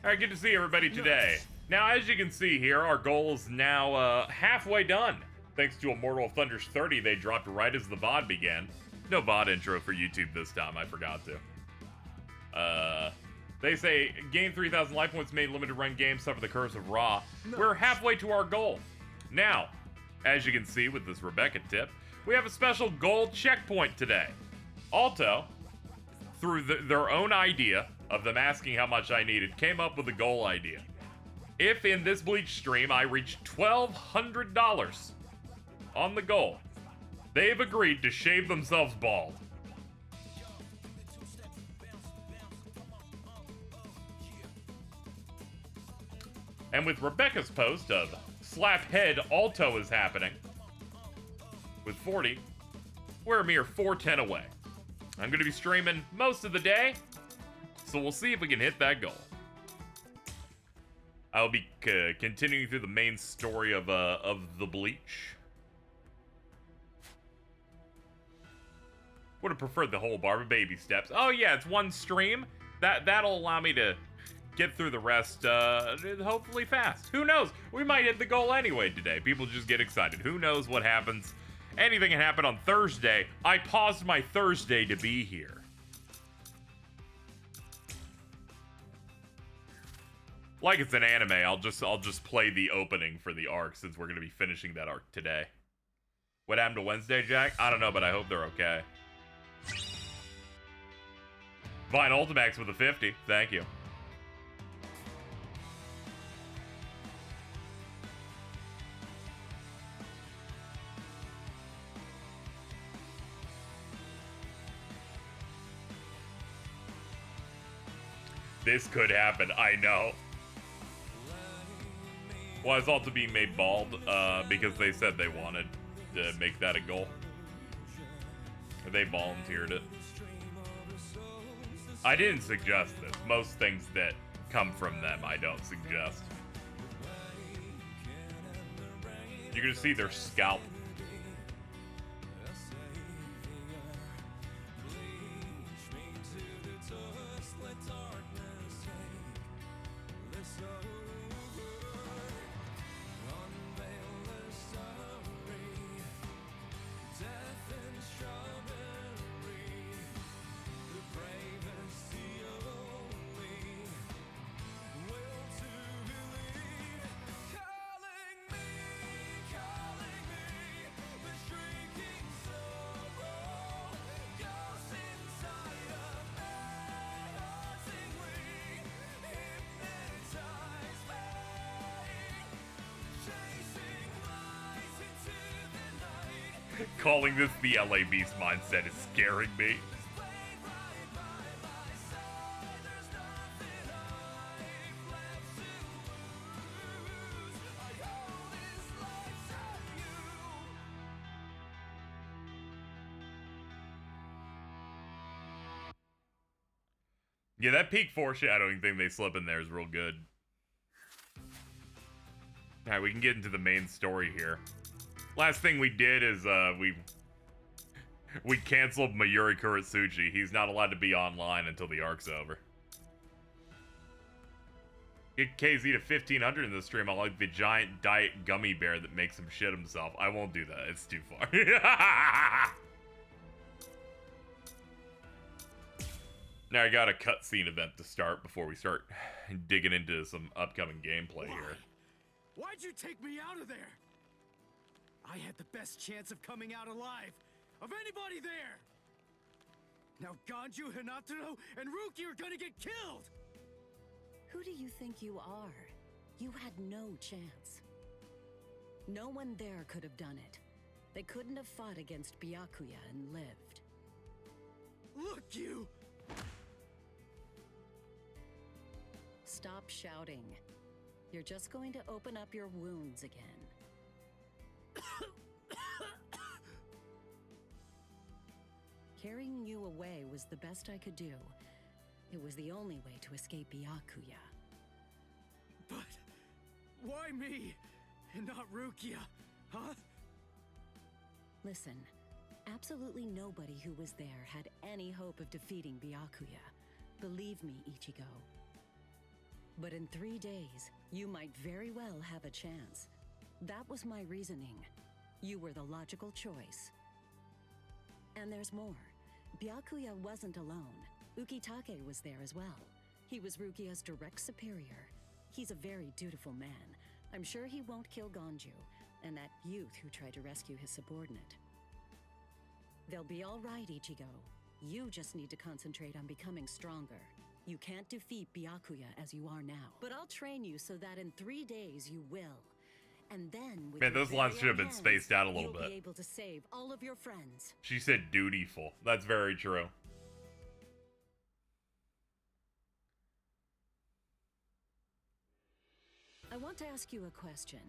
Alright, good to see everybody today. Now, as you can see here, our goal is now halfway done. Thanks to Immortal of Thunder's 30, they dropped right as the VOD began. No VOD intro for YouTube this time, I forgot to. They say, gain 3,000 life points, made limited run games, suffer the curse of Ra. We're halfway to our goal. Now, as you can see with this Rebecca tip, we have a special gold checkpoint today. Alto, through their own idea of them asking how much I needed, came up with a goal idea. If in this Bleach stream I reach $1,200 on the goal, they've agreed to shave themselves bald. And with Rebecca's post of slap head Alto is happening, with 40, we're a mere 410 away. I'm going to be streaming most of the day, so we'll see if we can hit that goal. I'll be continuing through the main story of the Bleach. Would have preferred the whole bar, but baby steps. Oh yeah, it's one stream. That'll allow me to get through the rest, hopefully fast. Who knows? We might hit the goal anyway today. People just get excited. Who knows what happens? Anything can happen on Thursday. I paused my Thursday to be here. Like it's an anime, I'll just play the opening for the arc since we're gonna be finishing that arc today. What happened to Wednesday, Jack? I don't know, but I hope they're okay. Vine Ultimax with a 50. Thank you. This could happen, I know. Well, it's also being made bald, because they said they wanted to make that a goal. They volunteered it. I didn't suggest this. Most things that come from them, I don't suggest. You're gonna see their scalp. Calling this the LA Beast mindset is scaring me. Yeah, that peak foreshadowing thing they slip in there is real good. Alright, we can get into the main story here. Last thing we did is, we canceled Mayuri Kuratsuchi. He's not allowed to be online until the arc's over. Get KZ to 1500 in this stream. I like the giant diet gummy bear that makes him shit himself. I won't do that. It's too far. Now I got a cutscene event to start before we start digging into some upcoming gameplay here. Why'd you take me out of there? I had the best chance of coming out alive, of anybody there! Now Ganju, Hinataro, and Ruki are gonna get killed! Who do you think you are? You had no chance. No one there could have done it. They couldn't have fought against Byakuya and lived. Look, you! Stop shouting. You're just going to open up your wounds again. Carrying you away was the best I could do. It was the only way to escape Byakuya. But why me and not Rukia, huh? Listen, absolutely nobody who was there had any hope of defeating Byakuya. Believe me, Ichigo. But in 3 days, you might very well have a chance. That was my reasoning. You were the logical choice. And there's more. Byakuya wasn't alone. Ukitake was there as well. He was Rukia's direct superior. He's a very dutiful man. I'm sure he won't kill Ganju, and that youth who tried to rescue his subordinate. They'll be all right, Ichigo. You just need to concentrate on becoming stronger. You can't defeat Byakuya as you are now. But I'll train you so that in 3 days you will. And then with Man, your those lines very should have been hands, spaced out a little you'll bit. be able to save all of your friends. She said dutiful. That's very true. I want to ask you a question.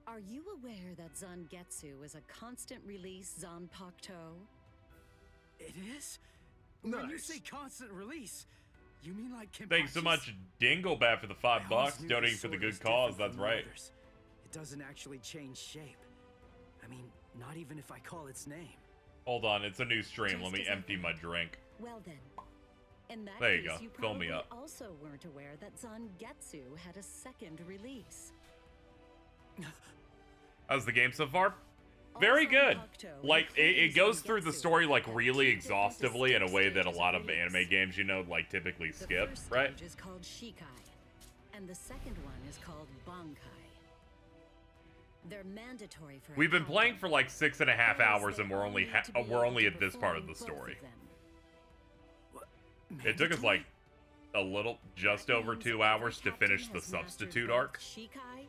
Are you aware that Zangetsu is a constant release Zanpakuto? It is? When you Nice. say constant release, you mean like Kenpachi's? Thanks so much, Dinglebat, for the $5. I always knew Donating this for the sword good was cause. different That's from the right. others. It doesn't actually change shape. I mean, not even if I call its name. Hold on, it's a new stream. Just Let me as I empty my thought. drink. Well then, in that There you case, go. you Fill me probably up. also weren't aware that Zangetsu had a second release. How's the game so far? Very good. Like, it goes through the story, like, really exhaustively in a way that a lot of anime games, you know, like, typically The skip, first right? stage is called Shikai, and the second one is called Bankai. They're mandatory for. We've been a playing for like 6.5 Plus, hours, they and we're all only need to be able we're only to at this part of the perform both story. them. It took us like a little, just That over means 2 every hours to captain finish the has mastered substitute both arc. Shikai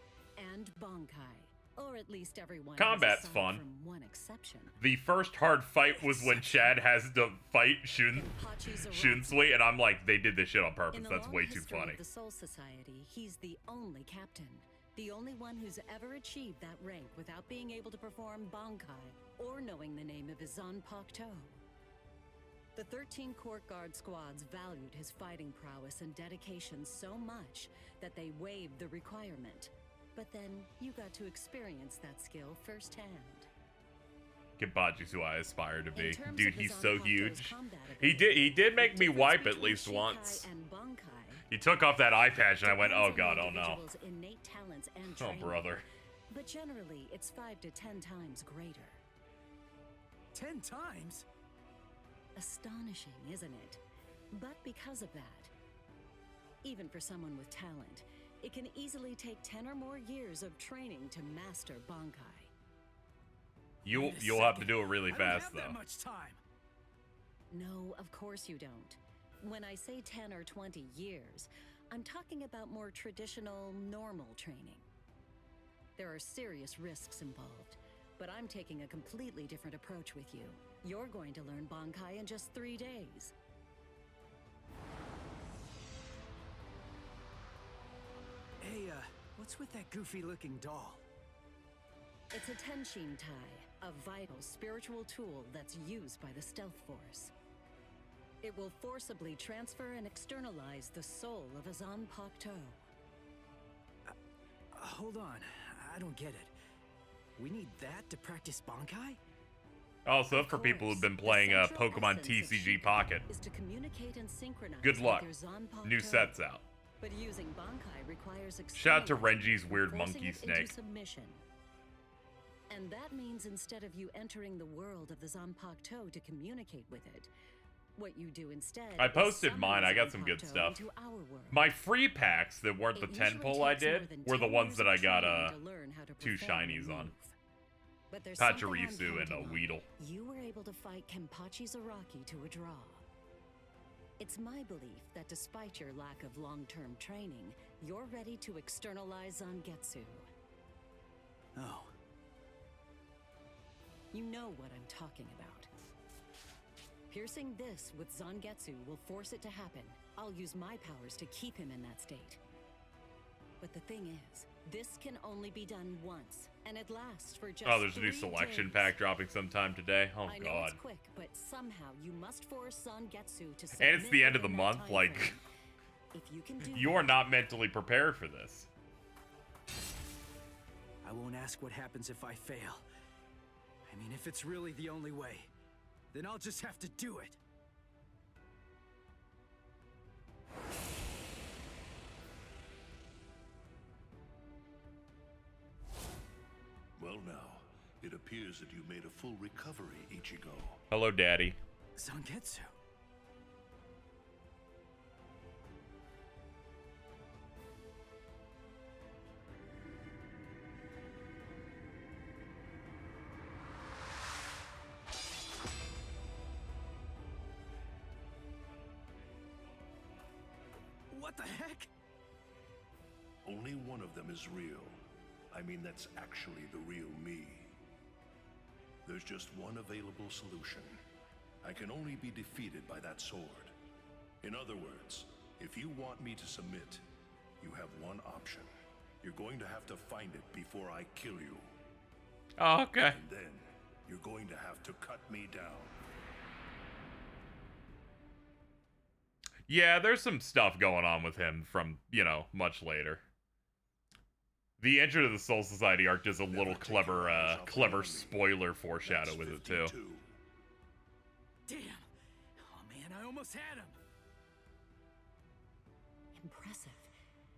and Bankai, or at least everyone. Combat's aside fun. From one exception. The first hard fight was when Chad has to fight Kenpachi's Shunsui, and I'm like, they did this shit on purpose. In the That's long way too history funny. of the Soul Society, he's the only captain. The only one who's ever achieved that rank without being able to perform Bankai or knowing the name of his Zanpakuto. The 13 court guard squads valued his fighting prowess and dedication so much that they waived the requirement. But then you got to experience that skill firsthand. Kenpachi's who I aspire to be. In terms Dude, of he's his so Zanpakuto's huge. combat He ability, did the make me difference wipe at between least Shikai once. and Bankai He took off that eye patch, and I went, oh depends god, on oh the no. individual's innate talents and Oh training. brother. But generally, it's 5 to 10 times greater. 10 times? Astonishing, isn't it? But because of that, even for someone with talent, it can easily take 10 or more years of training to master Bankai. You'll Wait a have to second. do it really I don't fast have though. that much time. No, of course you don't. When I say 10 or 20 years, I'm talking about more traditional, normal training. There are serious risks involved, but I'm taking a completely different approach with you. You're going to learn Bankai in just 3 days. Hey, what's with that goofy-looking doll? It's a Tenshin Tai, a vital spiritual tool that's used by the Stealth Force. It will forcibly transfer and externalize the soul of a Zanpakuto. Hold on, I don't get it. We need that to practice Bankai? Also, Of for people who've course, been the playing central Pokemon essence of TCG Shikai Pocket, is to communicate and synchronize good with luck. your Zanpakuto. New sets out. But using Bankai requires Shout out to extreme Renji's weird forcing monkey it into snake. submission. And that means instead of you entering the world of the Zanpakuto to communicate with it, what you do instead I is posted summon mine. the I got some good Zanpakuto stuff. into our world. My free packs that weren't the It 10 usually pull I takes more did than were the 10 ones years that of I got training to learn how to 2 perform the shinies on. move. But there's something I'm Pachirisu and a counting on. Weedle. You were able to fight Kenpachi Zaraki to a draw. It's my belief that despite your lack of long-term training, you're ready to externalize Zangetsu. Oh. You know what I'm talking about. Piercing this with Zangetsu will force it to happen. I'll use my powers to keep him in that state. But the thing is, this can only be done once, and it lasts for just Oh, there's a new 3 selection days. pack dropping sometime today. Oh I know god. it's quick, but somehow you must force Zangetsu to And it's the submit end of the within that month, time like, frame. If you can do you are not mentally prepared for this. I won't ask what happens if I fail. I mean, if it's really the only way, then I'll just have to do it. now. It appears that you made a full recovery, Ichigo. Hello, Daddy. Zangetsu. What the heck? Only one of them is real. I mean, that's actually the real me. There's just one available solution. I can only be defeated by that sword. In other words, if you want me to submit, you have one option. You're going to have to find it before I kill you. Oh, okay. And then, you're going to have to cut me down. Yeah, there's some stuff going on with him from, you know, much later. The Entry to the Soul Society arc does a little clever, clever spoiler foreshadow with it, too. Damn. Oh man, I almost had him. Impressive.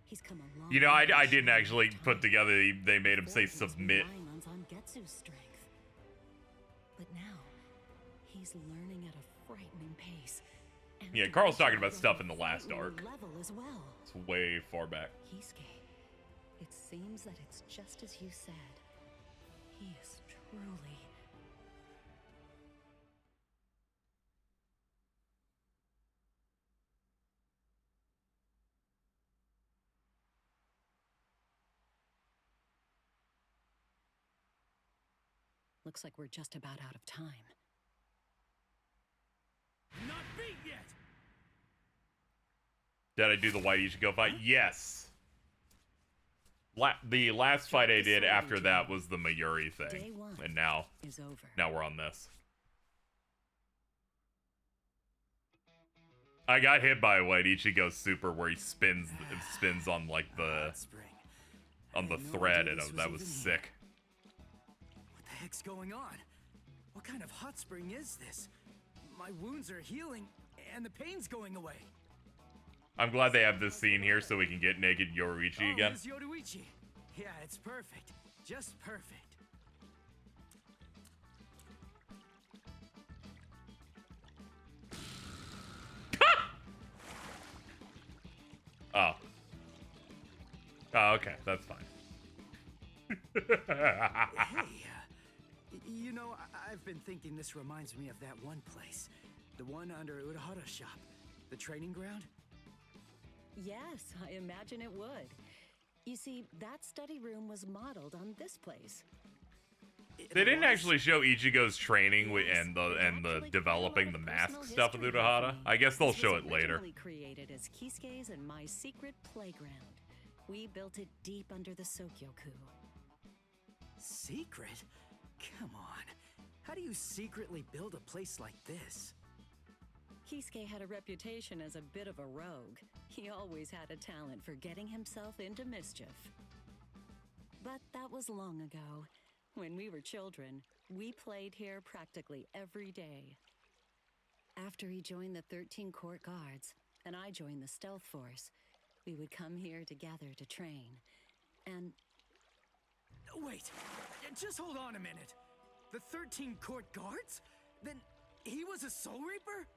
He's come a long You know, way I to didn't show actually time. put together they made him say Before he was submit. relying on Zangetsu's strength. But now, he's learning at a frightening pace. And Yeah, can Carl's reach talking about another stuff in the last frightening arc. level as well. It's way far back. Kisuke, it seems that it's just as you said. He is truly... Looks like we're just about out of time. Not beat yet. Did I do the White Ichigo fight? Yes. The last fight I did after that was the Mayuri Day thing. one And now is over. we're on this. I got hit by a White Ichigo super where he spins on like the Hot spring. on the I had no thread, idea and this was that was even sick. What the heck's going on? What kind of hot spring is this? My wounds are healing, and the pain's going away. I'm glad they have this scene here so we can get naked Yoruichi again. It's Yoruichi. Yeah, it's perfect. Just perfect. Oh. Oh, okay, that's fine. Hey, you know, I've been thinking this reminds me of that one place. The one under Urahara's shop. The training ground? Yes, I imagine it would. You see, that study room was modeled on this place. They didn't actually show Ichigo's training and the developing the mask stuff with Urahara. I guess they'll show it later. Originally created as Kisuke's and my secret playground. We built it deep under the Sokyoku. Secret? Come on. How do you secretly build a place like this? Kisuke had a reputation as a bit of a rogue. He always had a talent for getting himself into mischief. But that was long ago. When we were children, we played here practically every day. After he joined the 13 Court Guards, and I joined the Stealth Force, we would come here together to train. And Wait, just hold on a minute. The 13 Court Guards? Then he was a Soul Reaper?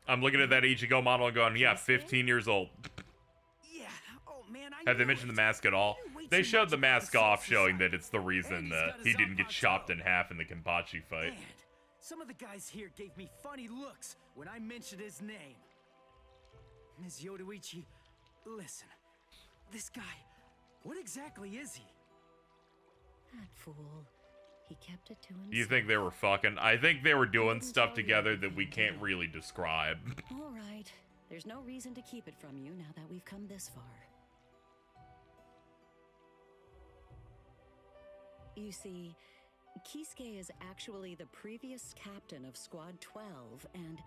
I'm looking at that Ichigo model and going, yeah, 15 years old. Yeah. Oh man, I Have they knew mentioned it. the mask at all? I knew way They too showed much the about mask Soul off, showing Society. that it's the reason And he's that got a he didn't get Zanpakuto. chopped in half in the Kenpachi fight. And some of the guys here gave me funny looks when I mentioned his name. Ms. Yoruichi, listen. This guy, what exactly is he? that fool, he kept it to himself. Do you think they were fucking? I think they were doing stuff together that we can't really describe. All right. There's no reason to keep it from you now that we've come this far. You see, Kisuke is actually the previous captain of Squad 12, and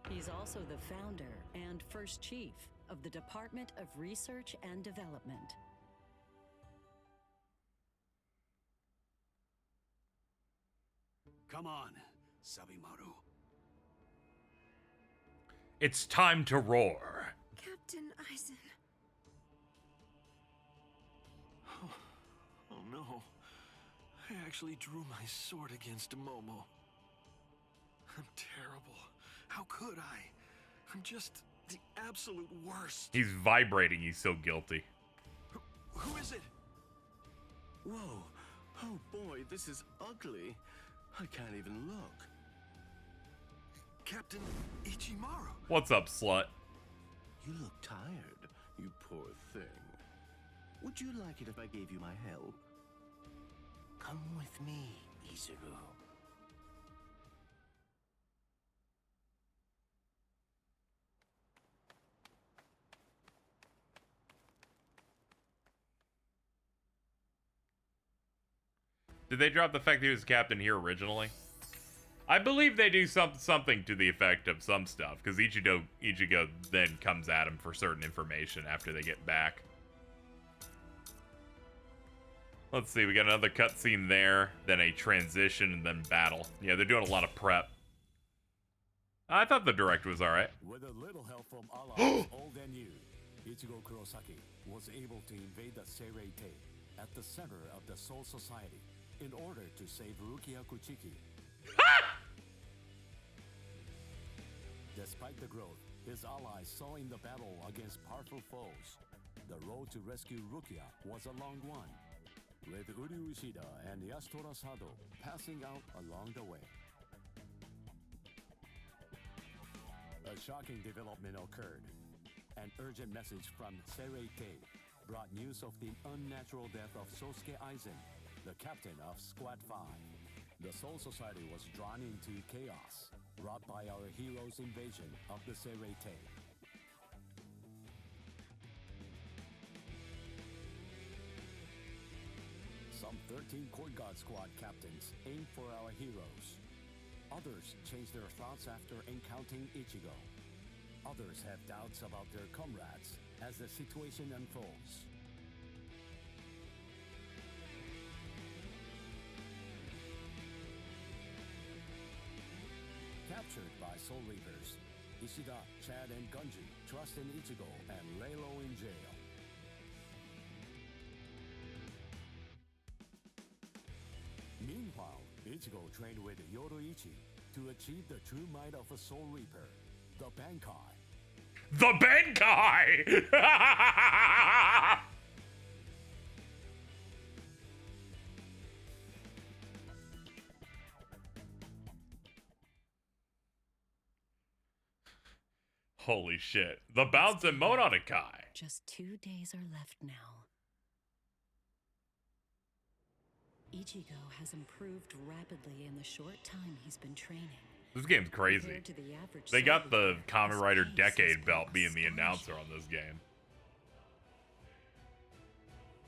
he's also the founder and first chief of the Department of Research and Development. Come on, Sabimaru. It's time to roar. Captain Eisen. Oh no. I actually drew my sword against Momo. I'm terrible. How could I? I'm just the absolute worst. He's vibrating. He's so guilty. Who is it? Whoa. Oh boy, this is ugly. I can't even look. Captain Ichimaru. What's up, slut? You look tired, you poor thing. Would you like it if I gave you my help? Come with me, Izuru. Did they drop the fact that he was captain here originally? I believe they do something to the effect of some stuff, because Ichigo then comes at him for certain information after they get back. Let's see, we got another cutscene there, then a transition, and then battle. Yeah, they're doing a lot of prep. I thought the direct was alright. With a little help from allies old and new, Ichigo Kurosaki was able to invade the Seirei-Tei at the center of the Soul Society in order to save Rukia Kuchiki. Despite the growth his allies saw in the battle against powerful foes, the road to rescue Rukia was a long one, with Uryu Ishida and Yasutora Sado passing out along the way. A shocking development occurred. An urgent message from Seirei-Tei brought news of the unnatural death of Sosuke Aizen, the captain of Squad 5. The Soul Society was drawn into chaos, brought by our hero's invasion of the Seirei-Tei. Some 13 Court Guard Squad captains aimed for our heroes. Others changed their thoughts after encountering Ichigo. Others have doubts about their comrades as the situation unfolds. Captured by Soul Reapers, Ishida, Chad, and Gunji trust in Ichigo and lay low in jail. Meanwhile, Ichigo trained with Yoroichi to achieve the true might of a Soul Reaper, the Bankai. The Bankai! Holy shit. The Bounce and Mononokai. Just 2 days are left now. Ichigo has improved rapidly in the short time he's been training. This game's crazy. Compared to the average They got the soldier, Kamen his Rider pace is Decade belt being the astonishing. announcer on this game.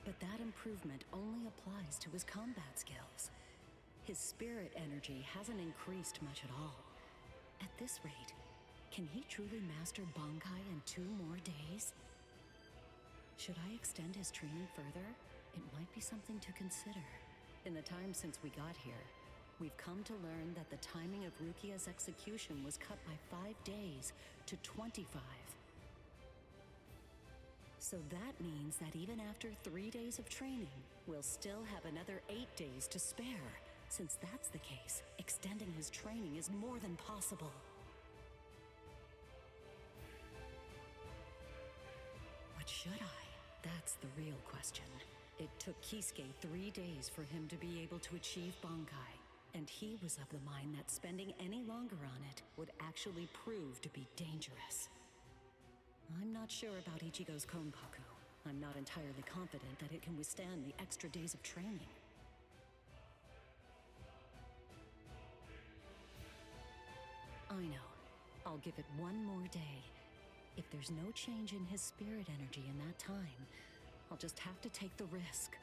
But that improvement only applies to his combat skills. His spirit energy hasn't increased much at all. At this rate, can he truly master Bankai in 2 more days? Should I extend his training further? It might be something to consider. In the time since we got here, we've come to learn that the timing of Rukia's execution was cut by 5 days to 25. So that means that even after 3 days of training, we'll still have another 8 days to spare. Since that's the case, extending his training is more than possible. What should I? That's the real question. It took Kisuke 3 days for him to be able to achieve Bankai, and he was of the mind that spending any longer on it would actually prove to be dangerous. I'm not sure about Ichigo's Konpaku. I'm not entirely confident that it can withstand the extra days of training. I know. I'll give it 1 more day. If there's no change in his spirit energy in that time, I'll just have to take the risk.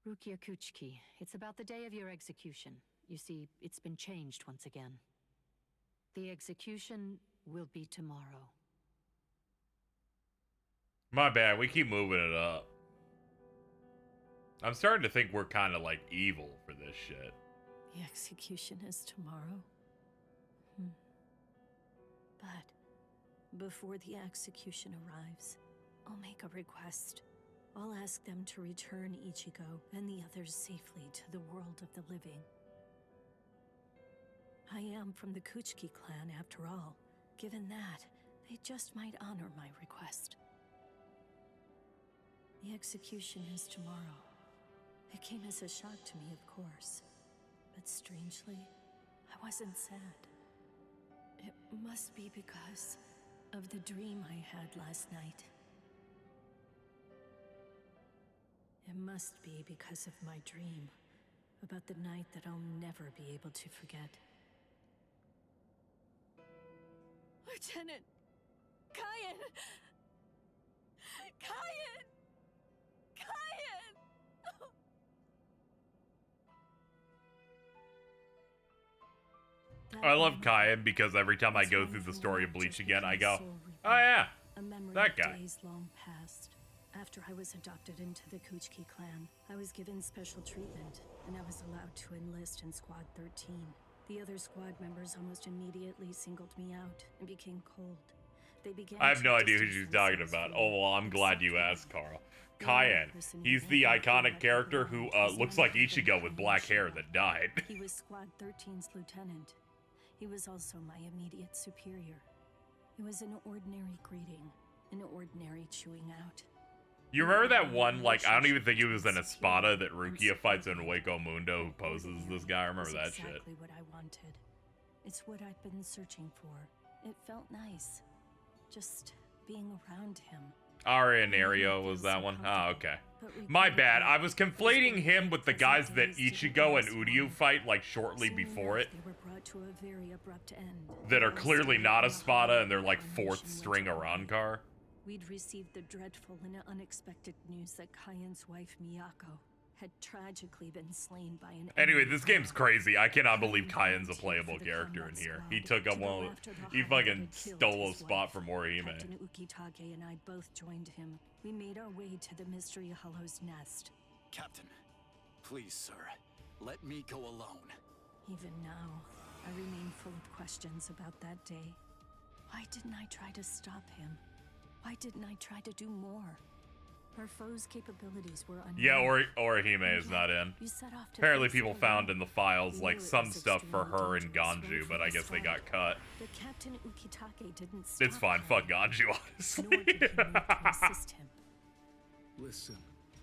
Rukia Kuchiki, it's about the day of your execution. You see, it's been changed once again. The execution will be tomorrow. My bad, we keep moving it up. I'm starting to think we're kind of like evil for this shit. The execution is tomorrow. But before the execution arrives, I'll make a request. I'll ask them to return Ichigo and the others safely to the world of the living. I am from the Kuchiki clan after all. Given that, they just might honor my request. The execution is tomorrow. It came as a shock to me, of course. But strangely, I wasn't sad. It must be because of the dream I had last night. It must be because of my dream about the night that I'll never be able to forget. Lieutenant! Kyan! Kyan! Kyan! I love Kyan because every time I go through the story of Bleach again, I go, oh yeah, that guy. Days long past. After I was adopted into the Kuchiki clan, I was given special treatment, and I was allowed to enlist in Squad 13. The other squad members almost immediately singled me out and became cold. They began. I have no to idea who distance she's talking themselves about. from Oh, me, well, I'm glad you except asked, for Carl. the Kyan. only person He's who the made me feel iconic like character I who belonged was looks none like other than Ichigo with Kyan black hair Shiro. that died. He was Squad 13's lieutenant. He was also my immediate superior. It was an ordinary greeting, an ordinary chewing out. You remember that one, like, I don't even think it was an Espada that Rukia fights in Waco Mundo who poses this guy? I remember that shit. Exactly what I wanted. It's what I've been searching for. It felt nice. Just being around him. Aria and Ario was that one? Oh, okay. My bad. I was conflating him with the guys that Ichigo and Uryu fight, like, shortly before it. They were brought to a very abrupt end. That are clearly not Espada and they're, like, fourth string Arankar. We'd received the dreadful and unexpected news that Kyan's wife Miyako had tragically been slain by an Anyway, enemy this game's foe. crazy. I cannot believe Kyan Kyan's a volunteered playable for the character in combat here. squad He took to up go one of after the he Hara that fucking had killed stole a his spot wife. from Morihime. Captain Ukitage and I both joined him. We made our way to the Mystery Hollow's nest. Captain, please, sir, let me go alone. Even now, I remain full of questions about that day. Why didn't I try to stop him? Why didn't I try to do more? Our foe's capabilities were unknown. Yeah, Orihime is not in. You set off to Apparently face people it found alone. in the files, We like, knew it some was stuff for extremely her and dangerous Ganju, road but for I this guess they fight. got cut. But Captain Ukitake didn't stop It's fine. there, Fuck Ganju, nor honestly. did he move to assist him. Listen,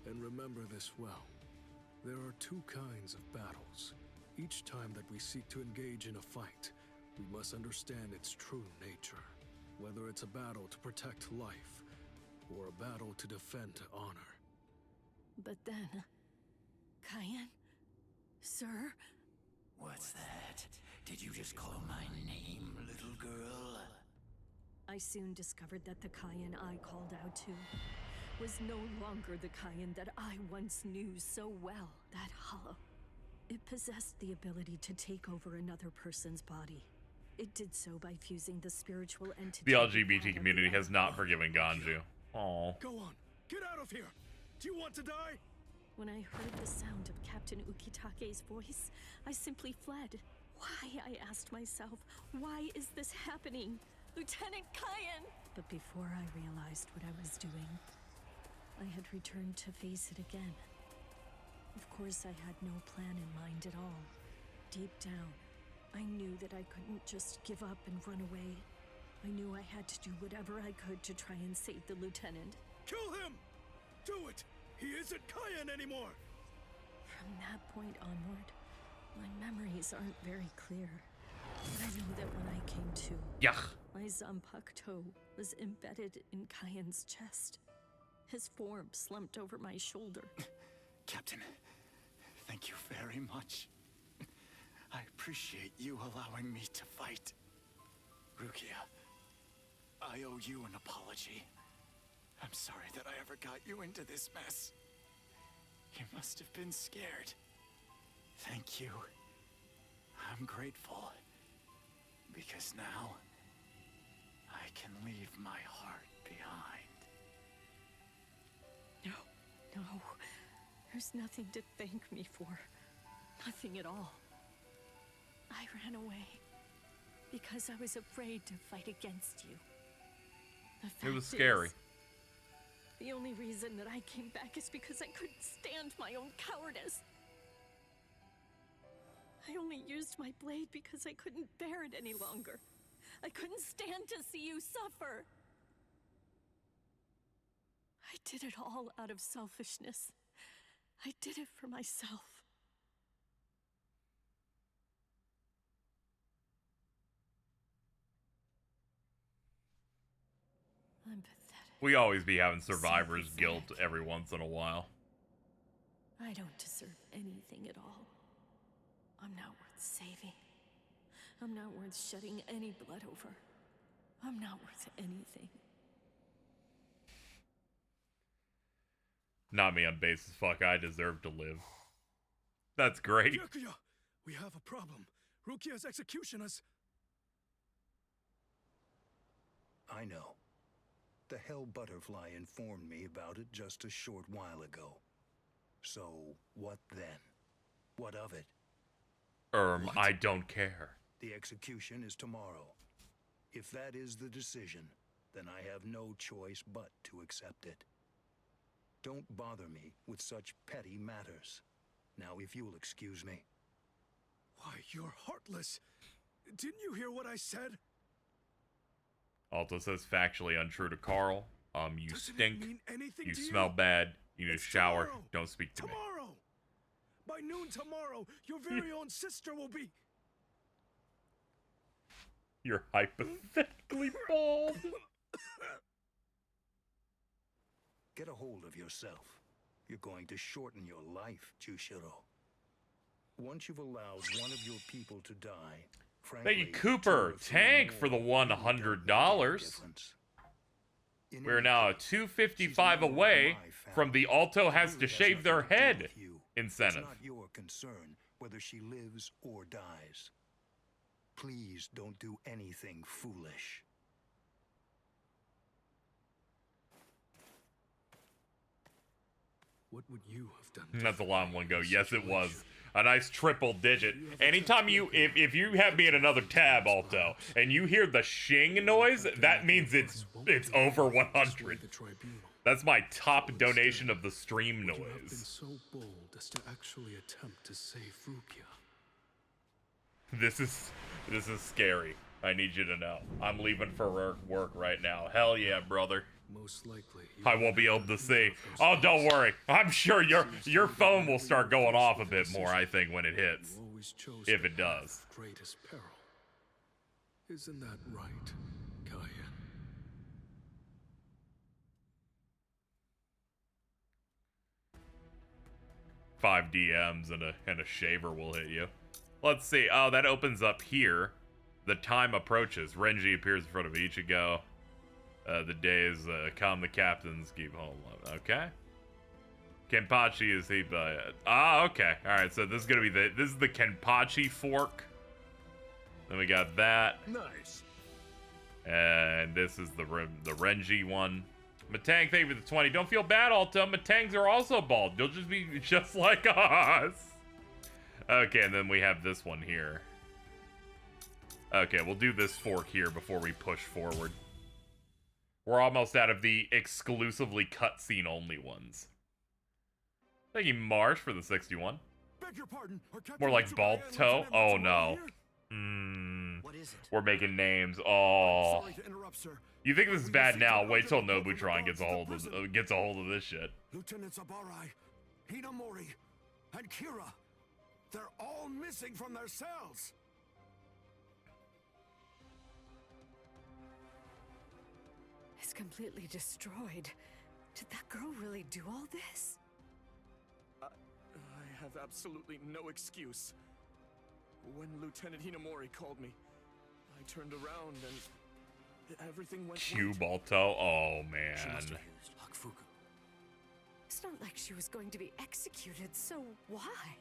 and remember this well. There are two kinds of battles. Each time that we seek to engage in a fight, we must understand its true nature. Whether it's a battle to protect life, or a battle to defend honor. But then, Kyan? Sir? What's that? Did you just call my name, little girl? I soon discovered that the Kyan I called out to was no longer the Kyan that I once knew so well, that hollow. It possessed the ability to take over another person's body. It did so by fusing the spiritual entity. The with that LGBT of community the has not forgiven Ganju. Aww. Go on, get out of here! Do you want to die? When I heard the sound of Captain Ukitake's voice, I simply fled. Why, I asked myself, why is this happening? Lieutenant Kyan! But before I realized what I was doing, I had returned to face it again. Of course, I had no plan in mind at all. Deep down, I knew that I couldn't just give up and run away. I knew I had to do whatever I could to try and save the lieutenant. Kill him! Do it! He isn't Kyan anymore! From that point onward, my memories aren't very clear. But I know that when I came to, Yuck. my Zanpakuto was embedded in Kyan's chest. His form slumped over my shoulder. Captain, thank you very much. I appreciate you allowing me to fight. Rukia, I owe you an apology. I'm sorry that I ever got you into this mess. You must have been scared. Thank you. I'm grateful. Because now, I can leave my heart behind. No, there's nothing to thank me for. Nothing at all. I ran away because I was afraid to fight against you. The It was fact scary. is, The only reason that I came back is because I couldn't stand my own cowardice. I only used my blade because I couldn't bear it any longer. I couldn't stand to see you suffer. I did it all out of selfishness. I did it for myself. I'm pathetic. We always be having survivor's guilt every once in a while. I don't deserve anything at all. I'm not worth saving. I'm not worth shedding any blood over. I'm not worth anything. Not me on basis. Fuck, I deserve to live. That's great. Byakuya, we have a problem. Rukia's execution has... I know. The Hell Butterfly informed me about it just a short while ago. So, what then? What of it? What? I don't care. The execution is tomorrow. If that is the decision, then I have no choice but to accept it. Don't bother me with such petty matters. Now, if you'll excuse me. Why, you're heartless. Didn't you hear what I said? Alto says factually untrue to Carl. You Doesn't stink. it mean anything You to smell bad. You need It's a shower. tomorrow. Don't speak to me. Tomorrow! By noon tomorrow, your very own sister will be... You're hypothetically bald. Get a hold of yourself. You're going to shorten your life, Jushiro. Once you've allowed one of your people to die, frankly, Thank you, Cooper. two or three Tank more for the don't make any $100. difference. In We're any now case, $255 she's away my from the family. Alto has You to has shave their nothing to do head with you. incentive. It's not your concern whether she lives or dies. Please don't do anything foolish. What would you have done? That's a long one go. Yes, it was. A nice triple digit. Anytime you, if you have me in another tab, Alto, and you hear the shing noise, that means it's over 100. That's my top donation of the stream You have been noise. so bold as to actually attempt to save Rukia. This is scary. I need you to know. I'm leaving for work right now. Hell yeah, brother. Most likely, I won't be able to see. Oh, don't worry. I'm sure your phone will start going off a bit more, I think, when it hits. If it does. Greatest peril. Isn't that right, Kaya? Five DMs and a shaver will hit you. Let's see. Oh, that opens up here. The time approaches. Renji appears in front of Ichigo. The days come, the captains keep home. Okay. Kenpachi is he by okay. Alright, so this is gonna be this is the Kenpachi fork. Then we got that. Nice. And this is the Renji one. Matang, thank you for the 20. Don't feel bad, Alta. Matangs are also bald. You'll just be just like us. Okay, and then we have this one here. Okay, we'll do this fork here before we push forward. We're almost out of the exclusively cutscene only ones. Thank you, Marsh, for the 61. Beg your pardon. More like bald toe. Oh no. What is it? We're making names. Oh. Sorry to interrupt, sir. You think this is bad now? Wait till Nobutron gets a hold of this shit. Lieutenant Sabarai, Hinamori, and Kira. They're all missing from their cells. It's completely destroyed. Did that girl really do all this? I have absolutely no excuse. When Lieutenant Hinamori called me, I turned around and everything went Cube Alto. Oh man. She must have used Hakufuku. It's not like she was going to be executed, so why?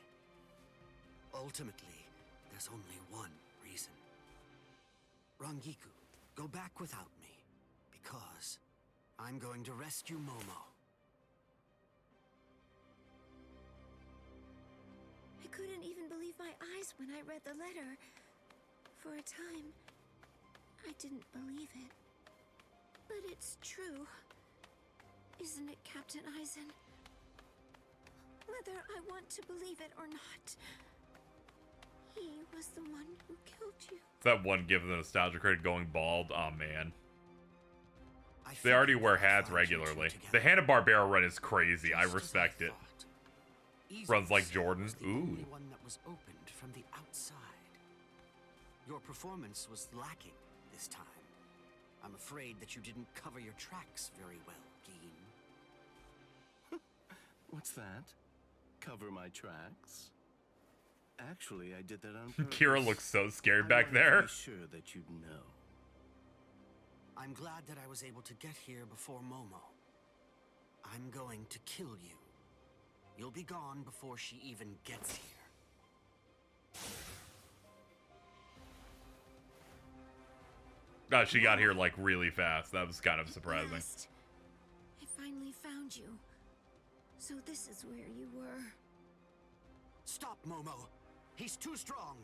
Ultimately, there's only one reason. Rangiku, go back without me, because I'm going to rescue Momo. I couldn't even believe my eyes when I read the letter. For a time, I didn't believe it. But it's true. Isn't it, Captain Eisen? Whether I want to believe it or not, he was the one who killed you. That one given the nostalgia credit going bald. Oh man. They already wear hats regularly. The Hanna-Barbera run is crazy. I respect it. Runs like Jordan. Ooh. One that was opened from the outside. Your performance was lacking this time. I'm afraid that you didn't cover your tracks very well, Geen. What's that? Cover my tracks? Actually, I did that on purpose. Kira looks so scared back I there. wanted to be sure that you'd know. I'm glad that I was able to get here before Momo. I'm going to kill you. You'll be gone before she even gets here. Oh, she got here like really fast. That was kind of surprising. Last, I finally found you. So this is where you were. Stop, Momo. He's too strong.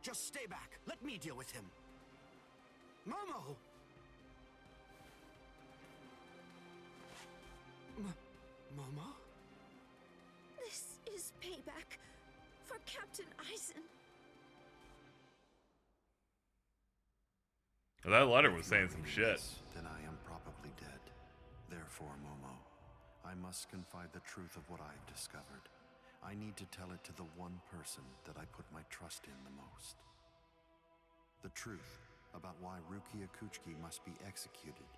Just stay back. Let me deal with him. Momo! Momo? This is payback for Captain Eisen. Well, that letter was saying some shit. Then I am probably dead. Therefore, Momo, I must confide the truth of what I've discovered. I need to tell it to the one person that I put my trust in the most. The truth about why Rukia Kuchiki must be executed,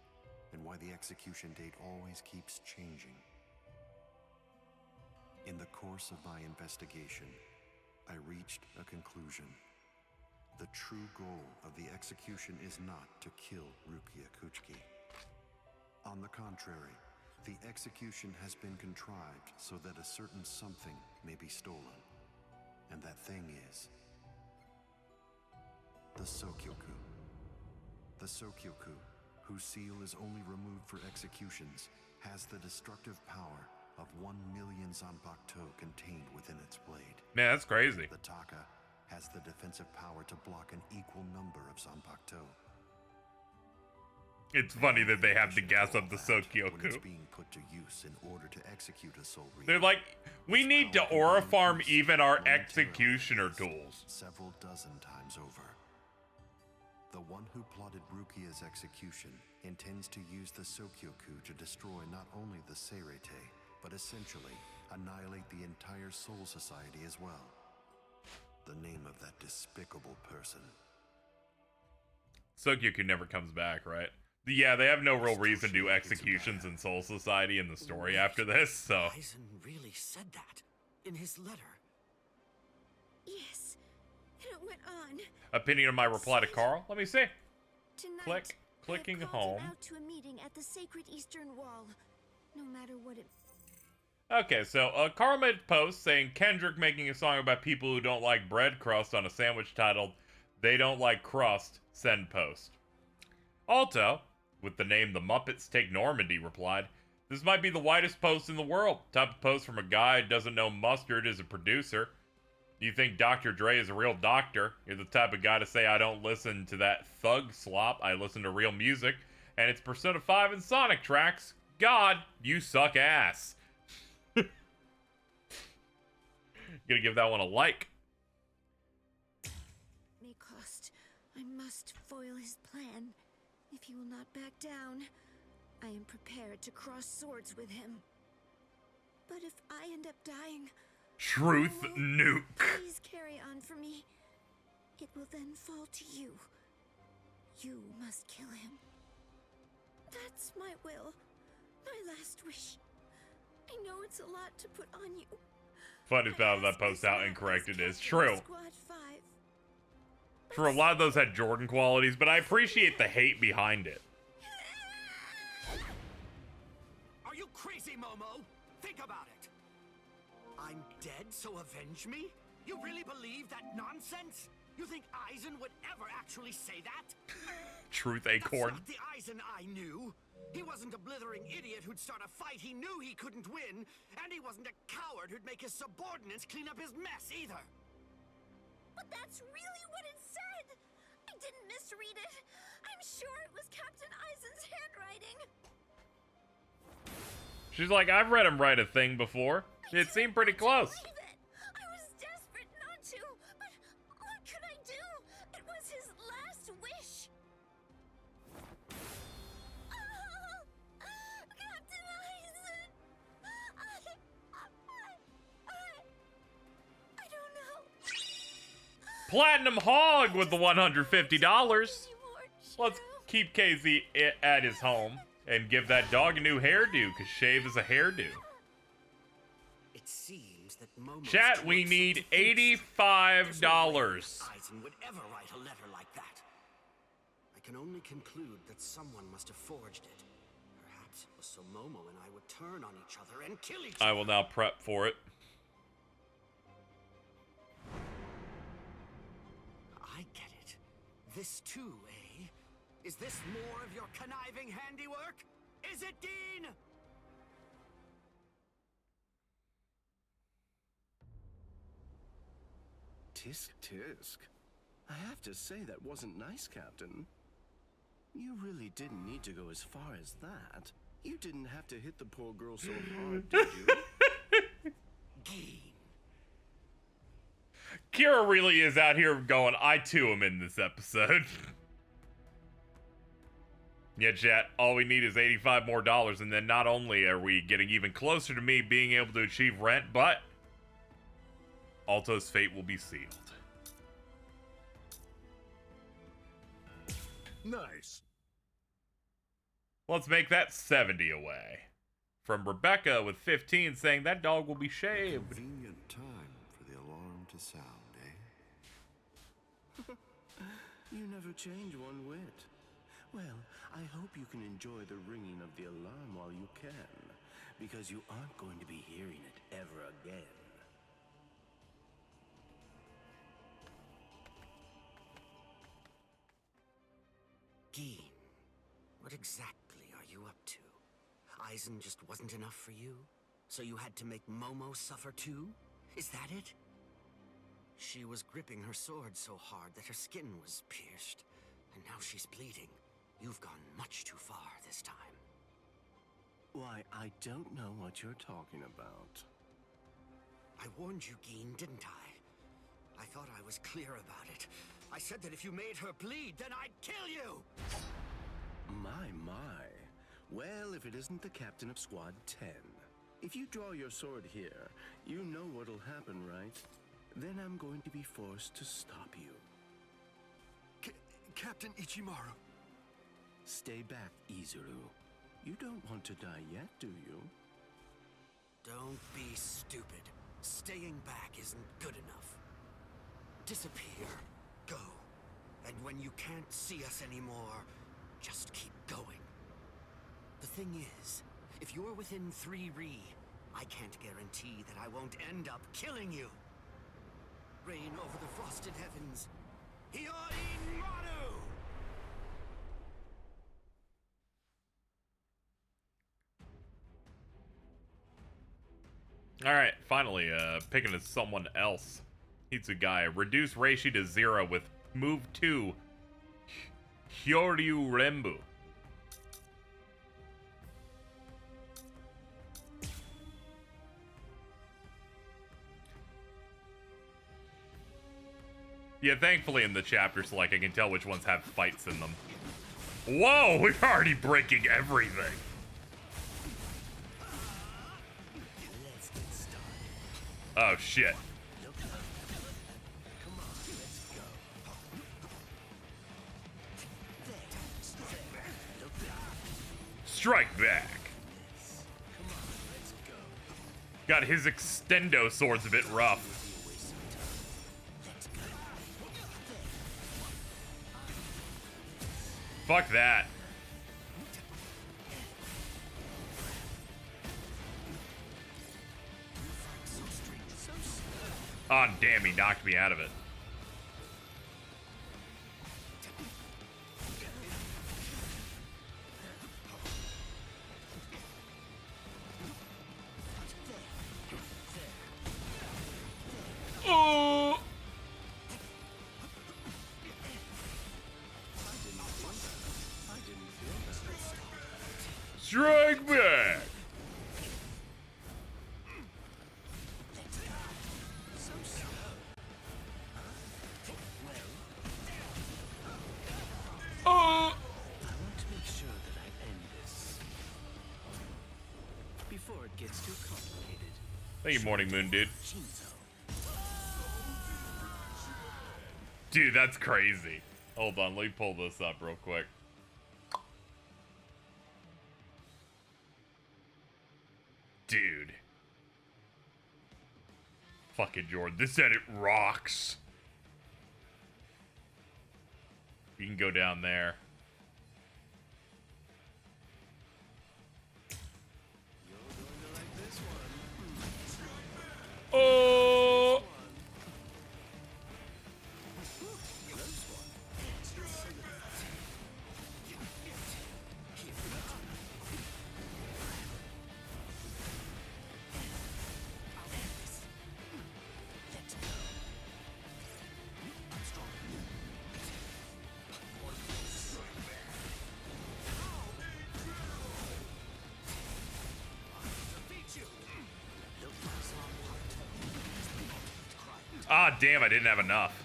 and why the execution date always keeps changing. In the course of my investigation, I reached a conclusion. The true goal of the execution is not to kill Rukia Kuchiki. On the contrary, the execution has been contrived so that a certain something may be stolen. And that thing is the Sokyoku. The Sokyoku, whose seal is only removed for executions, has the destructive power of 1 million Zanpakuto contained within its blade. Man, that's crazy. The Taka has the defensive power to block an equal number of Zanpakuto. It's funny that they have to gas up the When it's Sokyoku. being put to use in order to execute a soul reaper. They're like, we need to aura farm even our executioner tools. Several dozen times over. The one who plotted Rukia's execution intends to use the Sokyoku to destroy not only the Seirete, but essentially annihilate the entire Soul Society as well. The name of that despicable person. Sokyoku never comes back, right? Yeah, they have no real reason to do executions in Soul Society in the story after this, so. Eisen really said that in his letter. Yes, and it went on. Opinion of my reply to Carl? Let me see. Tonight, Clicking I've called home. him out to a meeting at the Sacred Eastern Wall. No matter what it... Okay, so Carl made a post saying Kendrick making a song about people who don't like bread crust on a sandwich titled They Don't Like Crust, Send Post. Alto, with the name The Muppets Take Normandy, replied, "This might be the whitest post in the world. Type of post from a guy who doesn't know mustard is a producer. Do you think Dr. Dre is a real doctor? You're the type of guy to say I don't listen to that thug slop. I listen to real music, and it's Persona 5 and Sonic tracks. God, you suck ass." Gonna give that one a like. may cost. I must foil his plan. If he will not back down, I am prepared to cross swords with him. But if I end up dying, Truth Momo, nuke. please carry on for me. It will then fall to you. You must kill him. That's my will. My last wish. I know it's a lot to put on you. Funny about that post how incorrect it is. True. Squad 5. True, a lot of those had Jordan qualities, but I appreciate the hate behind it. Are you crazy, Momo? Think about it. I'm dead, so avenge me? You really believe that nonsense? You think Eisen would ever actually say that? Truth Acorn. That's not the Eisen I knew. He wasn't a blithering idiot who'd start a fight he knew he couldn't win, and he wasn't a coward who'd make his subordinates clean up his mess either. But that's really what it said! I didn't misread it. I'm sure it was Captain Eisen's handwriting. She's like, I've read him write a thing before. It seemed pretty close. I was desperate not to, but what could I do? It was his last wish. Oh, Captain Eisen. I don't know. Platinum Hog with the $150. Let's keep KZ at his home and give that dog a new hairdo, because shave is a hairdo. It seems that Momo's Chat, we need $85. Eisen would ever write a letter like that. I can only conclude that someone must have forged it. Perhaps it was so Momo and I would turn on each other and kill each other. I will now prep for it. I get it. This too, eh? Is this more of your conniving handiwork? Is it, Dean? Tisk tisk. I have to say that wasn't nice, Captain. You really didn't need to go as far as that. You didn't have to hit the poor girl so hard, did you? Kira really is out here going, I too am in this episode. Yeah, chat, all we need is $85 more, and then not only are we getting even closer to me being able to achieve rent, but Alto's fate will be sealed. Nice. Let's make that 70 away. From Rebecca with 15 saying that dog will be shaved. Convenient time for the alarm to sound, eh? You never change one whit. Well, I hope you can enjoy the ringing of the alarm while you can, because you aren't going to be hearing it ever again. Geen, what exactly are you up to? Eisen just wasn't enough for you? So you had to make Momo suffer too? Is that it? She was gripping her sword so hard that her skin was pierced, and now she's bleeding. You've gone much too far this time. Why, I don't know what you're talking about. I warned you, Geen, didn't I? I thought I was clear about it. I said that if you made her bleed, then I'd kill you! My, my. Well, if it isn't the captain of Squad 10. If you draw your sword here, you know what'll happen, right? Then I'm going to be forced to stop you. Captain Ichimaru. Stay back, Izuru. You don't want to die yet, do you? Don't be stupid. Staying back isn't good enough. Disappear. Go. And when you can't see us anymore, just keep going. The thing is, if you're within 3 Ri, I can't guarantee that I won't end up killing you. Reign over the frosted heavens. Hyoin Maru! Alright, finally, picking as someone else. Hitsugaya. Reduce Reishi to 0 with move 2. Hyoryu Rembu. Yeah, thankfully in the chapters, like, I can tell which ones have fights in them. Whoa, we're already breaking everything. Oh, shit. Strike back. God, his extendo sword's a bit rough. Fuck that. Oh, damn, he knocked me out of it. Oh! Strike back! Thank you, Morning Moon, dude. Dude, that's crazy. Hold on, let me pull this up real quick. Dude. Fucking Jordan, this edit rocks. You can go down there. Oh! Ah, damn, I didn't have enough.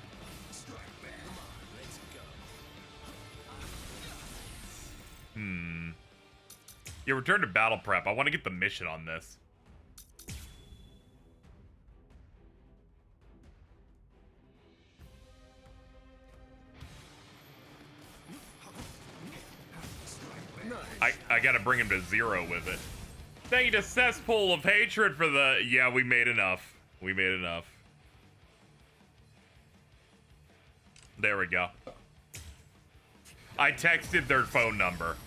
Yeah, return to battle prep. I want to get the mission on this. I gotta bring him to 0 with it. Thank you to Cesspool of Hatred for the... Yeah, we made enough. We made enough. There we go. I texted their phone number.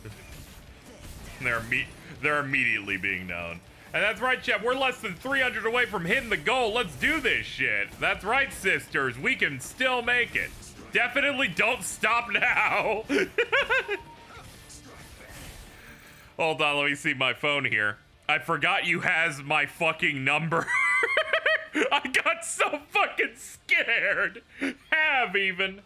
They're immediately being known. And that's right, chat. We're less than 300 away from hitting the goal. Let's do this shit. That's right, sisters. We can still make it. Definitely don't stop now. Hold on, let me see my phone here. I forgot you has my fucking number. I got so fucking scared. Have even.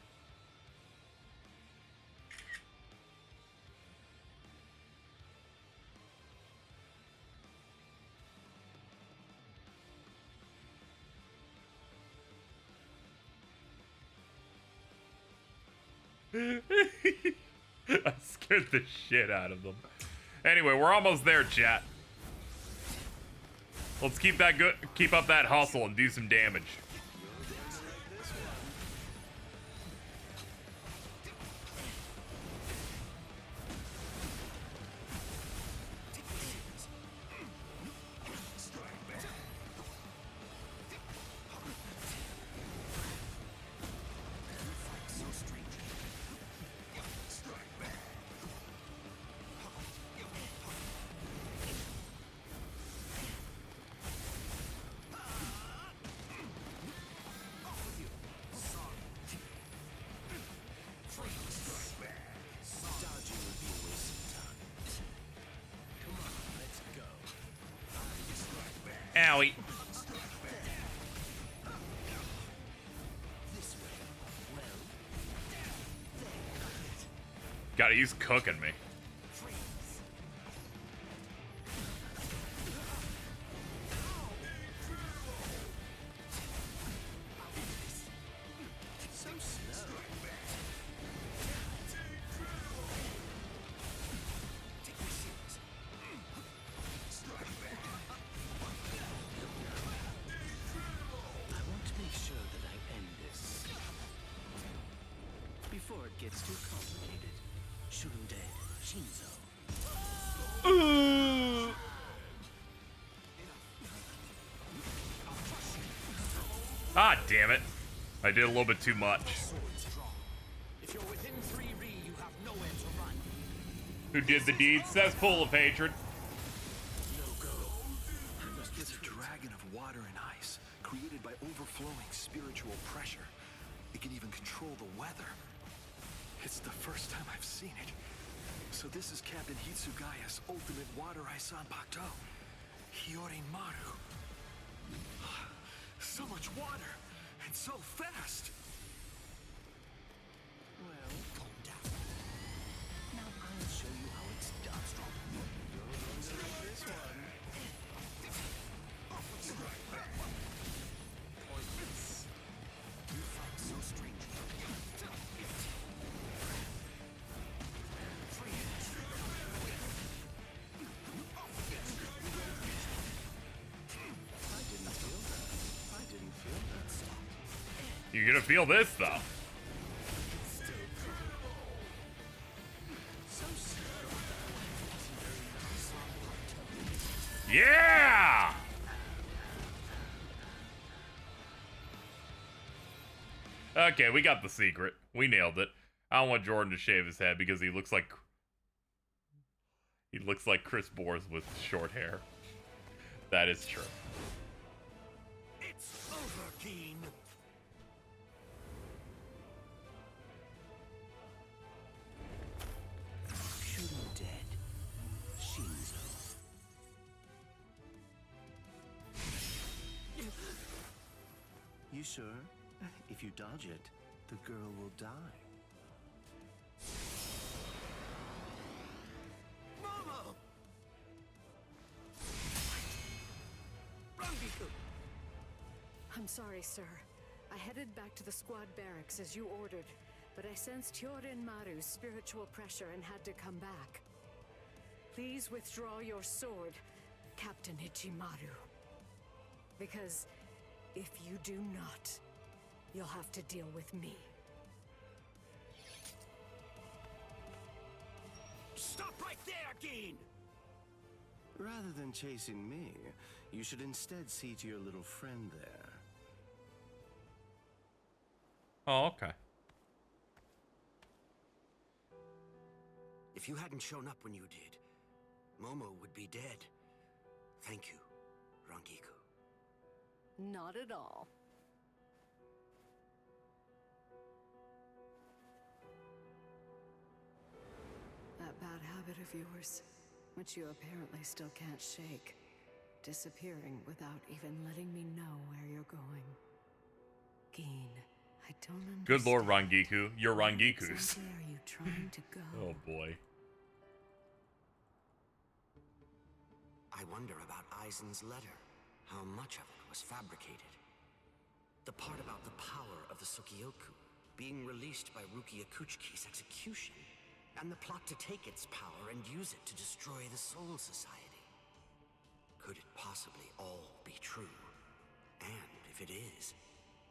I scared the shit out of them. Anyway, we're almost there, chat. Let's keep up that hustle and do some damage. Owie. God, he's cooking me. Ah, damn it. I did a little bit too much. Who did the deed? Cesspool of Hatred. It's a dragon of water and ice, created by overflowing spiritual pressure. It can even control the weather. It's the first time I've seen it. So this is Captain Hitsugaya's ultimate water ice Sanpakuto. Hyorimaru. So much water, and so fast! Well, calm down. Now I'll show you how it's done. You're going to like this one. Pointless. You fight so strange. I didn't You're gonna feel this, though. Yeah! Okay, we got the secret. We nailed it. I don't want Jordan to shave his head because he looks like Chris Boers with short hair. That is true. It's over, Keen. Shoot him dead. Shinzo. You sure? If you dodge it, the girl will die. Momo! Rangiku! I'm sorry, sir. I headed back to the squad barracks as you ordered, but I sensed Hyorin Maru's spiritual pressure and had to come back. Please withdraw your sword, Captain Ichimaru. Because if you do not, you'll have to deal with me. Stop right there, Keen! Rather than chasing me, you should instead see to your little friend there. Oh, okay. If you hadn't shown up when you did, Momo would be dead. Thank you, Rangiku. Not at all. That bad habit of yours, which you apparently still can't shake. Disappearing without even letting me know where you're going. Gin, I don't understand. Good Lord, Rangiku. You're Rangikus. Where exactly are you trying to go? Oh boy. I wonder about Aizen's letter. How much of it was fabricated? The part about the power of the Sukioku being released by Rukia Kuchiki's execution, and the plot to take its power and use it to destroy the Soul Society. Could it possibly all be true? And if it is,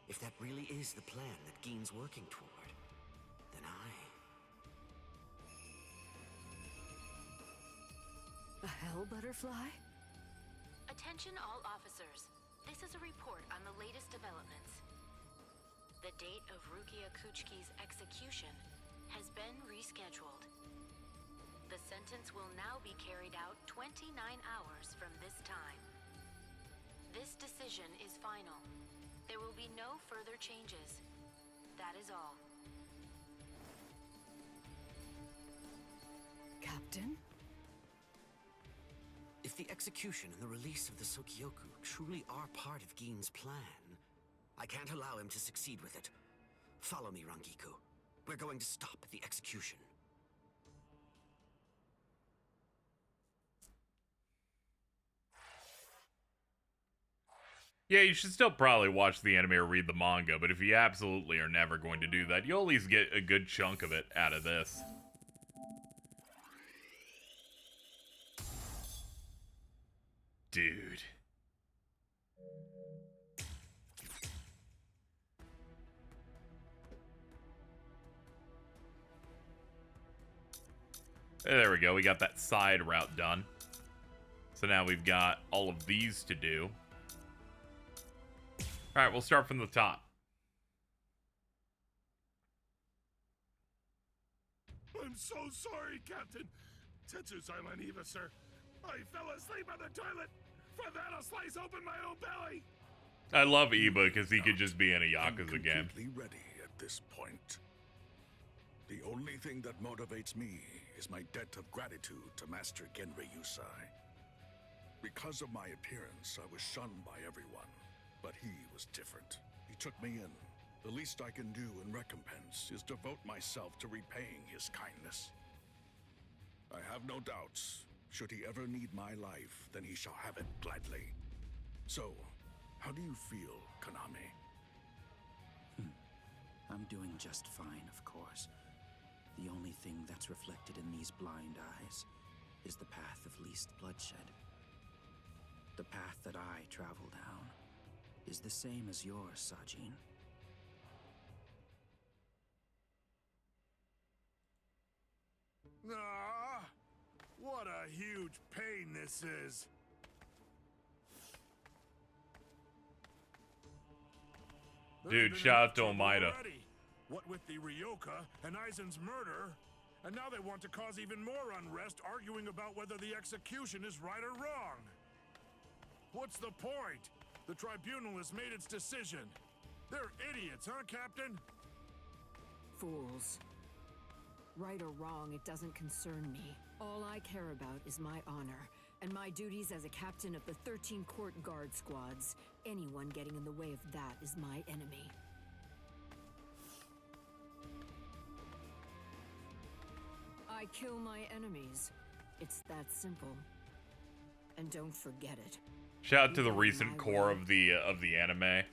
if that really is the plan that Gin's working toward, then A hell butterfly? Attention all officers. This is a report on the latest developments. The date of Rukia Kuchiki's execution has been rescheduled. The sentence will now be carried out 29 hours from this time. This decision is final. There will be no further changes. That is all. Captain? if the execution and the release of the Sukioku truly are part of Gin's plan, I can't allow him to succeed with it. Follow me, Rangiku. We're going to stop the execution. Yeah, you should still probably watch the anime or read the manga, but if you absolutely are never going to do that, you'll at least get a good chunk of it out of this. Dude. There we go, we got that side route done. So now we've got all of these to do. Alright, we'll start from the top. I'm so sorry, Captain. Tetsu-sama Eva, sir. I fell asleep on the toilet. For that, I'll slice open my own belly. I love Iba because he could just be in a Yakuza game. I'm completely ready at this point. The only thing that motivates me is my debt of gratitude to Master Genri Yusai. Because of my appearance, I was shunned by everyone. But he was different. He took me in. The least I can do in recompense is devote myself to repaying his kindness. I have no doubts. Should he ever need my life, then he shall have it gladly. So, how do you feel, Konami? I'm doing just fine, of course. The only thing that's reflected in these blind eyes is the path of least bloodshed. The path that I travel down is the same as yours, Sajin. Ah, what a huge pain this is. Dude, shout out to Omaida. What with the Ryoka and Aizen's murder, and now they want to cause even more unrest, arguing about whether the execution is right or wrong. What's the point? The tribunal has made its decision. They're idiots, huh, Captain? Fools. Right or wrong, it doesn't concern me. All I care about is my honor, and my duties as a captain of the 13 Court Guard squads. Anyone getting in the way of that is my enemy. I kill my enemies. It's that simple. And don't forget it. Shout out to the recent core of the anime.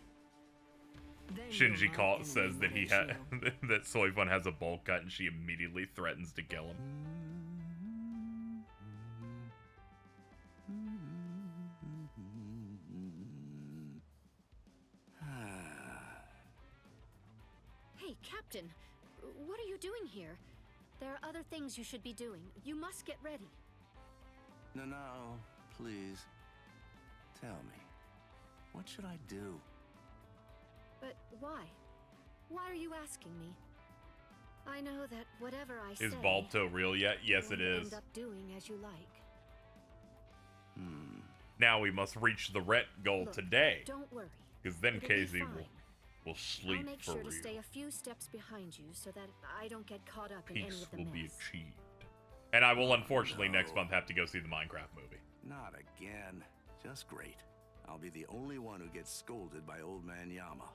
Shinji says that he that Soifun has a bowl cut, and she immediately threatens to kill him. Hey, Captain, what are you doing here? There are other things you should be doing. You must get ready. No, please. Tell me, what should I do? But why? Why are you asking me? I know that whatever I say... Is Balto real yet? Yes, it is. End up doing as you like. Now we must reach the ret goal today. Don't worry. Because then It'll be KZ fine. will sleep I'll make for sure real. to stay a few steps behind you so that I don't get caught up in any Peace of the will mess. be achieved. And I will unfortunately next month have to go see the Minecraft movie. Not again. Just great. I'll be the only one who gets scolded by Old Man Yama.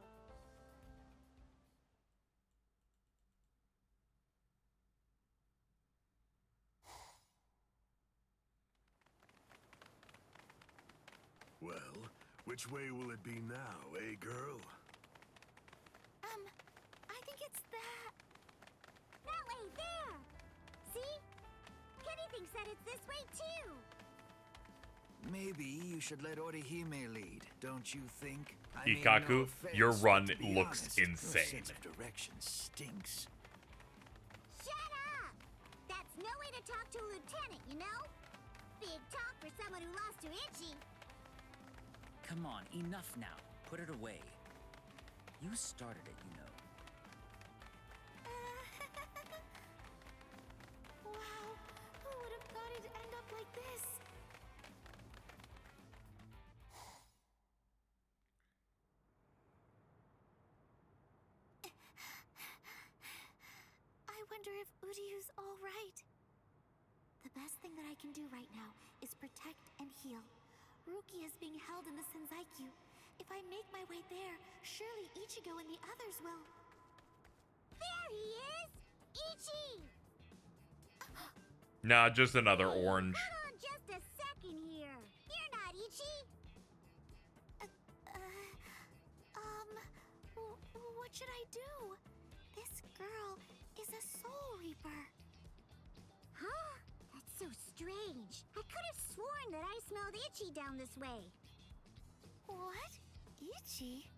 Well, which way will it be now, eh, girl? I think it's that. That way, there! See? Kenny thinks that it's this way, too! Maybe you should let Orihime lead, don't you think? I mean, Ikaku, no offense, your but run to be looks honest, your insane. sense of direction stinks. Shut up! That's no way to talk to a lieutenant, you know? Big talk for someone who lost to Ichi. Come on, enough now. Put it away. You started it, you know. Wow, who would have thought it'd end up like this? I wonder if Uryu's all right. The best thing that I can do right now is protect and heal. Ruki is being held in the Senzaiku. If I make my way there, surely Ichigo and the others will. There he is! Ichi! Nah, just another orange. Hold on just a second here. You're not Ichi. What should I do? This girl is a Soul Reaper. Huh? That's so strange. I could have sworn that I smelled Ichi down this way. What? Ichi?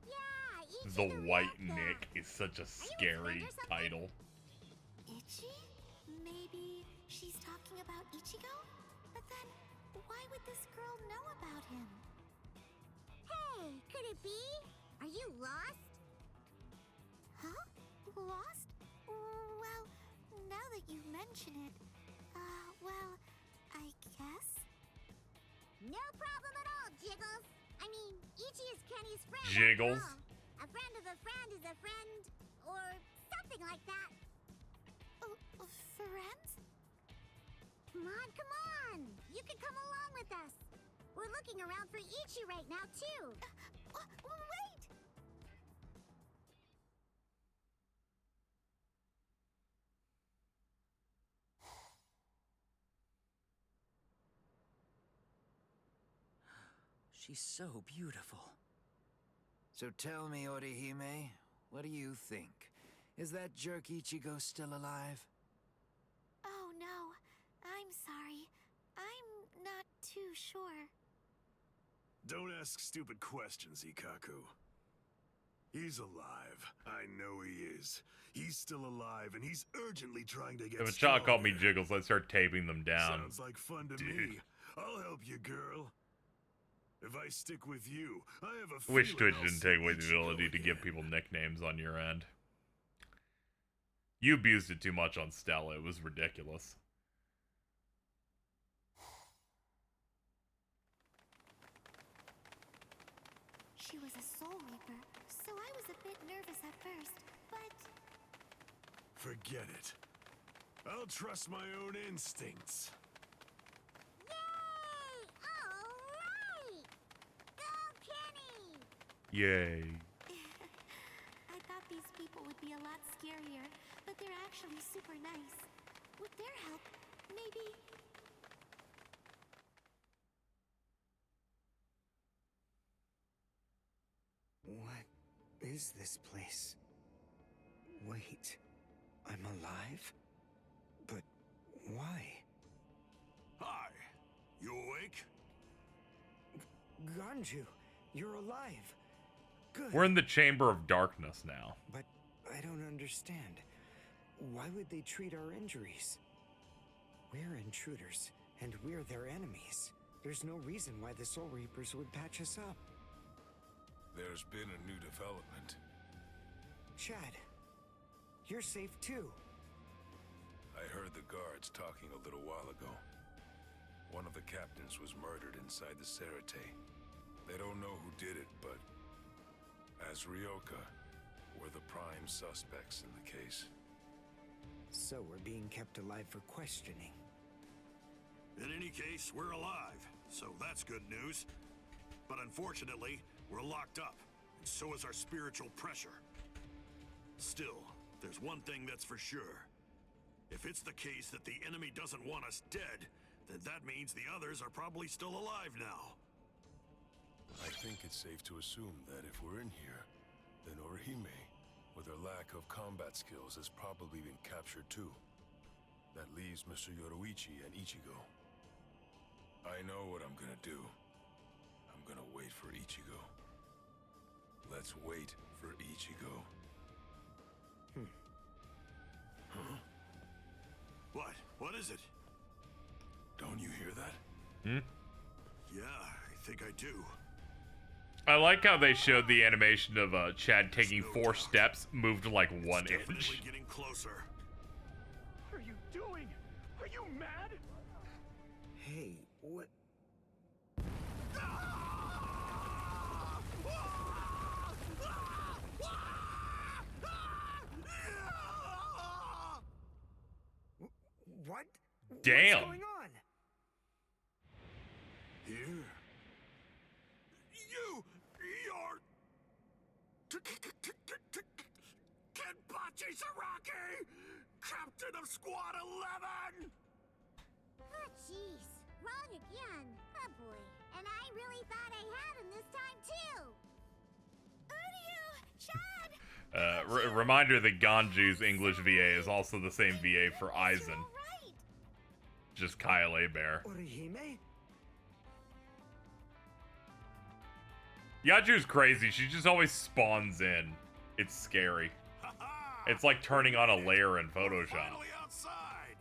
Yeah, Ichi The White Nick is such a scary title. Ichi? Maybe she's talking about Ichigo? But then, why would this girl know about him? Hey, could it be? Are you lost? Huh? Lost? Well, now that you mention it, well, I guess? No problem at all, Jiggles. I mean, Ichi is Kenny's friend. Jiggles. A friend of a friend is a friend, or something like that. Friends? Come on! You can come along with us. We're looking around for Ichi right now, too. Wait! She's so beautiful. So tell me, Orihime, what do you think? Is that jerk Ichigo still alive? Oh, no. I'm sorry. I'm not too sure. Don't ask stupid questions, Ikaku. He's alive. I know he is. He's still alive, and he's urgently trying to get If a child called me Jiggles, I'd start taping them down. Sounds like fun to Dude. me. I'll help you, girl. If I stick with you, I have a Wish feeling Twitch I'll didn't see take away the Ichigo ability to give again. people nicknames on your end. You abused it too much on Stella. It was ridiculous. She was a Soul Reaper, so I was a bit nervous at first, but... Forget it. I'll trust my own instincts. Alright! Go, Kenny! Yay. I thought these people would be a lot scarier, but they're actually super nice. With their help, maybe... What is this place? Wait, I'm alive? But why? Hi. You awake? Ganju, you're alive. Good. We're in the Chamber of Darkness now. But I don't understand. Why would they treat our injuries? We're intruders, and we're their enemies. There's no reason why the Soul Reapers would patch us up. There's been a new development. Chad, you're safe too. I heard the guards talking a little while ago. One of the captains was murdered inside the Serite. They don't know who did it, but as Ryoka, we're the prime suspects in the case. So we're being kept alive for questioning. In any case, we're alive, so that's good news. But unfortunately, we're locked up, and so is our spiritual pressure. Still, there's one thing that's for sure. If it's the case that the enemy doesn't want us dead, then that means the others are probably still alive now. I think it's safe to assume that if we're in here, then Orihime, with her lack of combat skills, has probably been captured too. That leaves Mr. Yoruichi and Ichigo. I know what I'm gonna do. I'm gonna wait for Ichigo. Let's wait for Ichigo. Huh? What? What is it? Don't you hear that? Hmm? Yeah, I think I do. I like how they showed the animation of Chad taking 4 steps, moved like 1 inch. Definitely getting closer. What are you doing? Are you mad? Hey, what? What? Damn. What's going on? Here? You're... Kenpachi Saraki! Captain of Squad 11! Oh, jeez. Wrong again. Oh, boy. And I really thought I had him this time, too. Uryu! Chad! Reminder that Ganju's English VA is also the same VA for Aizen. Just Kyle Bear. Orihime? Yaju's crazy. She just always spawns in. It's scary. It's like turning on a layer in Photoshop. Finally outside!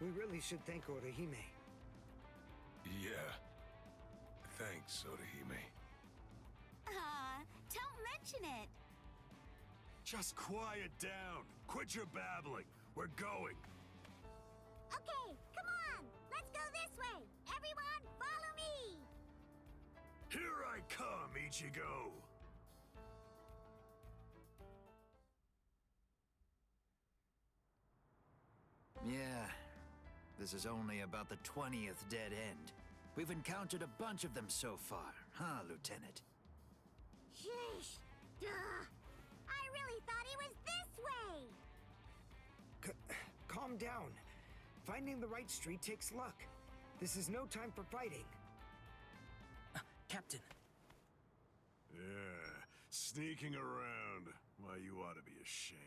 We really should thank Orihime. Yeah. Thanks, Orihime. Don't mention it. Just quiet down. Quit your babbling. We're going. Okay, come on. Let's go this way. Everyone, follow me. Here I come, Ichigo. Yeah, this is only about the 20th dead end. We've encountered a bunch of them so far, huh, Lieutenant? Sheesh. Duh. I really thought he was this way. Calm down. Finding the right street takes luck. This is no time for fighting. Captain. Yeah, sneaking around. Why, you ought to be ashamed.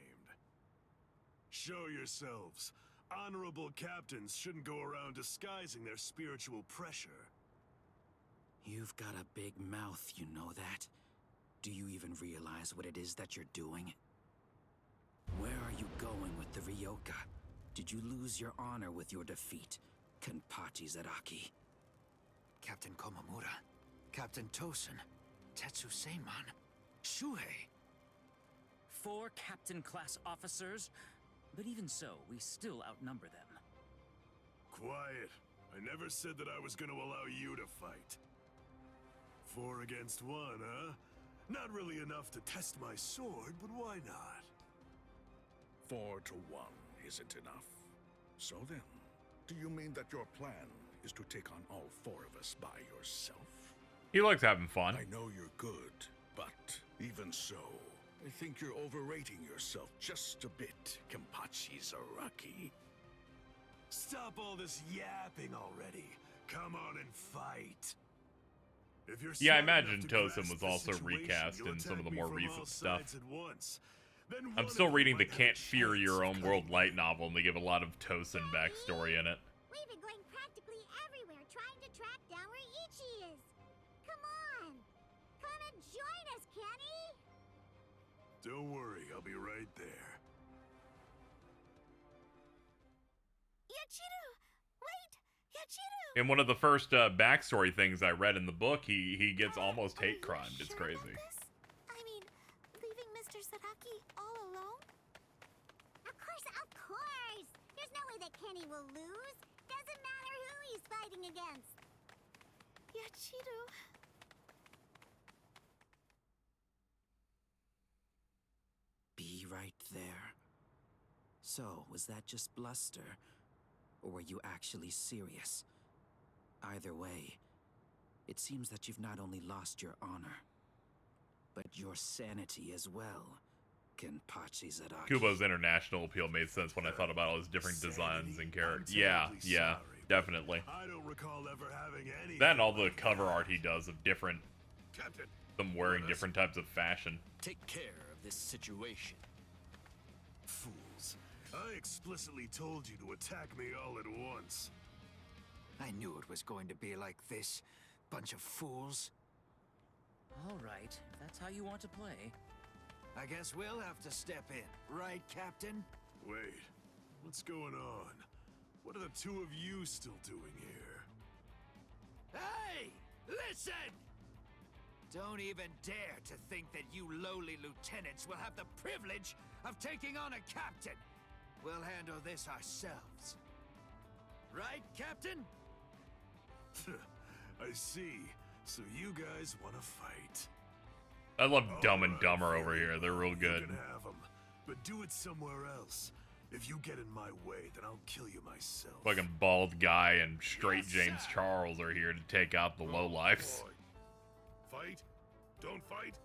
Show yourselves. Honorable captains shouldn't go around disguising their spiritual pressure. You've got a big mouth, you know that? Do you even realize what it is that you're doing? Where are you going with the Ryoka? Did you lose your honor with your defeat, Kenpachi Zaraki? Captain Komamura, Captain Tosen, Tetsu Seiman, Shuhei. 4 captain-class officers? But even so, we still outnumber them. Quiet. I never said that I was gonna allow you to fight. 4 against 1, huh? Not really enough to test my sword, but why not? 4 to 1 isn't enough. So then, do you mean that your plan is to take on all 4 of us by yourself? He likes having fun. I know you're good, but even so, I think you're overrating yourself just a bit, Kenpachi Zaraki. Stop all this yapping already. Come on and fight. If you're Yeah, I smart imagine enough to Tosen grasp was the also situation, recast you'll in some of the attack me more from recent all stuff. sides at once. Then I'm one still of you reading the might have a Can't Fear chance Your of Own cutting World me. light novel, and they give a lot of Tosen backstory in it. We've been going practically everywhere trying to track down where Ichi is. Come on! Come and join us, Kenny! Don't worry, I'll be right there. Yachiru! Wait! Yachiru! In one of the first backstory things I read in the book, he gets almost hate crimed. It's crazy. I mean, leaving Mr. Sadaki all alone? Of course, of course! There's no way that Kenny will lose. Doesn't matter who he's fighting against. Yachiru. Be right there. So, was that just bluster? Or were you actually serious? Either way, it seems that you've not only lost your honor, but your sanity as well, Kenpachi Zaraki. Kubo's international appeal made sense when I thought about all his different designs and characters. Yeah, definitely. I don't recall ever having any. That and all the cover art he does of different, Captain, them wearing different types of fashion. Take care of this situation. Fools. I explicitly told you to attack me all at once. I knew it was going to be like this. Bunch of fools. All right, if that's how you want to play. I guess we'll have to step in, right, Captain? Wait, what's going on? What are the two of you still doing here? Hey! Listen! Don't even dare to think that you lowly lieutenants will have the privilege of taking on a captain. We'll handle this ourselves. Right, Captain? I see. So you guys want to fight. I love Dumb and Dumber over here. They're real good. You can have them, but do it somewhere else. If you get in my way, then I'll kill you myself. Fucking bald guy and straight James Charles are here to take out the lowlifes. Fight? Don't fight?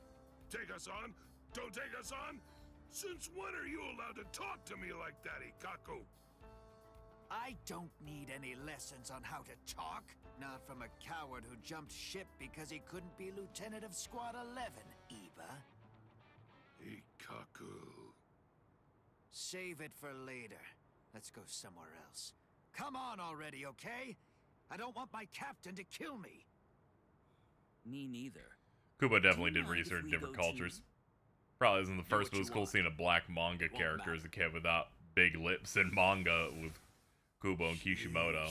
Take us on? Don't take us on? Since when are you allowed to talk to me like that, Ikaku? I don't need any lessons on how to talk. Not from a coward who jumped ship because he couldn't be Lieutenant of Squad 11, Iba. Ikaku. Save it for later. Let's go somewhere else. Come on already, okay? I don't want my captain to kill me. Me neither. Kubo definitely did research different cultures. Probably isn't the first, but it was cool seeing a black manga character as a kid without big lips in manga with Kubo and Kishimoto.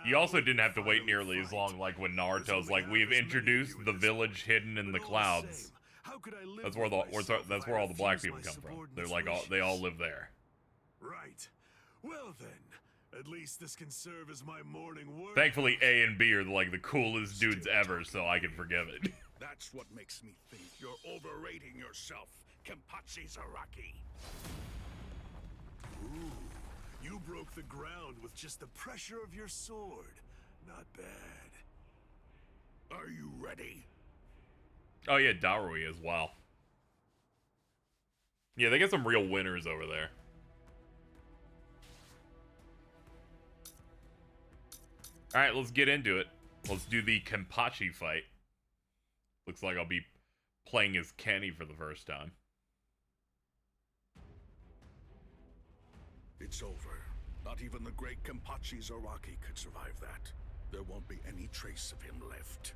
You also didn't have to wait nearly as long, like when Naruto's like, "We've introduced the village hidden in the clouds." That's where all the black people come from. They're like they all live there. Right. Well then, at least this can serve as my morning work. Thankfully, A and B are like the coolest dudes ever, so I can forgive it. That's what makes me think you're overrating yourself, Kenpachi Zaraki. Ooh, you broke the ground with just the pressure of your sword. Not bad. Are you ready? Oh yeah, Darui as well. Yeah, they got some real winners over there. Alright, let's get into it. Let's do the Kenpachi fight. Looks like I'll be playing as Kenny for the first time. It's over. Not even the great Kenpachi Zaraki could survive that. There won't be any trace of him left.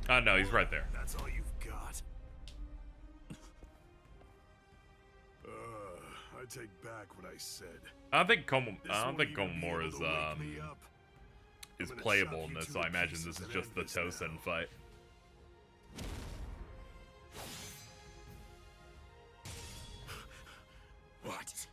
Oh no, he's right there. That's all you've got. I take back what I said. I don't think Komamura is playable in this, so I imagine this is just the Tosin fight. What?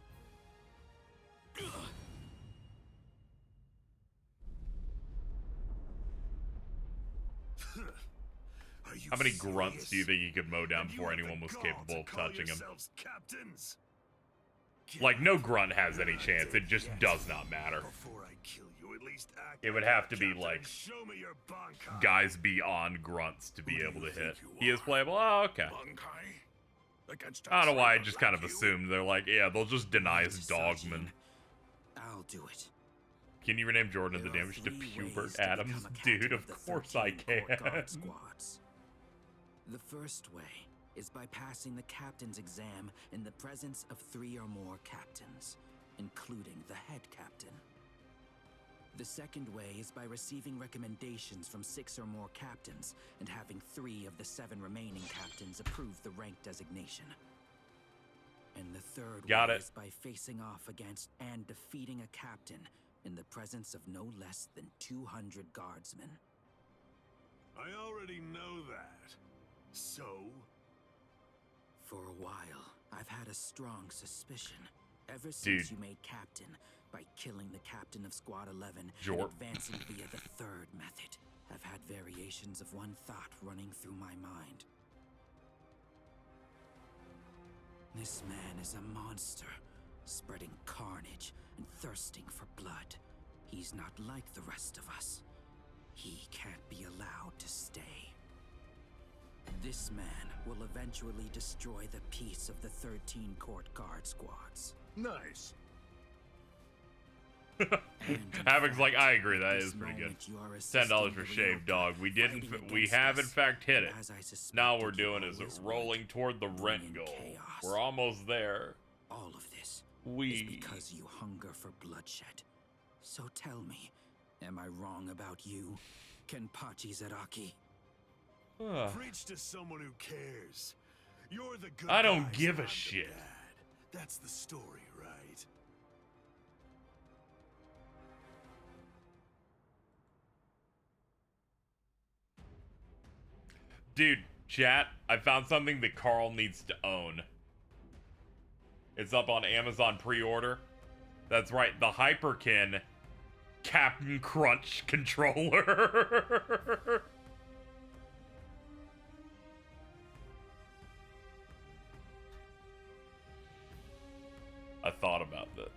How many grunts do you think he could mow down before anyone was capable of touching him? Captains? Like, no grunt has any chance. It just does not matter. Before I kill you, at least act It would have to be, like, show me your bankai. guys beyond grunts to be able to hit. He is playable? Oh, okay. I don't know why I just kind of assumed they're like, yeah, they'll just deny us dogmen. I'll do it. Can you rename Jordan of the Damage to Pubert Adams? Dude, of course I can. The first way is by passing the captain's exam in the presence of 3 or more captains, including the head captain. The second way is by receiving recommendations from 6 or more captains and having 3 of the 7 remaining captains approve the rank designation. And the third way is by facing off against and defeating a captain in the presence of no less than 200 guardsmen. I already know that. So? For a while, I've had a strong suspicion. Ever since you made captain, by killing the captain of Squad 11 and advancing via the third method, I've had variations of one thought running through my mind. This man is a monster, spreading carnage and thirsting for blood. He's not like the rest of us. He can't be allowed to stay. This man will eventually destroy the peace of the 13 court guard squads. Nice. Havoc's like, I agree, that is pretty good. $10 for shaved dog. We have in fact hit it. Now we're doing is rolling toward the rent goal. We're almost there. All of this is because you hunger for bloodshed. So tell me, am I wrong about you, Kenpachi Zaraki? Preach to someone who cares. You're the good I don't guys, give a I'm the shit. bad. That's the story, right? Dude, chat, I found something that Carl needs to own. It's up on Amazon pre-order. That's right, the Hyperkin Captain Crunch controller. I thought about that.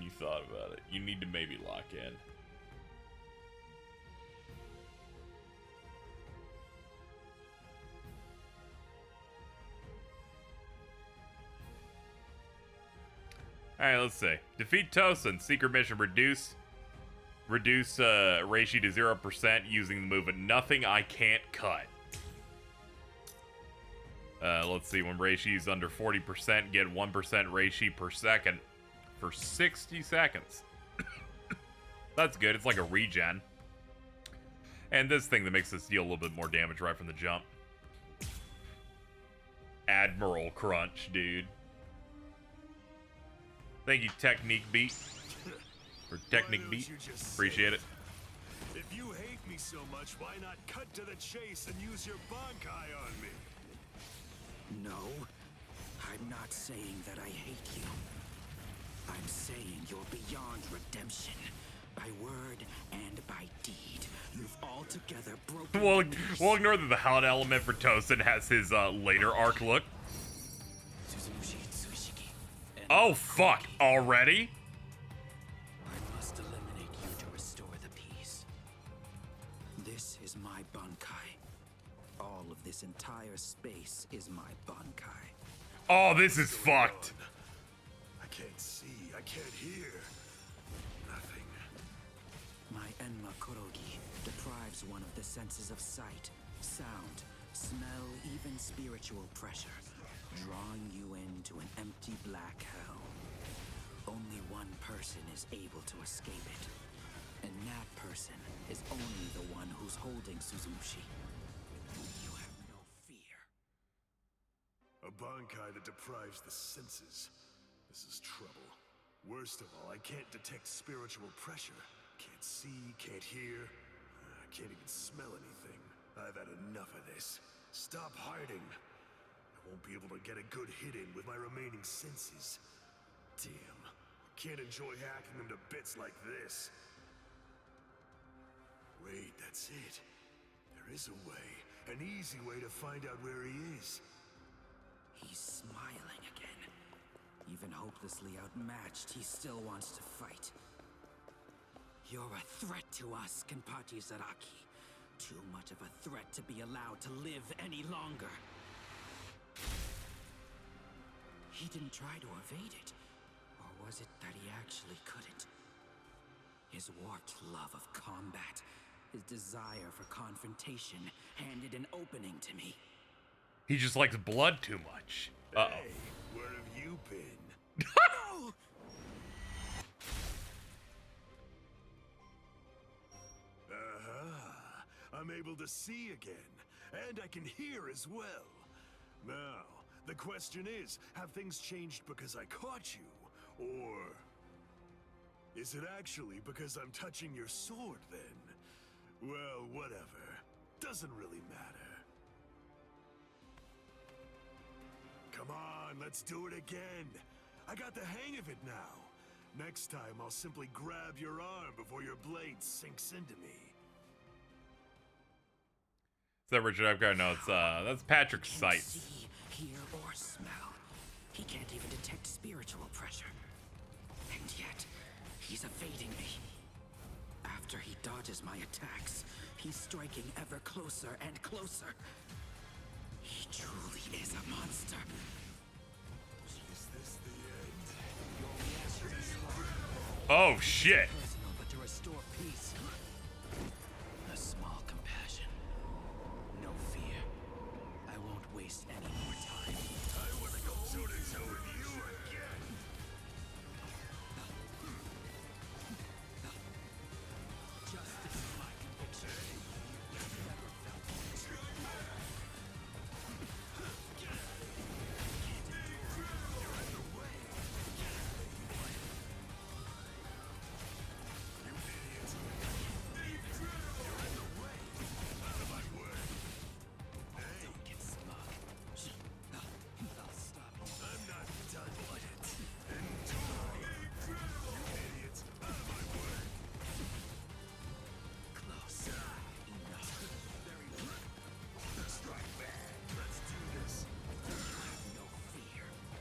You thought about it. You need to maybe lock in. Alright, let's see. Defeat Tosin. Secret mission. Reduce Reishi to 0% using the move Nothing I Can't Cut. Let's see. When Reishi is under 40%, get 1% Reishi per second for 60 seconds. That's good. It's like a regen. And this thing that makes us deal a little bit more damage right from the jump. Admiral Crunch, dude. Thank you, Technique Beat. Or Technique Beat. Appreciate it. If you hate me so much, why not cut to the chase and use your bankai on me? No, I'm not saying that I hate you. I'm saying you're beyond redemption. By word and by deed. You've altogether broken. We'll ignore that the hot element for Tosin has his later arc look. Oh fuck, already? I must eliminate you to restore the peace. This is my bankai. All of this entire space is my bankai. Oh, this is fucked. I can't see, I can't hear. Nothing. My Enma Kurogi deprives one of the senses of sight, sound, smell, even spiritual pressure, drawing you into an empty black hell. Only one person is able to escape it, and that person is only the one who's holding Suzumushi. A bankai that deprives the senses. This is trouble. Worst of all, I can't detect spiritual pressure. Can't see, can't hear. I can't even smell anything. I've had enough of this. Stop hiding. I won't be able to get a good hit in with my remaining senses. Damn. I can't enjoy hacking them to bits like this. Wait, that's it. There is a way. An easy way to find out where he is. He's smiling again. Even hopelessly outmatched, he still wants to fight. You're a threat to us, Kenpachi Zaraki. Too much of a threat to be allowed to live any longer. He didn't try to evade it. Or was it that he actually couldn't? His warped love of combat, his desire for confrontation, handed an opening to me. He just likes blood too much. Uh-oh. Hey, where have you been? No! I'm able to see again, and I can hear as well. Now, the question is, have things changed because I caught you? Or is it actually because I'm touching your sword then? Well, whatever. Doesn't really matter. Come on, let's do it again. I got the hang of it now. Next time, I'll simply grab your arm before your blade sinks into me. Is that Richard Epcar? No, it's that's Patrick's sight. See, hear, or smell. He can't even detect spiritual pressure. And yet, he's evading me. After he dodges my attacks, he's striking ever closer and closer. He truly is a monster. Is this the end? Oh shit. Personal, but to restore peace. A small compassion. No fear. I won't waste any more time. I want to go toe-to-toe with you again. Justice is my conviction. Never felt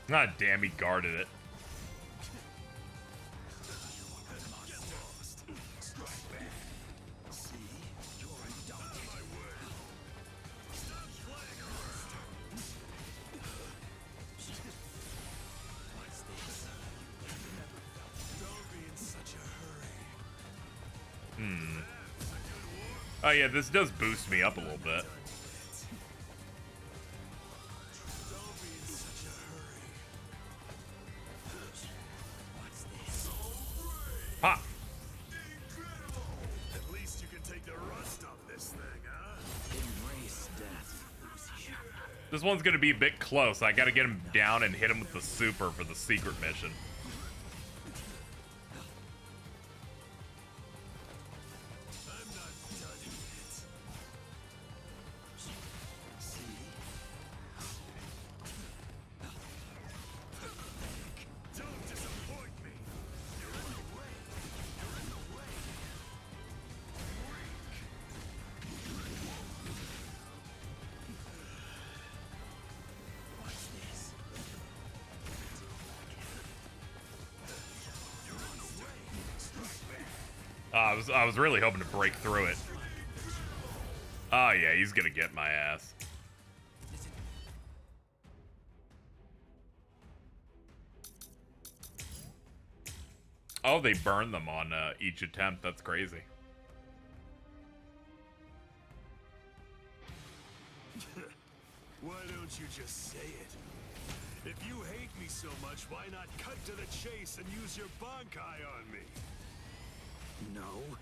God damn, he guarded it. Oh yeah, this does boost me up a little bit. Ha! At least you can take the rust off this thing, huh? Embrace death. This one's gonna be a bit close. I gotta get him down and hit him with the super for the secret mission. I was really hoping to break through it. Oh yeah, he's gonna get my ass. Oh, they burn them on each attempt. That's crazy. Why don't you just say it? If you hate me so much, why not cut to the chase and use your bankai on me? No,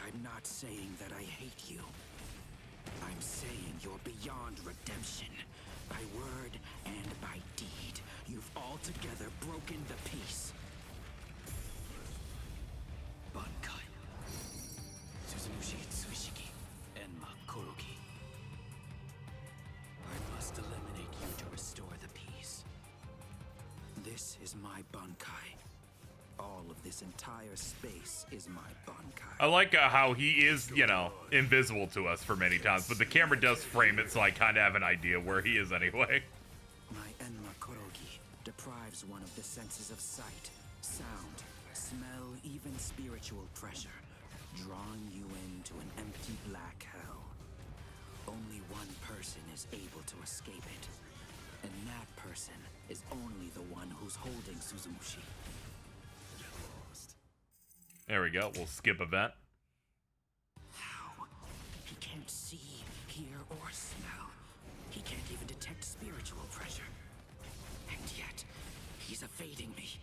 I'm not saying that I hate you. I'm saying you're beyond redemption, by word and This is my Bankai. All of this entire space is my Bankai. I like how he is, you know, invisible to us for many times, but the camera does frame it so I kind of have an idea where he is anyway. My Enma Korogi deprives one of the senses of sight, sound, smell, even spiritual pressure, drawing you into an empty black hell. Only one person is able to escape it, and that person is only the one who's holding Suzumushi. There we go. We'll skip event. How? He can't see, hear, or smell. He can't even detect spiritual pressure. And yet, he's evading me.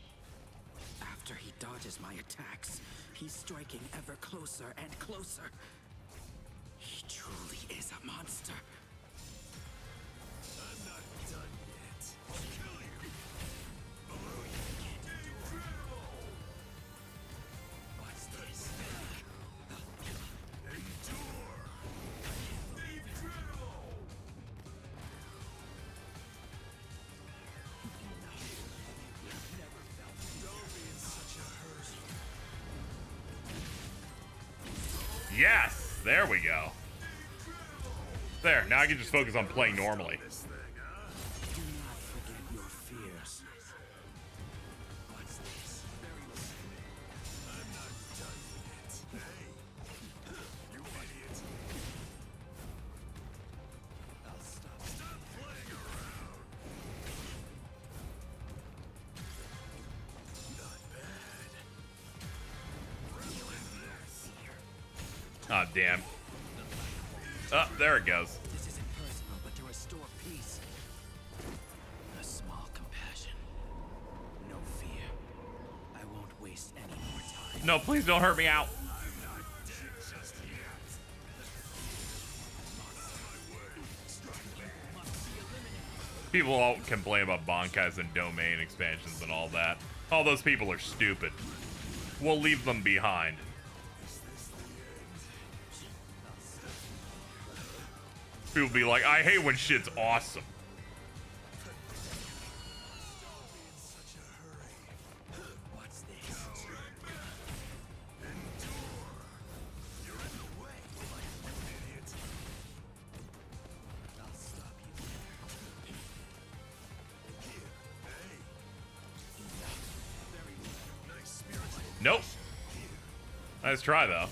After he dodges my attacks, he's striking ever closer and closer. He truly is a monster. I'm not done yet. I'll kill you. Below you can't endure. What's this? Endure. Leave Dribble. Never felt. Don't be in such a hurry. Yes! There we go. There, now I can just focus on playing normally. Do not forget your fears. What's this? I'm not done yet. Hey, you idiot. I'll stop. Stop playing around. Not bad. Oh, damn. Oh, there it goes. This isn't personal, but to restore peace. A small compassion. No fear. I won't waste any more time. No, please don't hurt me out. I'm not dead just yet. People all complain about Bankais and domain expansions and all that. All those people are stupid. We'll leave them behind. People be like, I hate when shit's awesome. What's this? Endure. You're in the way, idiot. I'll stop you there. Here, hey. Very nice spiritual. Nope. Nice try, though.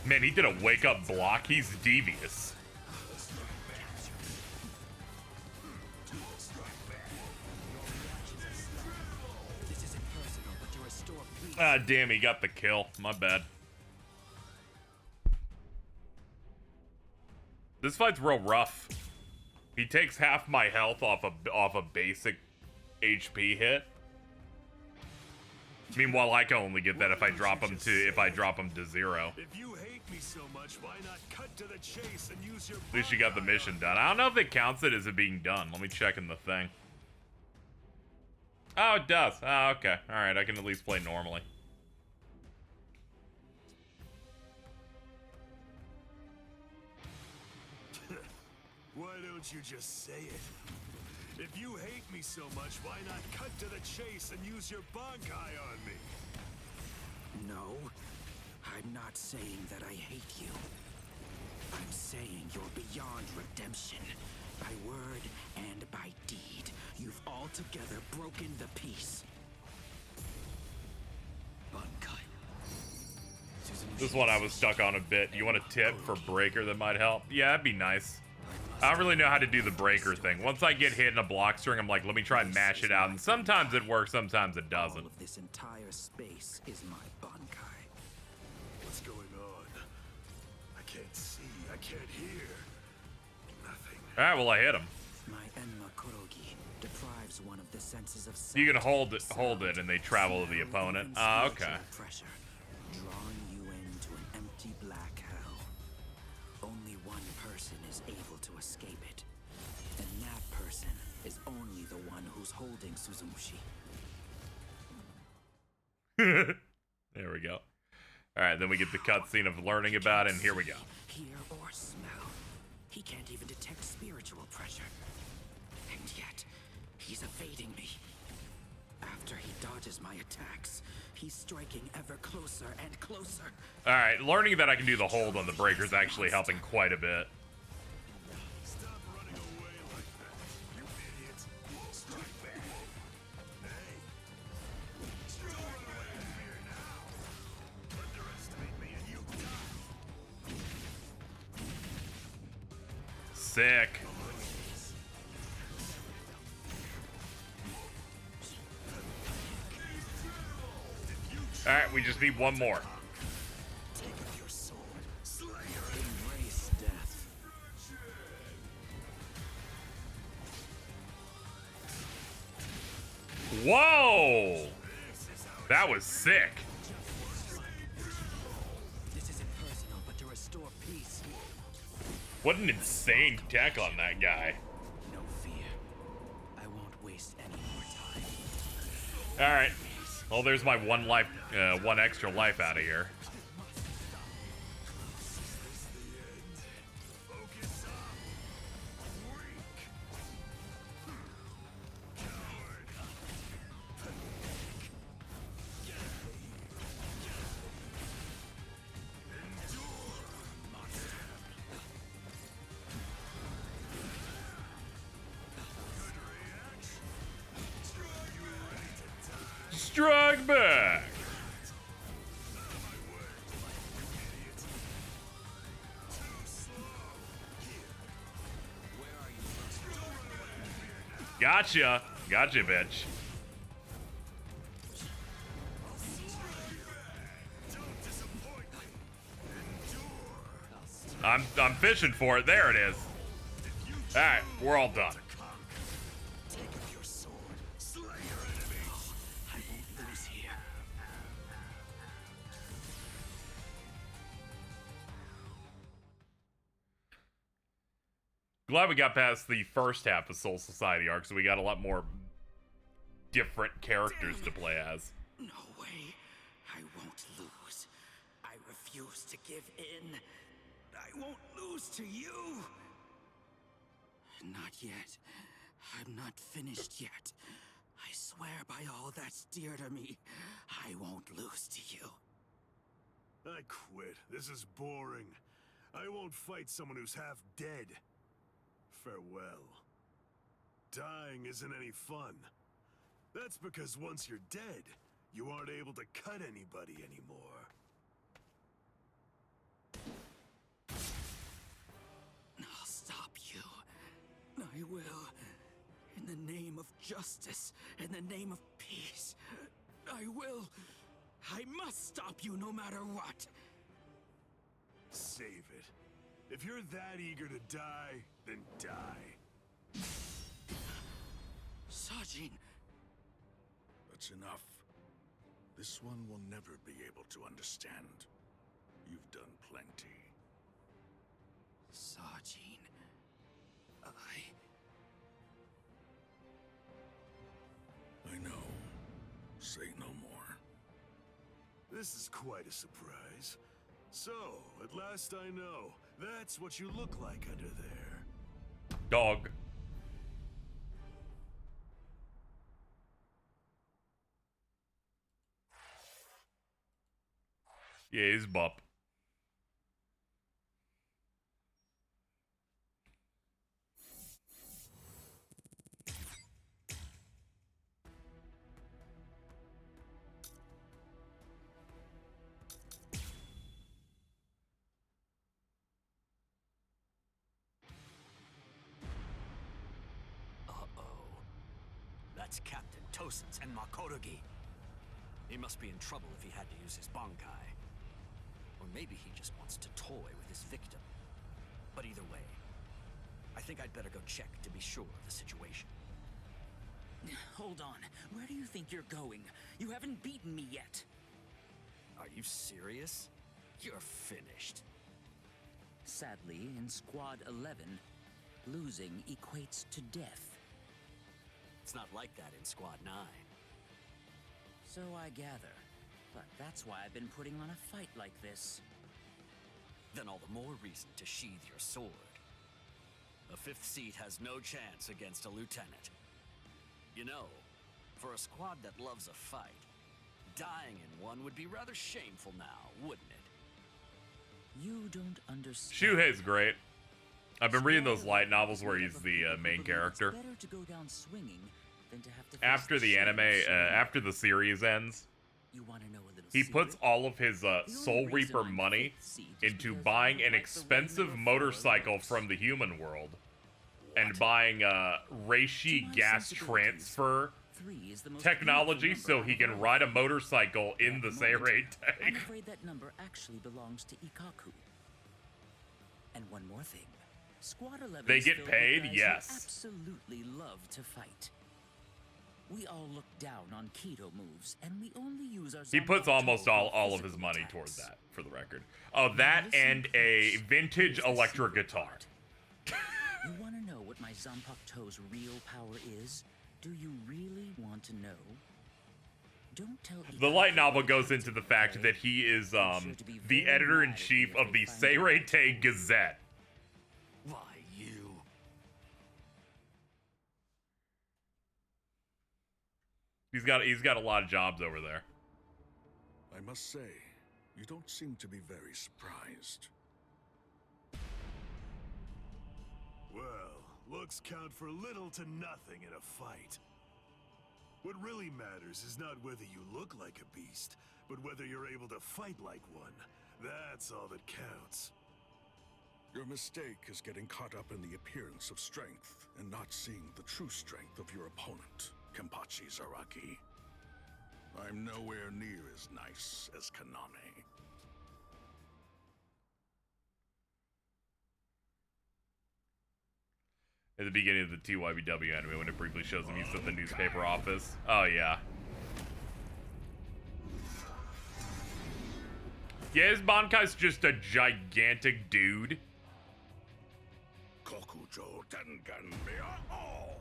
Man, he did a wake-up block. He's devious. Ah, damn, he got the kill. My bad. This fight's real rough. He takes half my health off a basic HP hit. Meanwhile, I can only get that if I drop him to 0. If you hate me so much, why not cut to the chase and use your At least you got the mission done. I don't know if it counts it as it being done. Let me check in the thing. Oh, it does. Oh, okay. Alright, I can at least play normally. Why don't you just say it? If you hate me so much, why not cut to the chase and use your Bankai on me? No, I'm not saying that I hate you. I'm saying you're beyond redemption. By word and by deed, you've altogether broken the peace. Bankai. This one I was stuck on a bit. You want a tip for breaker that might help? Yeah, that'd be nice. I don't really know how to do the breaker thing. Once I get hit in a block string, I'm like, let me try and mash it out. And sometimes it works, sometimes it doesn't. All of this entire space is my Bankai. What's going on? I can't see, I can't hear. Nothing. Alright, well, I hit him. My Enma Korogi deprives one of the senses of sight, You can hold it, and they travel to the opponent. Ah, okay. pressure, drawing you into an empty black hell. Only one person is able to escape it, and that person is only the one who's holding Suzumushi. There we go. All right, then we get the cutscene of learning about it, and here we go. Hear or smell. He can't even detect spiritual pressure. And yet, he's evading me. After he dodges my attacks, he's striking ever closer and closer. All right, learning that I can do the hold on the breaker is actually helping quite a bit. Stop running away like that, you idiot. Strike back. Hey. Don't run away from here now. Underestimate me and you die. Sick. All right, we just need one more. Take up your sword. Slayer. Embrace death. Whoa! That was sick. This isn't personal, but to restore peace. What an insane deck on that guy. No fear. I won't waste any more time. All right. Well, there's my one extra life out of here. Strike back! Gotcha! Gotcha, bitch. I'm fishing for it. There it is. Alright, we're all done. Take up your sword. Slay your enemies. I won't lose here. Glad we got past the first half of Soul Society arc, so we got a lot more different characters to play as. No way. I won't lose. I refuse to give in. I won't lose to you. Not yet. I'm not finished yet. I swear by all that's dear to me, I won't lose to you. I quit. This is boring. I won't fight someone who's half dead. Farewell. Dying isn't any fun. That's because once you're dead, you aren't able to cut anybody anymore. I'll stop you. I will. In the name of justice, in the name of peace. I will. I must stop you no matter what. Save it. If you're that eager to die, then die. Sajin. That's enough. This one will never be able to understand. You've done plenty. Sajin. I know. Say no more. This is quite a surprise. So, at last I know. That's what you look like under there. Dog. Yeah, he's bop. That's Captain Tosens and Makorogi. He must be in trouble if he had to use his Bankai. Or maybe he just wants to toy with his victim. But either way, I think I'd better go check to be sure of the situation. Hold on. Where do you think you're going? You haven't beaten me yet. Are you serious? You're finished. Sadly, in Squad 11, losing equates to death. It's not like that in Squad 9. So I gather. But that's why I've been putting on a fight like this. Then all the more reason to sheathe your sword. A fifth seat has no chance against a lieutenant. You know, for a squad that loves a fight, dying in one would be rather shameful now, wouldn't it? You don't understand. Shuhei's great. I've been reading those light novels where he's the main character. Better to go down swinging than to have to After the anime, after the series ends, you want to know a little he secret? puts all of his Soul Reaper money into buying an expensive motorcycle from the human world and buying reishi gas transfer technology so he can ride a motorcycle in the Seirei I'm tank. afraid that number actually belongs to Ikaku. And one more thing. Squad 11 They get paid? Yes. Absolutely love to fight. We all look down on keto moves, and we only use our He puts Zanpakuto almost for all of his physical money attacks. towards that, for the record. Oh, that and a vintage electric guitar. You want to know what my Zanpakuto's real power is? Do you really want to know? Don't tell The light novel goes into the fact that he is the editor-in-chief of the Seirei Gazette. Why, you... He's got a lot of jobs over there. I must say, you don't seem to be very surprised. Well, looks count for little to nothing in a fight. What really matters is not whether you look like a beast, but whether you're able to fight like one. That's all that counts. Your mistake is getting caught up in the appearance of strength and not seeing the true strength of your opponent, Kenpachi Zaraki. I'm nowhere near as nice as Kaname. At the beginning of the TYBW anime, when it briefly shows him he's at the newspaper office. Oh, yeah. Yeah, his Bankai's just a gigantic dude. Kokujo Tengen Mia-o!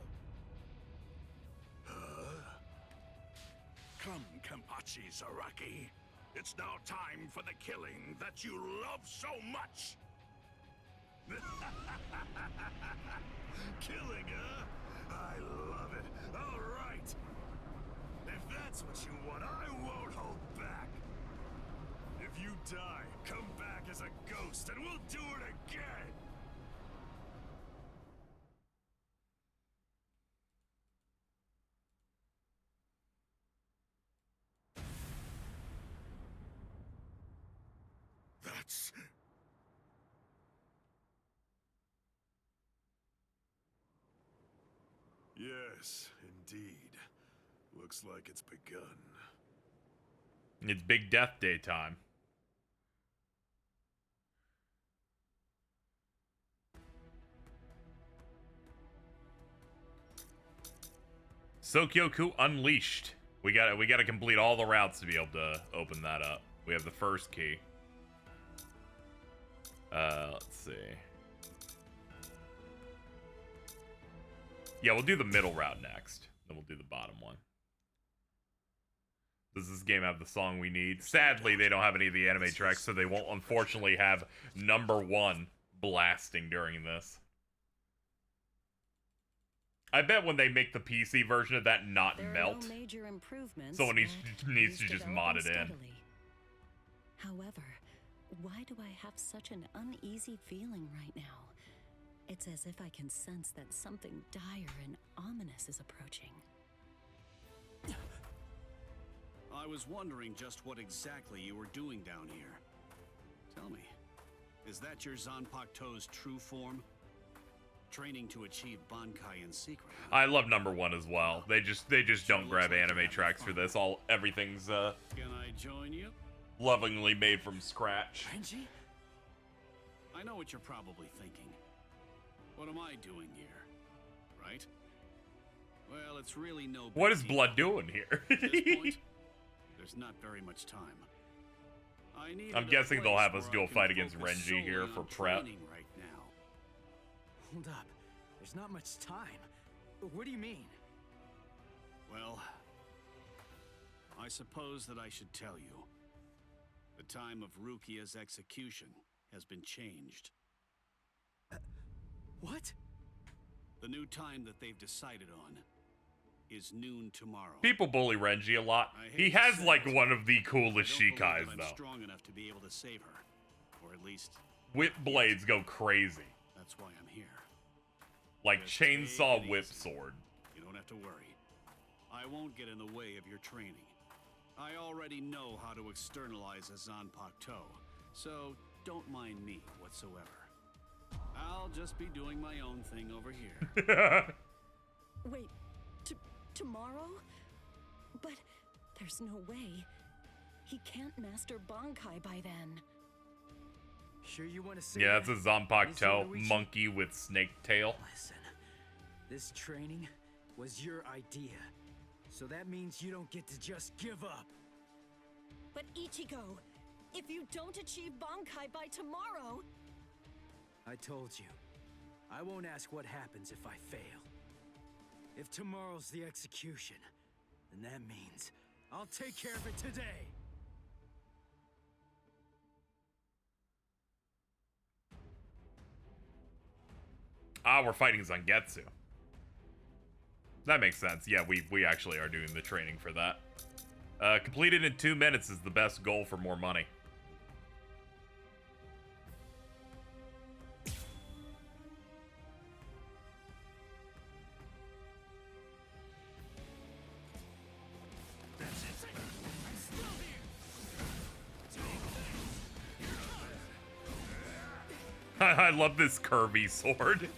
Come, Kenpachi Zaraki. It's now time for the killing that you love so much! Killing, huh? I love it. All right. If that's what you want, I won't hold back. If you die, come back as a ghost and we'll do it again. That's... Yes, indeed. Looks like it's begun. It's Big Death Day time. Sokyoku Unleashed. We gotta complete all the routes to be able to open that up. We have the first key. Let's see. Yeah, we'll do the middle route next. Then we'll do the bottom one. Does this game have the song we need? Sadly, they don't have any of the anime tracks, so they won't unfortunately have number 1 blasting during this. I bet when they make the PC version of that not melt, no major improvements, someone needs to just mod it in. steadily. However, why do I have such an uneasy feeling right now? It's as if I can sense that something dire and ominous is approaching. I was wondering just what exactly you were doing down here. Tell me, is that your Zanpakuto's true form? Training to achieve Bankai in secret? I love number 1 as well. They just don't grab anime tracks for this. Everything's Can I join you? lovingly made from scratch. Renji? I know what you're probably thinking. What am I doing here? Right? Well, it's really no big What is deal. Blood doing here? At this point, there's not very much time. I need I'm guessing they'll have us do a fight against Renji here for prep. Right now. Hold up. There's not much time. What do you mean? Well, I I suppose that I should tell you. The time of Rukia's execution has been changed. What? The new time that they've decided on is noon tomorrow. People bully Renji a lot. He has like one of the coolest Shikais I'm though. strong enough to be able to save her, or at least Whip blades go crazy. that's why I'm here. Like Just take chainsaw it whip easy. sword. You don't have to worry. I won't get in the way of your training. I already know how to externalize a Zanpakuto, so don't mind me whatsoever. I'll just be doing my own thing over here. Wait, tomorrow? But there's no way. He can't master Bankai by then. Sure you want to say Yeah, that? that's a Zanpakuto Luigi? monkey with snake tail. Listen, this training was your idea. So that means you don't get to just give up. But Ichigo, if you don't achieve Bankai by tomorrow... I told you, I won't ask what happens if I fail. If tomorrow's the execution, then that means I'll take care of it today. Ah, we're fighting Zangetsu. That makes sense. Yeah, we actually are doing the training for that. Completed in 2 minutes is the best goal for more money. I love this curvy sword.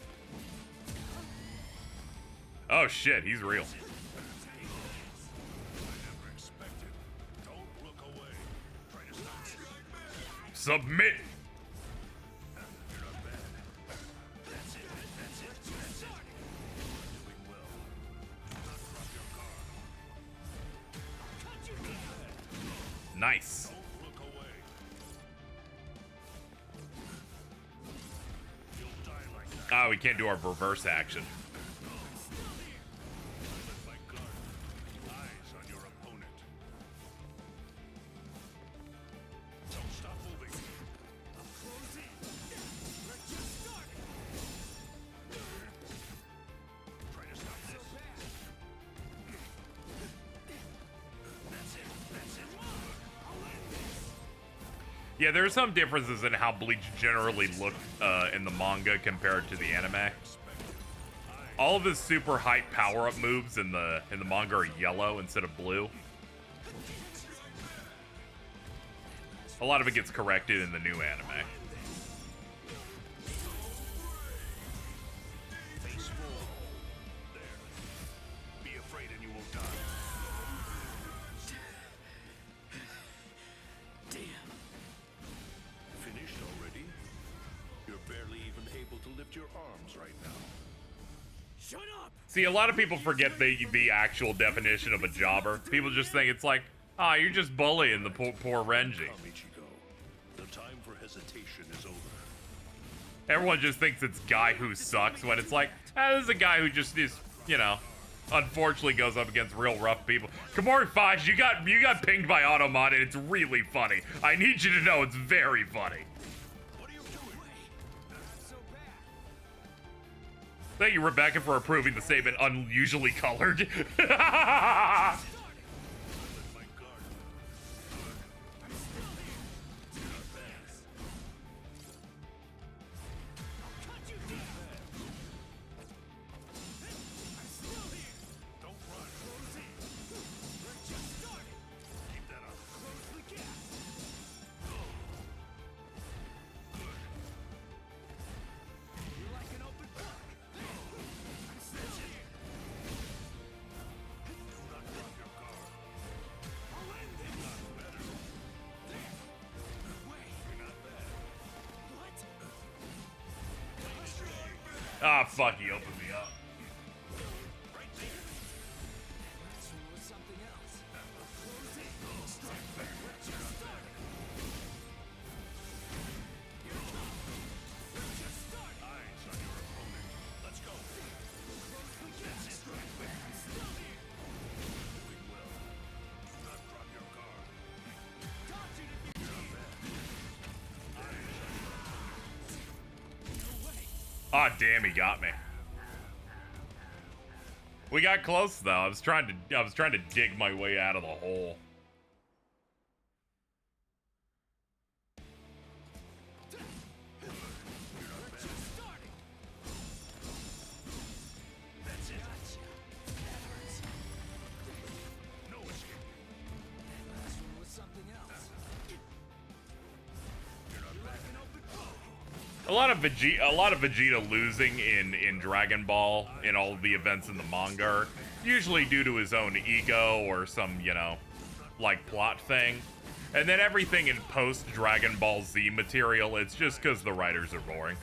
Oh shit, he's real. Submit. Nice. Oh, we can't do our reverse action. Yeah, there are some differences in how Bleach generally looked in the manga compared to the anime. All of his super hype power-up moves in the manga are yellow instead of blue. A lot of it gets corrected in the new anime. Be afraid and you won't die. Finished already? You're barely even able to lift your arms right now. Shut up! See, a lot of people forget the actual definition of a jobber. People just think it's like, ah, you're just bullying the poor Renji. Come, Ichigo. The time for hesitation is over. Everyone just thinks it's guy who sucks when it's like, ah, this is a guy who just is, you know, unfortunately goes up against real rough people. Kamori Faj, you got pinged by Automata and it's really funny. I need you to know it's very funny. Thank you, Rebecca, for approving the statement unusually colored. Ah, fuck, he opened me up. Ah, damn, he got me. We got close though. I was trying to dig my way out of the hole. A lot of Vegeta losing in Dragon Ball in all of the events in the manga are usually due to his own ego or some, you know, like plot thing. And then everything in post Dragon Ball Z material, it's just because the writers are boring.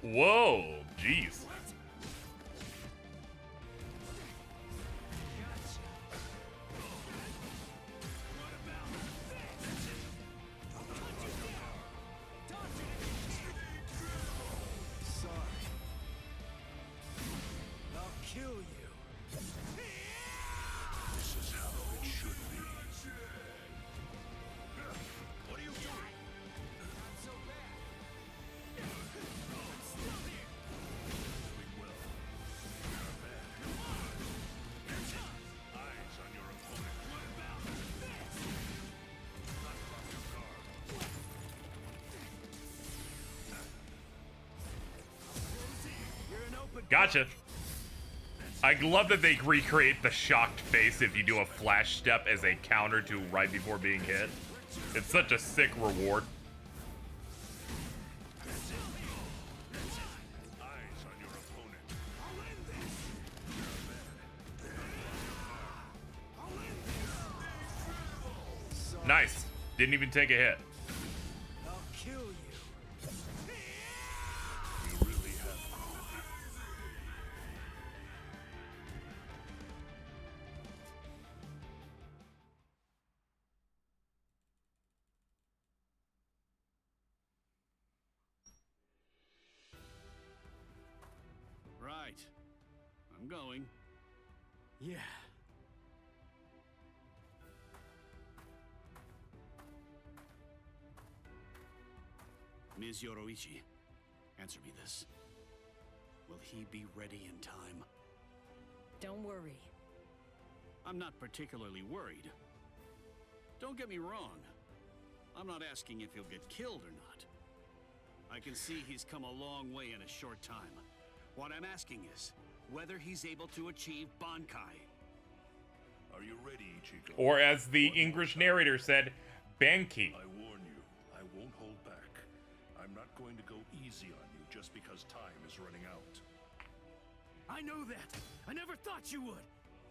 Whoa, jeez. Gotcha. I love that they recreate the shocked face if you do a flash step as a counter to right before being hit. It's such a sick reward. Nice. Didn't even take a hit. Right. I'm going. Yeah. Ms. Yoroichi, answer me this. Will he be ready in time? Don't worry. I'm not particularly worried. Don't get me wrong. I'm not asking if he'll get killed or not. I can see he's come a long way in a short time. What I'm asking is whether he's able to achieve Bankai. Are you ready, Ichigo? Or as the English narrator said, Banki. I warn you, I won't hold back. I'm not going to go easy on you just because time is running out. I know that. I never thought you would.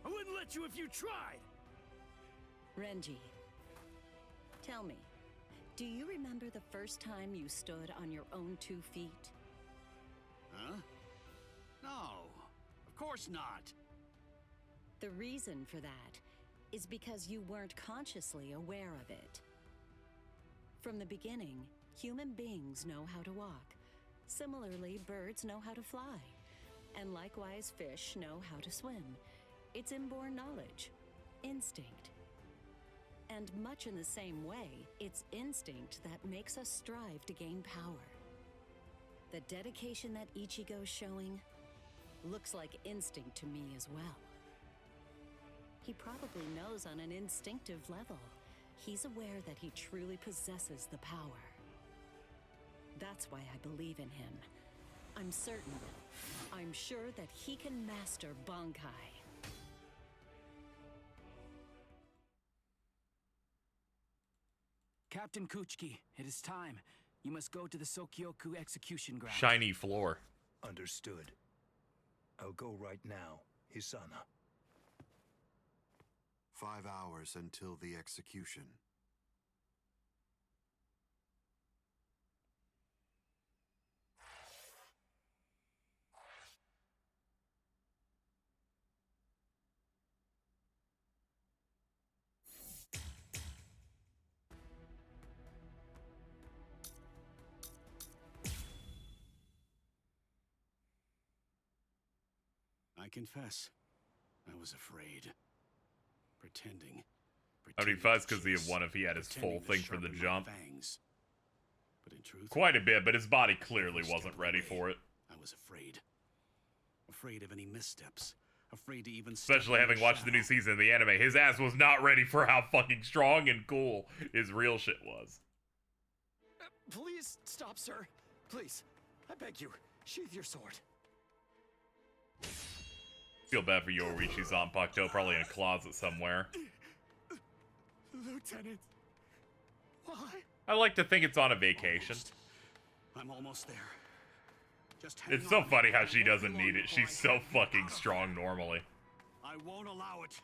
I wouldn't let you if you tried. Renji, tell me, do you remember the first time you stood on your own 2 feet? Huh? No, of course not. The reason for that is because you weren't consciously aware of it. From the beginning, human beings know how to walk. Similarly, birds know how to fly. And likewise, fish know how to swim. It's inborn knowledge, instinct. And much in the same way, it's instinct that makes us strive to gain power. The dedication that Ichigo's showing looks like instinct to me as well. He probably knows on an instinctive level. He's aware that he truly possesses the power. That's why I believe in him. I'm certain. I'm sure that he can master Bankai. Captain Kuchiki, it is time. You must go to the Sokyoku execution ground. Shiny floor. Understood. I'll go right now, Hisana. 5 hours until the execution. confess, I was afraid. Pretending. I mean, fuss because he had won if he had his full thing for the jump. Fangs. But in truth, Quite a bit, but his body clearly wasn't ready for it. I was afraid. Afraid of any missteps. Afraid to even Especially having watched the new season of the anime. His ass was not ready for how fucking strong and cool his real shit was. Please stop, sir. Please. I beg you. Sheath your sword. Feel bad for Yoruichi Zanpakuto, probably in a closet somewhere. Lieutenant. Why? I like to think it's on a vacation. I'm almost there. Just It's so funny how she doesn't need it. She's so fucking strong normally. I won't allow it.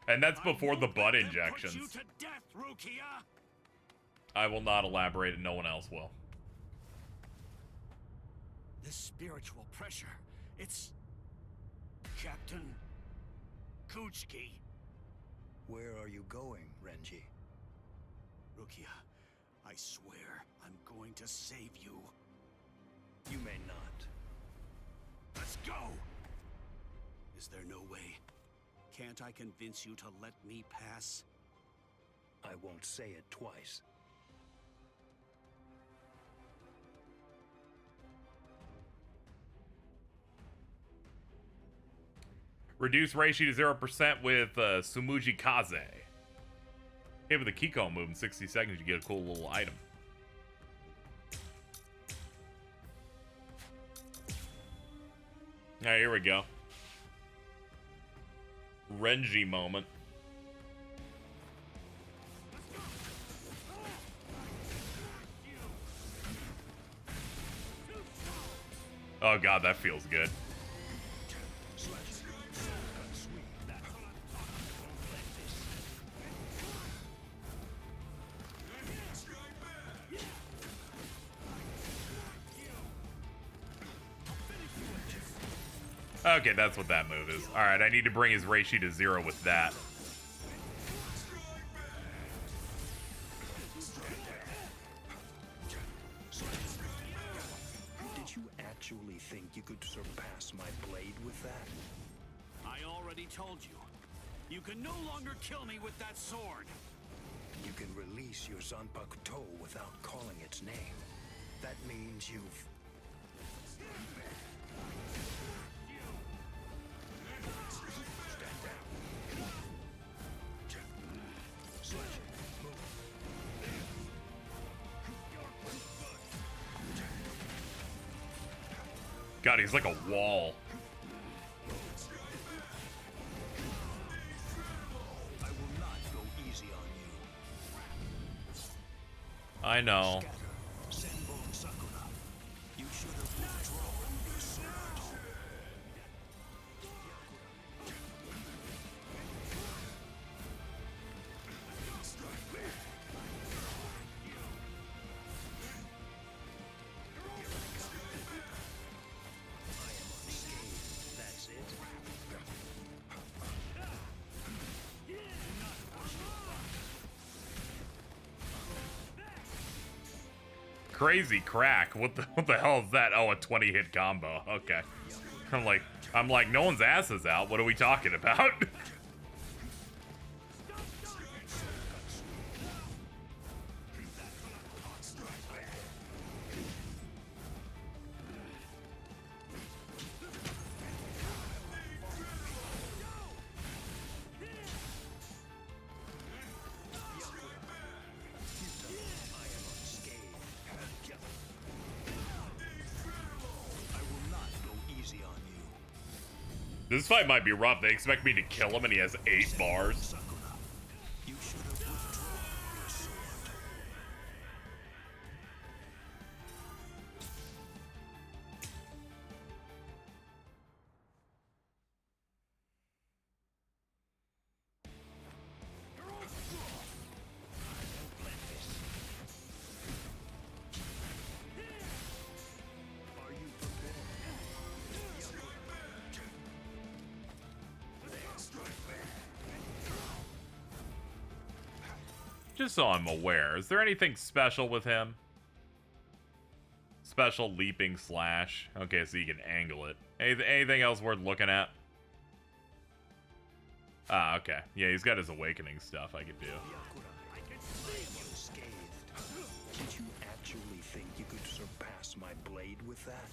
And that's before the butt injections. Put you to death, Rukia. I will not elaborate and no one else will. This spiritual pressure, it's... Captain Kuchiki. Where are you going, Renji? Rukia, I swear I'm going to save you. You may not. Let's go! Is there no way? Can't I convince you to let me pass? I won't say it twice. Reduce Reishi to 0% with Sumuji Kaze. Hit with a Kiko move in 60 seconds, you get a cool little item. Alright, here we go. Renji moment. Oh god, that feels good. Okay, that's what that move is. Alright, I need to bring his Reishi to 0 with that. Did you actually think you could surpass my blade with that? I already told you. You can no longer kill me with that sword. You can release your Zanpakuto without calling its name. That means you've... God, he's like a wall. I will not go easy on you. I know. Senbon Sakura, you should have withdrawn your sword. That's it. Crazy crack. What the hell is that? Oh, a 20-hit combo. Okay. I'm like, no one's ass is out. What are we talking about? This fight might be rough. They expect me to kill him and he has 8 bars. You should have withdrawn your sword. Just so I'm aware, is there anything special with him? Special leaping slash. Okay, so you can angle it. Anything else worth looking at? Ah, okay. Yeah, he's got his awakening stuff I could do. Did you actually think you could surpass my blade with that?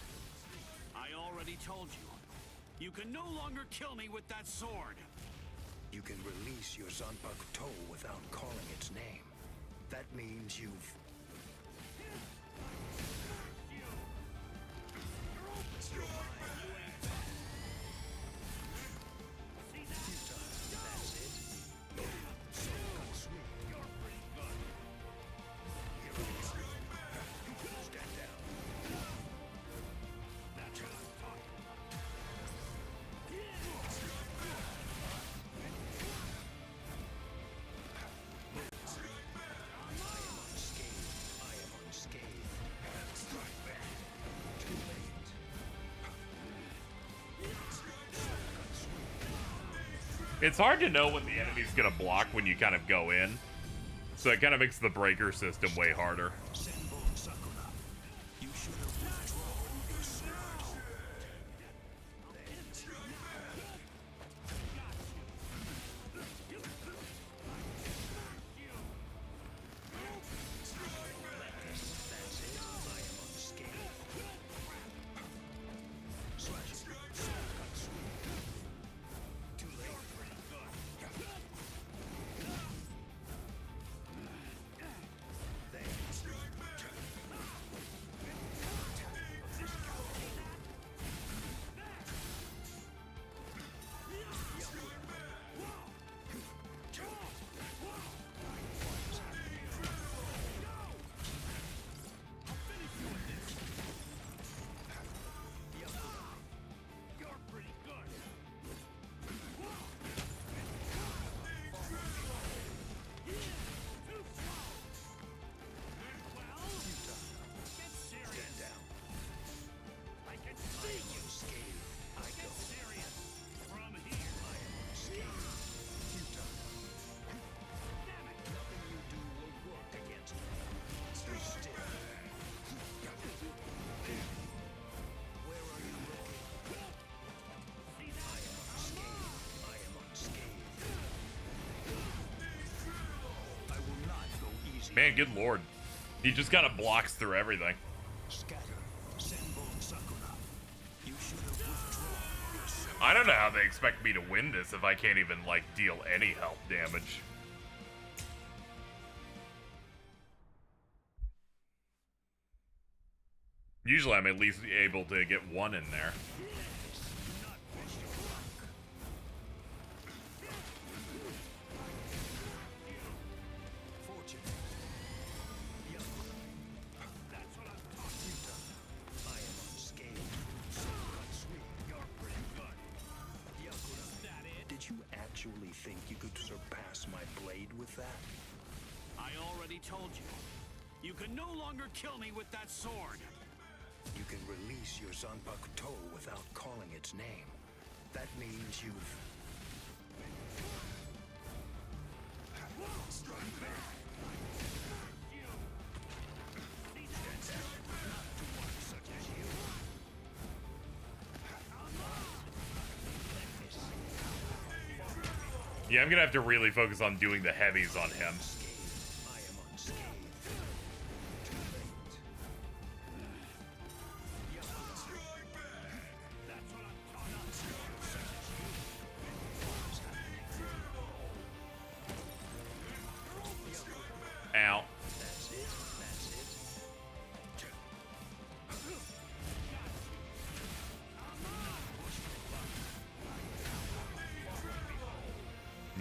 I already told you. You can no longer kill me with that sword. You can release your Zanpakuto toe without calling its name. That means you've... It's hard to know when the enemy's gonna block when you kind of go in. So it kind of makes the breaker system way harder. Man, good lord. He just kind of blocks through everything. I don't know how they expect me to win this if I can't even, like, deal any health damage. Usually I'm at least able to get one in there. Actually think you could surpass my blade with that? I already told you. You can no longer kill me with that sword. You can release your Zanpakuto toe without calling its name. That means you've... Strike back. Yeah, I'm gonna have to really focus on doing the heavies on him. Ow.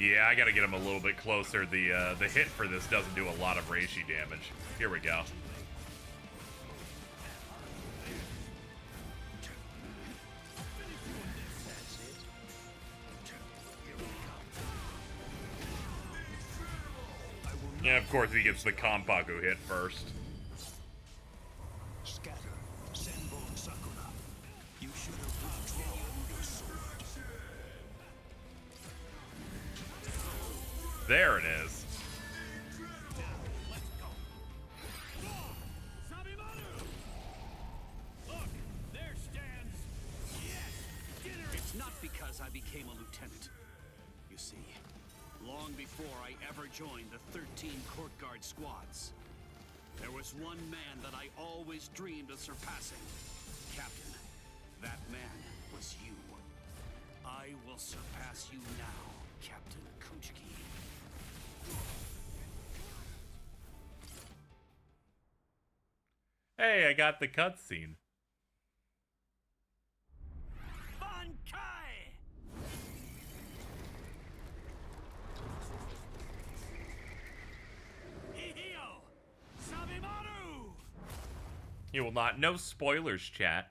Yeah, I gotta get him a little bit closer. The hit for this doesn't do a lot of reishi damage. Here we go. Yeah, of course he gets the Konpaku hit first. There it is. It's not because I became a lieutenant. You see, Long before I ever joined the 13 court guard squads, there was one man that I always dreamed of surpassing. Captain, that man was you. I will surpass you now, Captain Kuchiki. Hey, I got the cutscene. Bankai! Hihio! Sabimaru! You will not. No spoilers, chat.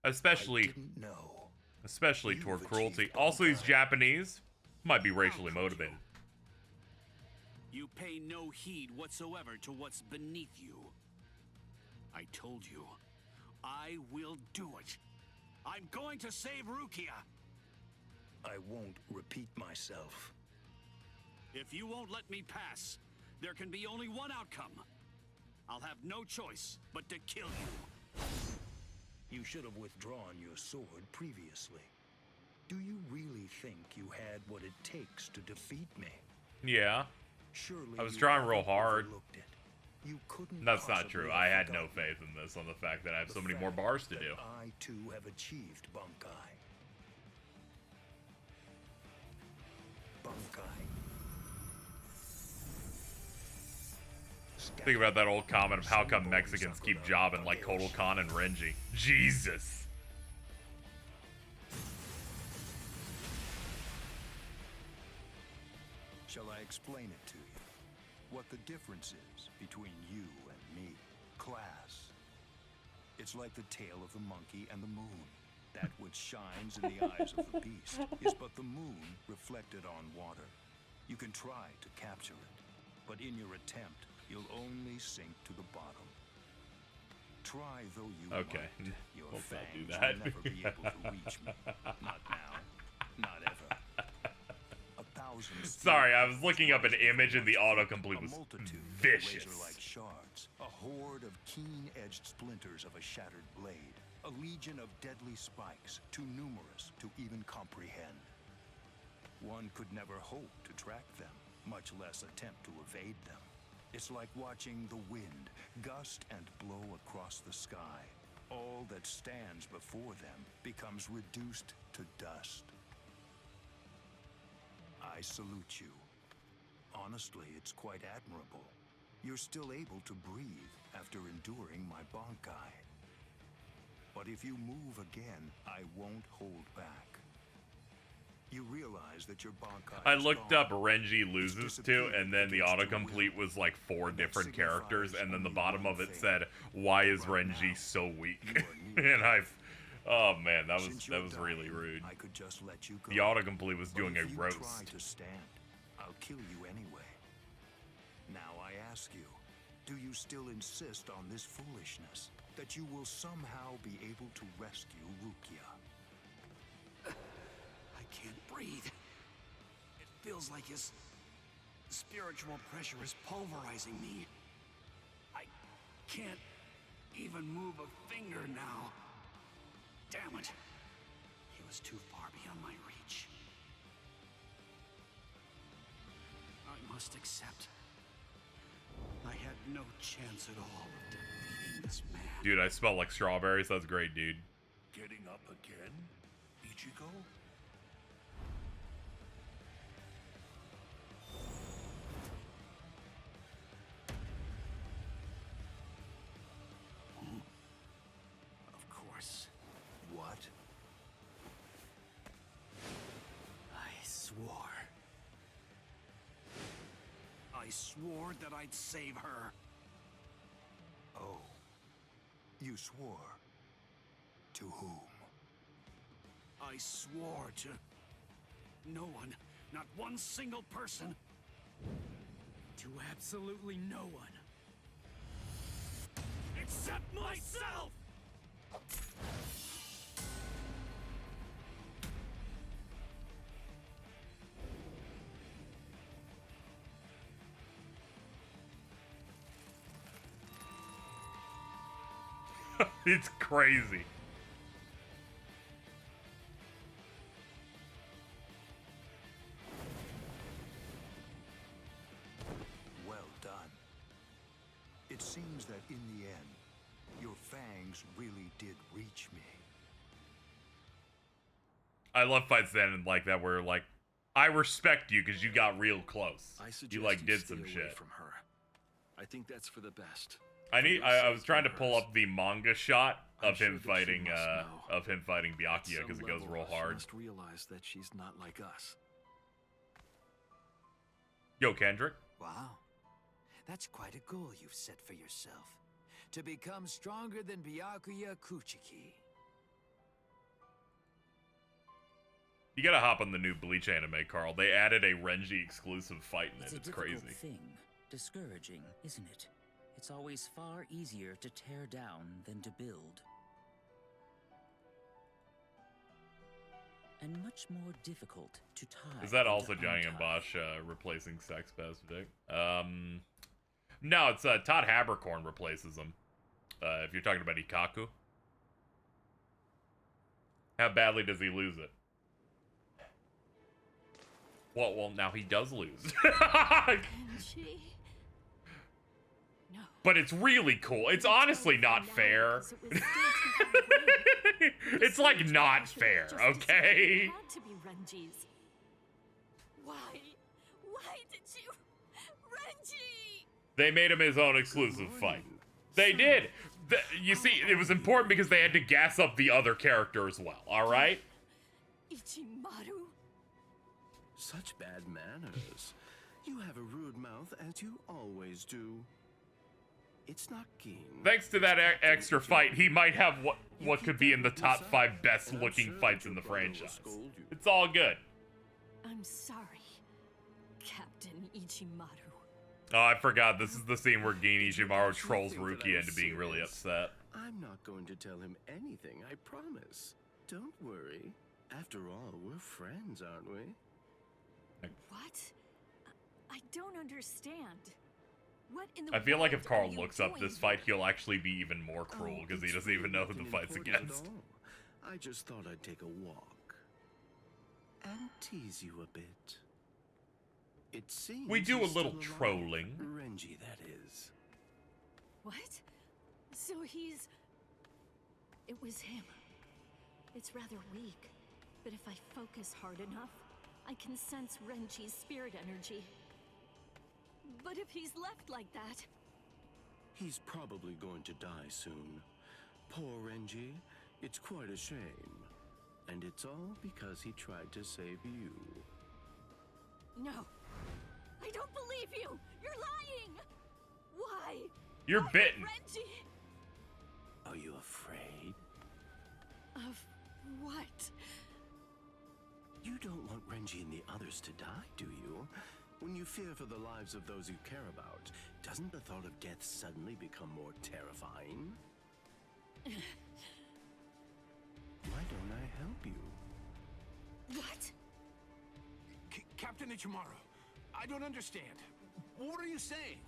Especially toward cruelty. Also, he's Japanese. Might be racially motivated. You pay no heed whatsoever to what's beneath you. I told you, I will do it. I'm going to save Rukia. I won't repeat myself. If you won't let me pass, there can be only one outcome. I'll have no choice but to kill you. You should have withdrawn your sword previously. Do you really think you had what it takes to defeat me? Yeah. Surely I was trying real hard. You couldn't. That's not true. I had no faith in this on the fact that I have so many more bars to do. I too have achieved Bankai. Bankai. Think about that old comment of how come Mexicans keep jobbing like Kotal Khan and Renji. Jesus. Shall I explain it to you? What the difference is between you and me? Class. It's like the tail of the monkey and the moon. That which shines in the eyes of the beast is but the moon reflected on water. You can try to capture it, but in your attempt, you'll only sink to the bottom. Try though you might, your fangs will never be able to reach me. Not now. Not ever. Sorry, I was looking up an image and the autocomplete was vicious. Razor-like shards, a horde of keen-edged splinters of a shattered blade, a legion of deadly spikes, too numerous to even comprehend. One could never hope to track them, much less attempt to evade them. It's like watching the wind gust and blow across the sky. All that stands before them becomes reduced to dust. I salute you. Honestly, it's quite admirable. You're still able to breathe after enduring my Bankai. But if you move again, I won't hold back. You realize that your Bankai I looked up Renji loses to, and then the autocomplete was like 4 different characters, and then the bottom of it said, "Why is Renji so weak?" And oh man, that was really rude. I could just let you go. The autocomplete was doing a roast. Try to stand, I'll kill you anyway. Now I ask you, do you still insist on this foolishness? That you will somehow be able to rescue Rukia? I can't breathe. It feels like his spiritual pressure is pulverizing me. I can't even move a finger now. Damn it. He was too far beyond my reach. I must accept. I had no chance at all of defeating this man. Dude, I smell like strawberries. That's great, dude. Getting up again? Ichigo? Of course. What? I swore that I'd save her. Oh. You swore? To whom? I swore to no one, not one single person. To absolutely no one. Except myself! It's crazy. seems that in the end, your fangs really did reach me. I love fights that end like that where like I respect you because you got real close. I suggest You like did stay some away shit. from her. I think that's for the best. I was trying to pull up the manga shot of him sure that she fighting must know. of him fighting Byakuya At because some it goes level, real she hard. must realize that she's not like us. Yo, Kendrick. Wow. That's quite a goal you've set for yourself. To become stronger than Byakuya Kuchiki. You gotta hop on the new Bleach anime, Carl. They added a Renji exclusive fight in it. It's a It's difficult crazy. thing. Discouraging, isn't it? It's always far easier to tear down than to build. And much more difficult to tie. Is that than also to Johnny untie. and Bosch replacing Sex Pacific? No, it's Todd Habercorn replaces him. If you're talking about Ikaku. How badly does he lose it? Well, now he does lose. Renji. No. But it's really cool. It's honestly not fair. It's like not fair, okay? It had to be Renji's. Why? Why did you, Renji? They made him his own exclusive fight. They did. You see, it was important because they had to gas up the other character as well, alright? Ichimaru. Such bad manners. You have a rude mouth, as you always do. It's not Ging. Thanks to that extra fight, he might have what could be in the top 5 best looking fights in the franchise. It's all good. I'm sorry, Captain Ichimaru. Oh, I forgot. This is the scene where Gin Ichimaru trolls Rukia into being really upset. I'm not going to tell him anything, I promise. Don't worry. After all, we're friends, aren't we? What? I don't understand. What in the I feel like if world Carl are you looks up doing this fight, he'll actually be even more cruel because he doesn't even know who the fight's against. I just thought I'd take a walk and tease you a bit. It seems We do a he's little still alive. trolling. Renji, that is. What? So he's... It was him. It's rather weak, but if I focus hard enough, I can sense Renji's spirit energy. But if he's left like that... He's probably going to die soon. Poor Renji. It's quite a shame. And it's all because he tried to save you. No. I don't believe you! You're lying! Why? You're Why bitten. Renji? Are you afraid? Of what? You don't want Renji and the others to die, do you? When you fear for the lives of those you care about, doesn't the thought of death suddenly become more terrifying? Why don't I help you? What? Captain Ichimaru, I don't understand. What are you saying?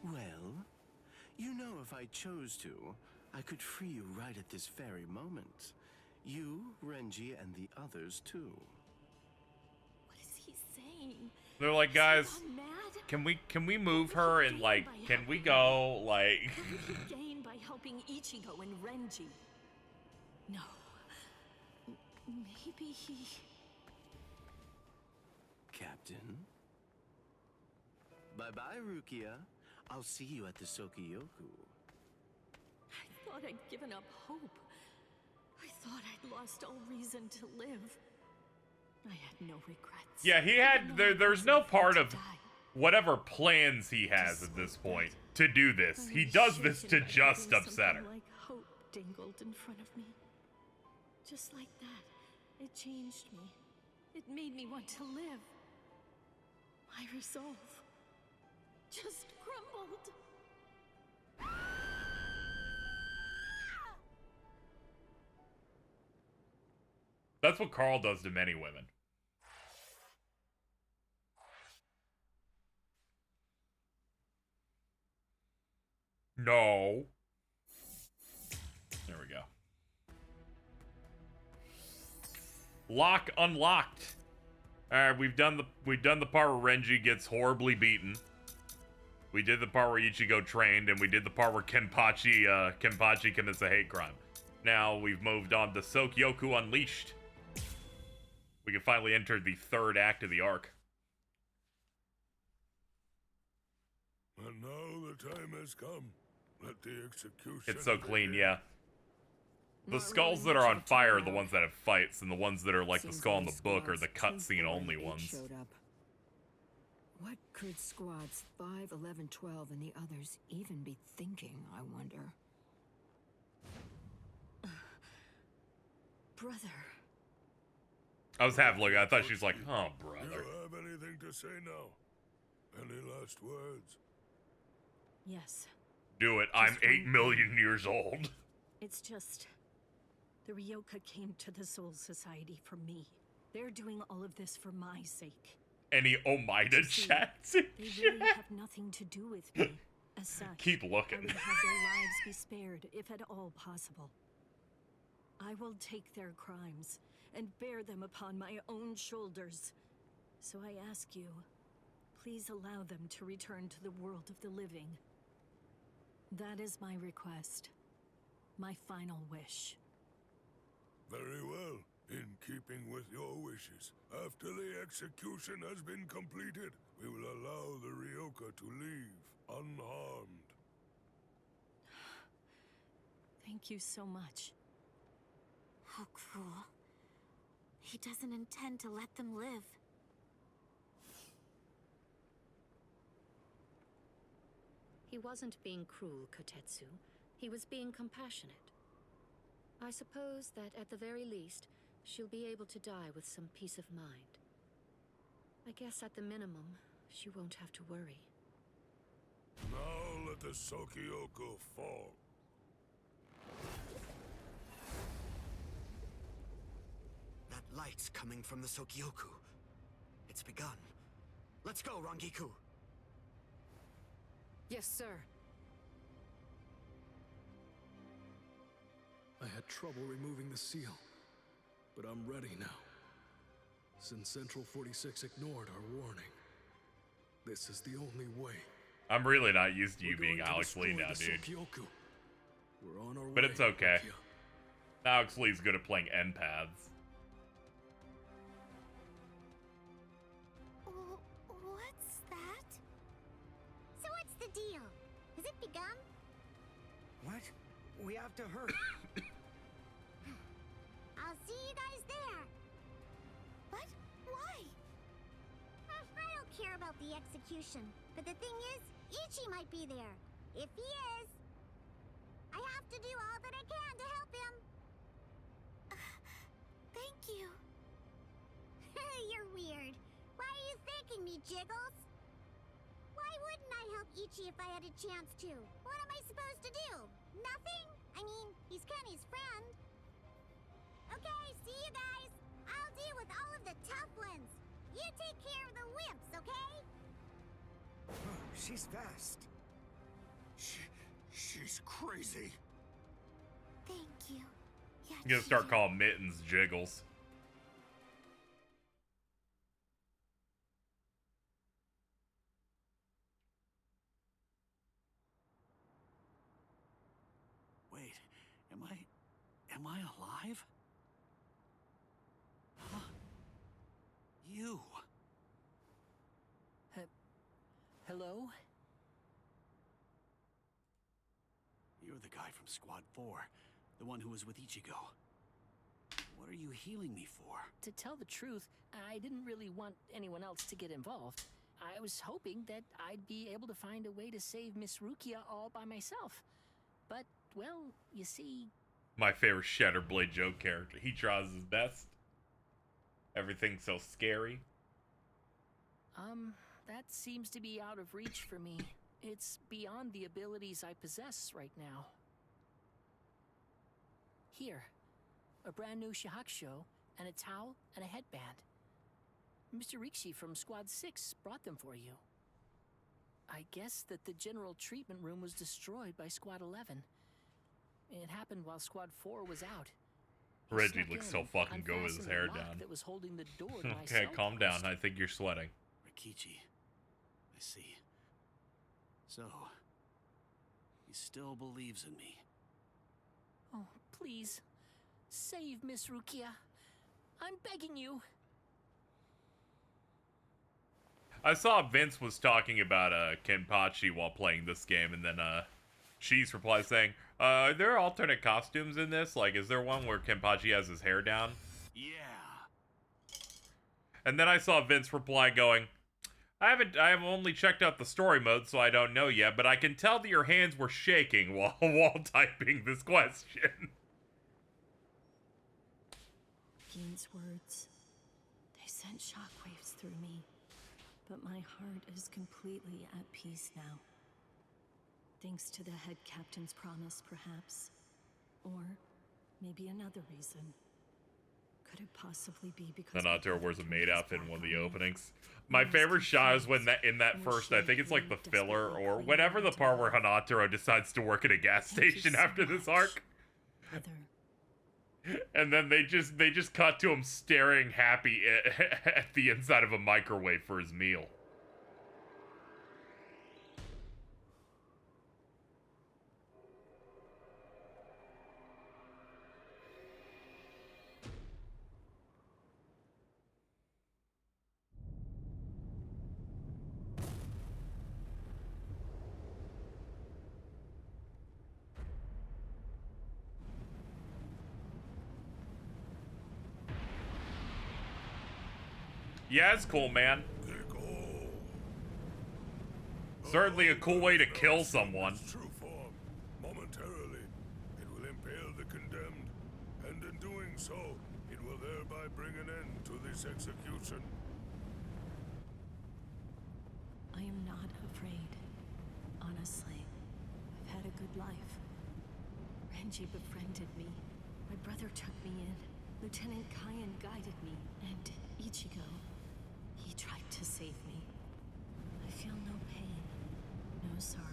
Well, you know if I chose to, I could free you right at this very moment. You, Renji, and the others too. What is he saying? They're like, guys, gone mad? can we move her and like, can we go like? What did he gain by helping Ichigo and Renji? No. Maybe he... Captain? Bye-bye, Rukia. I'll see you at the Sokiyoku. I thought I'd given up hope. I thought I'd lost all reason to live. I had no regrets. Yeah, he had. There's no part of whatever plans he has at this point to do this. He does this to just upset her. Something like hope dangled in front of me. Just like that, it changed me. It made me want to live. My resolve just crumbled. That's what Carl does to many women. No. There we go. Lock unlocked. All right, we've done the part where Renji gets horribly beaten. We did the part where Ichigo trained, and we did the part where Kenpachi commits a hate crime. Now we've moved on to Sokyoku Unleashed. We can finally enter the third act of the arc. And now the time has come. Let the execution. It's so clean, begin. yeah. The skulls that are on fire are the ones that have fights, and the ones that are like the skull in the book are the cutscene only ones. What could squads 5, 11, 12, and the others even be thinking, I wonder? Brother. I was half looking. I thought she was like, oh, Do brother. you have anything to say now? Any last words? Yes. Do it. I'm 8 million years old. It's just... The Ryoka came to the Soul Society for me. They're doing all of this for my sake. Any Omaida chats? They really have nothing to do with me. As such, Keep looking. I would have their lives be spared, if at all possible. I will take their crimes and bear them upon my own shoulders. So I ask you, please allow them to return to the world of the living. That is my request. My final wish. Very well. In keeping with your wishes, after the execution has been completed, we will allow the Ryoka to leave unharmed. Thank you so much. How cruel. He doesn't intend to let them live. He wasn't being cruel, Kotetsu. He was being compassionate. I suppose that at the very least, she'll be able to die with some peace of mind. I guess at the minimum, she won't have to worry. Now let the Sokyoku fall. That light's coming from the Sokyoku. It's begun. Let's go, Rangiku. Yes, sir. I had trouble removing the seal, but I'm ready now. Since Central 46 ignored our warning, this is the only way. I'm really not used to you being Alex Lee now, dude. We're on our But way, it's okay. Rukia. Alex Lee's good at playing empaths. What's that? So what's the deal? Has it begun? What? We have to hurry. I'll see you guys there. What? Why? I don't care about the execution, but the thing is, Ichi might be there. If he is, I have to do all that I can to help him. Thank you. You're weird. Why are you thanking me, Jiggles? Why wouldn't I help Ichi if I had a chance to? What am I supposed to do? Nothing? I mean, he's Kenny's friend. Okay, see you guys. I'll deal with all of the tough ones. You take care of the wimps, okay? Oh, she's fast. She's crazy. Thank you. I'm gonna start calling Mittens Jiggles. Wait, am I alive? Huh? You. Hello? You're the guy from Squad 4, the one who was with Ichigo. What are you healing me for? To tell the truth, I didn't really want anyone else to get involved. I was hoping that I'd be able to find a way to save Miss Rukia all by myself. But, well, you see... My favorite Shatterblade joke character. He tries his best. Everything's so scary. That seems to be out of reach for me. It's beyond the abilities I possess right now. Here, a brand new shahakusho, and a towel, and a headband. Mr. Rikshi from Squad 6 brought them for you. I guess that the general treatment room was destroyed by Squad 11. It happened while Squad 4 was out. He Reggie snuck looks in so and fucking good with his unfastened the hair lock down. That was holding the door to my Okay, cell calm down. post. I think you're sweating. Rikichi. I see. So, he still believes in me. Oh, please. Save Miss Rukia. I'm begging you. I saw Vince was talking about Kenpachi while playing this game, and then She's replies saying, are there alternate costumes in this? Like, is there one where Kenpachi has his hair down? Yeah. And then I saw Vince reply going, I have only checked out the story mode, so I don't know yet, but I can tell that your hands were shaking while typing this question. Gein's words, they sent shockwaves through me, but my heart is completely at peace now. Thanks to the head captain's promise, perhaps. Or maybe another reason. Could it possibly be because Hanato wears a maid outfit in one of the openings. My favorite shot is when in that first, I think it's like the filler or whatever, the part where Hanato decides to work at a gas station after this arc. And then they just cut to him staring happy at the inside of a microwave for his meal. Yeah, it's cool, man. Certainly a cool way to kill someone. True form. Momentarily, it will impale the condemned, and in doing so, it will thereby bring an end to this execution. I am not afraid. Honestly, I've had a good life. Renji befriended me. My brother took me in. Lieutenant Kyan guided me. And Ichigo, he tried to save me. I feel no pain, no sorrow.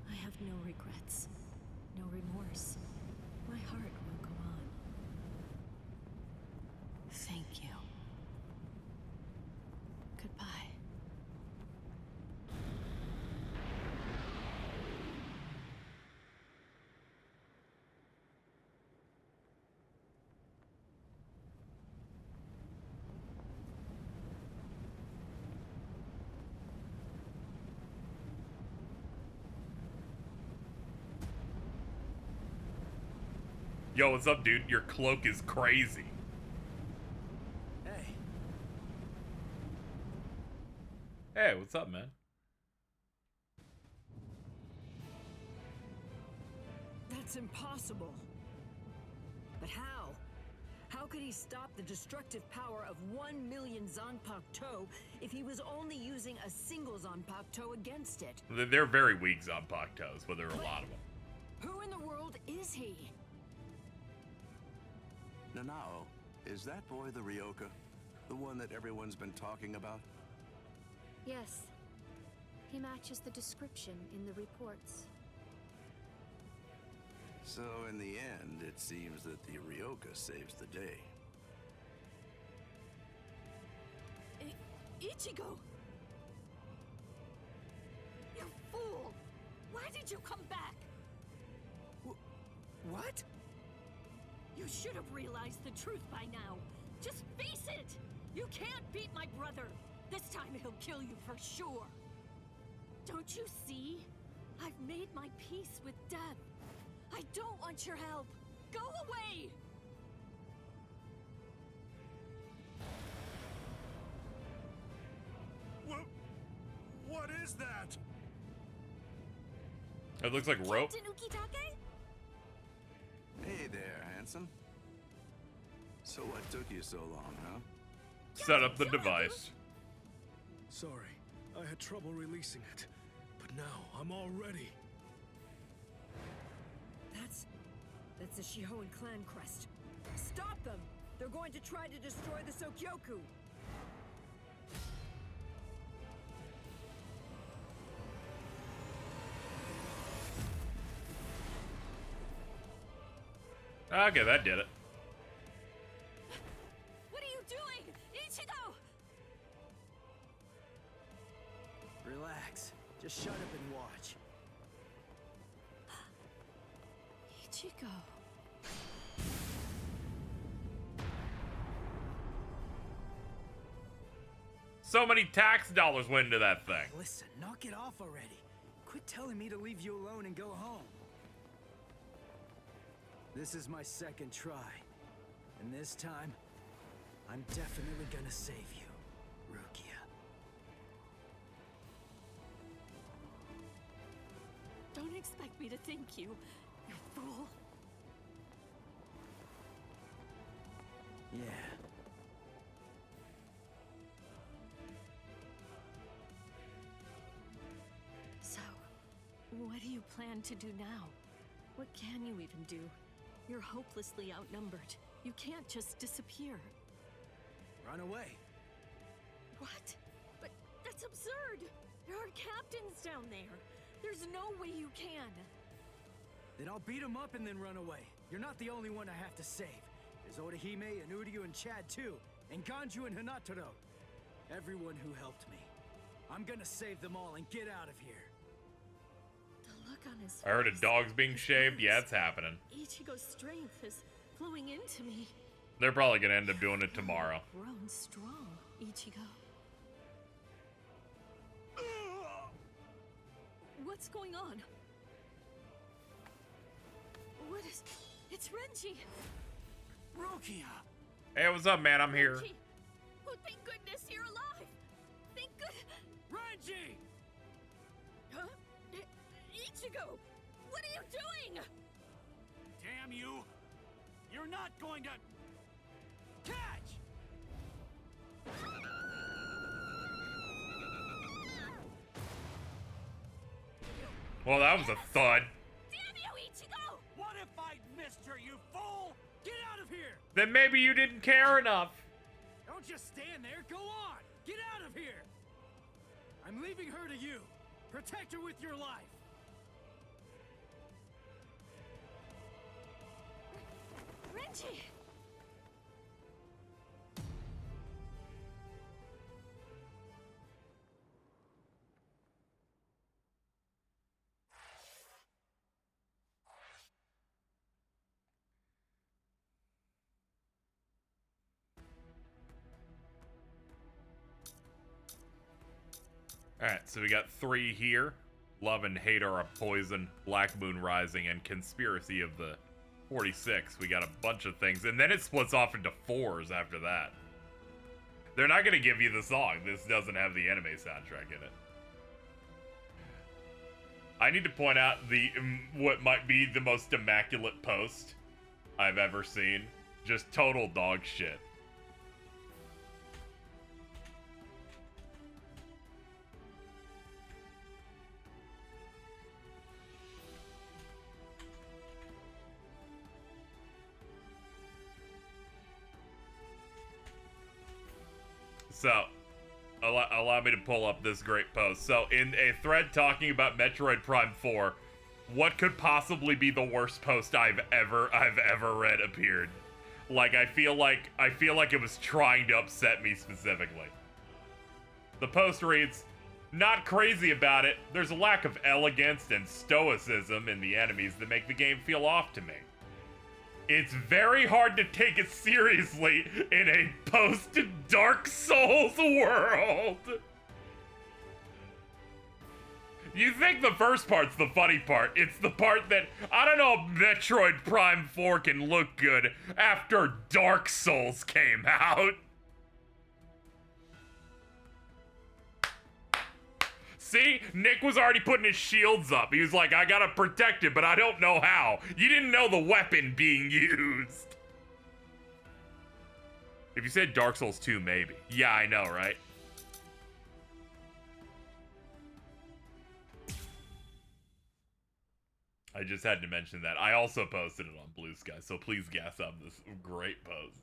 I have no regrets, no remorse. My heart will go on. Thank you. Goodbye. Yo, what's up, dude? Your cloak is crazy. Hey. Hey, what's up, man? That's impossible. But how? How could he stop the destructive power of 1 million Zanpakuto if he was only using a single Zanpakuto against it? They're very weak Zanpakutos, but there are a lot of them. Who in the world is he? Nanao, is that boy the Ryoka? The one that everyone's been talking about? Yes. He matches the description in the reports. So in the end, it seems that the Ryoka saves the day. Ichigo! You fool! Why did you come back? What? You should have realized the truth by now. Just face it! You can't beat my brother! This time he'll kill you for sure! Don't you see? I've made my peace with death. I don't want your help! Go away! What is that? It looks like rope. Captain Ukitake? Hey there, handsome. So what took you so long, huh? Set up the device. Sorry, I had trouble releasing it, but now I'm all ready. That's the Shihoan clan crest. Stop them! They're going to try to destroy the Sokyoku! Okay, that did it. What are you doing? Ichigo! Relax. Just shut up and watch. Ichigo. So many tax dollars went into that thing. Listen, knock it off already. Quit telling me to leave you alone and go home. This is my second try. And this time, I'm definitely gonna save you, Rukia. Don't expect me to thank you, you fool. Yeah. So, what do you plan to do now? What can you even do? You're hopelessly outnumbered. You can't just disappear. Run away. What? But that's absurd! There are captains down there. There's no way you can. Then I'll beat him up and then run away. You're not the only one I have to save. There's Orihime and Uryu and Chad too. And Ganju and Hinataro. Everyone who helped me. I'm gonna save them all and get out of here. The look on his face. I heard a dog's being shaved. Yeah, it's happening. Ichigo's strength is flowing into me. They're probably gonna end up doing it tomorrow. Grown strong, Ichigo. What's going on? What is... It's Renji! Rukia! Hey, what's up, man? I'm here. Renji! Oh, thank goodness you're alive! Thank good... Renji! Huh? Ichigo! What are you doing? Damn you! You're not going to... catch! Well, that was a thud. Damn you, Ichigo! What if I missed her, you fool? Get out of here! Then maybe you didn't care enough. Don't just stand there, go on! Get out of here! I'm leaving her to you. Protect her with your life. Renji! Alright, so we got 3 here. Love and Hate Are a Poison, Black Moon Rising, and Conspiracy of the 46. We got a bunch of things, and then it splits off into 4s after that. They're not going to give you the song. This doesn't have the anime soundtrack in it. I need to point out the what might be the most immaculate post I've ever seen. Just total dog shit. So, allow me to pull up this great post. So, in a thread talking about Metroid Prime 4, what could possibly be the worst post I've ever read appeared? Like, I feel like it was trying to upset me specifically. The post reads, "Not crazy about it. There's a lack of elegance and stoicism in the enemies that make the game feel off to me. It's very hard to take it seriously in a post-Dark Souls world." You think the first part's the funny part. It's the part that, I don't know if Metroid Prime 4 can look good after Dark Souls came out. See? Nick was already putting his shields up. He was like, I gotta protect it, but I don't know how. You didn't know the weapon being used. If you said Dark Souls 2, maybe. Yeah, I know, right? I just had to mention that. I also posted it on Blue Sky, so please gas up this great post.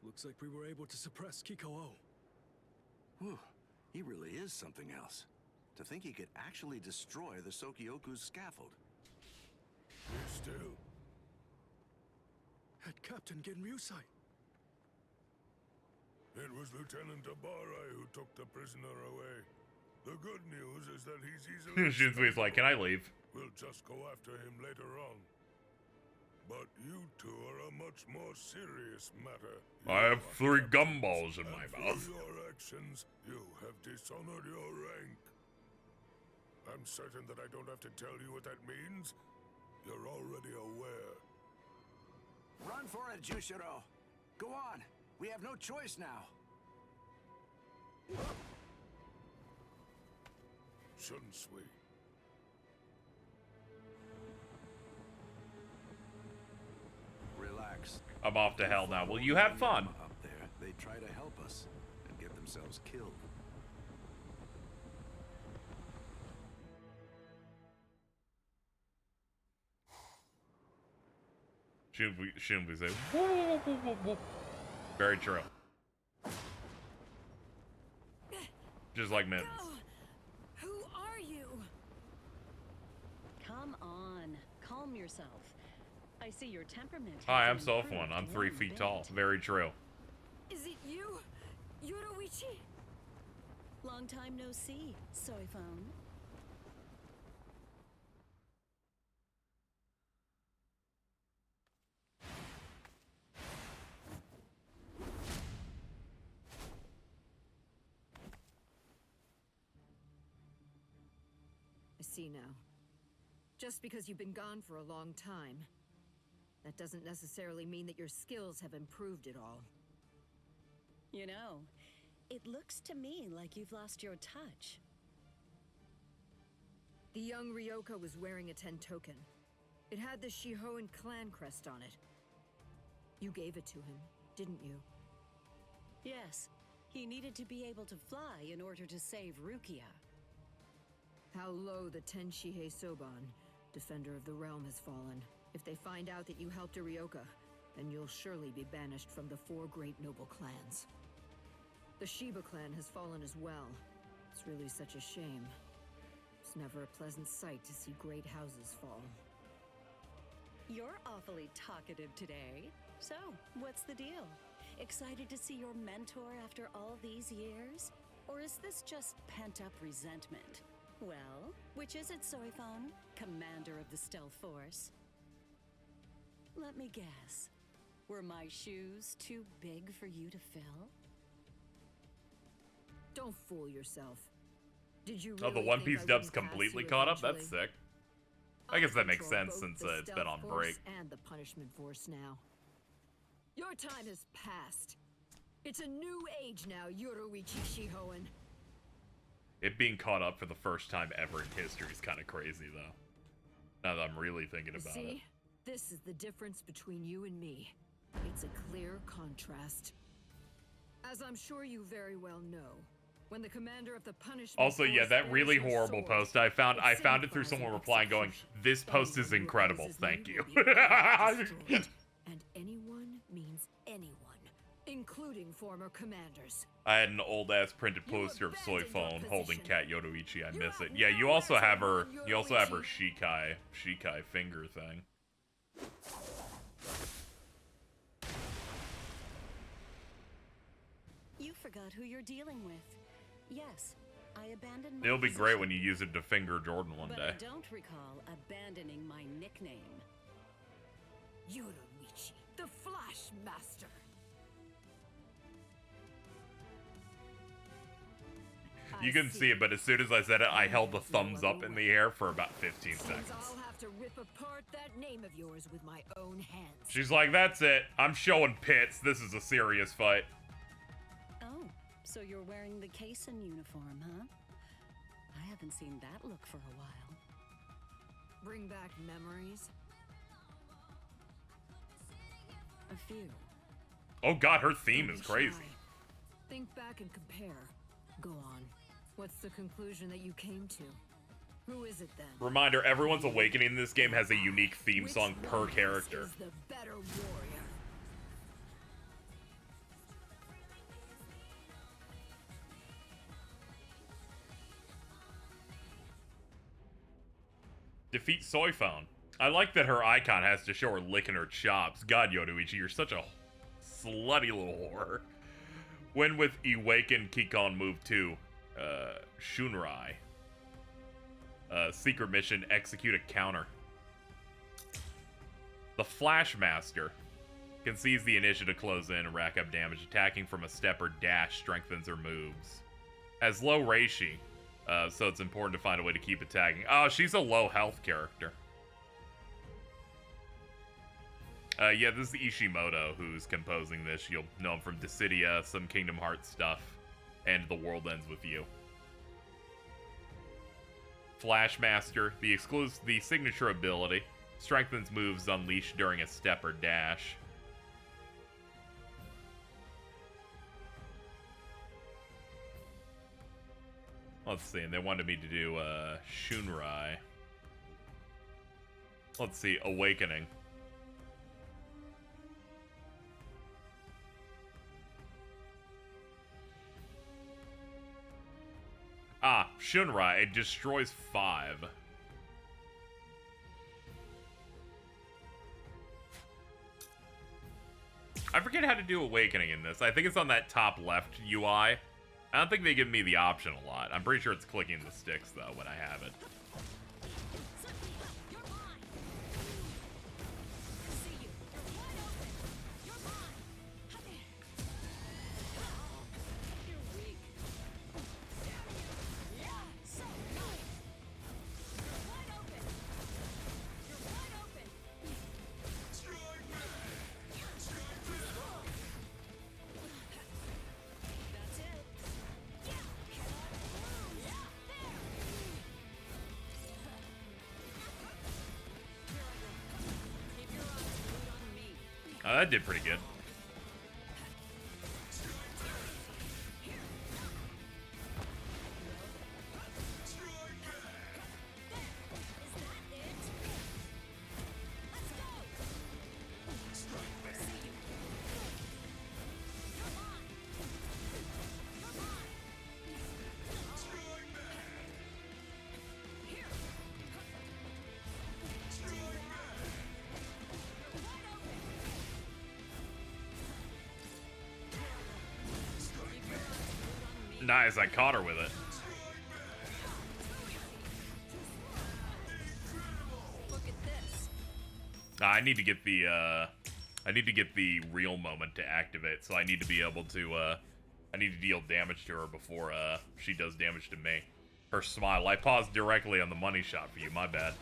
Looks like we were able to suppress Kiko-O. Whew. He really is something else. To think he could actually destroy the Sokyoku's scaffold. Yes, too. Head Captain Genryusai. It was Lieutenant Abarai who took the prisoner away. The good news is that he's easily Shinsui's like, can I leave? We'll just go after him later on. But you two are a much more serious matter. I have 3 gumballs in my And mouth. for your actions, you have dishonored your rank. I'm certain that I don't have to tell you what that means. You're already aware. Run for it, Jushiro. Go on. We have no choice now. Shunsui. Relax. I'm off to hell now. Well, you have fun. Up there, they try to help us and get themselves killed. Shouldn't we say, woo, woo, woo, woo, woo. Very true. Just like Mittens. Who are you? Come on, calm yourself. I see your temperament. Hi, I'm Self-One. I'm 3 feet tall. Very true. Is it you, Yoruichi? Long time no see, soy phone. I see now. Just because you've been gone for a long time, that doesn't necessarily mean that your skills have improved at all. You know, it looks to me like you've lost your touch. The young Ryoka was wearing a 10 token. It had the Shihoan clan crest on it. You gave it to him, didn't you? Yes, he needed to be able to fly in order to save Rukia. How low the Ten Shihei Soban, defender of the realm, has fallen. If they find out that you helped a Ryoka, then you'll surely be banished from the 4 great noble clans. The Shiba clan has fallen as well. It's really such a shame. It's never a pleasant sight to see great houses fall. You're awfully talkative today. So, what's the deal? Excited to see your mentor after all these years? Or is this just pent-up resentment? Well, which is it, Soifon? Commander of the Stealth Force? Let me guess. Were my shoes too big for you to fill? Don't fool yourself. Did you Oh, the really One think Piece I dub's wouldn't pass completely you caught up? That's eventually? sick. I guess that makes control sense both since the it's been on Stealth break. Force and the Punishment Force now. Your time has passed. It's a new age now, Yoruichi Shihoan. It being caught up for the first time ever in history is kind of crazy, though. Now that I'm really thinking about it. See? This is the difference between you and me. It's a clear contrast. As I'm sure you very well know, when the commander of the Punishment Also, yeah, Force that really bears your horrible sword, post I found it through signifies someone an replying going, "This post is Anyone who incredible. opposes Thank me you." will be utterly destroyed. And anyone means anyone, including former commanders. I had an old ass printed poster of Soy Phone holding Cat Yoruichi. I miss it. Yeah, you also have her. You also have her Shikai finger thing. You forgot who you're dealing with. Yes, I abandoned my It'll be great position, when you use it to finger Jordan one but day. I don't recall abandoning my nickname. Yoruichi, the Flash Master. You can see it, but as soon as I said it, I held the thumbs up in the air for about 15 Since seconds. I'll have to rip apart that name of yours with my own hands. She's like, "That's it. I'm showing pits. This is a serious fight." Oh, so you're wearing the Kaysen uniform, huh? I haven't seen that look for a while. Bring back memories? A few. Oh god, her theme Don't is be crazy. shy. Think back and compare. Go on. What's the conclusion that you came to? Who is it then? Reminder, everyone's awakening in this game has a unique theme song per character. Is the better warrior? Defeat Soy Phone. I like that her icon has to show her licking her chops. God, Yoruichi, you're such a slutty little whore. Win with Awaken Kikon move 2. Shunrai. Secret mission, execute a counter. The Flash Master can seize the initiative to close in and rack up damage. Attacking from a step or dash strengthens her moves. Has low Reishi, so it's important to find a way to keep attacking. Oh, she's a low health character. Yeah, this is Ishimoto who's composing this. You'll know him from Dissidia, some Kingdom Hearts stuff, and The World Ends With You. Flash Master, the signature ability, strengthens moves unleashed during a step or dash. Let's see, and they wanted me to do Shunrai. Let's see, Awakening. Ah, Shunrai, it destroys 5. I forget how to do Awakening in this. I think it's on that top left UI. I don't think they give me the option a lot. I'm pretty sure it's clicking the sticks, though, when I have it. Oh, that did pretty good. Nice, I caught her with it. I need to get the real moment to activate, so I need to be able to, I need to deal damage to her before, she does damage to me. Her smile. I paused directly on the money shot for you, my bad.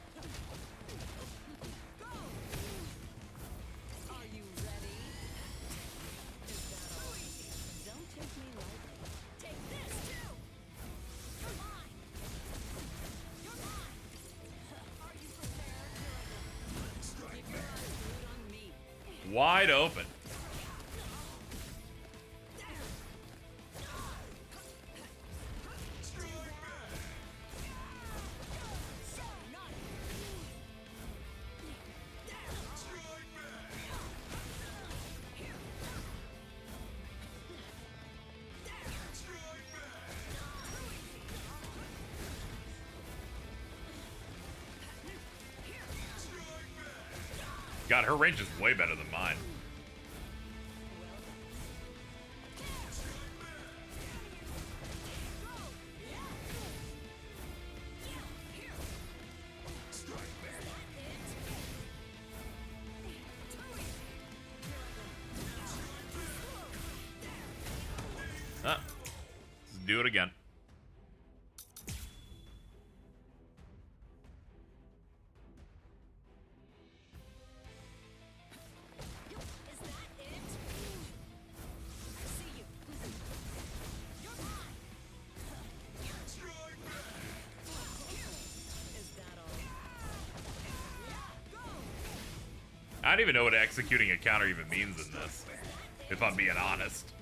Wide open. God, her range is way better than mine. Ah, let's do it again. I don't even know what executing a counter even means in this, if I'm being honest.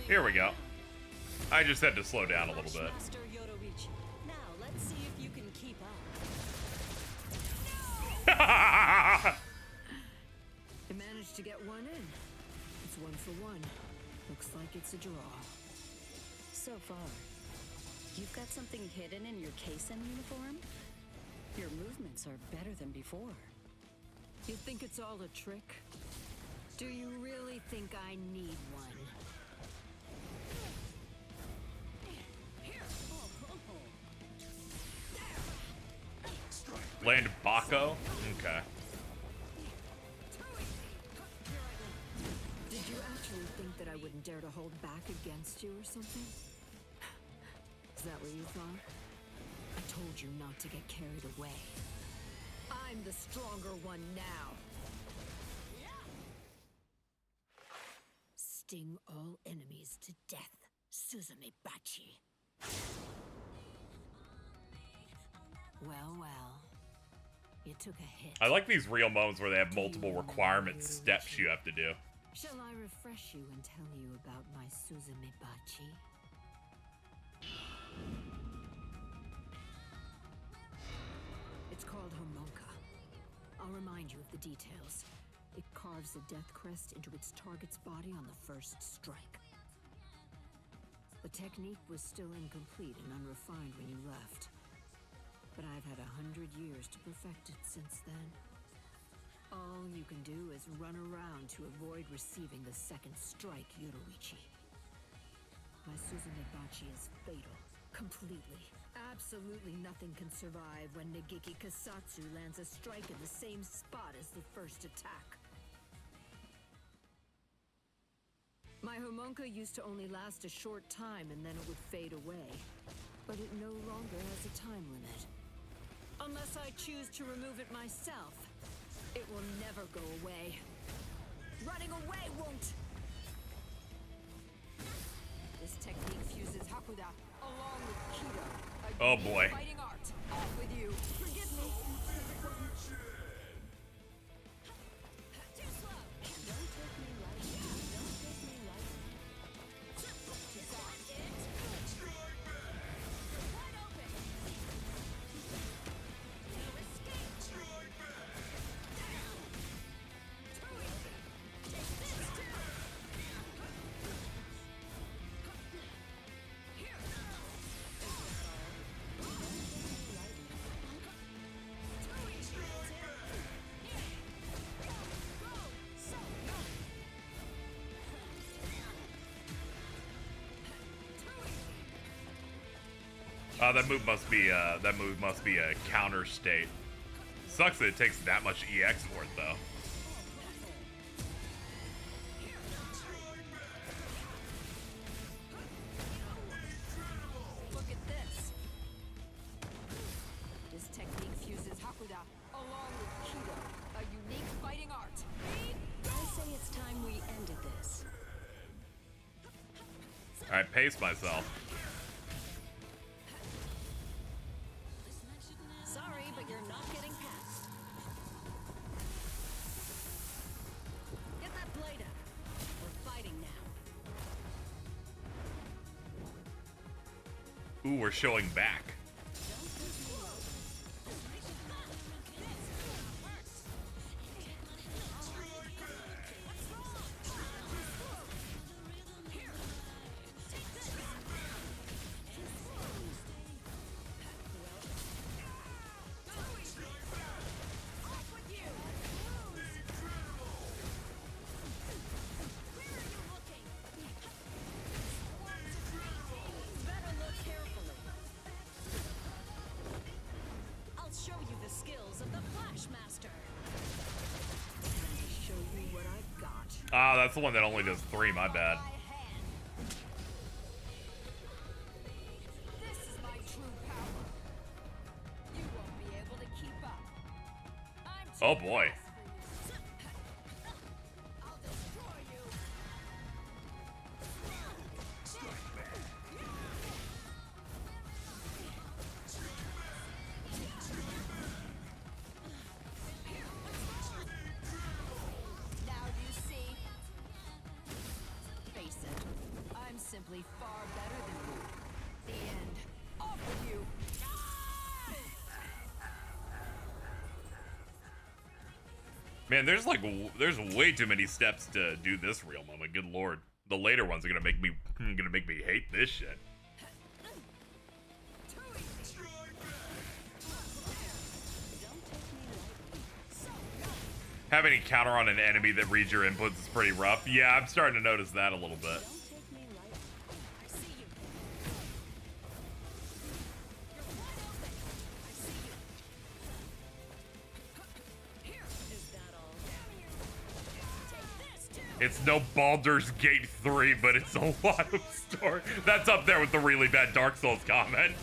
Here we go. I just had to slow down a little bit. Master Yoruichi. Now let's see if you can keep up. You managed to get one in. It's 1 for 1. Looks like it's a draw. So far, you've got something hidden in your Keizen uniform? Your movements are better than before. You think it's all a trick? Do you really think I need one? Land Bako? Okay. Did you actually think that I wouldn't dare to hold back against you or something? Is that what you thought? I told you not to get carried away. I'm the stronger one now. Sting all enemies to death, Suzume Bachi. Well, well. You took a hit. I like these real moments where they have multiple requirement steps you have to do. Shall I refresh you and tell you about my Suzume Bachi? It's called Homonka. I'll remind you of the details. It carves a death crest into its target's body on the first strike. The technique was still incomplete and unrefined when you left. But I've had 100 years to perfect it since then. All you can do is run around to avoid receiving the second strike, Yoruichi. My Suzume Bachi is fatal. Completely. Absolutely nothing can survive when Nagiki Kasatsu lands a strike in the same spot as the first attack. My Homonka used to only last a short time and then it would fade away. But it no longer has a time limit. Unless I choose to remove it myself, it will never go away. Running away won't! This technique fuses Hakuda along with Kido. Oh boy. Fighting art. Off with you. Forgive me. Too slow. Don't take me lightly. Don't take me lightly. Is that it? Wide open. No escape. Too easy. Take this too. Here. Too easy. Go. So. That move must be a counter state. Sucks that it takes that much EX for it though. Look at this. This technique fuses Hakuda along with Kido, a unique fighting art. I say it's time we ended this. Alright, pace myself. Sorry, but you're not getting past. Get that blade up. We're fighting now. Ooh, we're showing back. Better look carefully. I'll show you the skills of the Flash Master. Show you what I've got. Ah, that's the one that only does 3, my bad. This is my true power. You won't be able to keep up. I'm too Oh boy. fast for you. I'll destroy you. Now you see. Face it. I'm certainly far better than you. The end. Off with you! Man, there's way too many steps to do this real moment. Good lord. The later ones are gonna make me hate this shit. Having a counter on an enemy that reads your inputs is pretty rough. Yeah, I'm starting to notice that a little bit. It's no Baldur's Gate 3, but it's a lot of story. That's up there with the really bad Dark Souls comment.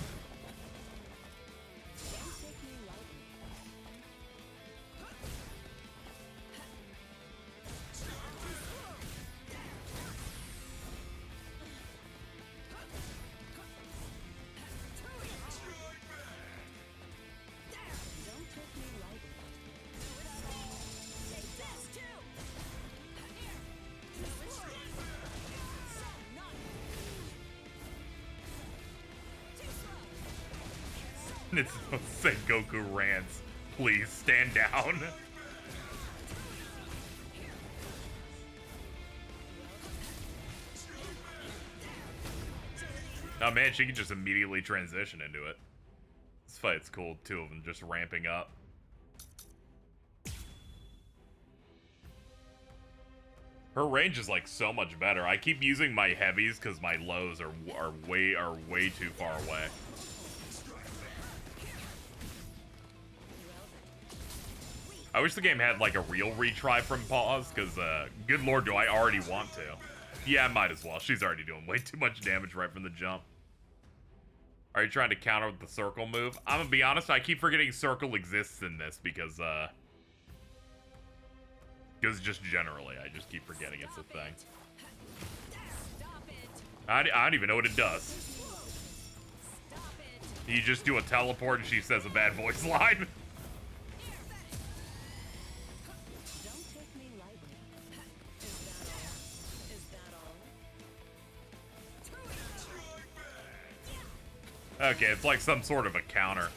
It's Sengoku rants. Please stand down. Oh man, she can just immediately transition into it. This fight's cool, two of them just ramping up. Her range is like so much better. I keep using my heavies because my lows are way too far away. I wish the game had like a real retry from pause, because good lord, do I already want to. Yeah, I might as well. She's already doing way too much damage right from the jump. Are you trying to counter with the circle move? I'm gonna be honest, I keep forgetting circle exists in this because just generally, I just keep forgetting it's a thing. I don't even know what it does. You just do a teleport and she says a bad voice line. Okay, it's like some sort of a counter.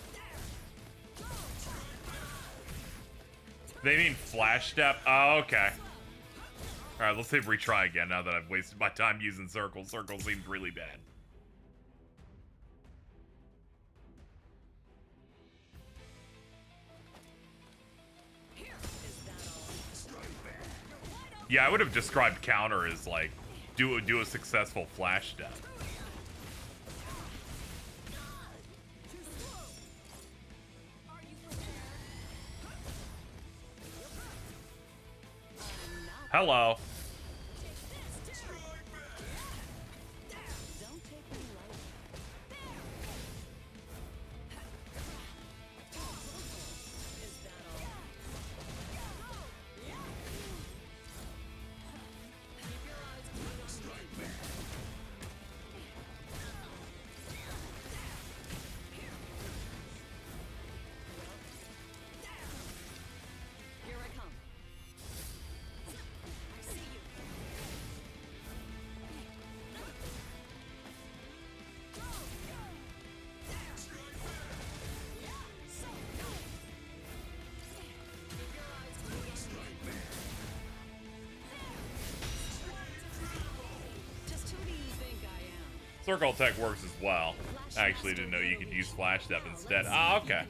They mean flash step? Oh, okay. Alright, let's say retry again now that I've wasted my time using circle. Circle seems really bad. Yeah, I would have described counter as like do a successful flash step. Hello. Circle tech works as well. I actually didn't know you could use flash step instead. Ah, okay.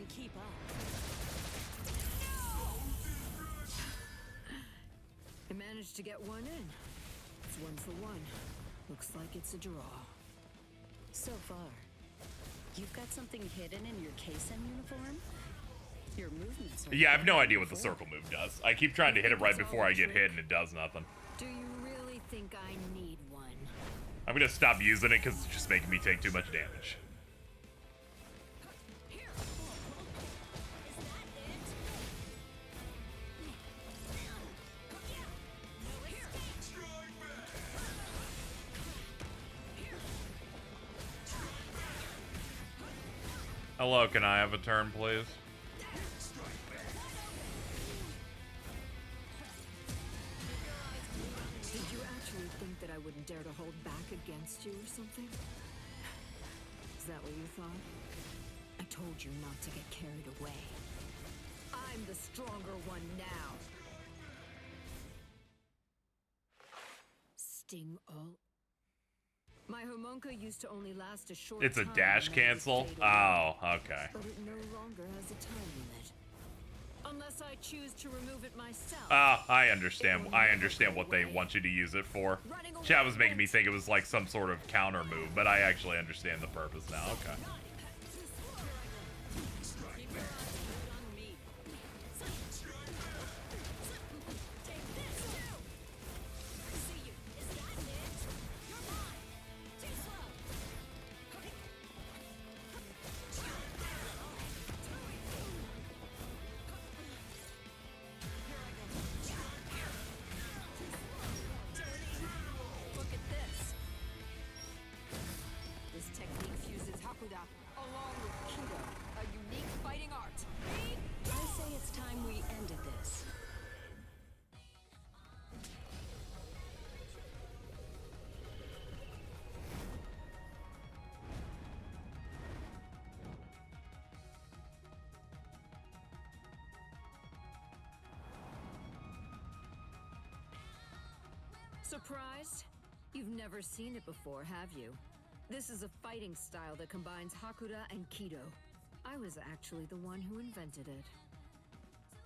I managed to get one in. It's 1 for 1. Looks like it's a draw. So far, you've got something hidden in your KSM uniform? Your movements are... Yeah, I have no idea what the circle move does. I keep trying to hit it right before I get hit and it does nothing. Do you really think I need one? I'm gonna stop using it because it's just making me take too much damage. Hello, can I have a turn, please? Did you actually think that I wouldn't dare to hold back against you or something? Is that what you thought? I told you not to get carried away. I'm the stronger one now. Sting all. My homunca used to only last a short time. It's a dash cancel? Oh, okay. But it no longer has a time limit. Unless I choose to remove it myself. I understand. I understand what they want you to use it for. Chat was making me think it was like some sort of counter move, but I actually understand the purpose now. Okay. Surprised? You've never seen it before, have you? This is a fighting style that combines Hakuda and Kido. I was actually the one who invented it.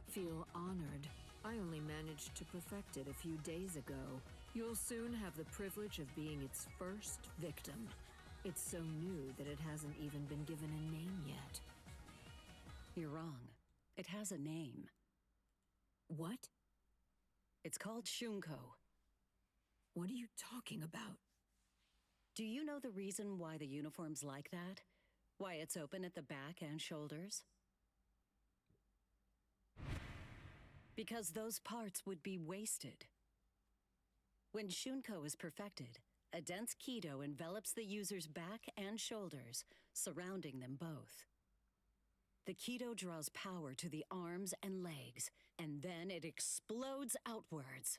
Feel honored. I only managed to perfect it a few days ago. You'll soon have the privilege of being its first victim. It's so new that it hasn't even been given a name yet. You're wrong. It has a name. What? It's called Shunko. What are you talking about? Do you know the reason why the uniform's like that? Why it's open at the back and shoulders? Because those parts would be wasted. When Shunko is perfected, a dense Kido envelops the user's back and shoulders, surrounding them both. The Kido draws power to the arms and legs, and then it explodes outwards.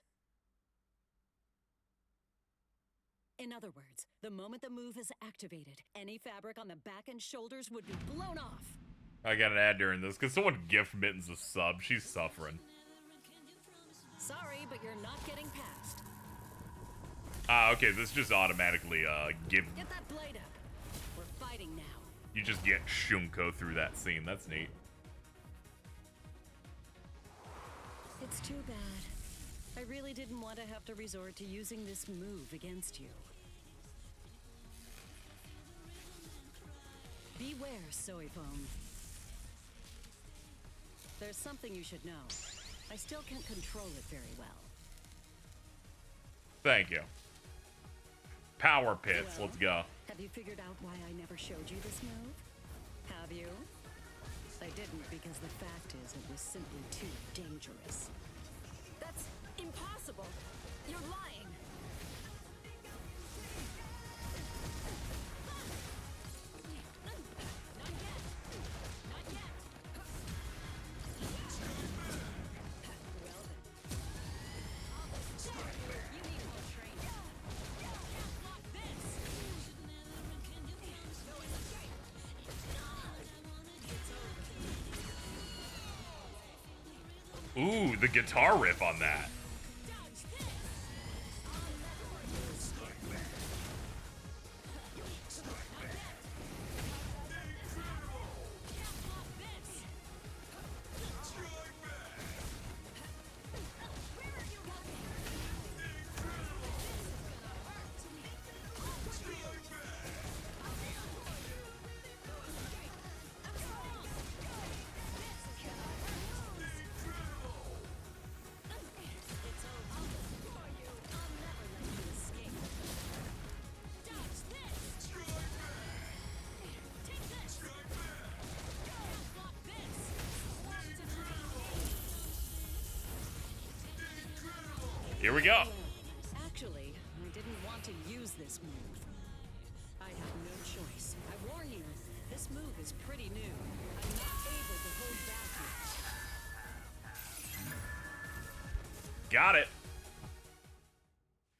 In other words, the moment the move is activated, any fabric on the back and shoulders would be blown off. I got an ad during this. Could someone gift Mittens a sub? She's suffering. Sorry, but you're not getting past. Okay, this just automatically give. Get that blade up. We're fighting now. You just get Shunko through that scene. That's neat. It's too bad. I really didn't want to have to resort to using this move against you. Beware, Soy Foam. There's something you should know. I still can't control it very well. Thank you. Power pits, Well, let's go. Have you figured out why I never showed you this move? Have you? I didn't because the fact is it was simply too dangerous. That's impossible. You're lying. Ooh, the guitar riff on that. Here we go. Actually, I didn't want to use this move. I have no choice. I warn you, this move is pretty new. I'm not able to hold back yet. Got it.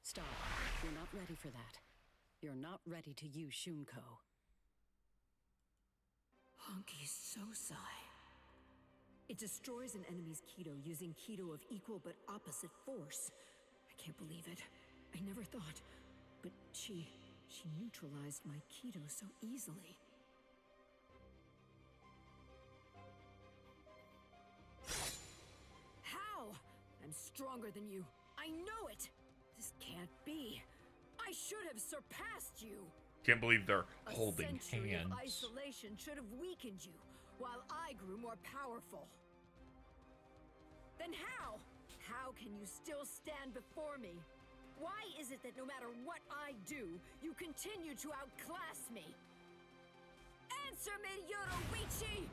Stop. You're not ready for that. You're not ready to use Shunko. Honky Sosai. It destroys an enemy's Kido using Kido of equal but opposite force. I can't believe it. I never thought. But she neutralized my Kido so easily. How? I'm stronger than you. I know it. This can't be. I should have surpassed you. Can't believe they're holding A century hands. of isolation should have weakened you, while I grew more powerful. Then how? How can you still stand before me? Why is it that no matter what I do, you continue to outclass me? Answer me, Yoruichi!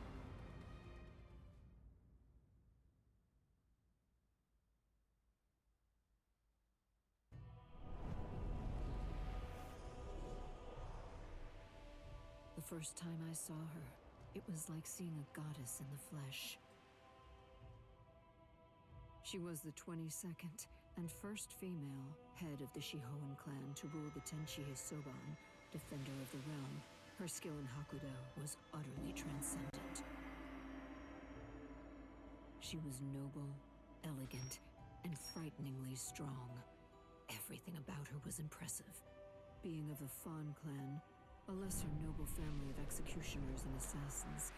The first time I saw her, it was like seeing a goddess in the flesh. She was the 22nd and first female head of the Shihoan clan to rule the Tenchiei Soban, defender of the realm. Her skill in Hakudo was utterly transcendent. She was noble, elegant, and frighteningly strong. Everything about her was impressive. Being of the Fan clan, a lesser noble family of executioners and assassins,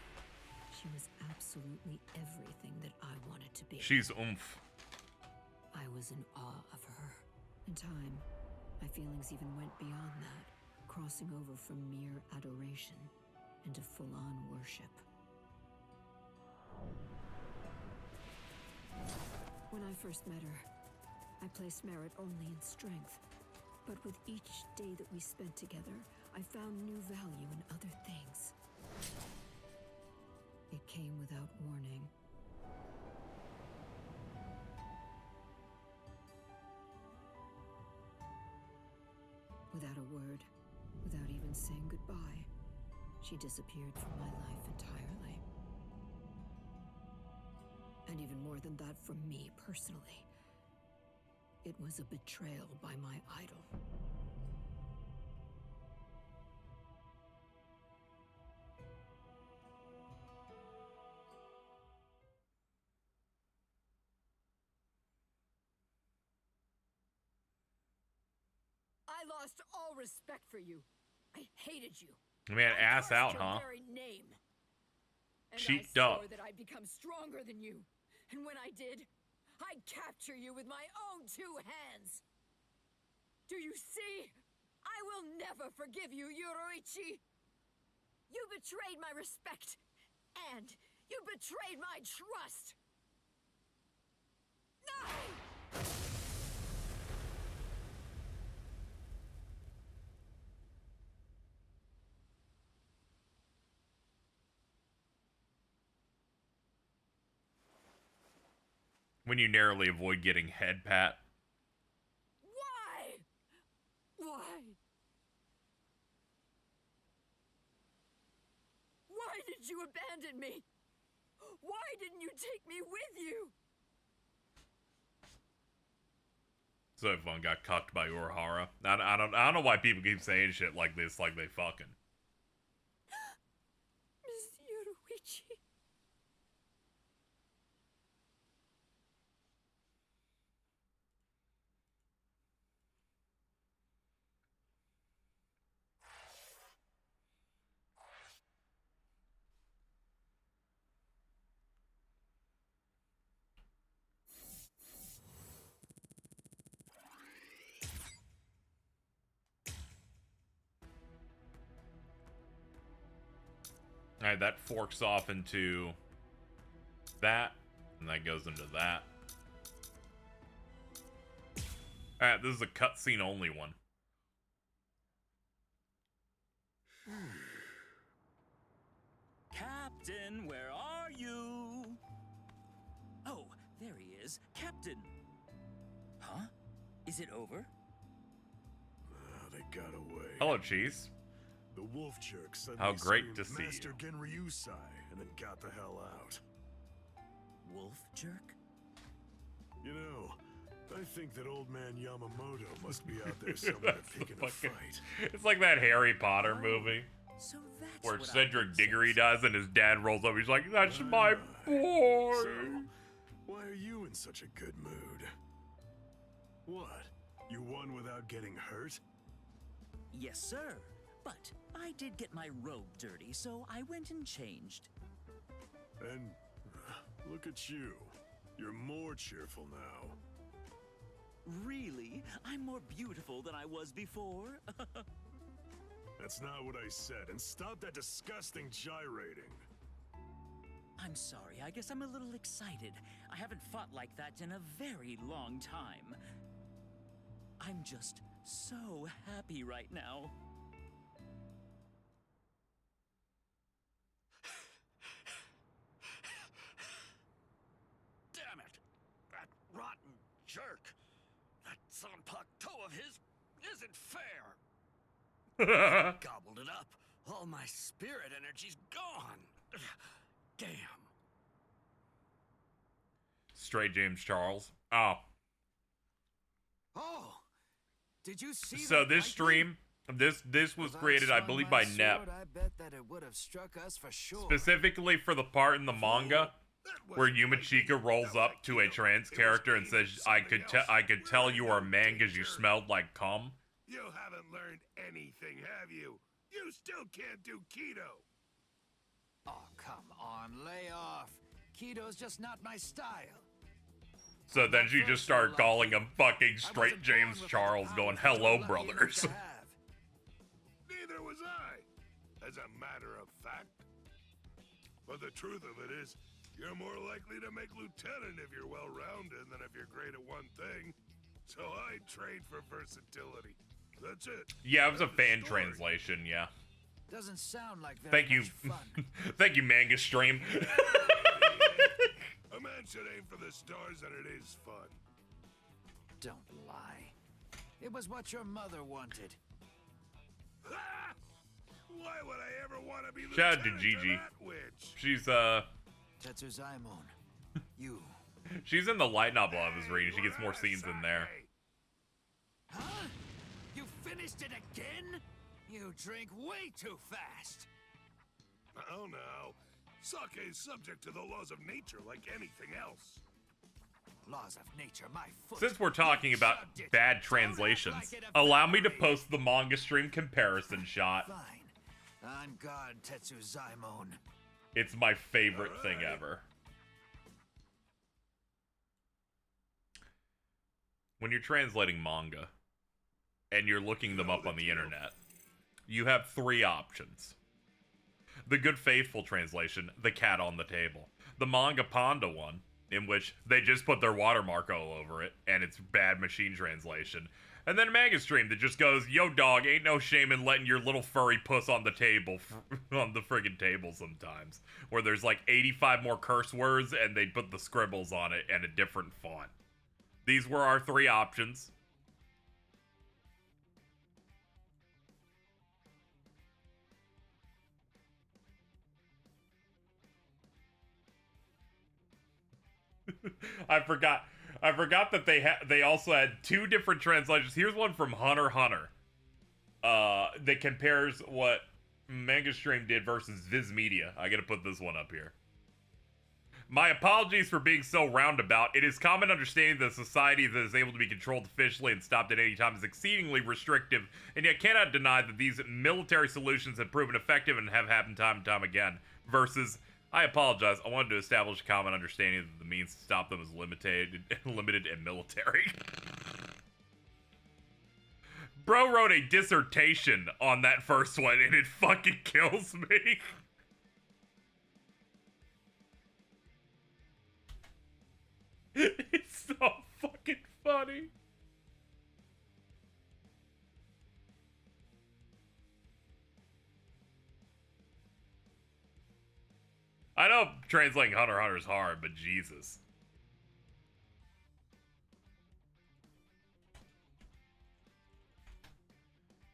she was absolutely everything that I wanted to be. She's oomph. I was in awe of her. In time, my feelings even went beyond that, crossing over from mere adoration into full-on worship. When I first met her, I placed merit only in strength. But with each day that we spent together, I found new value in other things. It came without warning. Without a word, without even saying goodbye, she disappeared from my life entirely. And even more than that from me personally. It was a betrayal by my idol. I lost all respect for you. I hated you. Man, ass out, huh? Very name. And Cheeked I up. swore that I'd become stronger than you. And when I did, I'd capture you with my own two hands. Do you see? I will never forgive you, Yoruichi. You betrayed my respect. And you betrayed my trust. No! When you narrowly avoid getting head pat. Why? Why? Why did you abandon me? Why didn't you take me with you? So fun got cucked by Urahara. I don't know why people keep saying shit like this, like they fucking. Miss Yoruichi. Alright, that forks off into that, and that goes into that. Alright, this is a cutscene only one. Captain, where are you? Oh, there he is. Captain! Huh? Is it over? They got away. Hello, Cheese. The wolf jerk suddenly How great screamed, to see Master you. Genryusai, and then got the hell out. Wolf jerk? You know, I think that old man Yamamoto must be out there somewhere picking a fight. It's like that Harry Potter movie. So that's Where what Cedric Diggory does and his dad rolls up. He's like, that's my boy. So, why are you in such a good mood? What? You won without getting hurt? Yes, sir. But I did get my robe dirty, so I went and changed. And look at you. You're more cheerful now. Really? I'm more beautiful than I was before? That's not what I said, and stop that disgusting gyrating. I'm sorry, I guess I'm a little excited. I haven't fought like that in a very long time. I'm just so happy right now. Damn it! That rotten jerk! That Zanpakuto of his isn't fair! Gobbled it up. All my spirit energy's gone. Damn. Straight James Charles. Oh. Oh, did you see So that this lightning? stream, this was If I'd created, I swung believe, my by Nep. sword, I bet that it would have struck us for sure. Specifically for the part in the manga where Yumachika rolls up to a trans character and says, I could tell you are man because you smelled like cum. You haven't learned anything, have you? You still can't do keto. Oh, come on, lay off. Keto's just not my style. So then she just started calling him fucking straight James Charles, going, hello, brothers. Neither was I, as a matter of fact. But the truth of it is, you're more likely to make lieutenant if you're well-rounded than if you're great at one thing. So I trade for versatility. That's it. Yeah, it was a fan translation, yeah. Doesn't sound like very Thank you. much fun. Thank you, Manga Stream. A man should aim for the stars, and it is fun. Don't lie. It was what your mother wanted. Why would I ever want to be Shout out to lieutenant Gigi. that witch? She's, Tetsuzaimon, you. she's in the light novel I was reading. She gets more scenes in there. Huh? You finished it again? You drink way too fast. Oh no. Sake is subject to the laws of nature like anything else. Laws of nature, my foot. Since we're talking about bad translations, allow me to post the manga stream comparison shot. Fine. On guard, Tetsuzaimon. It's my favorite thing ever. When you're translating manga, and you're looking them up on the internet, you have three options. The Good Faithful translation, the cat on the table. The Manga Panda one, in which they just put their watermark all over it, and it's bad machine translation. And then Manga Stream that just goes, yo dog, ain't no shame in letting your little furry puss on the table, on the friggin' table sometimes. Where there's like 85 more curse words, and they put the scribbles on it and a different font. These were our three options. I forgot that they also had two different translations. Here's one from Hunter x Hunter. That compares what Manga Stream did versus Viz Media. I gotta put this one up here. My apologies for being so roundabout. It is common understanding that a society that is able to be controlled officially and stopped at any time is exceedingly restrictive, and yet cannot deny that these military solutions have proven effective and have happened time and time again. Versus, I apologize, I wanted to establish a common understanding that the means to stop them is limited and military. Bro wrote a dissertation on that first one, and it fucking kills me. It's so fucking funny. I know translating Hunter x Hunter is hard, but Jesus.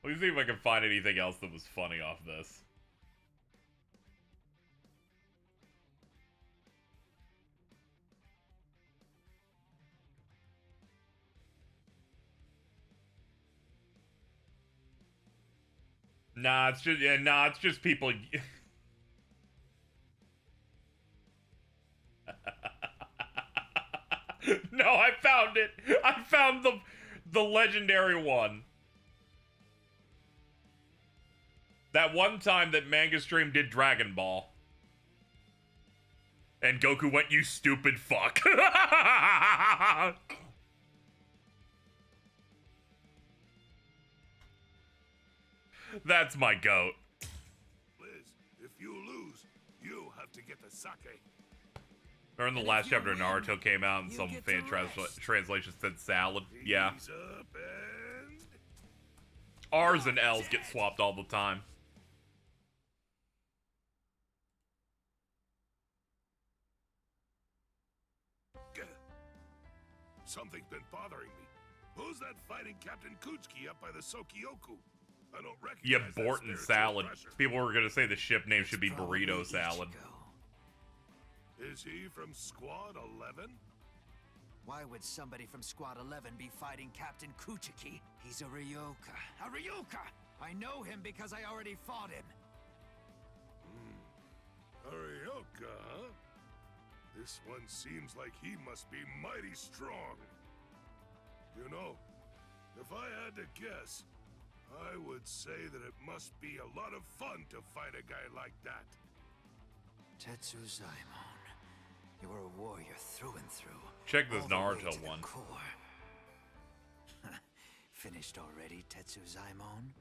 Let me see if I can find anything else that was funny off this. Nah, it's just people. No, I found it. I found the legendary one. That one time that Manga Stream did Dragon Ball. And Goku went, "You stupid fuck." That's my goat. Liz, if you lose, you have to get the sake. Or in the last chapter of Naruto came out and some fan translation said salad. Yeah. R's and L's get swapped all the time. Something's been bothering me. Who's that fighting Captain Kuchiki up by the Sokioku? I don't recognize Yeah, that Borton spiritual salad. pressure. People were gonna say the ship name should be burrito salad. Is he from Squad 11? Why would somebody from Squad 11 be fighting Captain Kuchiki? He's a Ryoka. A Ryoka! I know him because I already fought him. A Ryoka, huh? This one seems like he must be mighty strong. You know, if I had to guess, I would say that it must be a lot of fun to fight a guy like that. Tetsuzaimon, you are a warrior through and through. Check this all the way Naruto to the one. core. Finished already, Tetsuzaimon?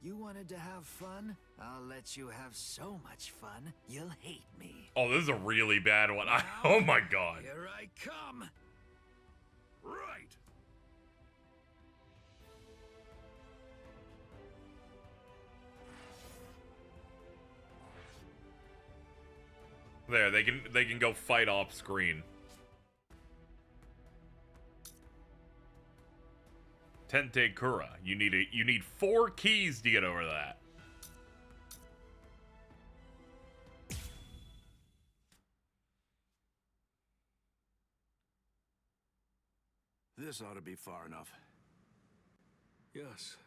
You wanted to have fun? I'll let you have so much fun, you'll hate me. Oh, this is a really bad one. Oh my god. Here I come! Right! There, they can go fight off screen. Tente Kura. You need 4 keys to get over that. This ought to be far enough. Yes.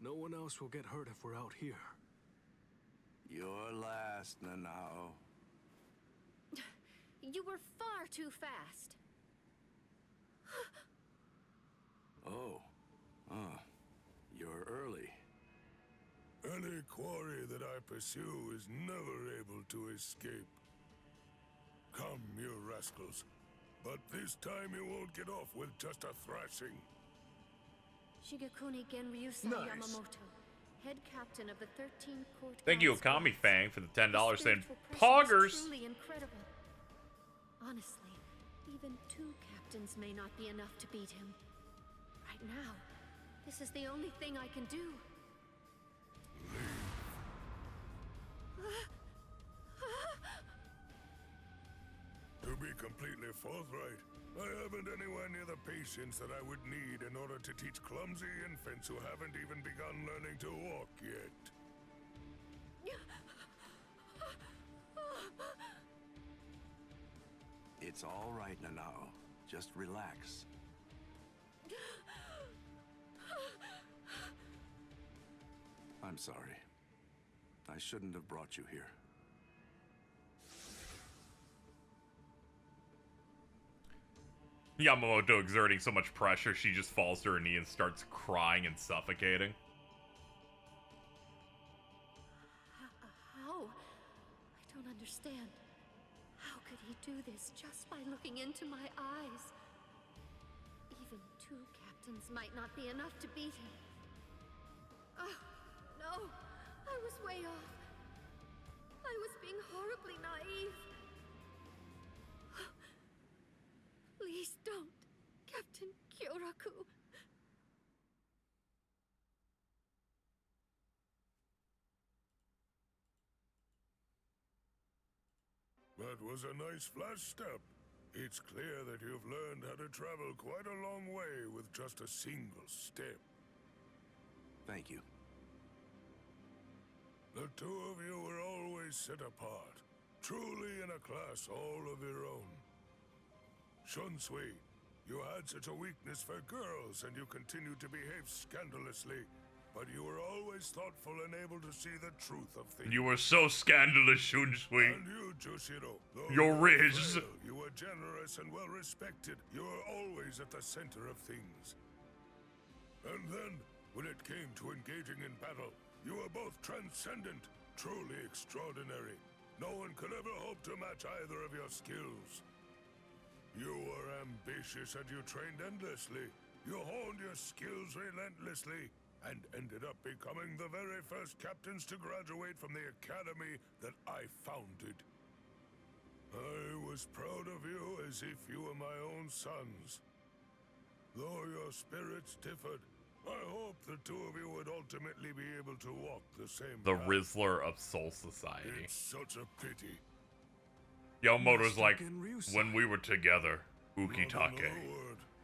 No one else will get hurt if we're out here. You're last, Nanao. You were far too fast. Oh. You're early. Any quarry that I pursue is never able to escape. Come, you rascals. But this time you won't get off with just a thrashing. Shigekuni Genryusa Nice. Yamamoto, head captain of the 13th Court. Thank you, Guard Okami Squad. Fang, for the $10 His saying, spiritual pressure is Poggers! Truly incredible. Honestly, even 2 captains may not be enough to beat him. Right now, this is the only thing I can do. To be completely forthright, I haven't anywhere near the patience that I would need in order to teach clumsy infants who haven't even begun learning to walk yet. It's all right, Nanao. Just relax. I'm sorry. I shouldn't have brought you here. Yamamoto exerting so much pressure, she just falls to her knee and starts crying and suffocating. How? I don't understand. How could he do this just by looking into my eyes? Even 2 captains might not be enough to beat him. Oh, no! I was way off. I was being horribly naive. Please don't, Captain Kyoraku. That was a nice flash step. It's clear that you've learned how to travel quite a long way with just a single step. Thank you. The 2 of you were always set apart, truly in a class all of your own. Shunsui, you had such a weakness for girls and you continued to behave scandalously, but you were always thoughtful and able to see the truth of things. You were so scandalous, Shunsui. And you, Jushiro, though Your you were riz. frail, you were generous and well respected. You were always at the center of things. And then, when it came to engaging in battle, you were both transcendent, truly extraordinary. No one could ever hope to match either of your skills. You were ambitious and you trained endlessly. You honed your skills relentlessly and ended up becoming the very first captains to graduate from the academy that I founded. I was proud of you as if you were my own sons. Though your spirits differed, I hope the two of you would ultimately be able to walk the same The path. Rizzler of Soul Society. It's such a pity. Yamamoto's like, when we were together, Ukitake,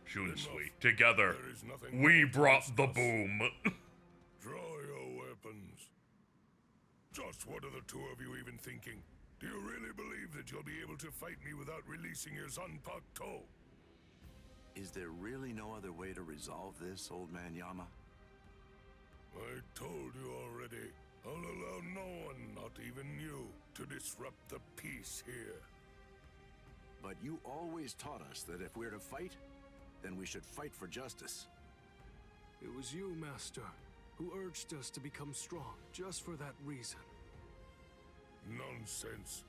Shunsui, together, we brought the boom. Draw your weapons. Just what are the two of you even thinking? Do you really believe that you'll be able to fight me without releasing your Zanpakuto? Is there really no other way to resolve this, old man Yama? I told you already. I'll allow no one, not even you, to disrupt the peace here. But you always taught us that if we're to fight, then we should fight for justice. It was you, Master, who urged us to become strong, just for that reason. Nonsense.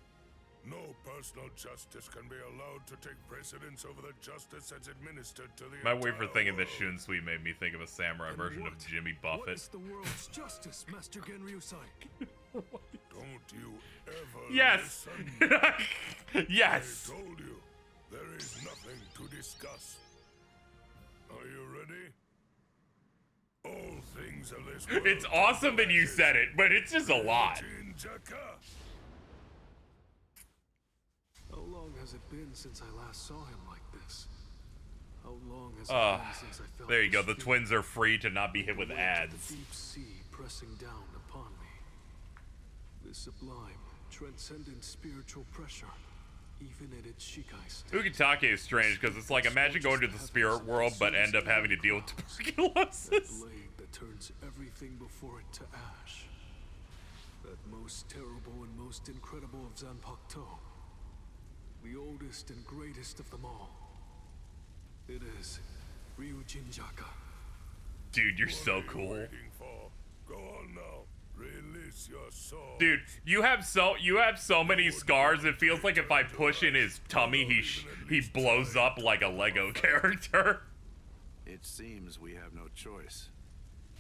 No personal justice can be allowed to take precedence over the justice that's administered to the My way for entire thinking that world. Shunsui made me think of a samurai version of Jimmy What Buffett. is the world's justice, Master Genryusai? Don't you ever Yes! listen. Yes! I told you, there is nothing to discuss. Are you ready? All things of this world It's awesome that you said it, but it's just a lot. How long has it been since I last saw him like this? How long has it been since I felt There you go. this The fear? twins are free to not be hit with The weight of ads. the deep sea pressing down upon me. This sublime, transcendent spiritual pressure, even in its Shikai state. Ukitake is strange because it's like imagine going to the spirit world but end up having to deal with tuberculosis. That blade that turns everything before it to ash. That most terrible and most incredible of Zanpakuto. The oldest and greatest of them all. It is Ryujinjaka. Dude, you're so cool. Go on now. Release your soul. Dude, you have so many scars. It feels like if I push in his tummy, he blows up like a Lego character. It seems we have no choice.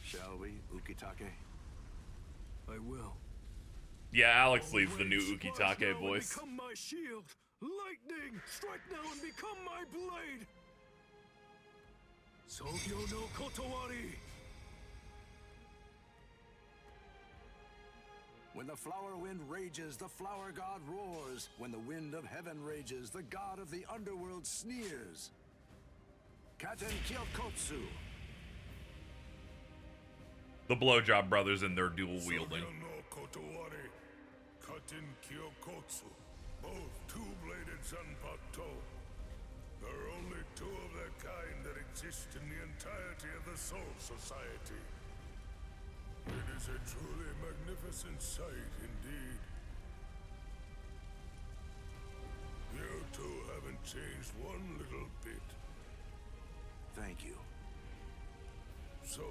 Shall we, Ukitake? I will. Yeah, Alex leads the new Ukitake voice. Become my shield. Lightning, strike now and become my blade. Sogyo no Kotowari. When the flower wind rages, the flower god roars. When the wind of heaven rages, the god of the underworld sneers. Katen Kyokotsu. The Blowjob Brothers and their dual wielding. Sogyo no Kotowari, Katen Kyokotsu, both two-bladed Zanpakuto. There are only two of their kind that exist in the entirety of the Soul Society. It is a truly magnificent sight indeed. You two haven't changed one little bit. Thank you. So,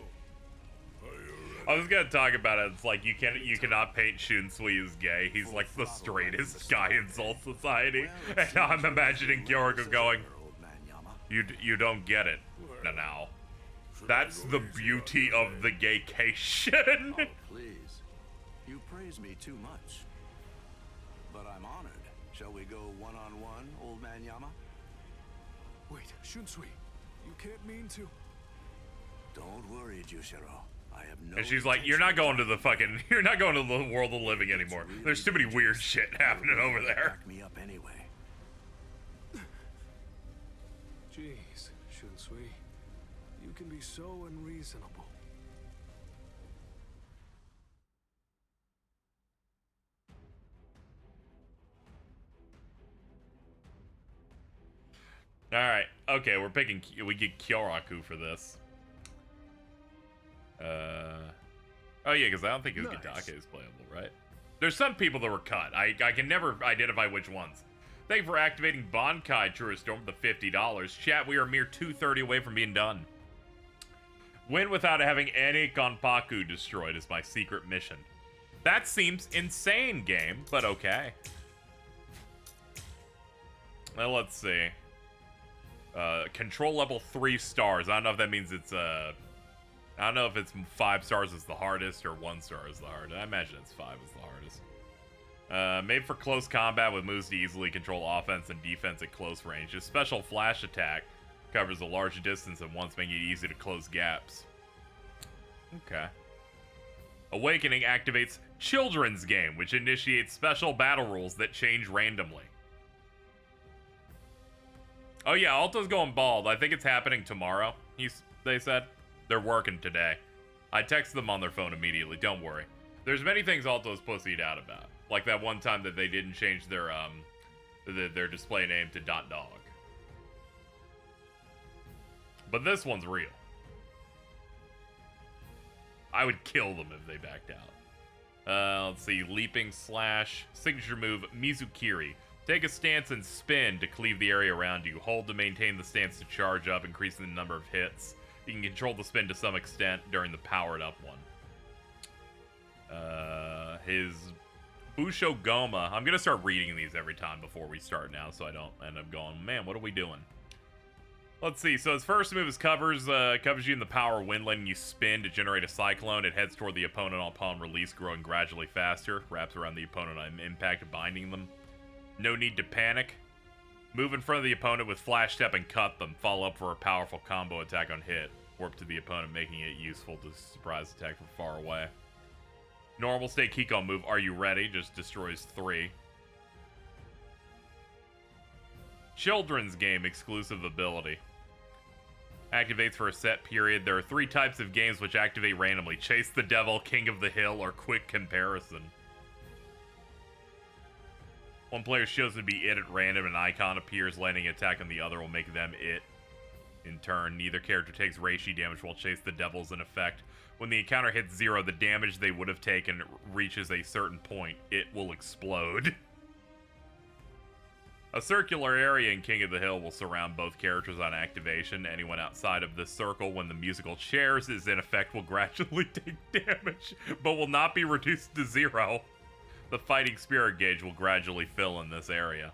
are you ready? I was gonna talk about it. It's like you cannot paint Shunsui as gay. He's like the straightest guy in Soul Society. And now I'm imagining Kyoriko going, You don't get it, now. That's the beauty of the gaycation. Oh, please. You praise me too much. But I'm honored. Shall we go one-on-one, old man Yama? Wait, Shunsui, you can't mean to. Don't worry, Jushiro. I have no And she's like, you're not going to the world of living anymore. There's too many weird shit happening over there. Back me up anyway. Jeez, Shunsui, you can be so unreasonable. Alright, okay, we get Kyoraku for this. Oh yeah, because I don't think his Gitake is playable, right? There's some people that were cut. I can never identify which ones. Thank you for activating Bankai Tourist Storm with the $50. Chat, we are a mere 2:30 away from being done. Win without having any Gonpaku destroyed is my secret mission. That seems insane, game, but okay. Well, let's see. Control level 3 stars. I don't know if that means it's I don't know if it's 5 stars is the hardest or 1 star is the hardest. I imagine it's 5 is the hardest. Made for close combat with moves to easily control offense and defense at close range. His special flash attack covers a large distance at once, making it easy to close gaps. Okay. Awakening activates Children's Game, which initiates special battle rules that change randomly. Oh yeah, Alto's going bald. I think it's happening tomorrow, they said. They're working today. I texted them on their phone immediately, don't worry. There's many things Alto's pussied out about. Like that one time that they didn't change their display name to .dog. But this one's real. I would kill them if they backed out. Let's see. Leaping slash. Signature move, Mizukiri. Take a stance and spin to cleave the area around you. Hold to maintain the stance to charge up, increasing the number of hits. You can control the spin to some extent during the powered up one. His Busho Goma. I'm going to start reading these every time before we start now, so I don't end up going, man, what are we doing? Let's see. So his first move is covers you in the power wind, letting you spin to generate a cyclone. It heads toward the opponent upon release, growing gradually faster. Wraps around the opponent on impact, binding them. No need to panic. Move in front of the opponent with flash step and cut them. Follow up for a powerful combo attack on hit. Warp to the opponent, making it useful to surprise attack from far away. Normal state Kiko move, Are You Ready? Just destroys 3. Children's Game exclusive ability. Activates for a set period. There are 3 types of games which activate randomly. Chase the Devil, King of the Hill, or Quick Comparison. One player is chosen to be it at random. An icon appears. Landing an attack on the other will make them it. In turn, neither character takes Reishi damage while Chase the Devil's in effect. When the encounter hits 0, the damage they would have taken reaches a certain point. It will explode. A circular area in King of the Hill will surround both characters on activation. Anyone outside of this circle, when the musical chairs is in effect, will gradually take damage, but will not be reduced to 0. The fighting spirit gauge will gradually fill in this area.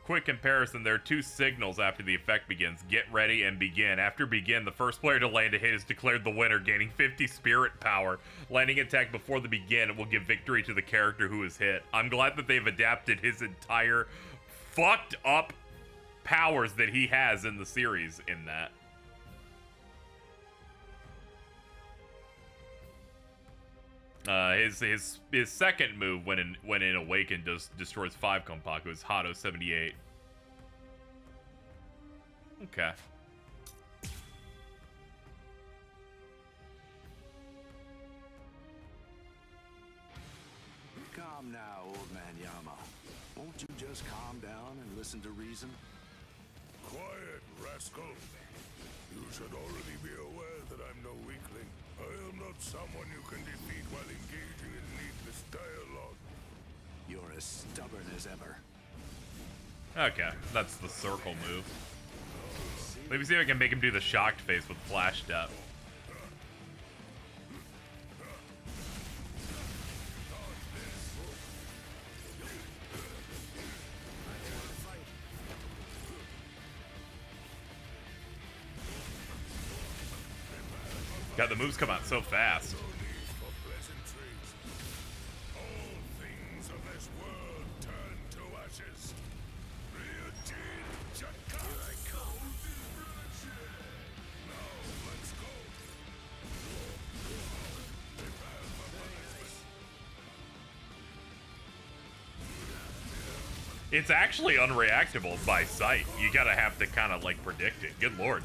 Quick comparison, there are 2 signals after the effect begins. Get ready and begin. After begin, the first player to land a hit is declared the winner, gaining 50 spirit power. Landing attack before the begin will give victory to the character who is hit. I'm glad that they've adapted his entire fucked up powers that he has in the series in that. His second move when in Awakened destroys 5 Konpaku is Hado 78. Okay. Calm now, old man Yama. Won't you just calm down and listen to reason? Quiet, rascal. You should already be aware that I'm no weakling. I am not someone you can defeat while engaging in needless dialogue. You're as stubborn as ever. Okay, that's the circle move. Let me see if I can make him do the shocked face with flash step. God, the moves come out so fast. It's actually unreactable by sight. You gotta have to kind of like predict it. Good lord.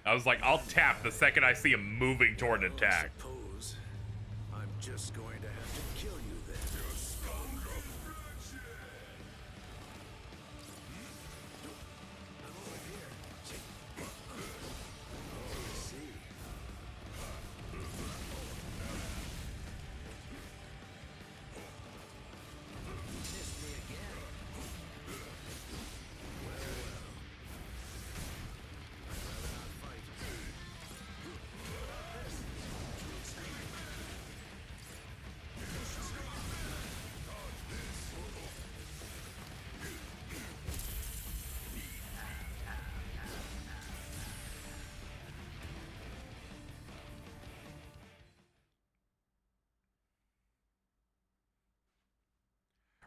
I was like, I'll tap the second I see him moving toward an attack. I'm just going to have to kill you then.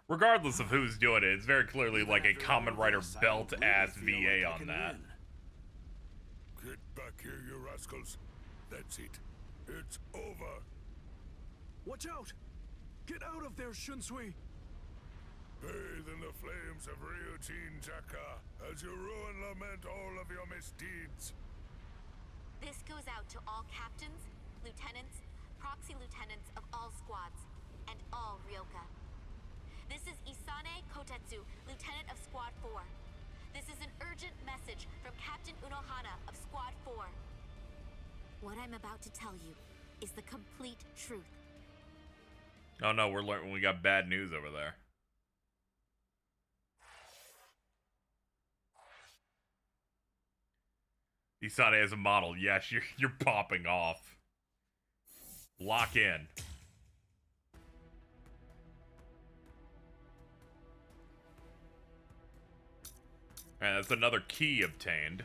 Regardless of who's doing it, it's very clearly like a Kamen Rider belt-ass VA on that. Get back here, you rascals. That's it. It's over. Watch out! Get out of there, Shunsui! Bathe in the flames of Ryujin Jaka as you rue and lament all of your misdeeds. This goes out to all captains, lieutenants, proxy lieutenants of all squads, and all Ryoka. This is Isane Kotetsu, lieutenant of Squad 4. This is an urgent message from Captain Unohana of Squad 4. What I'm about to tell you is the complete truth. Oh no, we're learning we got bad news over there. Isane as a model, yes, you're popping off. Lock in. And that's another key obtained.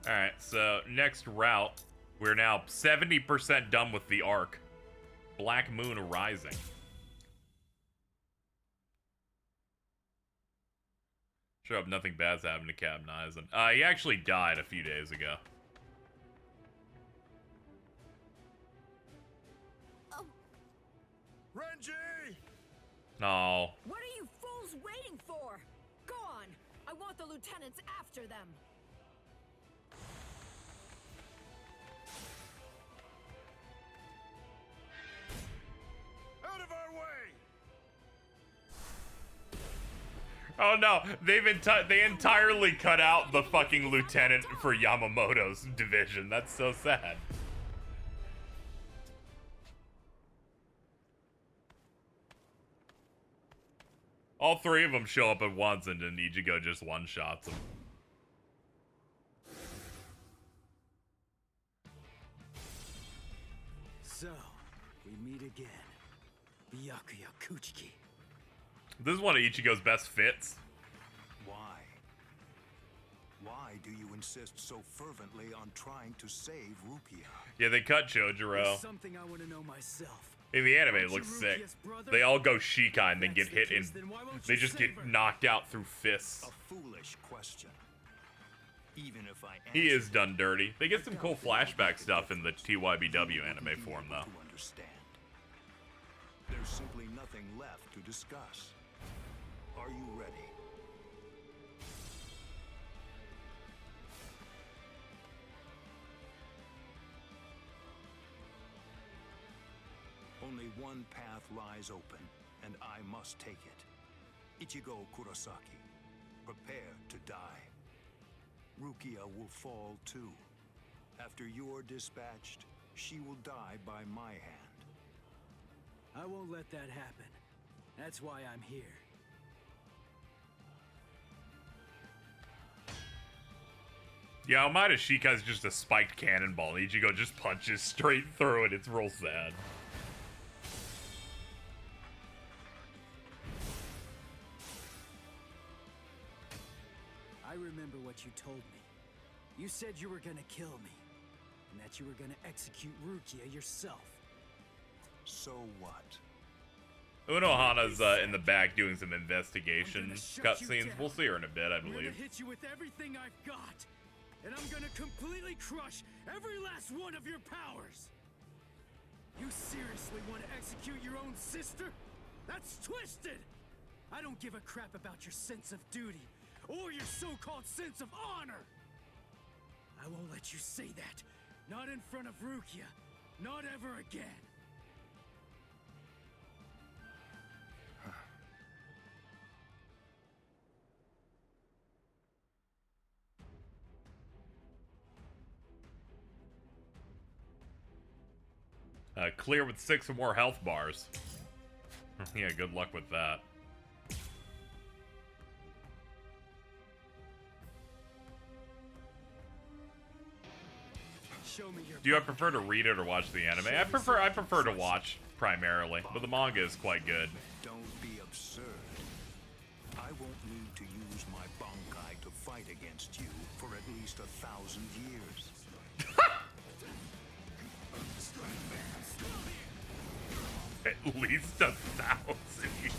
Alright, so next route, we're now 70% done with the arc. Black Moon Rising. Sure hope nothing bad's happened to Captain Eisen. He actually died a few days ago. Oh. Renji! No. What are you fools waiting for? Go on! I want the lieutenants after them! Out of our way! Oh no, they entirely cut out the fucking lieutenant for Yamamoto's division. That's so sad. All three of them show up at once and then Ichigo just one-shots them. So, we meet again. Byakuya Kuchiki. This is one of Ichigo's best fits. Why? Why do you insist so fervently on trying to save Rukia? Yeah, they cut Chojuro. There's something I want to know myself. In the anime, it looks sick. They all go Shikai and then get hit and they just get knocked out through fists. A foolish question. Even if I He is done dirty. They get some cool flashback stuff in the TYBW anime form, though. Understand. There's simply nothing left to discuss. Are you ready? Only one path lies open, and I must take it. Ichigo Kurosaki, prepare to die. Rukia will fall too. After you're dispatched, she will die by my hand. I won't let that happen. That's why I'm here. Yeah, Almighty Shikai's just a spiked cannonball. Ichigo just punches straight through it. It's real sad. I remember what you told me. You said you were gonna kill me, and that you were gonna execute Rukia yourself. So what? Unohana's in the back doing some investigation cutscenes. We'll see her in a bit, I I'm gonna believe. hit you with everything I've got, and I'm gonna completely crush every last one of your powers. You seriously want to execute your own sister? That's twisted! I don't give a crap about your sense of duty, or your so-called sense of honor! I won't let you say that. Not in front of Rukia. Not ever again. Clear with 6 or more health bars. Yeah, good luck with that. Do you prefer to read it or watch the anime? I prefer to watch primarily, but the manga is quite good. Don't be absurd. I won't need to use my Bankai to fight against you for at least 1,000 years. at least 1,000 years.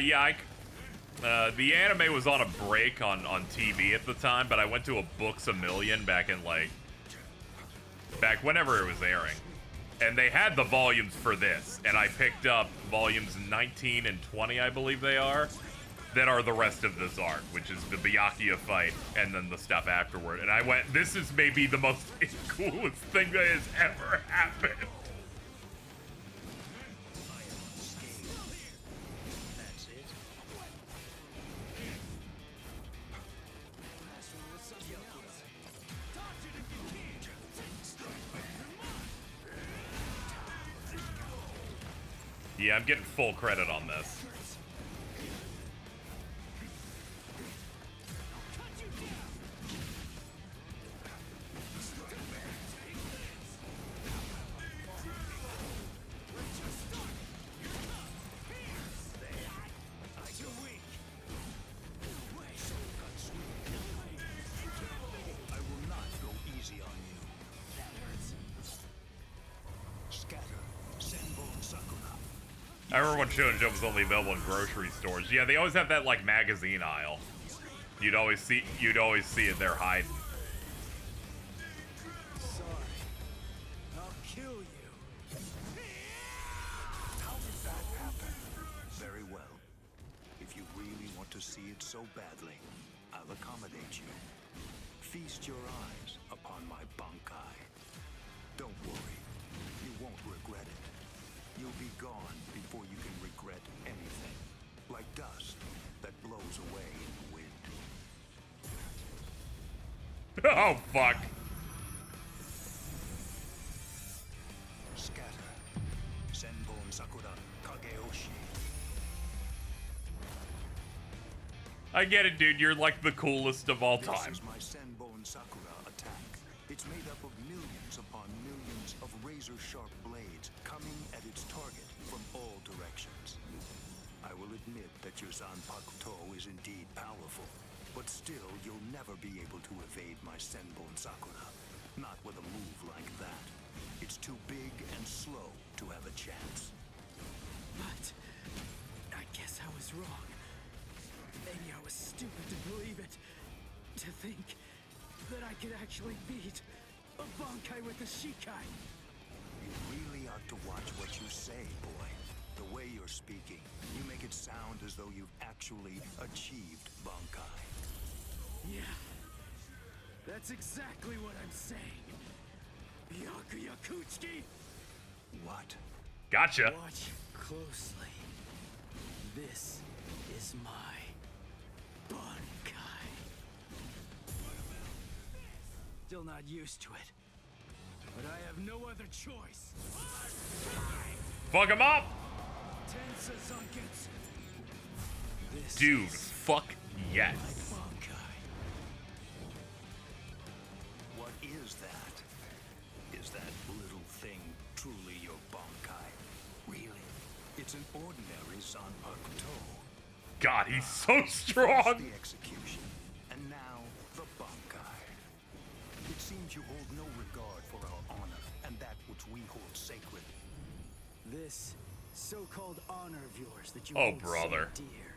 Yeah, the anime was on a break on TV at the time, but I went to a Books A Million back in, like, back whenever it was airing. And they had the volumes for this, and I picked up volumes 19 and 20, I believe they are, that are the rest of this arc, which is the Byakuya fight, and then the stuff afterward. And I went, this is maybe the most coolest thing that has ever happened. Yeah, I'm getting full credit on this. I remember when Shonen Jump was only available in grocery stores. Yeah, they always have that like magazine aisle. You'd always see it there hiding. Sorry. I'll kill you. How did that happen? Very well. If you really want to see it so badly, I'll accommodate you. Feast your eyes upon my Bankai. Don't worry. You won't regret it. You'll be gone before you can regret anything. Like dust that blows away in the wind. Oh, fuck. Scatter. Senbon Sakura Kageoshi. I get it, dude. You're like the coolest of all time. This is my Senbon Sakura attack. It's made up of millions upon millions of razor-sharp blades coming at its target from all directions. I will admit that your Zanpakuto is indeed powerful, but still you'll never be able to evade my Senbon Sakura. Not with a move like that. It's too big and slow to have a chance. But I guess I was wrong. Maybe I was stupid to believe it. To think that I could actually beat a Bankai with a Shikai. You really ought to watch what you say, boy. The way you're speaking, you make it sound as though you've actually achieved Bankai. Yeah, that's exactly what I'm saying. Byakuya Kuchiki! What? Gotcha. Watch closely. This is my Bankai. Still not used to it, but I have no other choice. Fuck him up! Tensa Zangetsu. This Dude, is fuck yes. my Bankai. What is that? Is that little thing truly your Bankai? Really? It's an ordinary Zanpakuto. God, he's so strong! The execution, and now the Bankai. It seems you hold no regard for our honor and that which we hold sacred. This so-called honor of yours that you Oh, hold brother. so dear.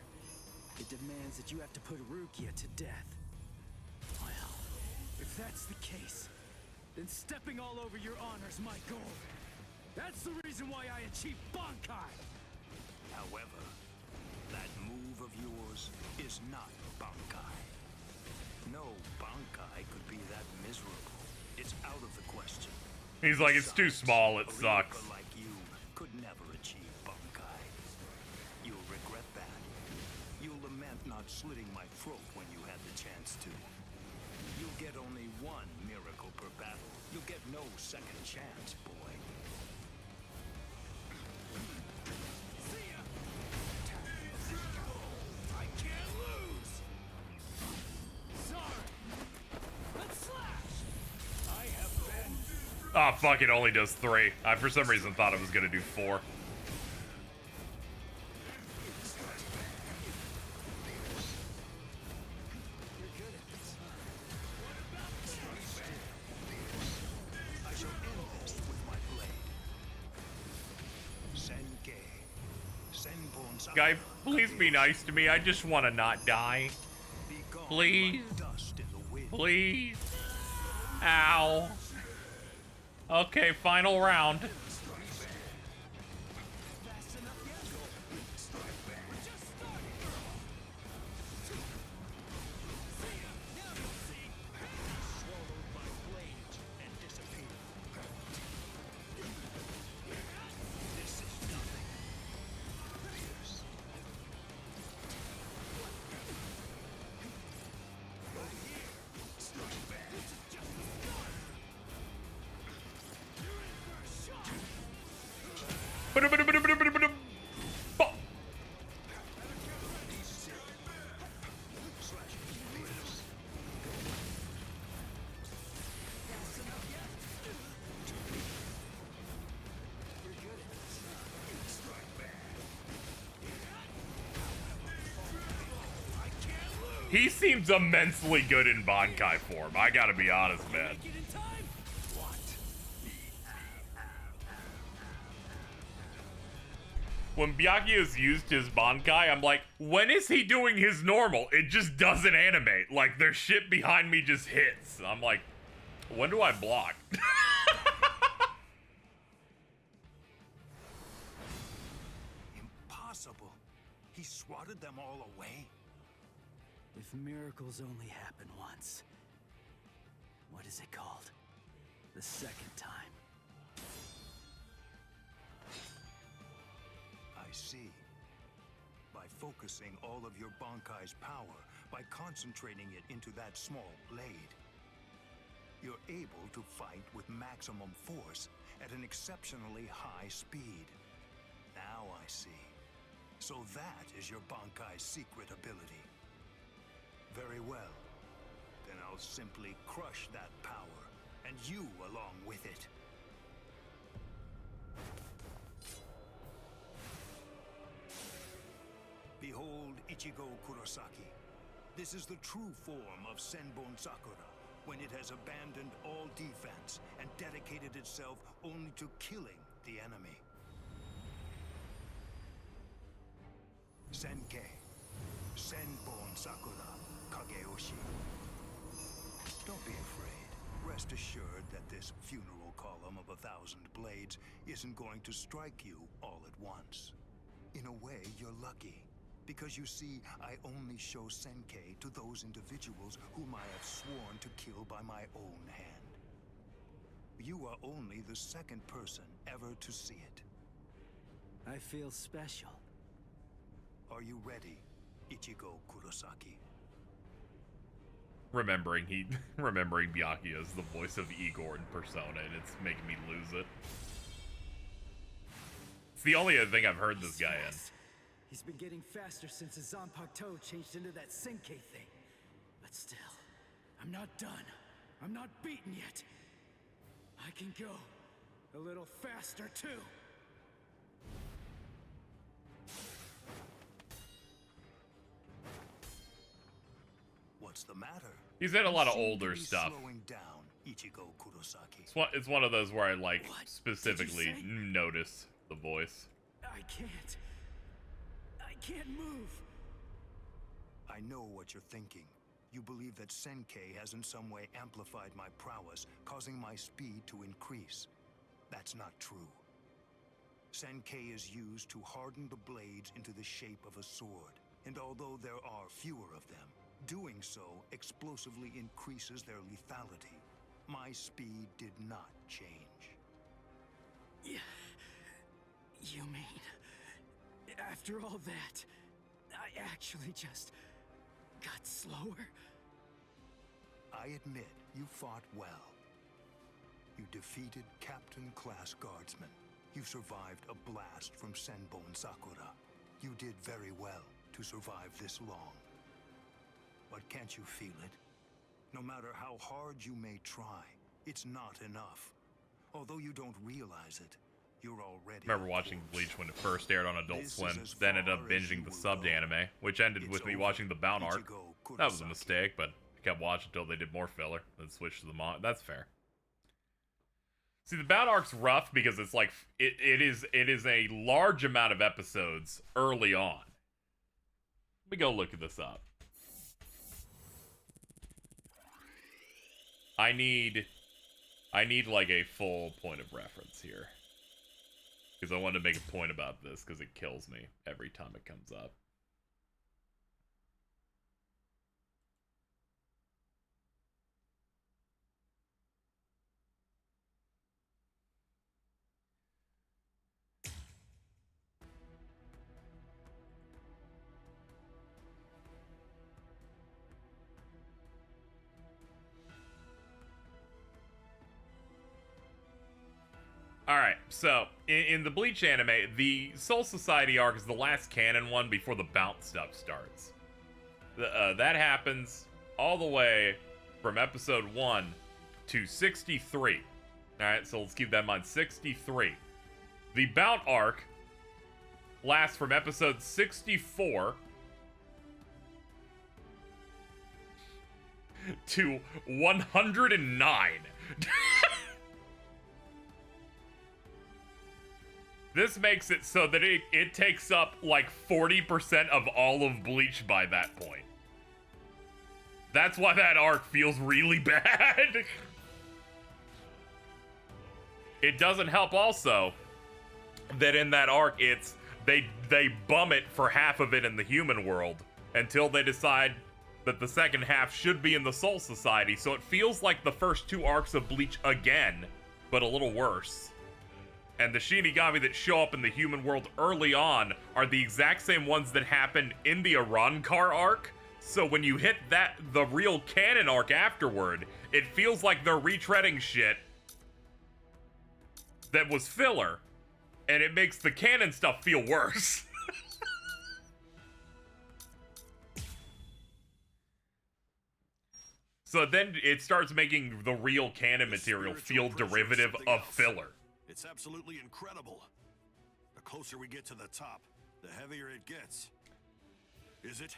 It demands that you have to put Rukia to death. Well, if that's the case, then stepping all over your honor's my goal. That's the reason why I achieved Bankai! However, that move of yours is not Bankai. No Bankai could be that miserable. It's out of the question. He's like, it's too small, it A sucks. Ryoka like you could never achieve Bankai. You'll regret that. You'll lament not slitting my throat when you had the chance to. You'll get only one miracle per battle. You'll get no second chance, boy. I can't lose! Sorry! Let's slash! I have been... Oh, fuck, it only does 3. I, for some reason, thought it was gonna do 4. You're good guy, please be nice to me. I just want to not die. Please. Please. Ow. Okay, final round. He seems immensely good in Bankai form. I gotta be honest, man. When Byakuya's used his Bankai, I'm like, when is he doing his normal? It just doesn't animate. Like, their shit behind me just hits. I'm like, when do I block? Impossible. He swatted them all away. If miracles only happen once, what is it called? The second time. I see. By focusing all of your Bankai's power, by concentrating it into that small blade, you're able to fight with maximum force at an exceptionally high speed. Now I see. So that is your Bankai's secret ability. Very well. Then I'll simply crush that power, and you along with it. Behold Ichigo Kurosaki. This is the true form of Senbon Sakura, when it has abandoned all defense and dedicated itself only to killing the enemy. Senkei. Senbon Sakura. Kageyoshi. Don't be afraid. Rest assured that this funeral column of 1,000 blades isn't going to strike you all at once. In a way, you're lucky. Because you see, I only show Senkei to those individuals whom I have sworn to kill by my own hand. You are only the second person ever to see it. I feel special. Are you ready, Ichigo Kurosaki? Remembering Byakuya as the voice of Igor in Persona, and it's making me lose it. It's the only other thing I've heard this guy in. He's been getting faster since his Zanpakuto changed into that Senkei thing. But still, I'm not done. I'm not beaten yet. I can go a little faster too. What's the matter? He's in a lot of older stuff. Slowing down, Ichigo Kurosaki. It's one of those where I like specifically notice the voice. I can't move. I know what you're thinking. You believe that Senkei has in some way amplified my prowess, causing my speed to increase. That's not true. Senkei is used to harden the blades into the shape of a sword, and although there are fewer of them, doing so explosively increases their lethality. My speed did not change. You mean, after all that, I actually just got slower? I admit you fought well. You defeated Captain-class guardsmen. You survived a blast from Senbon Sakura. You did very well to survive this long. But can't you feel it? No matter how hard you may try, it's not enough. Although you don't realize it, you're already... Remember watching Bleach when it first aired on Adult Swim, then ended up binging the subbed anime, which ended with me watching the Bound arc. That was a mistake, but I kept watching until they did more filler, then switched to the manga. That's fair. See, the bout arc's rough because it's like it is a large amount of episodes early on. Let me go look at this up. I need like a full point of reference here. Because I wanted to make a point about this because it kills me every time it comes up. Alright, so, in the Bleach anime, the Soul Society arc is the last canon one before the bounce stuff starts. That happens all the way from episode 1 to 63. Alright, so let's keep that in mind, 63. The bout arc lasts from episode 64 to 109. This makes it so that it takes up like 40% of all of Bleach by that point. That's why that arc feels really bad. It doesn't help also that in that arc they bum it for half of it in the human world until they decide that the second half should be in the Soul Society, so it feels like the first two arcs of Bleach again, but a little worse. And the Shinigami that show up in the human world early on are the exact same ones that happen in the Arankar arc. So when you hit the real canon arc afterward, it feels like they're retreading shit that was filler. And it makes the canon stuff feel worse. So then it starts making the real canon material feel derivative of filler. It's absolutely incredible. The closer we get to the top, the heavier it gets. Is it?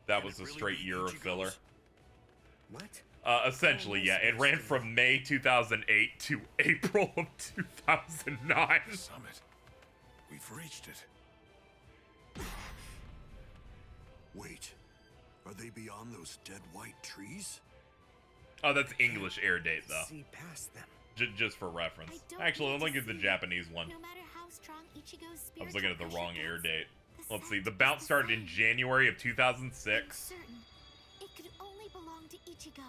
That was a straight year of filler. What? Essentially, yeah. It ran from May 2008 to April of 2009. Summit. We've reached it. Wait. Are they beyond those dead white trees? Oh, that's English air date, though. See past them. Just for reference. Actually, I'm looking at the Japanese one. No matter how strong Ichigo's I was looking at the wrong air date. The Let's see. The bout started in January of 2006. certain it could only belong to Ichigo.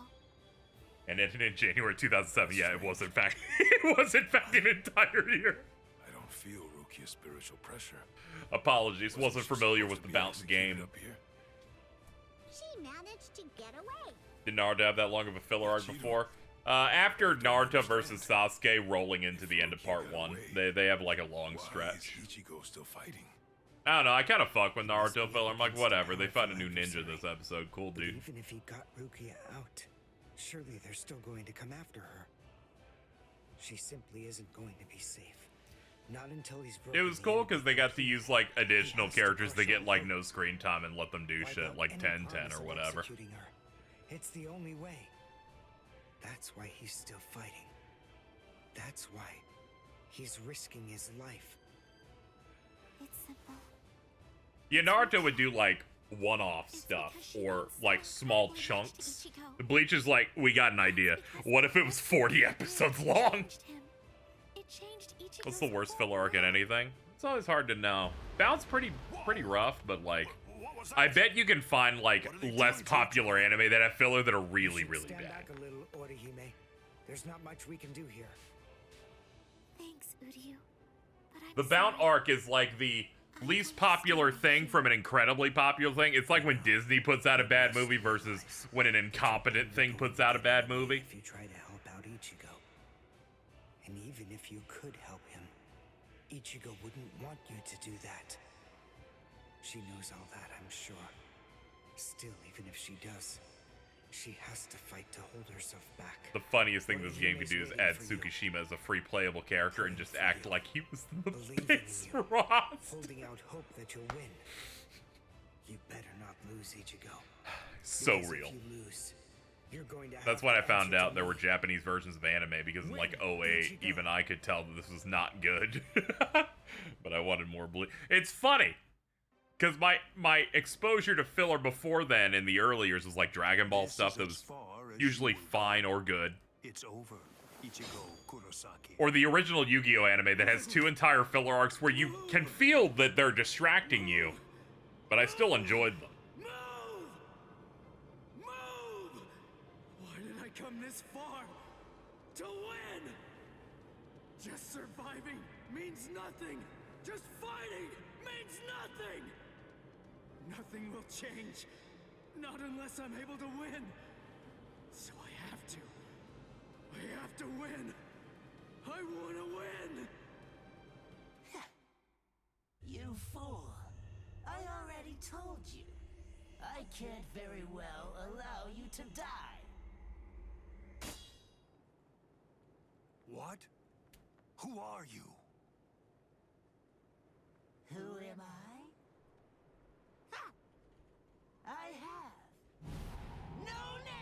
And ended in January 2007. Yeah, it was in fact it was in fact an entire year. I don't feel Rukia's spiritual pressure. Apologies, wasn't familiar with the bounce game. She managed to get away. Did Naruto have that long of a filler arc before? After Naruto versus Sasuke rolling into the end of part 1, they have like a long stretch. Ichigo still fighting? I don't know, I kind of fuck with Naruto filler. I'm like, whatever, they found a new ninja this episode. Cool, dude. Even if he got Rukia out, surely they're still going to come after her. She simply isn't going to be safe. Not until he's broken. It was cool because they got to use like additional characters that get like no screen time and let them do shit like 10-10 or whatever. It's the only way. That's why he's still fighting. That's why he's risking his life. It's simple. Yeah, Naruto would do like one-off stuff or like small chunks. The Bleach is like, we got an idea. What if it was 40 episodes long? What's the worst filler arc in anything? It's always hard to know. Bounce pretty rough, but like, I bet you can find like less popular anime that have filler that are really bad. Stand back a little, Orihime. There's not much we can do here. Thanks, Uryu. But I'm The Bound arc is like the least popular thing from an incredibly popular thing. It's like when Disney puts out a bad movie versus when an incompetent thing puts out a bad movie. If you try to help out Ichigo, and even if you could help him, Ichigo wouldn't want you to do that. She knows all that, I'm sure. Still, even if she does, she has to fight to hold herself back. The funniest thing this game could do is add Tsukishima as a free playable character and just act like he was the base Ross. Holding out hope that you'll win. You better not lose, Ichigo. So Because real. If you lose, You're going to That's when I found out there were Japanese versions of anime, because in like '08, even I could tell that this was not good. But I wanted more Bleach. It's funny, because my exposure to filler before then in the early years was like Dragon Ball stuff that was usually fine or good. It's over, Ichigo Kurosaki. Or the original Yu-Gi-Oh anime that has 2 entire filler arcs where you can feel that they're distracting you, but I still enjoyed them. Why did I come this far? To win! Just surviving means nothing! Just fighting means nothing! Nothing will change. Not unless I'm able to win. So I have to. I have to win. I want to win! You fool. I already told you. I can't very well allow you to die. What? Who are you? Who am I? Ha! I have no name!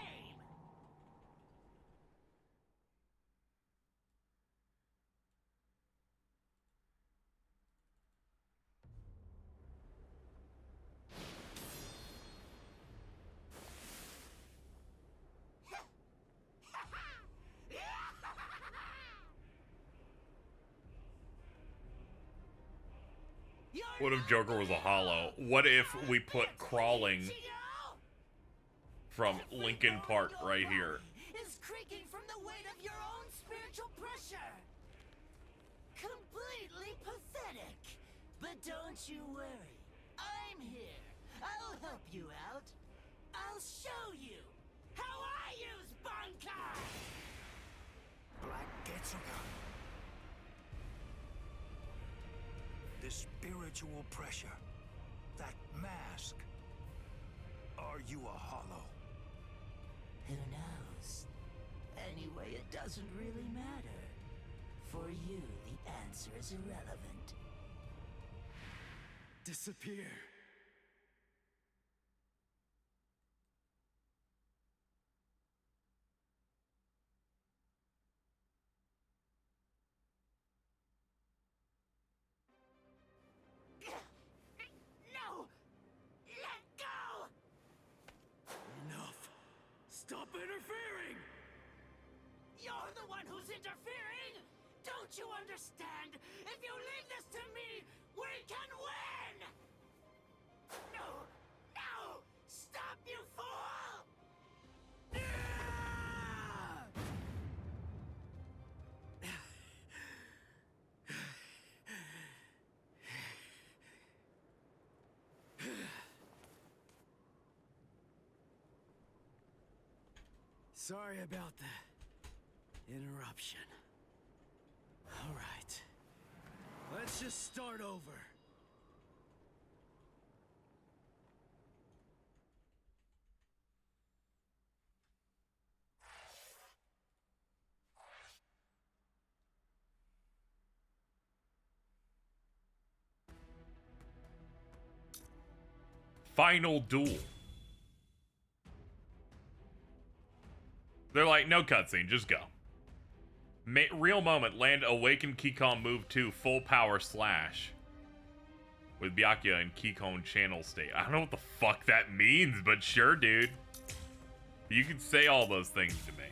What if Joker was a hollow? What if we put crawling from Linkin Park right here? Is creaking from the weight of your own spiritual pressure. Completely pathetic. But don't you worry. I'm here. I'll help you out. I'll show you how I use Bankai. Black Getsuga. The spiritual pressure. That mask. Are you a hollow? Who knows? Anyway, it doesn't really matter. For you, the answer is irrelevant. Disappear. No! Let go! Enough! Stop interfering! You're the one who's interfering! Don't you understand? If you leave this to me, we can win! No! No! Stop, you fool! Sorry about the interruption. All right. Let's just start over. Final duel. They're like, no cutscene, just go. Real moment, land awakened Keycon move 2, full power slash. With Byakuya and Keycon channel state. I don't know what the fuck that means, but sure, dude. You can say all those things to me.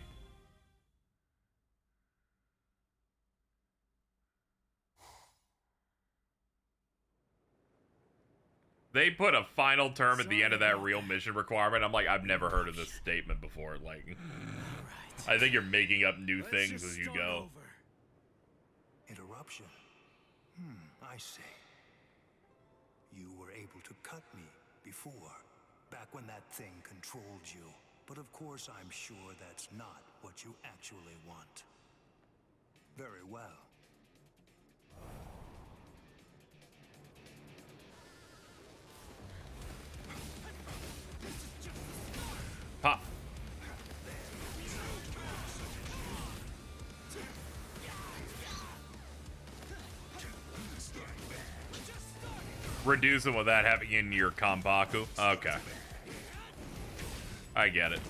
They put a final term at the end of that real mission requirement. I'm like, I've never heard of this statement before. Like, I think you're making up new things as you go. Interruption? I see. You were able to cut me before, back when that thing controlled you. But of course, I'm sure that's not what you actually want. Very well. Pop. Reduce them without having in your Kambaku. Okay. I get it.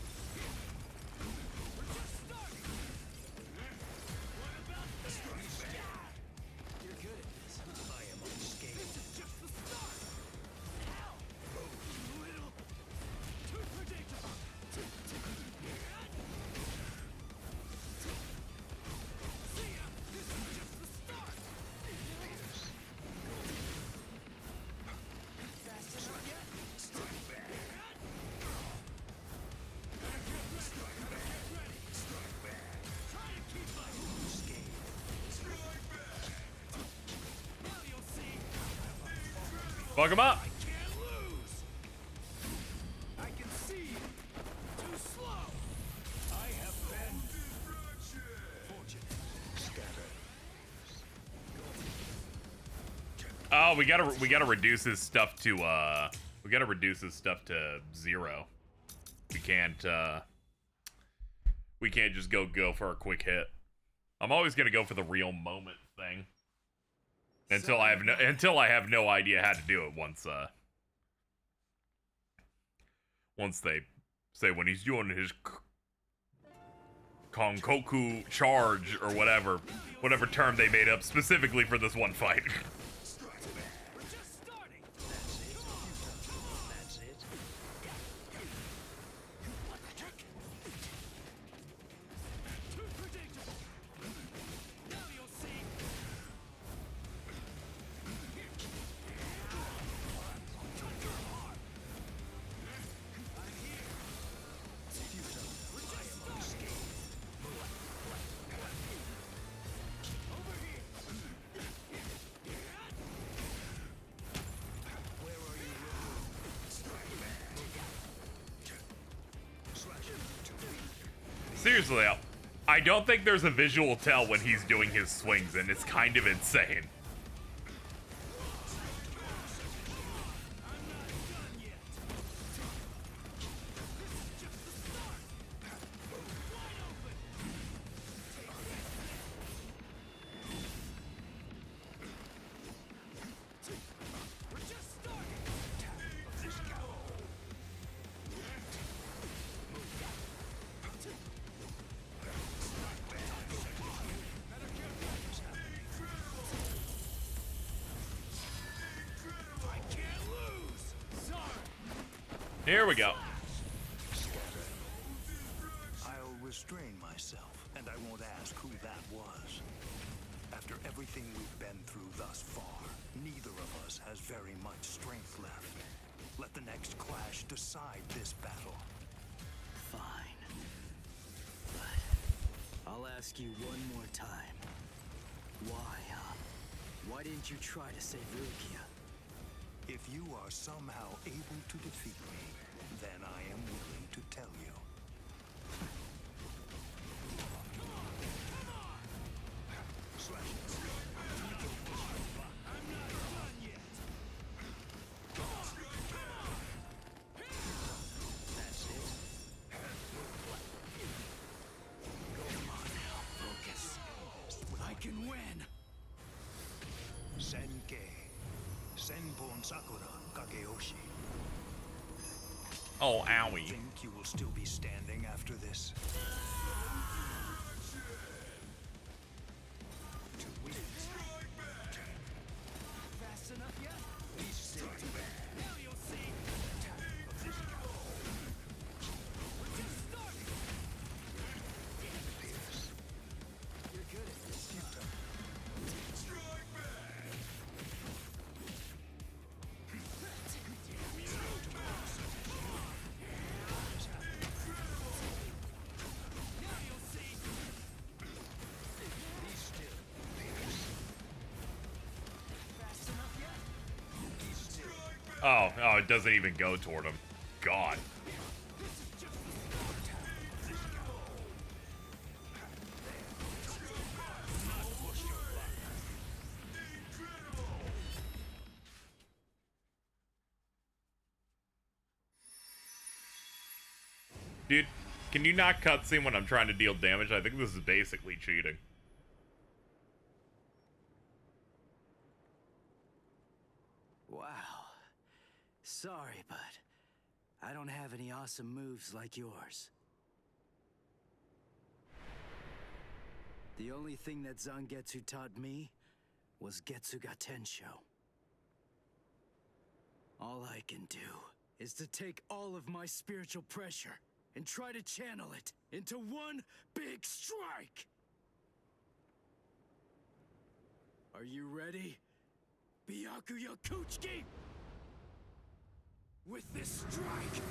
Fuck him up. I can't lose. I can see. Too slow. I have been fortunate. Oh, we gotta reduce his stuff to we gotta reduce his stuff to 0. We can't just go for a quick hit. I'm always gonna go for the real moment thing until I have no idea how to do it once they say when he's doing his Konkoku charge or whatever term they made up specifically for this one fight. Seriously, I don't think there's a visual tell when he's doing his swings, and it's kind of insane. Here we go. I'll restrain myself, and I won't ask who that was. After everything we've been through thus far, neither of us has very much strength left. Let the next clash decide this battle. Fine. But I'll ask you one more time. Why, why didn't you try to save Rukia? If you are somehow able to defeat me, then I am willing to tell you. That's it. Come on now, focus. I can win. Senke. Senpon Sakura Kageyoshi. Oh, owie. Think you will still be standing after this? Fast enough yet? Now you'll see. We're just starting. You're good at this. Oh, it doesn't even go toward him. God. Dude, can you not cutscene when I'm trying to deal damage? I think this is basically cheating. Wow. Sorry, but I don't have any awesome moves like yours. The only thing that Zangetsu taught me was Getsuga Tensho. All I can do is to take all of my spiritual pressure and try to channel it into one big strike! Are you ready? Byakuya Kuchiki! With this strike!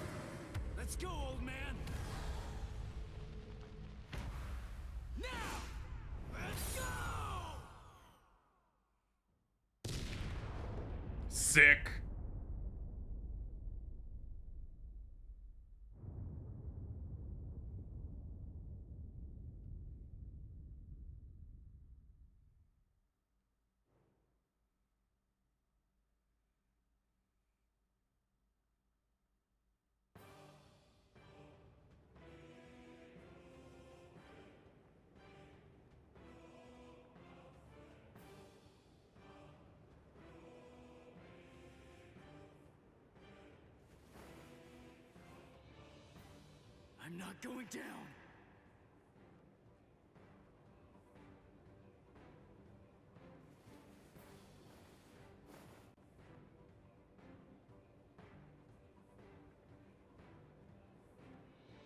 Let's go, old man! Now! Let's go! Sick. I'm not going down.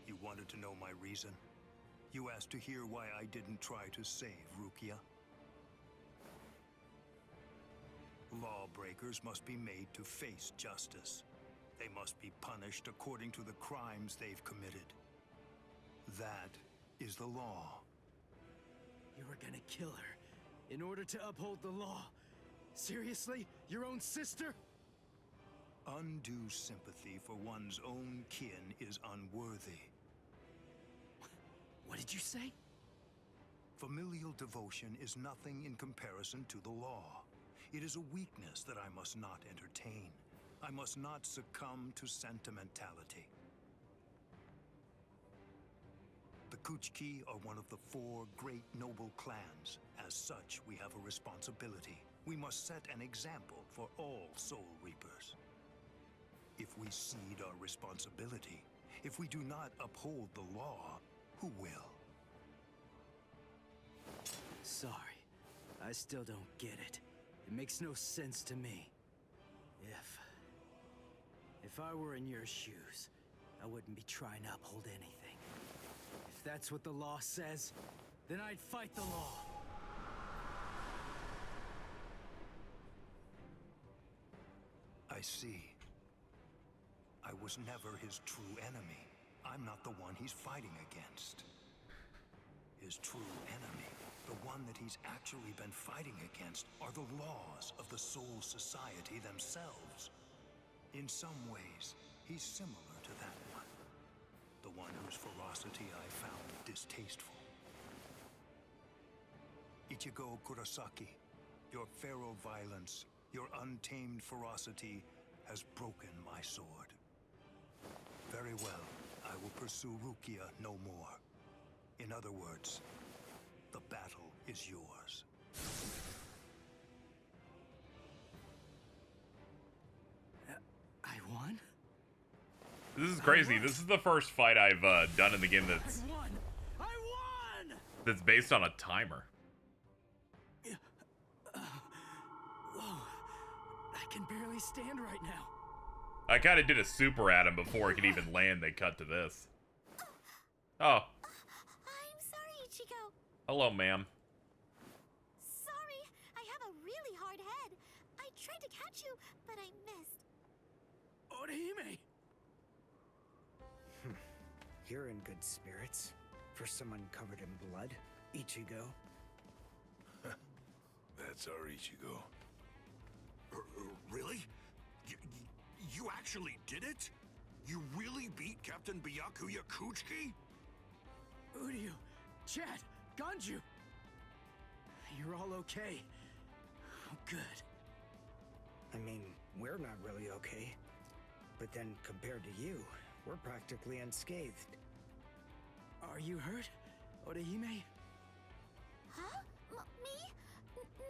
You wanted to know my reason? You asked to hear why I didn't try to save Rukia? Lawbreakers must be made to face justice. They must be punished according to the crimes they've committed. That is the law. You were gonna kill her in order to uphold the law. Seriously? Your own sister? Undue sympathy for one's own kin is unworthy. What did you say? Familial devotion is nothing in comparison to the law. It is a weakness that I must not entertain. I must not succumb to sentimentality. The Kuchiki are one of the 4 great noble clans. As such, we have a responsibility. We must set an example for all Soul Reapers. If we cede our responsibility, if we do not uphold the law, who will? Sorry. I still don't get it. It makes no sense to me. If I were in your shoes, I wouldn't be trying to uphold anything. If that's what the law says, then I'd fight the law. I see. I was never his true enemy. I'm not the one he's fighting against. His true enemy, the one that he's actually been fighting against, are the laws of the Soul Society themselves. In some ways, he's similar to that one. The one whose ferocity I found distasteful. Ichigo Kurosaki, your feral violence, your untamed ferocity has broken my sword. Very well, I will pursue Rukia no more. In other words, the battle is yours. I won? This is crazy. This is the first fight I've done in the game that's I won! I won! that's based on a timer. Whoa. I can barely stand right now. I kind of did a super at him before he could even land. They cut to this. Oh. I'm sorry, Ichigo. Hello, ma'am. Sorry, I have a really hard head. I tried to catch you, but I missed. Orihime! You're in good spirits. For someone covered in blood, Ichigo. That's our Ichigo. Really? You actually did it? You really beat Captain Byakuya Kuchiki? Uryu, Chad, Ganju. You're all okay. Oh, good. I mean, we're not really okay. But then, compared to you, we're practically unscathed. Are you hurt, Orihime? Huh? Me?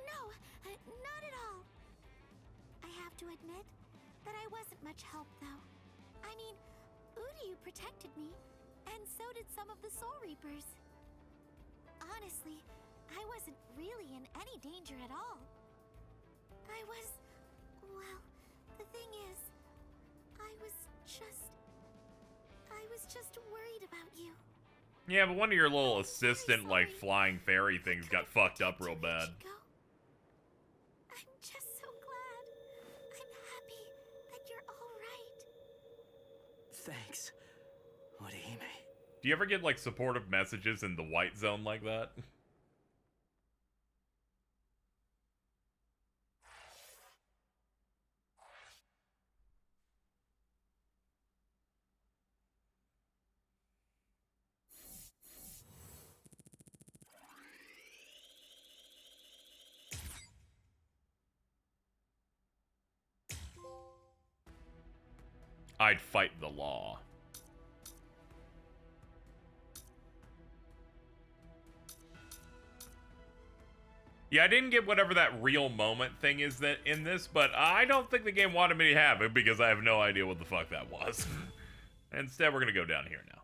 No, not at all. I have to admit that I wasn't much help, though. I mean, Uryu protected me, and so did some of the Soul Reapers. Honestly, I wasn't really in any danger at all. Well, the thing is, I was just worried about you. Yeah, but one of your little assistant, like, flying fairy things got fucked up real bad. I'm just so glad. I'm happy that you're all right. Thanks, Orihime. Do you ever get, like, supportive messages in the white zone like that? I'd fight the law. Yeah, I didn't get whatever that real moment thing is that in this, but I don't think the game wanted me to have it because I have no idea what the fuck that was. Instead, we're gonna go down here now.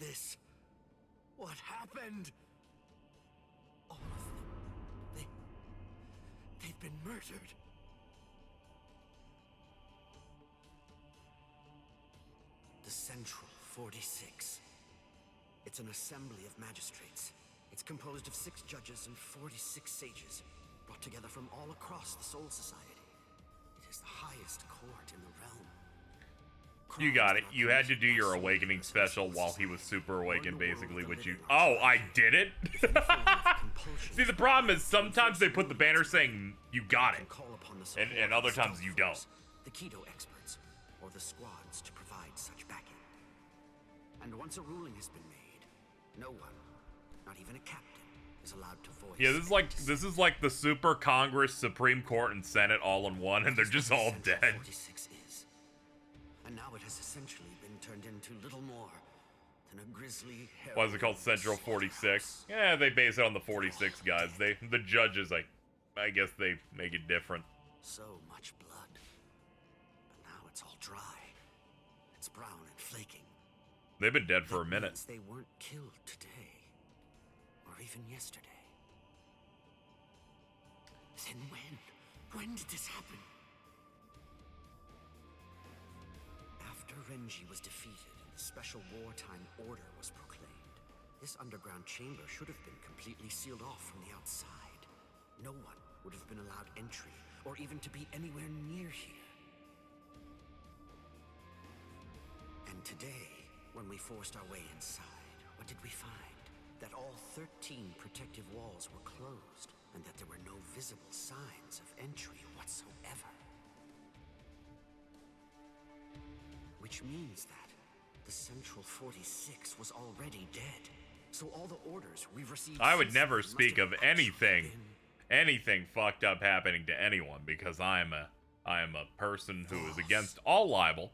this? What happened? All of them. They've been murdered. The Central 46. It's an assembly of magistrates. It's composed of 6 judges and 46 sages, brought together from all across the Soul Society. It is the highest court in the realm. You got it. You had to do your awakening special while he was super awakened, basically, which you... Oh, I did it? See, the problem is sometimes they put the banner saying, you got it. And other times you don't. The Keto experts, or the squads to provide such backing. And once a ruling has been made, no one, not even a captain, is allowed to voice. Yeah, this is like the Super Congress, Supreme Court, and Senate all in one, and they're just all dead. 46 is. And now it has essentially been turned into little more than a grisly hell. Why is it called Central 46? Yeah, they base it on the 46 guys. The judges, I guess they make it different. So much blood. But now it's all dry. It's brown and flaking. They've been dead for a minute. They weren't killed today. Or even yesterday. Then when? When did this happen? After Renji was defeated and the special wartime order was proclaimed, this underground chamber should have been completely sealed off from the outside. No one would have been allowed entry, or even to be anywhere near here. And today, when we forced our way inside, what did we find? That all 13 protective walls were closed, and that there were no visible signs of entry whatsoever. Which means that the Central 46 was already dead. So all the orders we've received... I would never speak of anything fucked up happening to anyone, because I am a person who is against all libel.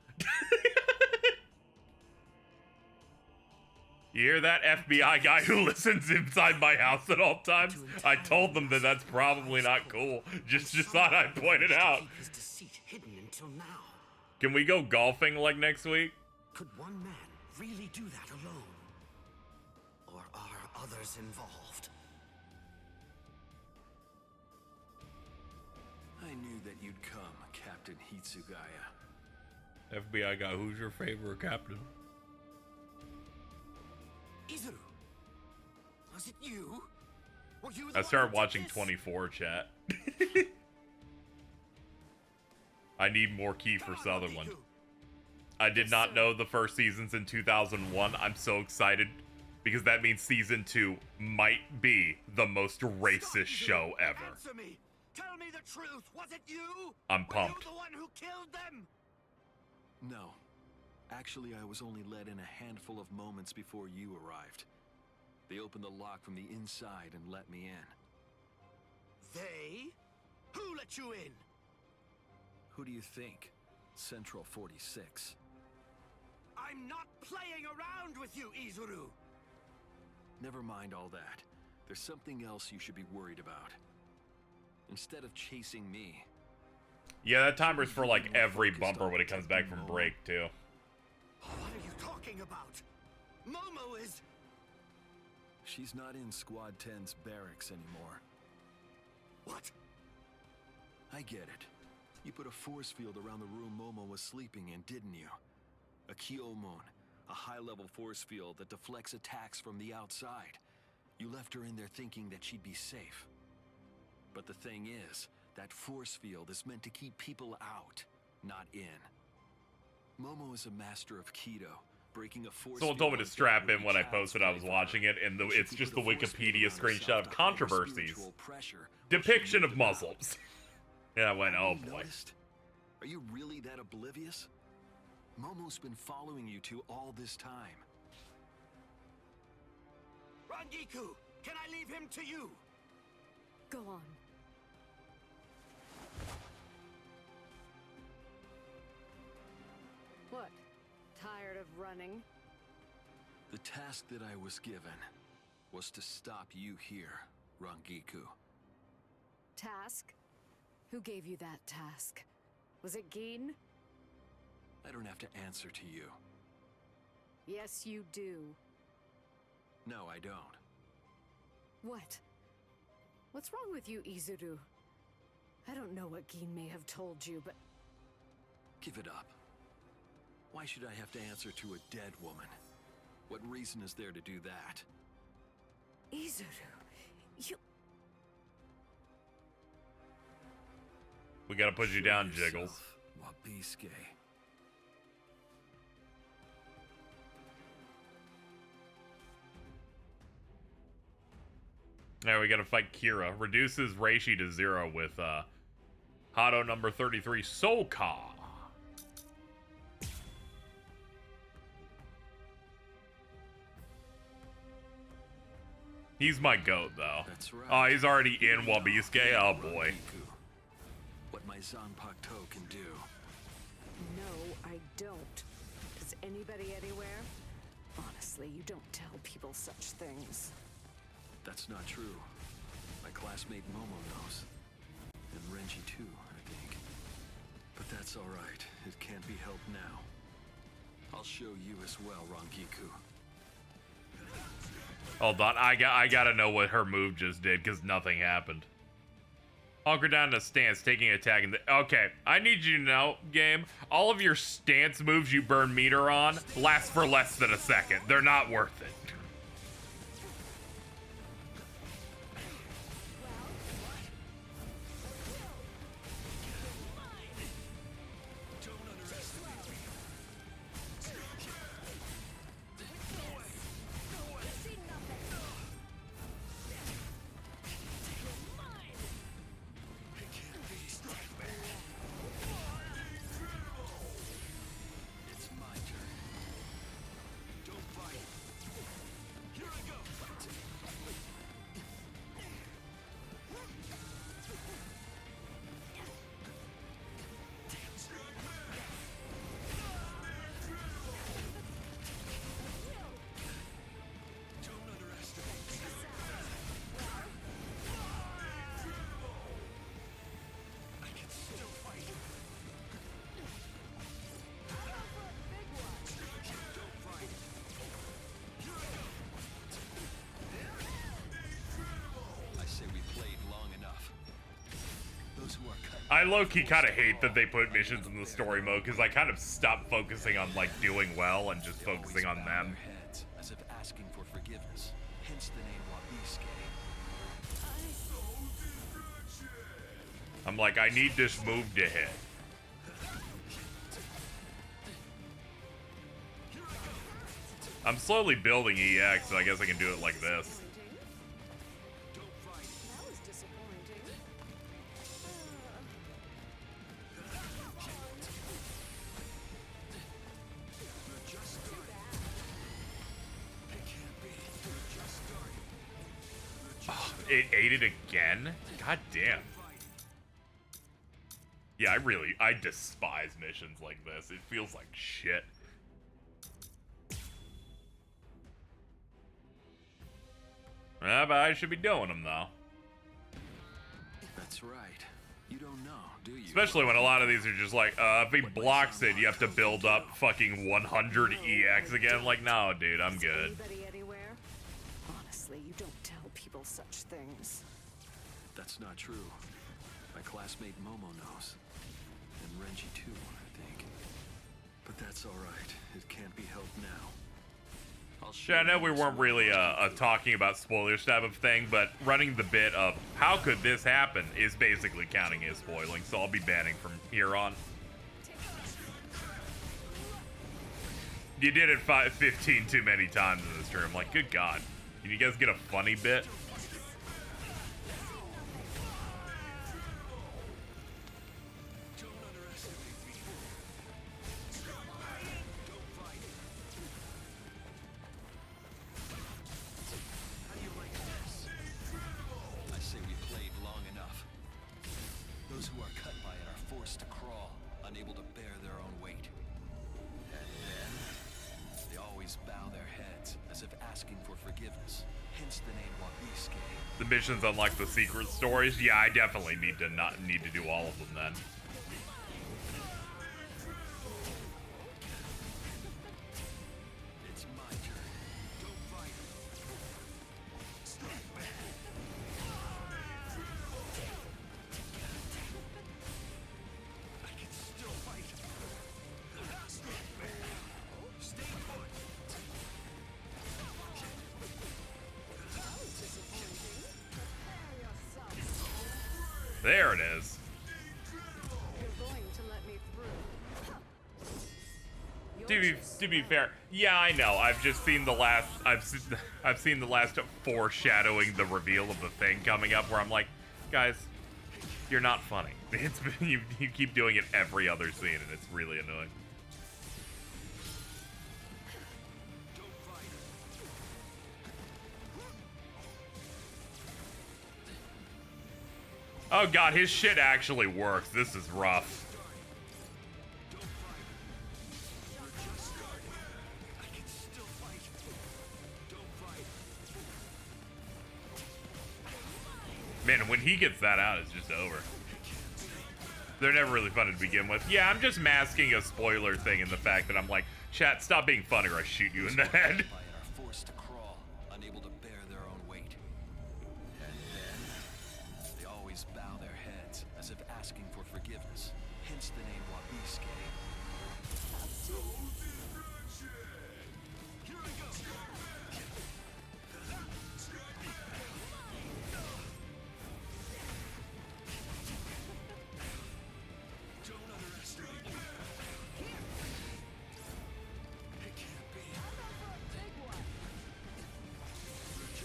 You hear that, FBI guy who listens inside my house at all times? I told them that that's probably not cool. Just thought I'd point it out. His deceit hidden until now. Can we go golfing like next week? Could one man really do that alone? Or are others involved? I knew that you'd come, Captain Hitsugaya. FBI guy, who's your favorite captain? Izuru, was it you? Were you the I one started who did watching this? 24 chat. I need more Kiefer Sutherland. I did not know the first season's in 2001. I'm so excited because that means season 2 might be the most racist show ever. Answer me. Tell me the truth. Was it you? I'm pumped. Were you the one who killed them? No. Actually, I was only let in a handful of moments before you arrived. They opened the lock from the inside and let me in. They? Who let you in? Who do you think? Central 46. I'm not playing around with you, Izuru! Never mind all that. There's something else you should be worried about. Instead of chasing me... Yeah, that timer's for like every bumper when it comes back from break, too. What are you talking about? Momo is... She's not in Squad 10's barracks anymore. What? I get it. You put a force field around the room Momo was sleeping in, didn't you? A Kyomon, a high-level force field that deflects attacks from the outside. You left her in there thinking that she'd be safe. But the thing is, that force field is meant to keep people out, not in. Momo is a master of Keto, breaking a force Someone told me to strap in when I posted I was watching it, and it's just the Wikipedia screenshot of controversies. Depiction of Muslims. And I went, oh boy. Are you really that oblivious? Momo's been following you two all this time. Rangiku, can I leave him to you? Go on. What? Tired of running? The task that I was given was to stop you here, Rangiku. Task? Who gave you that task? Was it Gin? I don't have to answer to you. Yes, you do. No, I don't. What? What's wrong with you, Izuru? I don't know what Gin may have told you, but... Give it up. Why should I have to answer to a dead woman? What reason is there to do that? Izuru, you... We gotta put you down, Jiggles. Wabisuke. Now we gotta fight Kira. Reduces Reishi to 0 with Hado number 33, Soka. He's my goat, though. That's right. Oh, he's already in Wabisuke? Oh, boy. What my Zanpakuto can do. No, I don't. Does anybody anywhere? Honestly, you don't tell people such things. That's not true. My classmate Momo knows. And Renji too, I think. But that's alright. It can't be helped now. I'll show you as well, Rangiku. Hold on, I gotta know what her move just did, because nothing happened. Hunker down in a stance, taking an attack. Okay, I need you to know, game, all of your stance moves you burn meter on last for less than a second. They're not worth it. I low-key kind of hate that they put missions in the story mode, because I kind of stopped focusing on, like, doing well and just focusing on them. Heads, as if asking for forgiveness. Hence the name Wabisuke. I'm like, I need this move to hit. I'm slowly building EX, so I guess I can do it like this. It ate it again? God damn. Yeah, I despise missions like this. It feels like shit. But I should be doing them, though. That's right. You don't know, do you? Especially when a lot of these are just like, if he blocks it, you have to build up fucking 100 EX again. Like, no, dude, I'm good. Honestly, you don't tell people such things. That's not true. My classmate Momo knows. And Renji too, I think. But that's alright. It can't be helped now. Yeah, I know we weren't really talking about spoilers type of thing, but running the bit of how could this happen is basically counting as spoiling, so I'll be banning from here on. You did it 15 too many times in this term. Like, good God. Can you guys get a funny bit? Missions unlock the secret stories. Yeah, I definitely need to do all of them then. It's my turn. Don't fight. There it is. You're going to let me through. To be fair, yeah, I know. I've just seen the last. I've seen the last foreshadowing the reveal of the thing coming up, where I'm like, guys, you're not funny. It's you keep doing it every other scene, and it's really annoying. Oh god, his shit actually works. This is rough. Man, when he gets that out, it's just over. They're never really fun to begin with. Yeah, I'm just masking a spoiler thing in the fact that I'm like, chat, stop being funny or I shoot you in the head. Are forced to crawl, unable to bear their own weight. And then they always bow their heads as if asking for forgiveness. Hence the name Wabiske. Here we go.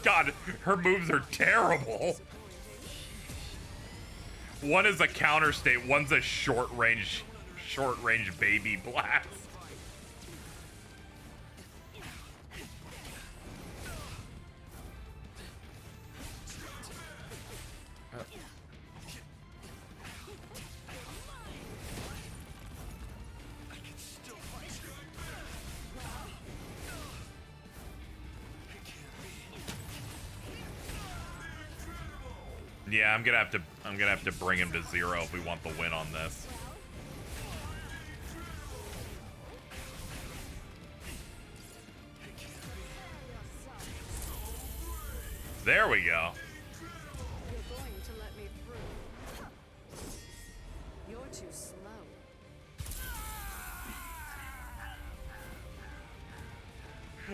God, her moves are terrible. One is a counter state, one's a short range baby blast. Yeah, I'm gonna have to bring him to 0 if we want the win on this. There we go. You're going to let me through. You're too slow.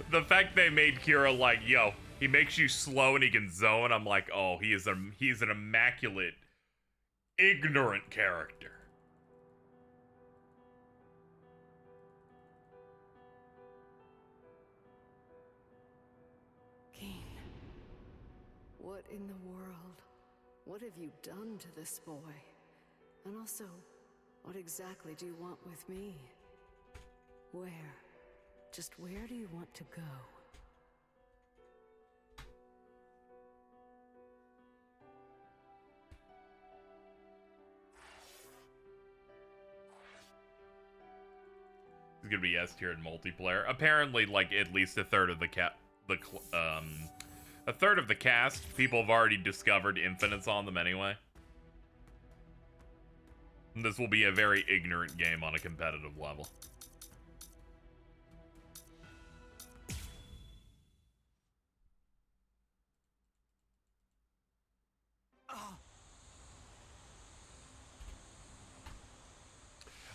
The fact they made Kira like, yo, he makes you slow and he can zone. I'm like, oh, he's an immaculate, ignorant character. Keen, what in the world? What have you done to this boy? And also, what exactly do you want with me? Where? Just where do you want to go? It's gonna be S tier in multiplayer. Apparently, like at least a third of the cast, people have already discovered infinites on them anyway. And this will be a very ignorant game on a competitive level.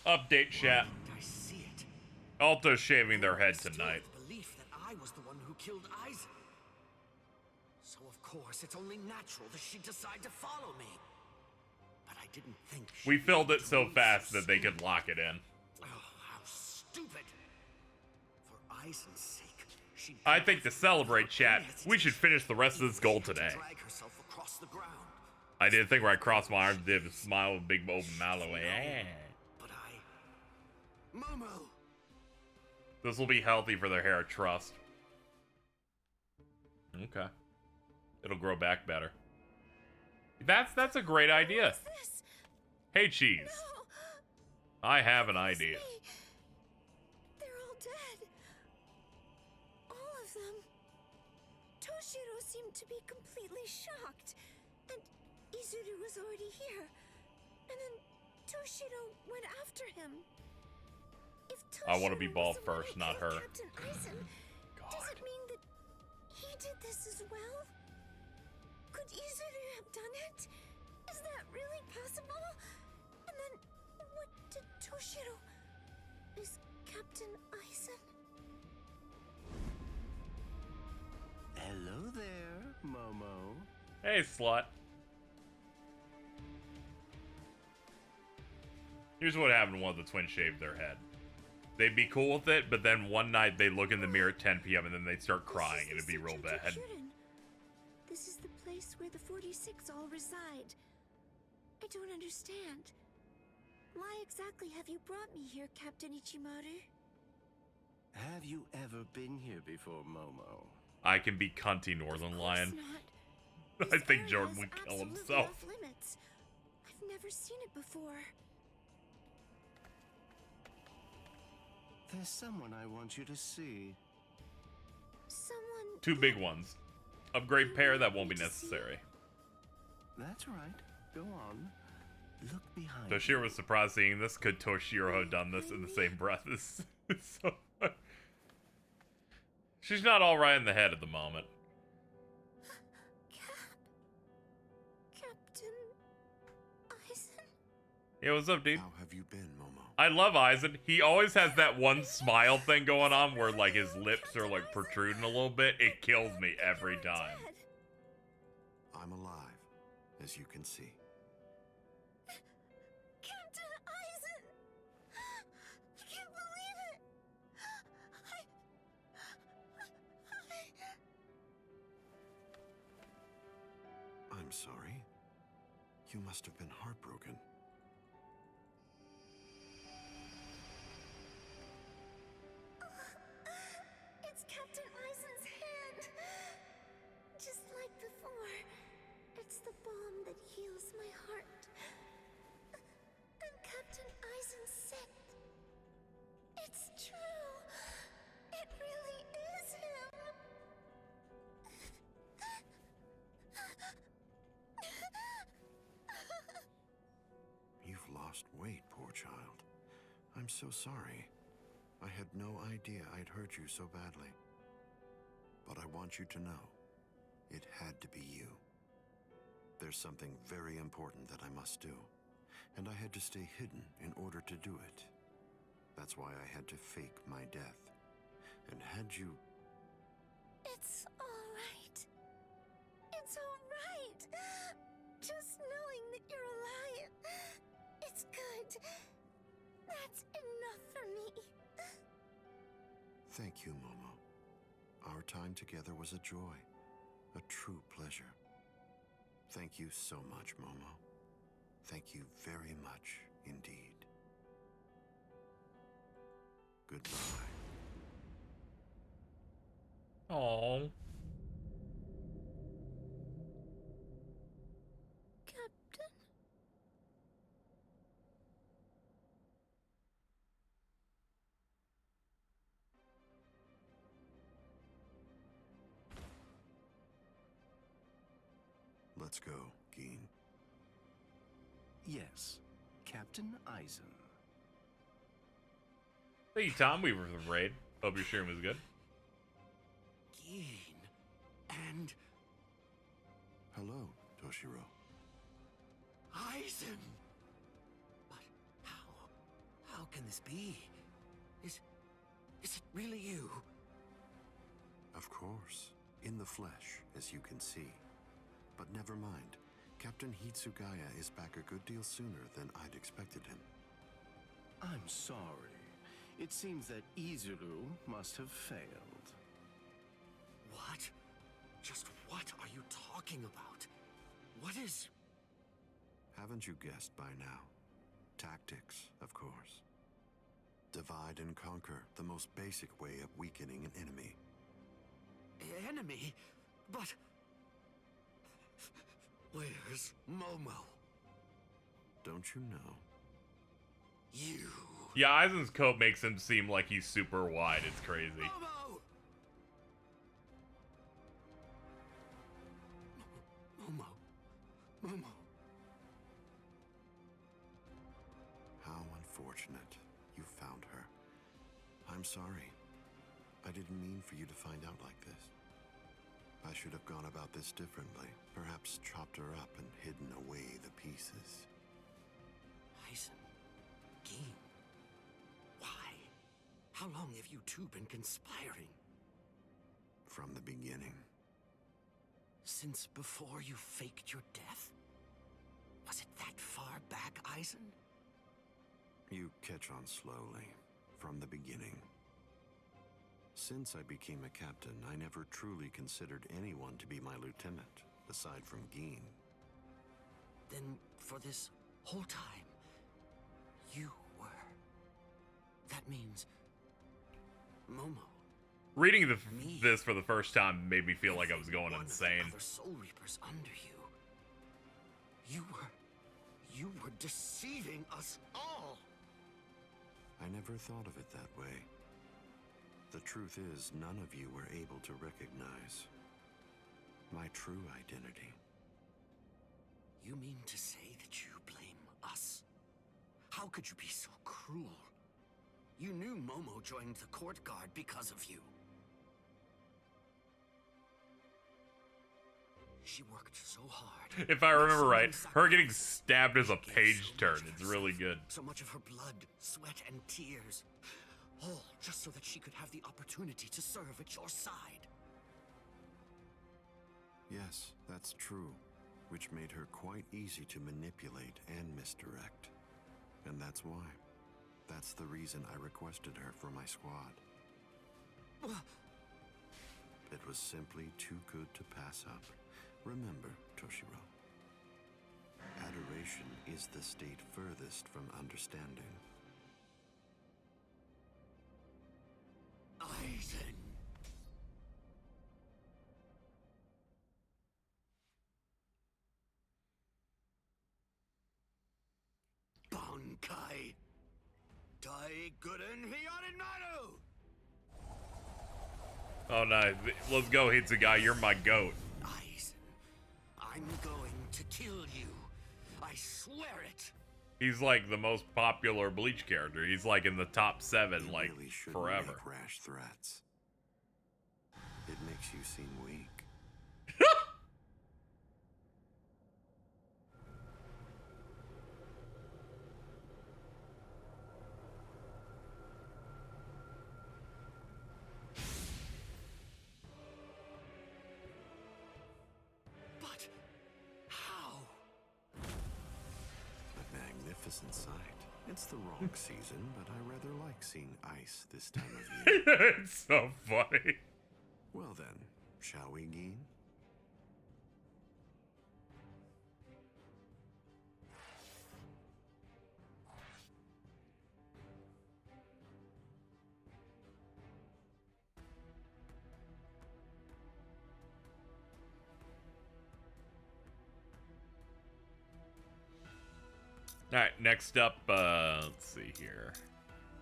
Update chat. I see it. Alto's shaving their head tonight. The belief that I was the one who killed Eisen. So of course it's only natural that she'd decide to follow me. But I didn't think We filled it so fast that they could lock it in. Oh, how stupid. For Eisen's sake, she I think to celebrate, chat, we should finish the rest of this goal today. drag herself across the ground. I did a thing where I crossed my arms, did a smile with a big open mouth away. Momo. This will be healthy for their hair, trust. Okay. It'll grow back better. That's a great idea. Hey, Cheese. No. I have an idea. They're all dead. All of them. Toshiro seemed to be completely shocked. And Izuru was already here. And then Toshiro went after him. If I want to be Toshiro ball was the one first, who not killed her. Captain Eisen, does it mean that he did this as well? Could Izuru have done it? Is that really possible? And then, what did Toshiro... Is Captain Eisen... Hello there, Momo. Hey, slut. Here's what happened when one of the twins shaved their head. They'd be cool with it, but then one night they look in the mirror at 10 p.m. and then they'd start crying and it'd be real bad. This is the place where the 46 all reside. I don't understand. Why exactly have you brought me here, Captain Ichimaru? Have you ever been here before, Momo? I can be cunty, Northern Lion. I think Jordan would kill himself. Limits. I've never seen it before. There's someone I want you to see. Someone... 2 big ones. Upgrade pair, that won't be necessary. That's right. Go on. Look behind. Toshiro was surprised seeing this. Could Toshiro have done this in the same breath? It's so funny. She's not all right in the head at the moment. Captain Aizen? Yeah, what's up, dude? How have you been, Momo? I love Aizen. He always has that one smile thing going on where like his lips are like protruding a little bit. It kills me every time. I'm alive, as you can see. Captain Aizen! I can't believe it! I'm sorry. You must have been heartbroken. It's Captain Aizen's hand! Just like before. It's the balm that heals my heart. And Captain Aizen's sick. It's true. It really is him. You've lost weight, poor child. I'm so sorry. I had no idea I'd hurt you so badly. But I want you to know, it had to be you. There's something very important that I must do, and I had to stay hidden in order to do it. That's why I had to fake my death. And had you... It's all right. It's all right. Just knowing that you're alive. It's good. That's enough for me. Thank you, Momo. Our time together was a joy, a true pleasure. Thank you so much, Momo. Thank you very much indeed. Goodbye. Aww. Captain? Let's go, Geen. Yes, Captain Aizen. Thank you, Tom Weaver, for the raid. Hope your stream was good. Geen. And... Hello, Toshiro. Aizen! But how can this be? Is it really you? Of course, in the flesh, as you can see. But never mind. Captain Hitsugaya is back a good deal sooner than I'd expected him. I'm sorry. It seems that Izuru must have failed. What? Just what are you talking about? What is... Haven't you guessed by now? Tactics, of course. Divide and conquer, the most basic way of weakening an enemy. Enemy? But... Where's Momo? Don't you know? You... Yeah, Aizen's coat makes him seem like he's super wide. It's crazy. Momo! Momo. Momo. How unfortunate. You found her. I'm sorry. I didn't mean for you to find out like this. I should have gone about this differently. Perhaps chopped her up and hidden away the pieces. Aizen. Geen. Why? How long have you two been conspiring? From the beginning. Since before you faked your death? Was it that far back, Aizen? You catch on slowly, from the beginning. Since I became a captain, I never truly considered anyone to be my lieutenant, aside from Geen. Then, for this whole time, you were... That means... Momo. Reading this for the first time made me feel like I was going insane. Other Soul Reapers under you. You were deceiving us all. I never thought of it that way. The truth is, none of you were able to recognize my true identity. You mean to say that you blame us? How could you be so cruel? You knew Momo joined the court guard because of you. She worked so hard. If I remember right, her getting stabbed as a page turn is really good. So much of her blood, sweat, and tears. All just so that she could have the opportunity to serve at your side. Yes, that's true, which made her quite easy to manipulate and misdirect. And that's why. That's the reason I requested her for my squad. It was simply too good to pass up. Remember, Toshiro, adoration is the state furthest from understanding. Aizen! Bankai! Dai Guden Hyorinmaru! Oh no, let's go, Hitsugai, you're my goat. Aizen, I'm going to kill you. I swear it. He's like the most popular Bleach character. He's like in the top 7, like, really forever. Make rash threats. It makes you seem weak. But how? A magnificent sight. It's the wrong season, but I rather like seeing ice this time of year. It's so funny. Well then, shall we, Geen? Alright, next up, let's see here.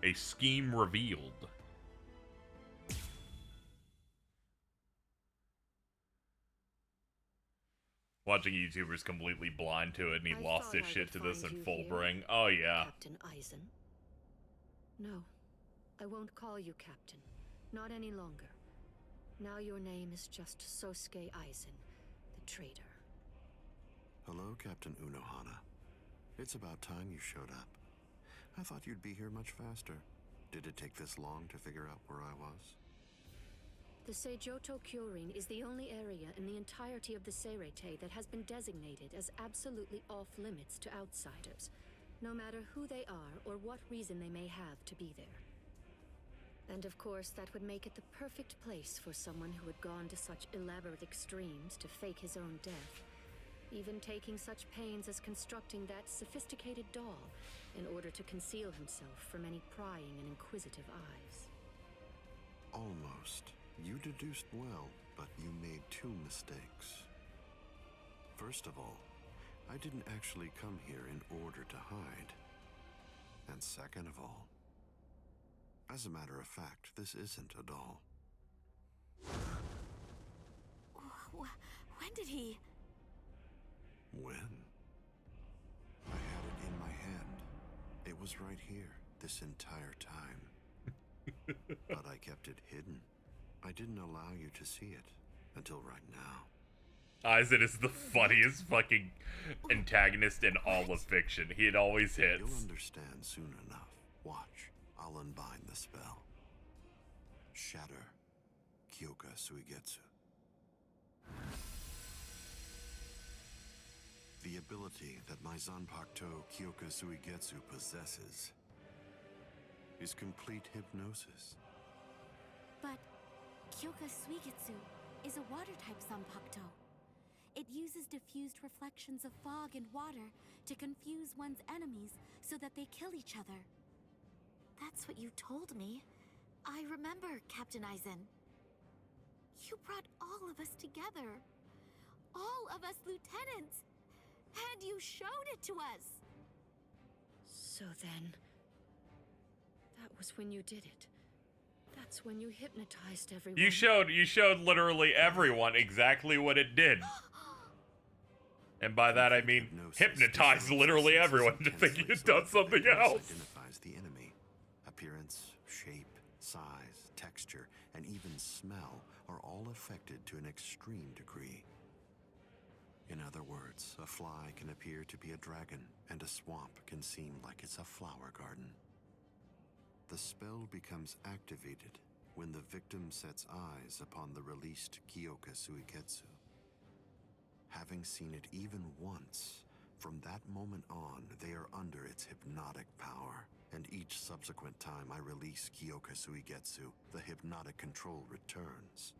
A scheme revealed. Watching YouTubers completely blind to it, and he lost his shit to this in full bring. Oh yeah. Captain Aizen. No, I won't call you Captain. Not any longer. Now your name is just Sosuke Aizen, the traitor. Hello, Captain Unohana. It's about time you showed up. I thought you'd be here much faster. Did it take this long to figure out where I was? The Seijoto Kyorin is the only area in the entirety of the Seirete that has been designated as absolutely off-limits to outsiders, no matter who they are or what reason they may have to be there. And of course, that would make it the perfect place for someone who had gone to such elaborate extremes to fake his own death, even taking such pains as constructing that sophisticated doll in order to conceal himself from any prying and inquisitive eyes. Almost. You deduced well, but you made 2 mistakes. First of all, I didn't actually come here in order to hide. And second of all, as a matter of fact, this isn't a doll. When did he... When? I had it in my hand. It was right here, this entire time. But I kept it hidden. I didn't allow you to see it until right now. Aizen is the funniest fucking antagonist in all of fiction. He always hits. You'll understand soon enough. Watch. I'll unbind the spell. Shatter. Kyoka Suigetsu. The ability that my Zanpakuto Kyoka Suigetsu possesses is complete hypnosis. But Kyoka Suigetsu is a water-type Zanpakuto. It uses diffused reflections of fog and water to confuse one's enemies so that they kill each other. That's what you told me. I remember, Captain Aizen. You brought all of us together. All of us lieutenants. And you showed it to us. So then, that was when you did it. That's when you hypnotized everyone. You showed literally everyone exactly what it did. And by that I mean hypnotize literally everyone to think you've done something else. Identifies the enemy. Appearance, shape, size, texture, and even smell are all affected to an extreme degree. In other words, a fly can appear to be a dragon, and a swamp can seem like it's a flower garden. The spell becomes activated when the victim sets eyes upon the released Kyoka Suigetsu. Having seen it even once, from that moment on, they are under its hypnotic power, and each subsequent time I release Kyoka Suigetsu, the hypnotic control returns.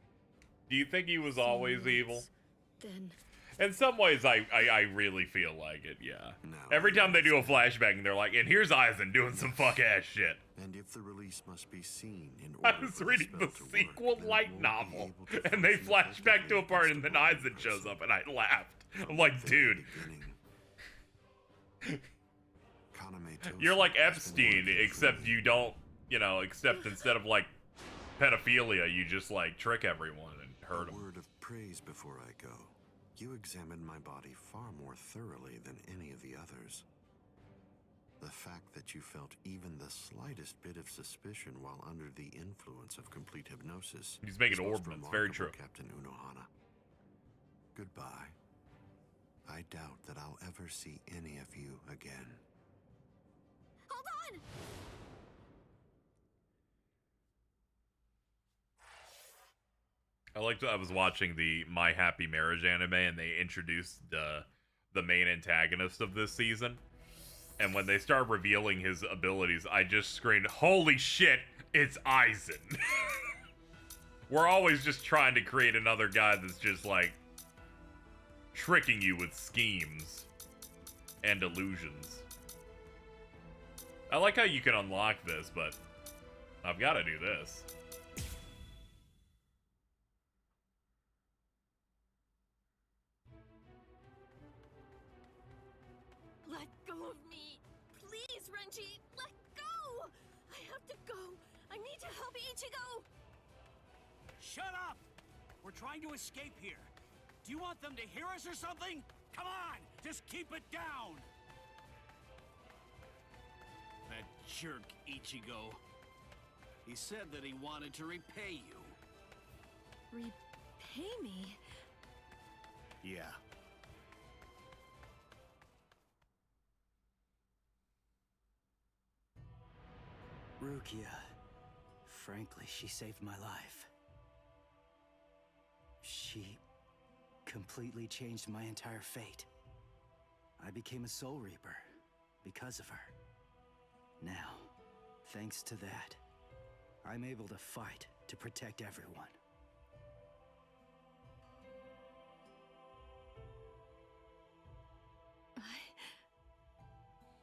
Do you think he was always evil? Then... In some ways, I really feel like it, yeah. Every time they do a flashback, and they're like, and here's Aizen doing some fuck-ass shit. And if the release must be seen in order I was reading the sequel light novel, and they flash back to a part, and then Aizen shows up, and I laughed. I'm like, dude. You're like Epstein, except you don't, except instead of, like, pedophilia, you just, like, trick everyone and hurt them. A word of praise before I go. You examined my body far more thoroughly than any of the others. The fact that you felt even the slightest bit of suspicion while under the influence of complete hypnosis. He's making ordnance, very true. Captain Unohana. Goodbye. I doubt that I'll ever see any of you again. Hold on! I was watching the My Happy Marriage anime, and they introduced the main antagonist of this season. And when they start revealing his abilities, I just screamed, holy shit, it's Aizen. We're always just trying to create another guy that's just like tricking you with schemes and illusions. I like how you can unlock this, but I've got to do this. Let go of me! Please, Renji! Let go! I have to go! I need to help Ichigo! Shut up! We're trying to escape here. Do you want them to hear us or something? Come on! Just keep it down! That jerk Ichigo. He said that he wanted to repay you. Repay me? Yeah. Rukia. Frankly, she saved my life. She completely changed my entire fate. I became a Soul Reaper because of her. Now, thanks to that, I'm able to fight to protect everyone.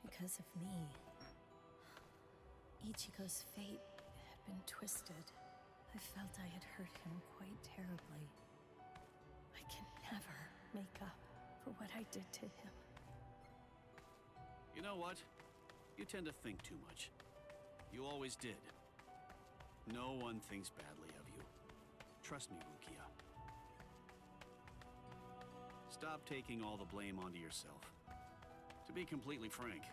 Because of me, Ichigo's fate had been twisted. I felt I had hurt him quite terribly. I can never make up for what I did to him. You know what? You tend to think too much. You always did. No one thinks badly of you. Trust me, Rukia. Stop taking all the blame onto yourself. To be completely frank,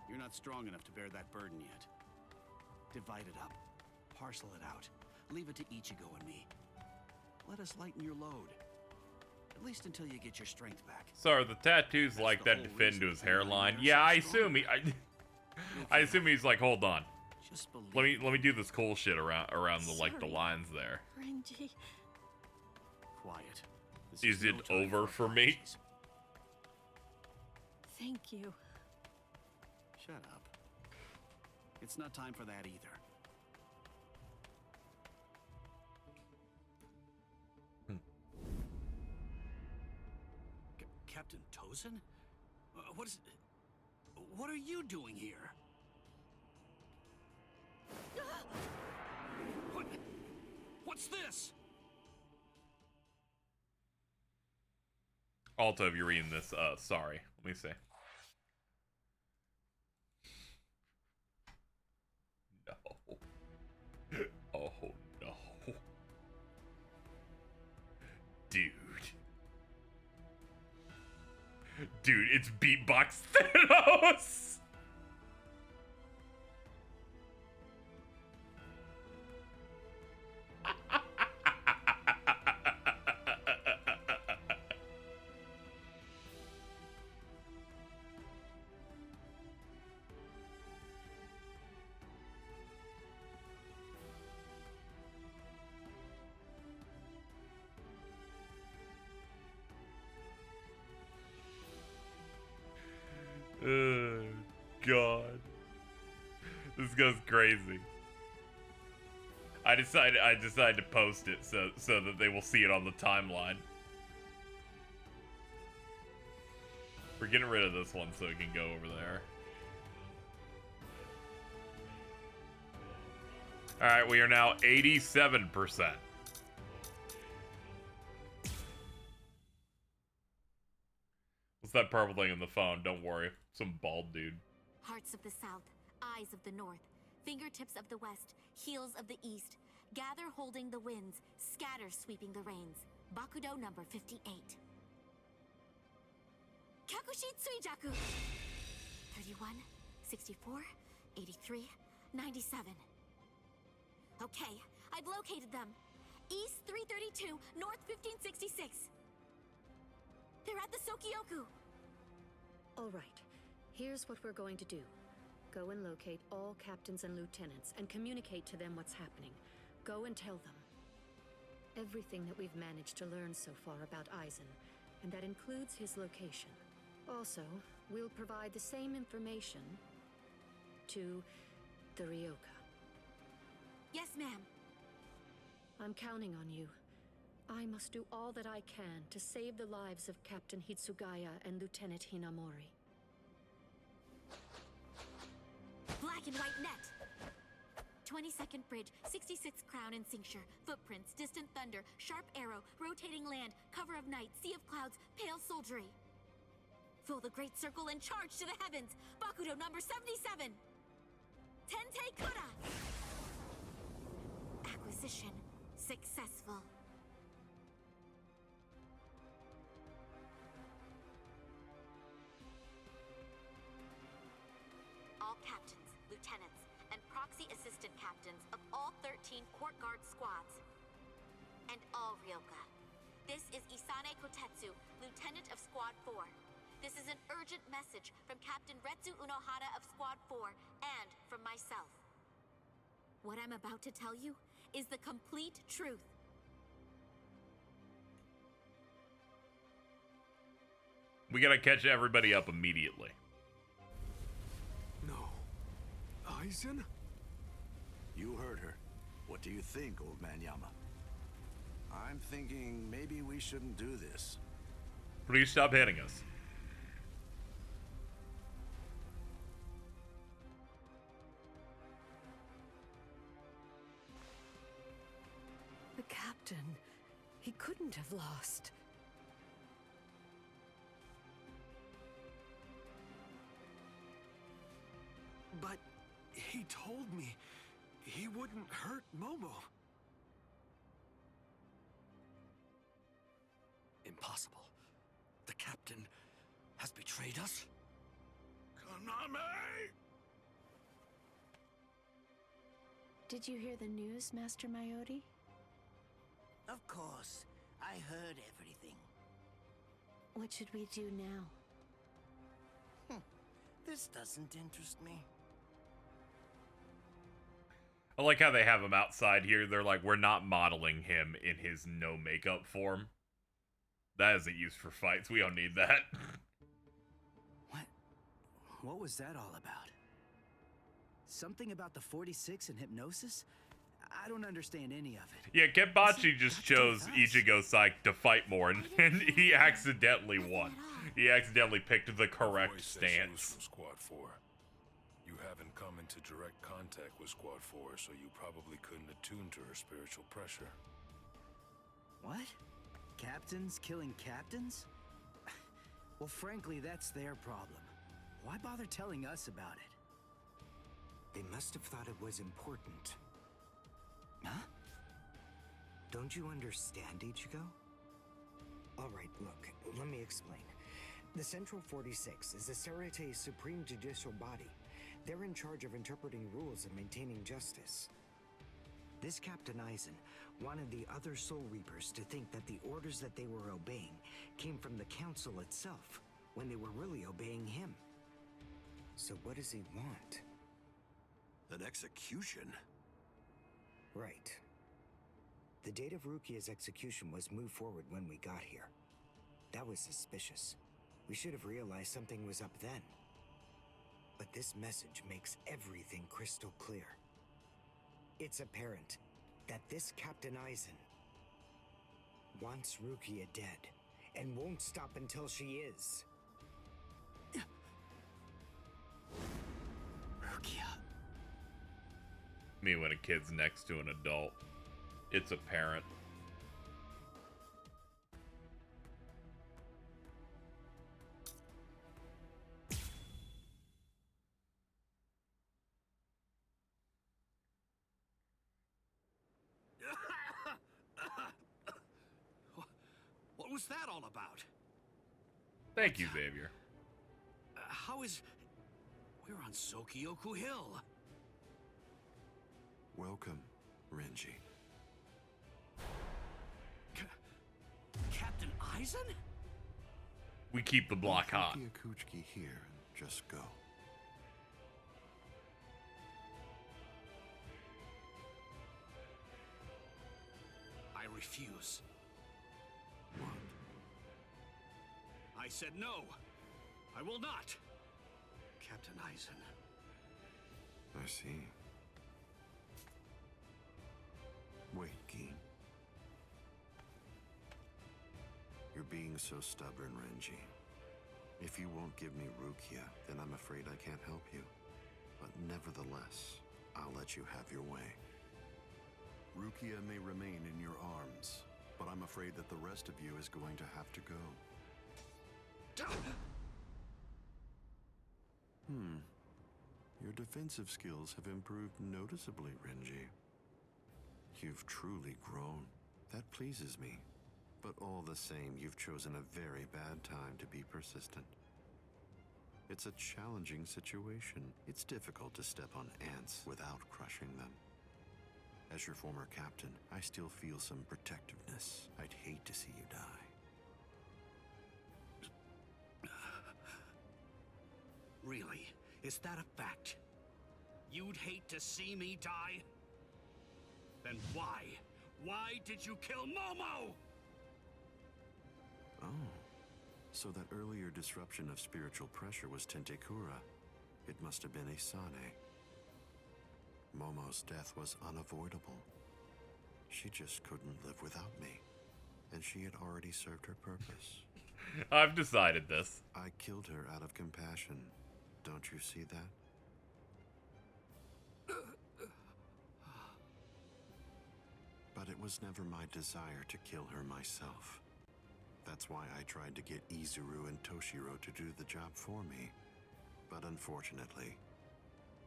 you're not strong enough to bear that burden yet. Divide it up. Parcel it out. Leave it to Ichigo and me. Let us lighten your load. At least until you get your strength back. So are the tattoos like that to fit into his hairline? Yeah, I assume I assume he's like, hold on. Let me do this cool shit around the like the lines there. Renji. Quiet. Is it over for me? Thank you. Shut up. It's not time for that either. Captain Tozen? What are you doing here? What's this? Alto, if you're reading this, sorry. Let me see. No. Oh, no. Dude. Dude, it's Beatbox Thanos! Oh, God. This goes crazy. I decided to post it so that they will see it on the timeline. We're getting rid of this one so it can go over there. Alright, we are now 87%. What's that purple thing in the phone? Don't worry. Some bald dude. Hearts of the south, eyes of the north, fingertips of the west, heels of the east. Gather holding the winds, scatter sweeping the rains. Bakudo number 58. Kakushi Tsuijaku. 31, 64, 83, 97. Okay, I've located them. East 332, north 1566. They're at the Sokioku. All right. Here's what we're going to do. Go and locate all captains and lieutenants and communicate to them what's happening. Go and tell them everything that we've managed to learn so far about Aizen, and that includes his location. Also, we'll provide the same information to the Ryoka. Yes, ma'am. I'm counting on you. I must do all that I can to save the lives of Captain Hitsugaya and Lieutenant Hinamori. Black and white net. 22nd bridge, 66th crown and cincture, footprints, distant thunder, sharp arrow, rotating land, cover of night, sea of clouds, pale soldiery. Fill the great circle and charge to the heavens. Bakudo number 77. Tente Kura. Acquisition successful. All captains, lieutenants, and proxy assistant captains of all 13 court guard squads. And all Ryoka. This is Isane Kotetsu, lieutenant of Squad 4. This is an urgent message from Captain Retsu Unohara of Squad 4 and from myself. What I'm about to tell you is the complete truth. We gotta catch everybody up immediately. No. Aizen? You heard her. What do you think, old man Yama? I'm thinking maybe we shouldn't do this. Please stop hitting us. The captain, he couldn't have lost. But he told me he wouldn't hurt Momo. Impossible. The captain has betrayed us? Konami! Did you hear the news, Master Mayori? Of course. I heard everything. What should we do now? This doesn't interest me. I like how they have him outside here. They're like, we're not modeling him in his no makeup form. That isn't used for fights. We don't need that. What was that all about? Something about the 46 and Hypnosis? I don't understand any of it. Yeah, Kenpachi just chose Ichigo Psych to fight more, and he accidentally won. He accidentally picked the correct stance. From Squad 4. You haven't come into direct contact with Squad 4, so you probably couldn't attune to her spiritual pressure. What? Captains killing captains? Well, frankly, that's their problem. Why bother telling us about it? They must have thought it was important. Huh? Don't you understand, Ichigo? Alright, look, let me explain. The Central 46 is the Sarate's supreme judicial body. They're in charge of interpreting rules and maintaining justice. This Captain Aizen wanted the other Soul Reapers to think that the orders that they were obeying came from the Council itself, when they were really obeying him. So what does he want? An execution? Right. The date of Rukia's execution was moved forward when we got here. That was suspicious. We should have realized something was up then. But this message makes everything crystal clear. It's apparent that this Captain Aizen wants Rukia dead, and won't stop until she is. Rukia. Me when a kid's next to an adult. It's apparent. What was that all about? Thank you, Xavier. How is... We're on Sokyoku Hill. Welcome, Renji. Captain Aizen? We keep the block hot. Leave Rukia here and just go. I refuse. What? I said no. I will not. Captain Aizen. I see. Wait, Geen. You're being so stubborn, Renji. If you won't give me Rukia, then I'm afraid I can't help you. But nevertheless, I'll let you have your way. Rukia may remain in your arms, but I'm afraid that the rest of you is going to have to go. Your defensive skills have improved noticeably, Renji. You've truly grown. That pleases me. But all the same, you've chosen a very bad time to be persistent. It's a challenging situation. It's difficult to step on ants without crushing them. As your former captain, I still feel some protectiveness. I'd hate to see you die. Really? Is that a fact? You'd hate to see me die? Then why? Why did you kill Momo? Oh, so that earlier disruption of spiritual pressure was Tentekura. It must have been Isane. Momo's death was unavoidable. She just couldn't live without me, and she had already served her purpose. I've decided this. I killed her out of compassion. Don't you see that? But it was never my desire to kill her myself. That's why I tried to get Izuru and Toshiro to do the job for me. But unfortunately,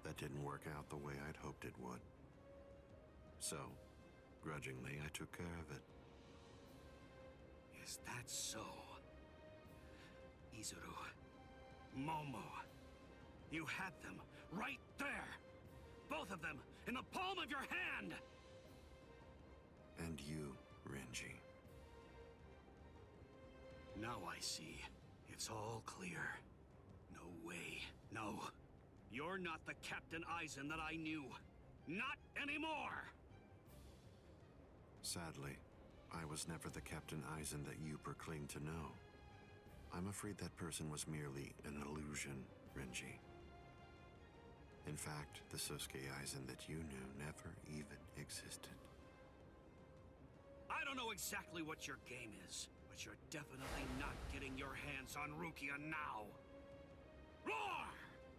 that didn't work out the way I'd hoped it would. So, grudgingly, I took care of it. Is that so? Izuru, Momo, you had them right there! Both of them in the palm of your hand! And you, Renji. Now I see. It's all clear. No way. No. You're not the Captain Aizen that I knew. Not anymore! Sadly, I was never the Captain Aizen that you proclaimed to know. I'm afraid that person was merely an illusion, Renji. In fact, the Sosuke Aizen that you knew never even existed. I don't know exactly what your game is, but you're definitely not getting your hands on Rukia now. Roar!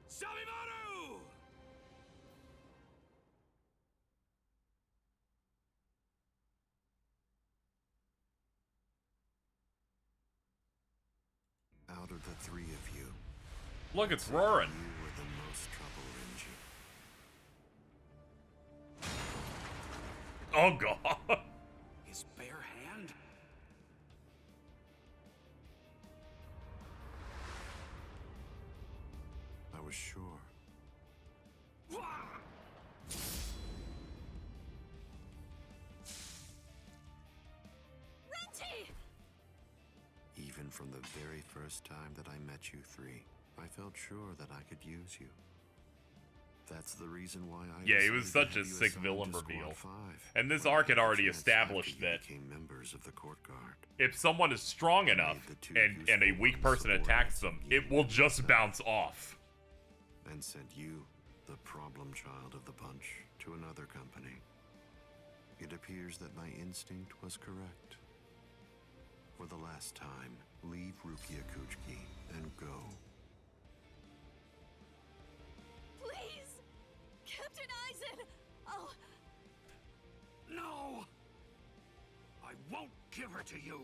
Sabimaru! Out of the three of you, look, it's roaring. You were the most trouble, Renji. Oh god. His bare hand? I was sure. Renji! Even from the very first time that I met you three, I felt sure that I could use you. That's the reason why I Yeah, he was decided such to a have you sick assigned villain to Squad reveal. 5, And this when I arc had the already chance established after you that became members of the court guard. if someone is strong enough and a weak person attacks them, it will just bounce off. And sent you, the problem child of the bunch, to another company. It appears that my instinct was correct. For the last time, leave Rukia Kuchiki and go. Please! Captain Aizen! Oh... No! I won't give her to you!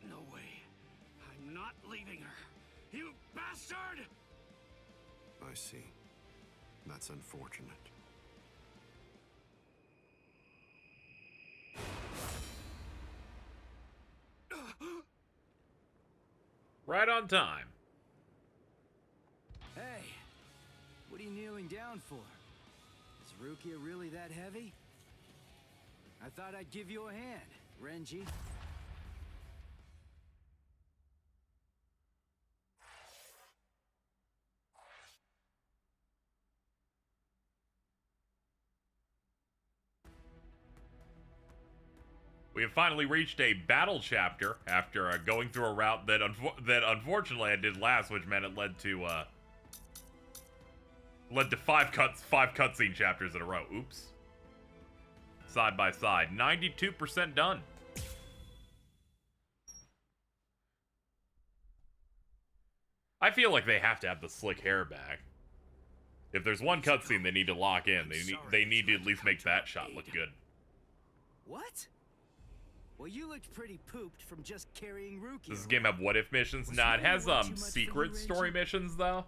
No way. I'm not leaving her. You bastard! I see. That's unfortunate. Right on time. Hey, what are you kneeling down for? Is Rukia really that heavy? I thought I'd give you a hand, Renji. We have finally reached a battle chapter after going through a route that unfortunately I did last, which meant it led to five cutscene chapters in a row. Oops. Side by side, 92% done. I feel like they have to have the slick hair back. If there's one cutscene they need to lock in, they need to at least make that shot look good. What? Well, you looked pretty pooped from just carrying Rukia. Does this game have what if missions? Nah, it has secret story missions though.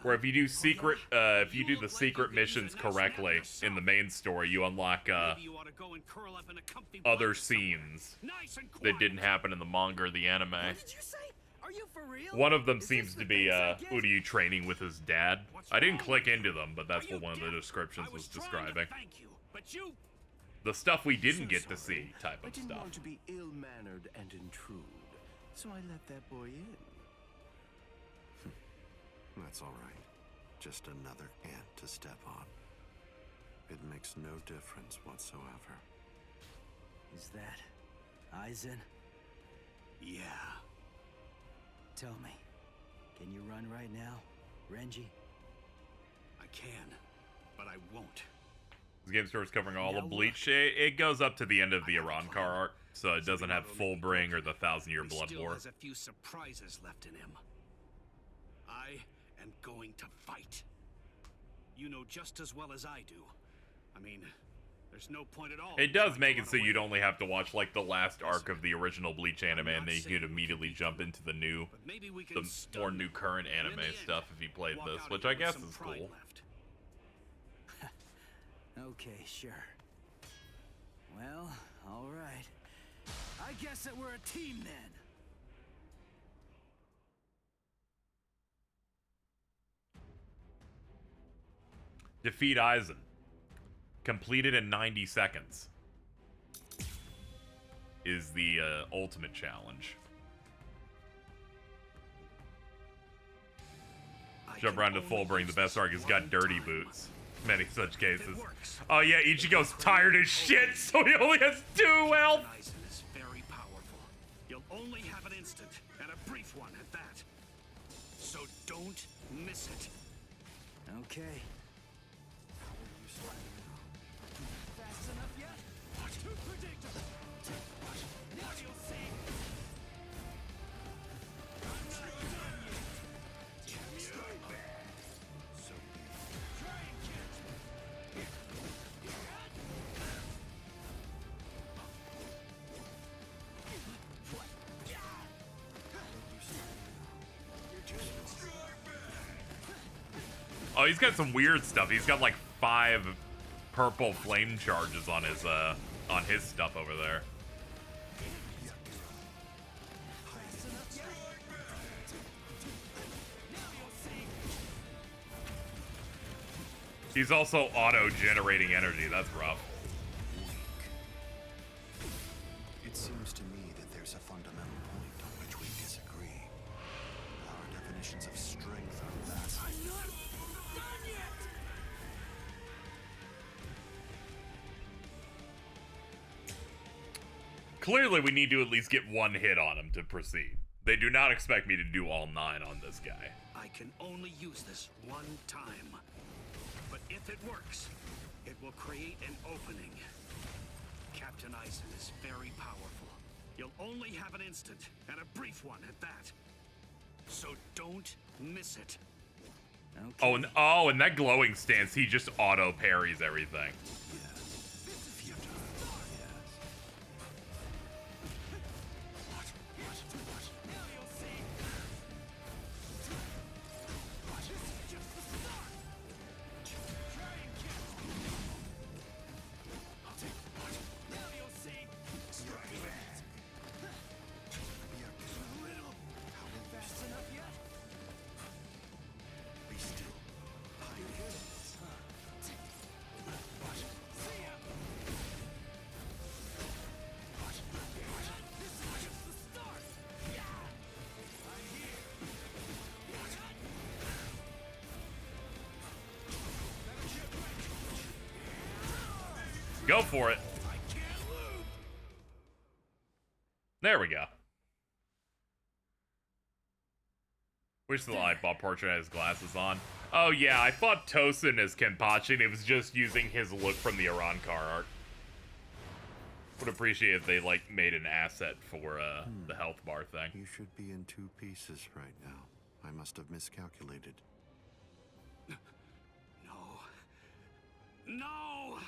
Where if you do secret if you do the secret missions correctly in the main story, you unlock other scenes that didn't happen in the manga or the anime. What did you say? Are you for real? One of them seems to be Uryu training with his dad. I didn't click into them, but that's what one of the descriptions was describing. The stuff we didn't get to see type of I didn't stuff. want to be ill-mannered and intrude, so I let that boy in. That's all right. Just another ant to step on. It makes no difference whatsoever. Is that Aizen? Yeah. Tell me, can you run right now, Renji? I can, but I won't. This game store is covering all of Bleach. It goes up to the end of the Iran car arc, so it doesn't have Fullbring or the 1,000-Year Blood Still War. has a few surprises left in him. I am going to fight. You know just as well as I do. I mean, there's no point at all. It does make it so you'd only have to watch like the last arc of the original Bleach anime, and then you could immediately jump into the new, the more new current anime stuff if you played this, which I guess is cool. Okay, sure. Well, all right. I guess that we're a team then. Defeat Aizen. Completed in 90 seconds. Is the ultimate challenge. Jump around to Fullbring. The best arc has got dirty boots. Many such cases. Oh yeah, Ichigo's tired as shit, so he only has 2 health. Aizen is very powerful. You'll only have an instant, and a brief one at that. So don't miss it. Okay. Fast enough yet? Too predictable! Now you'll see! I'm not done yet! Damn you! So try and catch me! Oh, he's got some weird stuff. He's got like 5 purple flame charges on his stuff over there. He's also auto-generating energy. That's rough. It seems to me that there's a fundamental point on which we disagree. Our definitions of strength are vastly different. Clearly, we need to at least get 1 hit on him to proceed. They do not expect me to do all 9 on this guy. I can only use this one time. But if it works, it will create an opening. Captain Eisen is very powerful. You'll only have an instant, and a brief one at that. So don't miss it. Okay. And that glowing stance, he just auto parries everything. Go for it. There we go. Wish the eyeball portrait had his glasses on. Oh yeah, I fought Tosin as Kenpachi and it was just using his look from the Arankar art. Would appreciate if they like made an asset for the health bar thing. You should be in 2 pieces right now. I must have miscalculated. No!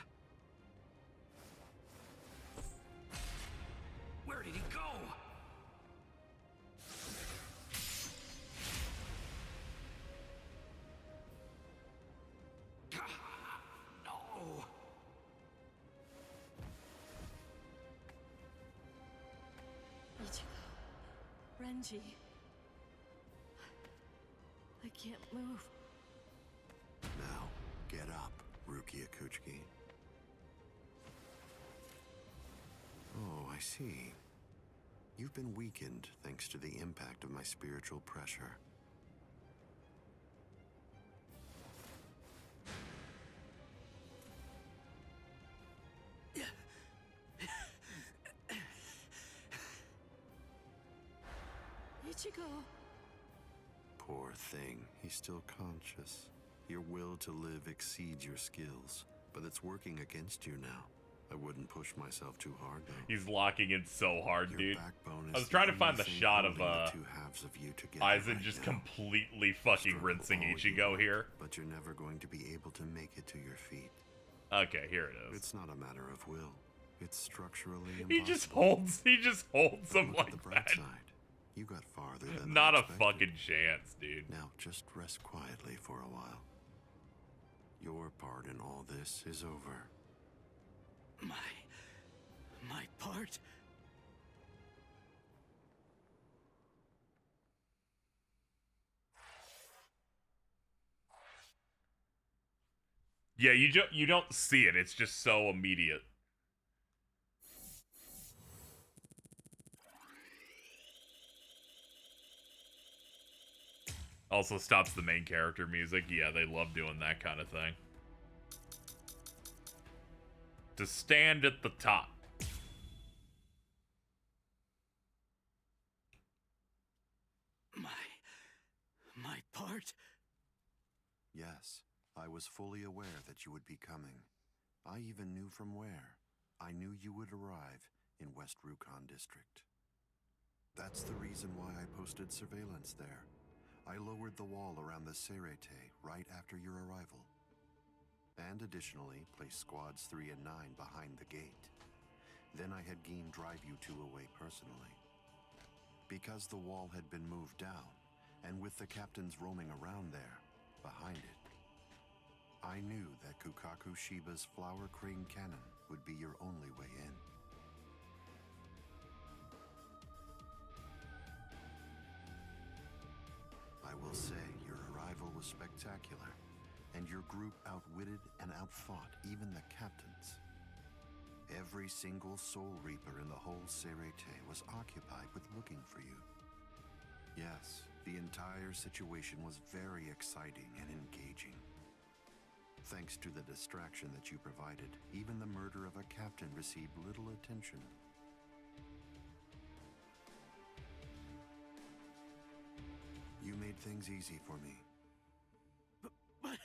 Where did he go? No! Ichigo. Renji. I can't move. Now, get up, Rukia Kuchiki. Oh, I see. You've been weakened thanks to the impact of my spiritual pressure. Ichigo. Poor thing. He's still conscious. Your will to live exceeds your skills, but it's working against you now. I wouldn't push myself too hard, though. He's locking in so hard, Your dude. backbone I is was trying to the find only the thing shot of holding the 2 halves of you together Aizen right just now. completely fucking rinsing Ichigo here. But you're never going to be able to make it to your feet. Okay, here it is. It's not a matter of will. It's structurally impossible. He just holds him Look at like the bright that. side. You got farther than Not I a expected. fucking chance, dude. Now just rest quietly for a while. Your part in all this is over. My part? Yeah, you don't see it. It's just so immediate. Also stops the main character music. Yeah, they love doing that kind of thing. To stand at the top. My part? Yes, I was fully aware that you would be coming. I even knew from where. I knew you would arrive in West Rukon District. That's the reason why I posted surveillance there. I lowered the wall around the Serete right after your arrival. And additionally, placed squads 3 and 9 behind the gate. Then I had Geen drive you two away personally. Because the wall had been moved down, and with the captains roaming around there, behind it, I knew that Kukaku Shiba's Flower Crane Cannon would be your only way in. I will say your arrival was spectacular, and your group outwitted and outfought even the captains. Every single Soul Reaper in the whole Serete was occupied with looking for you. Yes, the entire situation was very exciting and engaging. Thanks to the distraction that you provided, even the murder of a captain received little attention. You made things easy for me. But...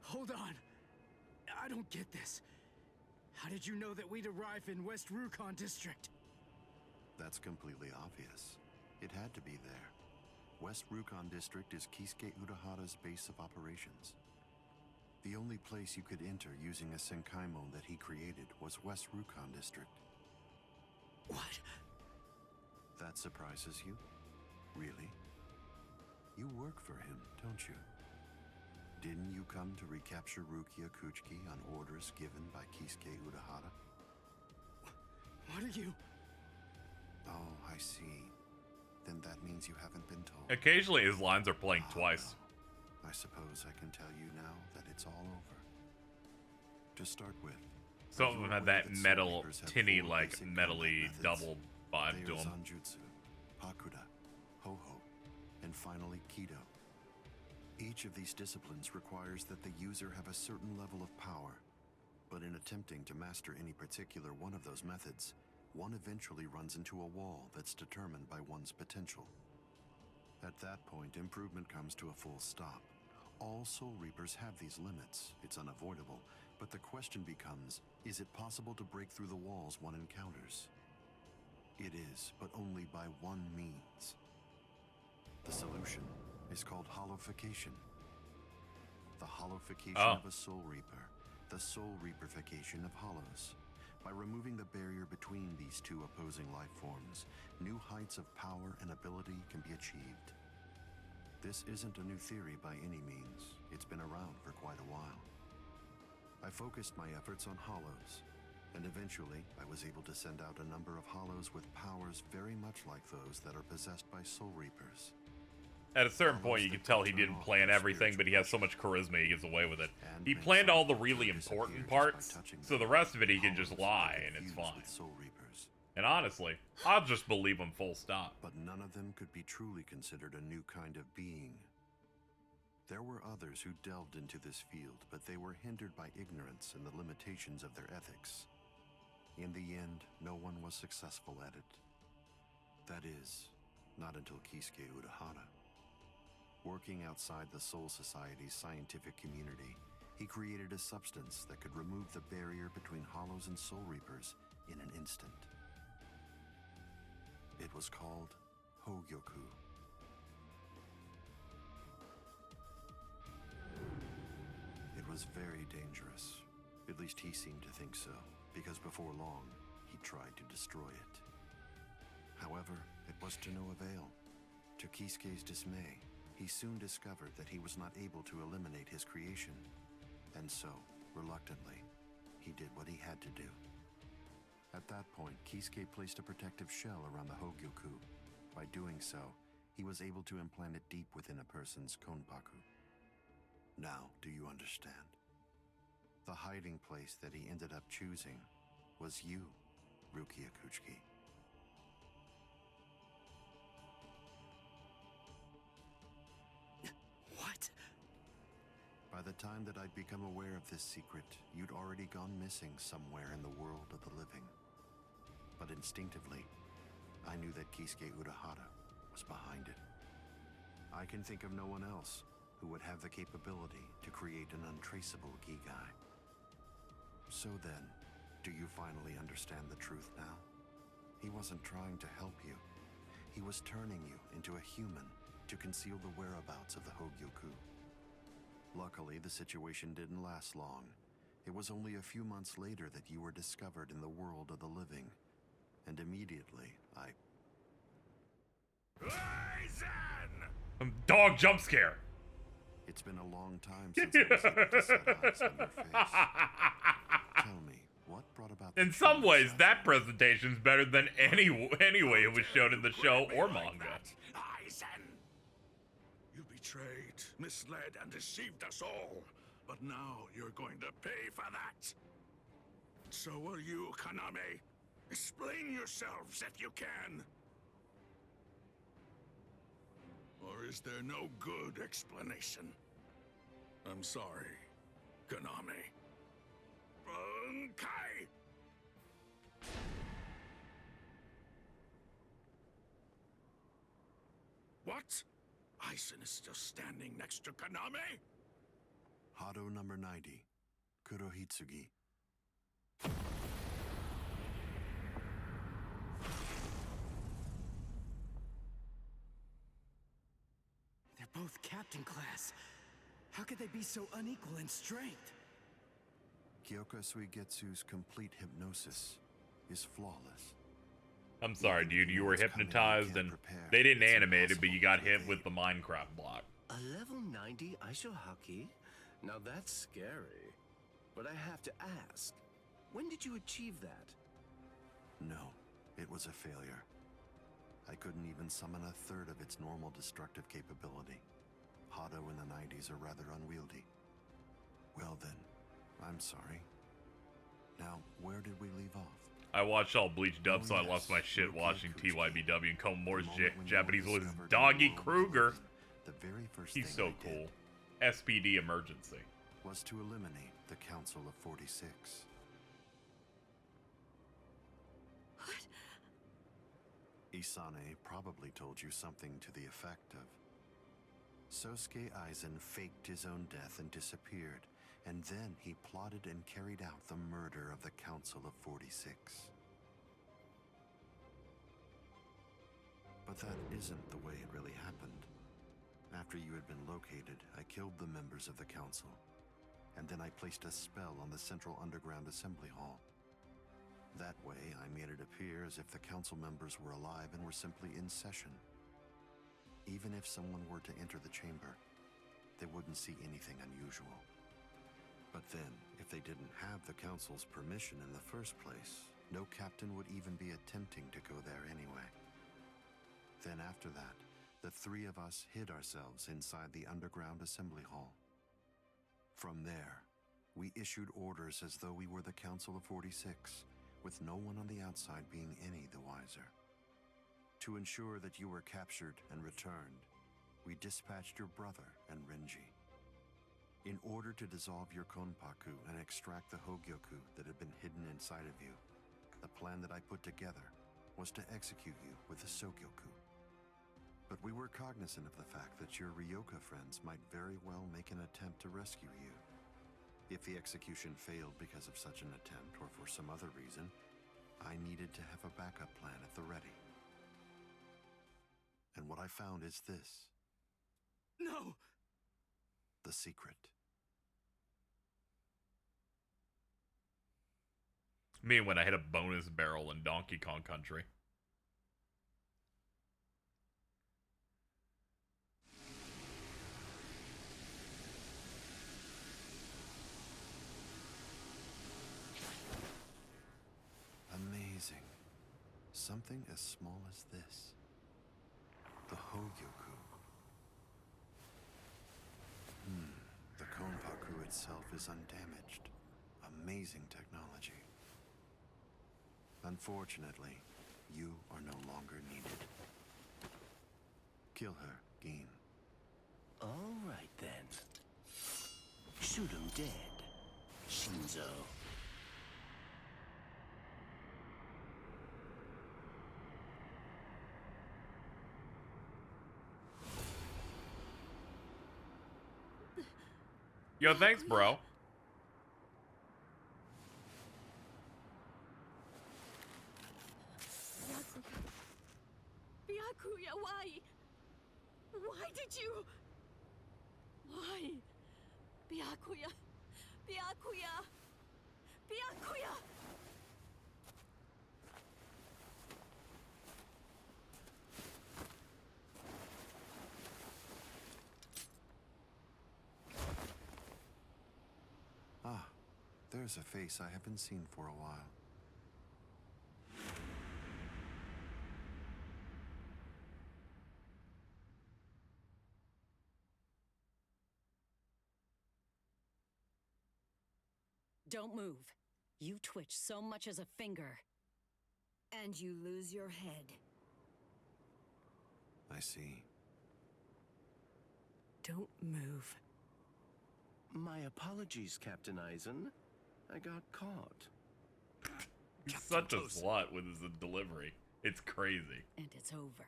Hold on. I don't get this. How did you know that we'd arrive in West Rukon District? That's completely obvious. It had to be there. West Rukon District is Kisuke Urahara's base of operations. The only place you could enter using a Senkaimon that he created was West Rukon District. What? That surprises you? Really? You work for him, don't you? Didn't you come to recapture Rukia Kuchiki on orders given by Kisuke Urahara? What are you... Oh, I see. Then that means you haven't been told. Occasionally his lines are playing twice. Well, I suppose I can tell you now that it's all over. To start with, some of them have that metal, tinny, like metally double vibe to them. Zanjutsu, Pakuda, Ho-Ho, and finally Kido. Each of these disciplines requires that the user have a certain level of power, but in attempting to master any particular one of those methods, one eventually runs into a wall that's determined by one's potential. At that point, improvement comes to a full stop. All Soul Reapers have these limits. It's unavoidable, but the question becomes, is it possible to break through the walls one encounters? It is, but only by one means. The solution is called hollowification. The hollowification of a Soul Reaper, the Soul Reaperification of hollows. By removing the barrier between these two opposing life forms, new heights of power and ability can be achieved. This isn't a new theory by any means. It's been around for quite a while. I focused my efforts on hollows, and eventually I was able to send out a number of hollows with powers very much like those that are possessed by Soul Reapers. At a certain point, you can tell he didn't plan everything, but he has so much charisma, he gets away with it. He planned all the really important parts, so the rest of it he can just lie, and it's fine. And honestly, I'll just believe him full stop. But none of them could be truly considered a new kind of being. There were others who delved into this field, but they were hindered by ignorance and the limitations of their ethics. In the end, no one was successful at it. That is, not until Kisuke Urahara. Working outside the Soul Society's scientific community, he created a substance that could remove the barrier between hollows and Soul Reapers in an instant. It was called Hogyoku. It was very dangerous. At least he seemed to think so, because before long, he tried to destroy it. However, it was to no avail. To Kisuke's dismay, he soon discovered that he was not able to eliminate his creation, and so, reluctantly, he did what he had to do. At that point, Kisuke placed a protective shell around the Hogyoku. By doing so, he was able to implant it deep within a person's konpaku. Now, do you understand? The hiding place that he ended up choosing was you, Rukia Kuchiki. What? By the time that I'd become aware of this secret, you'd already gone missing somewhere in the world of the living. But instinctively, I knew that Kisuke Urahara was behind it. I can think of no one else who would have the capability to create an untraceable Gigai. So then, do you finally understand the truth now? He wasn't trying to help you. He was turning you into a human to conceal the whereabouts of the Hogyoku. Luckily, the situation didn't last long. It was only a few months later that you were discovered in the world of the living. And immediately, Dog jump scare. It's been a long time since I was able to set eyes on your face. Tell me, what brought about the In some ways, that presentation's better than any way it was shown in the show or manga. You betrayed, misled, and deceived us all. But now you're going to pay for that. So will you, Kaname. Explain yourselves if you can. Or is there no good explanation? I'm sorry, Kaname. Bunkai! What? Aizen is still standing next to Kaname? Hado number 90, Kurohitsugi. They're both captain class. How could they be so unequal in strength? Kyoka Suigetsu's complete hypnosis is flawless. I'm sorry, dude. You were hypnotized and they didn't animate it, but you got hit with the Minecraft block. A level 90 Aisho Haki? Now that's scary. But I have to ask, when did you achieve that? No, it was a failure. I couldn't even summon a third of its normal destructive capability. Hado in the 90s are rather unwieldy. Well then, I'm sorry. Now, where did we leave off? I watched all Bleach dub, so I lost my shit watching TYBW and Cone Moore's Japanese voice is Doggy Kruger. The very first He's thing so I cool. SPD emergency. was to eliminate the Council of 46. Isane probably told you something to the effect of, Sosuke Aizen faked his own death and disappeared, and then he plotted and carried out the murder of the Council of 46. But that isn't the way it really happened. After you had been located, I killed the members of the Council, and then I placed a spell on the Central Underground Assembly Hall. That way, I made it appear as if the Council members were alive and were simply in session. Even if someone were to enter the chamber, they wouldn't see anything unusual. But then, if they didn't have the Council's permission in the first place, no captain would even be attempting to go there anyway. Then after that, the three of us hid ourselves inside the underground assembly hall. From there, we issued orders as though we were the Council of 46, with no one on the outside being any the wiser. To ensure that you were captured and returned, we dispatched your brother and Renji. In order to dissolve your Konpaku and extract the Hogyoku that had been hidden inside of you, the plan that I put together was to execute you with the Sogyoku. But we were cognizant of the fact that your Ryoka friends might very well make an attempt to rescue you. If the execution failed because of such an attempt or for some other reason, I needed to have a backup plan at the ready. And what I found is this. No! The secret. Me when I hit a bonus barrel in Donkey Kong Country. Amazing. Something as small as this. The Hogyoku. The Konpaku itself is undamaged. Amazing technology. Unfortunately, you are no longer needed. Kill her, Gin. All right then. Shoot him dead, Shinzo. Yo, thanks, bro. Byakuya, why? Why did you? Why? Byakuya. Byakuya. Byakuya. Ah, there's a face I haven't seen for a while. Don't move. You twitch so much as a finger. And you lose your head. I see. Don't move. My apologies, Captain Eisen. I got caught. He's such a slut with his delivery. It's crazy. And it's over.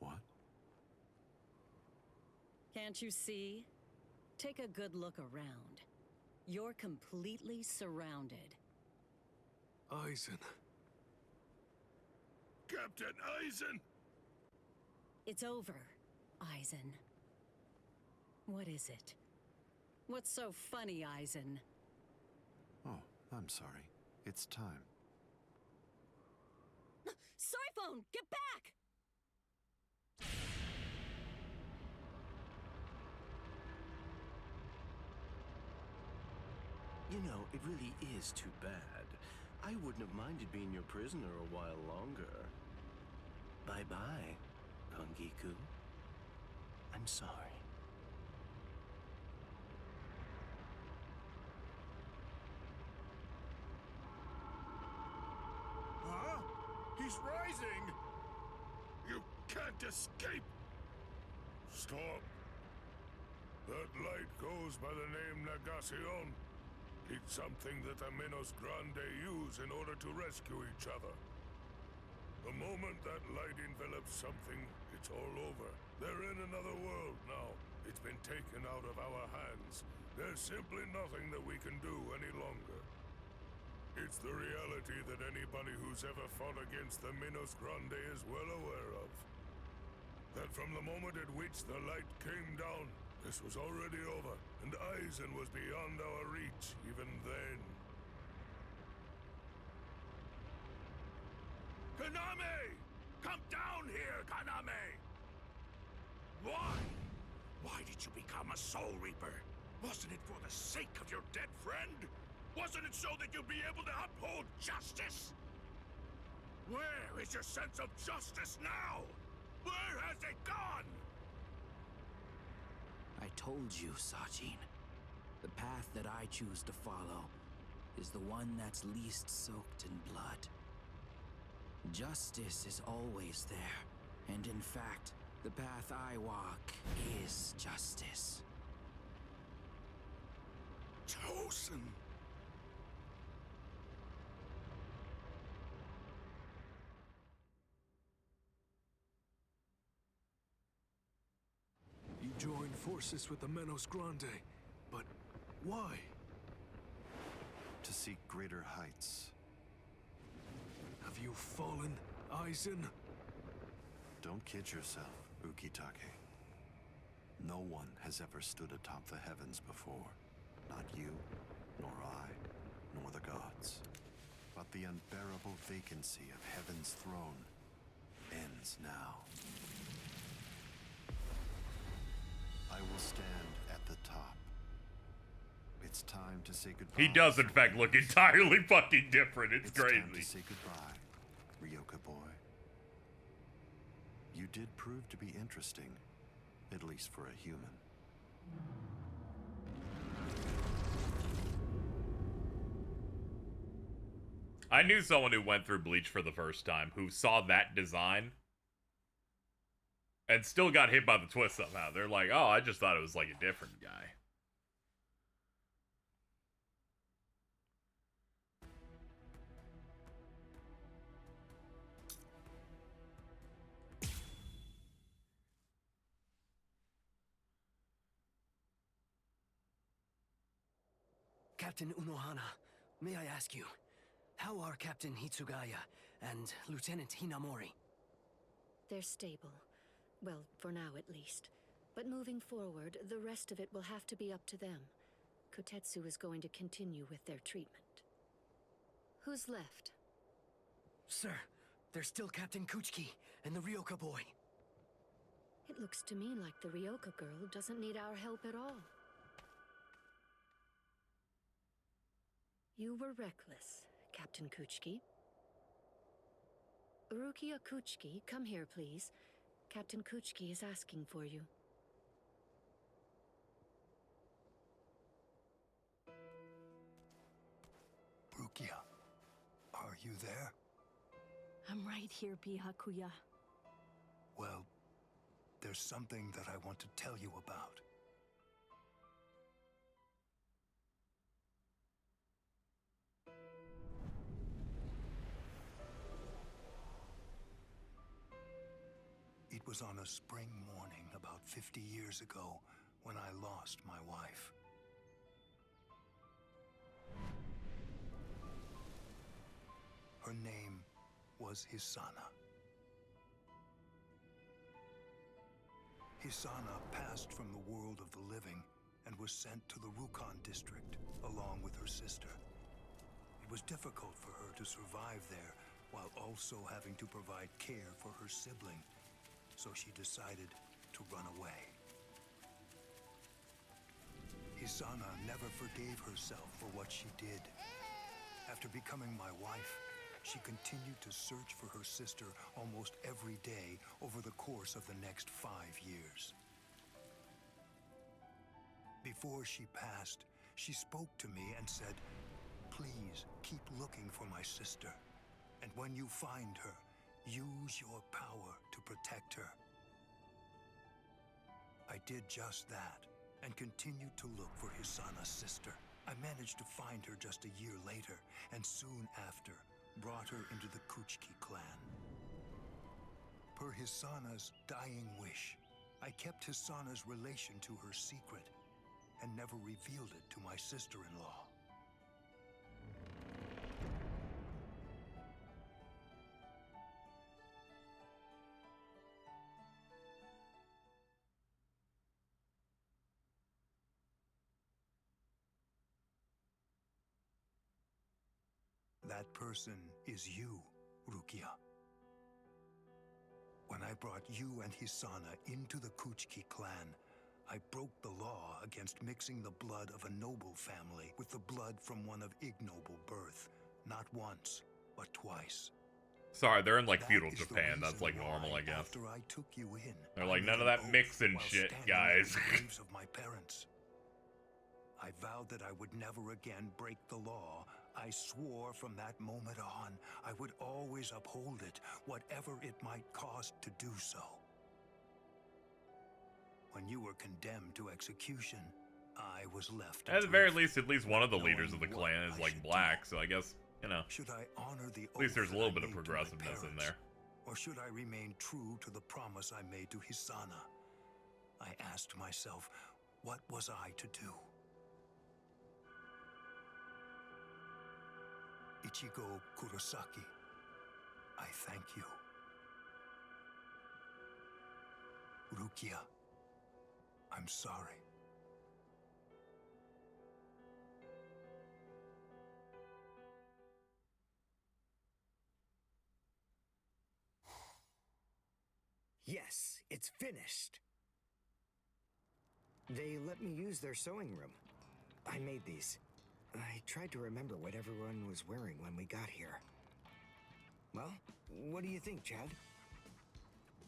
What? Can't you see? Take a good look around. You're completely surrounded. Eisen. Captain Eisen! It's over, Eisen. What is it? What's so funny, Eisen? Oh, I'm sorry. It's time. Soiphone, get back! You know, it really is too bad. I wouldn't have minded being your prisoner a while longer. Bye-bye, Kongiku. I'm sorry. Huh? He's rising! You can't escape! Stop. That light goes by the name Negacion. It's something that the Minos Grande use in order to rescue each other. The moment that light envelops something, it's all over. They're in another world now. It's been taken out of our hands. There's simply nothing that we can do any longer. It's the reality that anybody who's ever fought against the Minos Grande is well aware of. That from the moment at which the light came down, this was already over, and Eisen was beyond our reach even then. Kaname! Come down here, Kaname! Why? Why did you become a Soul Reaper? Wasn't it for the sake of your dead friend? Wasn't it so that you'd be able to uphold justice? Where is your sense of justice now? Where has it gone? I told you, Sajin. The path that I choose to follow is the one that's least soaked in blood. Justice is always there, and in fact, the path I walk is justice. Chosen. You joined forces with the Minos Grande, but why? To seek greater heights. Have you fallen, Eisen? Don't kid yourself, Ukitake. No one has ever stood atop the heavens before. Not you, nor I, nor the gods. But the unbearable vacancy of heaven's throne ends now. I will stand at the top. It's time to say goodbye. He does, in fact, look entirely fucking different. It's crazy. Time to say goodbye, Ryoka boy. You did prove to be interesting, at least for a human. I knew someone who went through Bleach for the first time who saw that design and still got hit by the twist somehow. They're like, oh, I just thought it was like a different guy. Captain Unohana, may I ask you, how are Captain Hitsugaya and Lieutenant Hinamori? They're stable. Well, for now at least. But moving forward, the rest of it will have to be up to them. Kotetsu is going to continue with their treatment. Who's left? Sir, there's still Captain Kuchiki and the Ryoka boy. It looks to me like the Ryoka girl doesn't need our help at all. You were reckless, Captain Kuchiki. Rukia Kuchiki, come here, please. Captain Kuchiki is asking for you. Rukia, are you there? I'm right here, Byakuya. Well, there's something that I want to tell you about. It was on a spring morning about 50 years ago when I lost my wife. Her name was Hisana. Hisana passed from the world of the living and was sent to the Rukon district along with her sister. It was difficult for her to survive there while also having to provide care for her sibling, so she decided to run away. Hisana never forgave herself for what she did. After becoming my wife, she continued to search for her sister almost every day over the course of the next 5 years. Before she passed, she spoke to me and said, "Please keep looking for my sister, and when you find her, use your power to protect her." I did just that and continued to look for Hisana's sister. I managed to find her just a year later, and soon after, brought her into the Kuchiki clan. Per Hisana's dying wish, I kept Hisana's relation to her secret and never revealed it to my sister-in-law. That person is you, Rukia. When I brought you and Hisana into the Kuchiki clan, I broke the law against mixing the blood of a noble family with the blood from one of ignoble birth, not once, but twice. Sorry, they're in like feudal Japan. That's like normal, I guess. After I took you in, They're like, none of that mixing shit, guys. The graves of my parents. I vowed that I would never again break the law. I swore from that moment on, I would always uphold it, whatever it might cost to do so. When you were condemned to execution, I was left At the very least, at least one of the leaders of the clan is like black, so I guess, you know, should I honor the at least there's a little bit of oath I made to my progressiveness in parents, there. or should I remain true to the promise I made to Hisana? I asked myself, what was I to do? Ichigo Kurosaki, I thank you. Rukia, I'm sorry. Yes, it's finished. They let me use their sewing room. I made these. I tried to remember what everyone was wearing when we got here. Well, what do you think, Chad?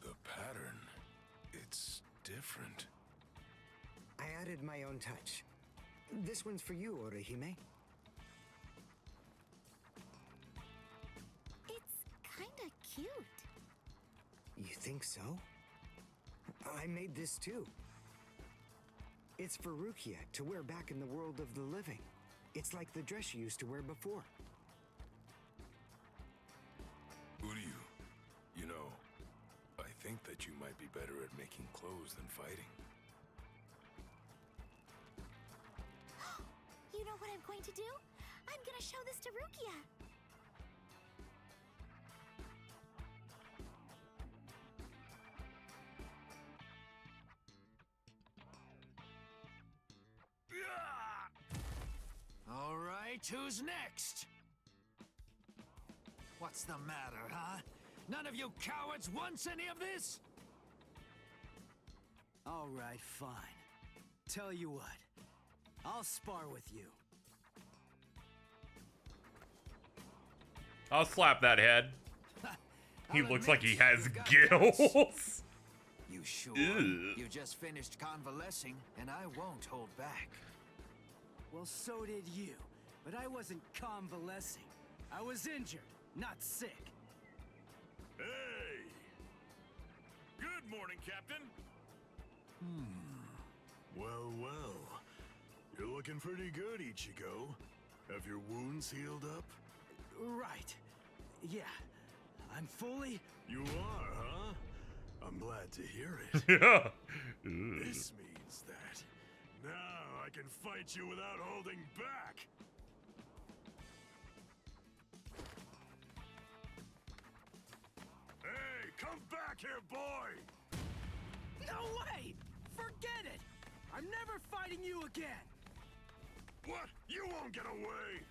The pattern, it's different. I added my own touch. This one's for you, Orihime. It's kinda cute. You think so? I made this too. It's for Rukia to wear back in the world of the living. It's like the dress she used to wear before. Uryu, you know, I think that you might be better at making clothes than fighting. You know know what I'm going to do? I'm gonna show this to Rukia. All right, who's next? What's the matter, huh? None of you cowards wants any of this? All right, fine. Tell you what, I'll spar with you. I'll slap that head. He looks like he has gills. You sure? Ew. You just finished convalescing, and I won't hold back. Well, so did you. But I wasn't convalescing. I was injured, not sick. Hey! Good morning, Captain. Well, well. You're looking pretty good, Ichigo. Have your wounds healed up? Right. Yeah. I'm fully... You are, huh? I'm glad to hear it. Yeah. This means that now I can fight you without holding back. Hey, come back here, boy! No way! Forget it! I'm never fighting you again! What? You won't get away!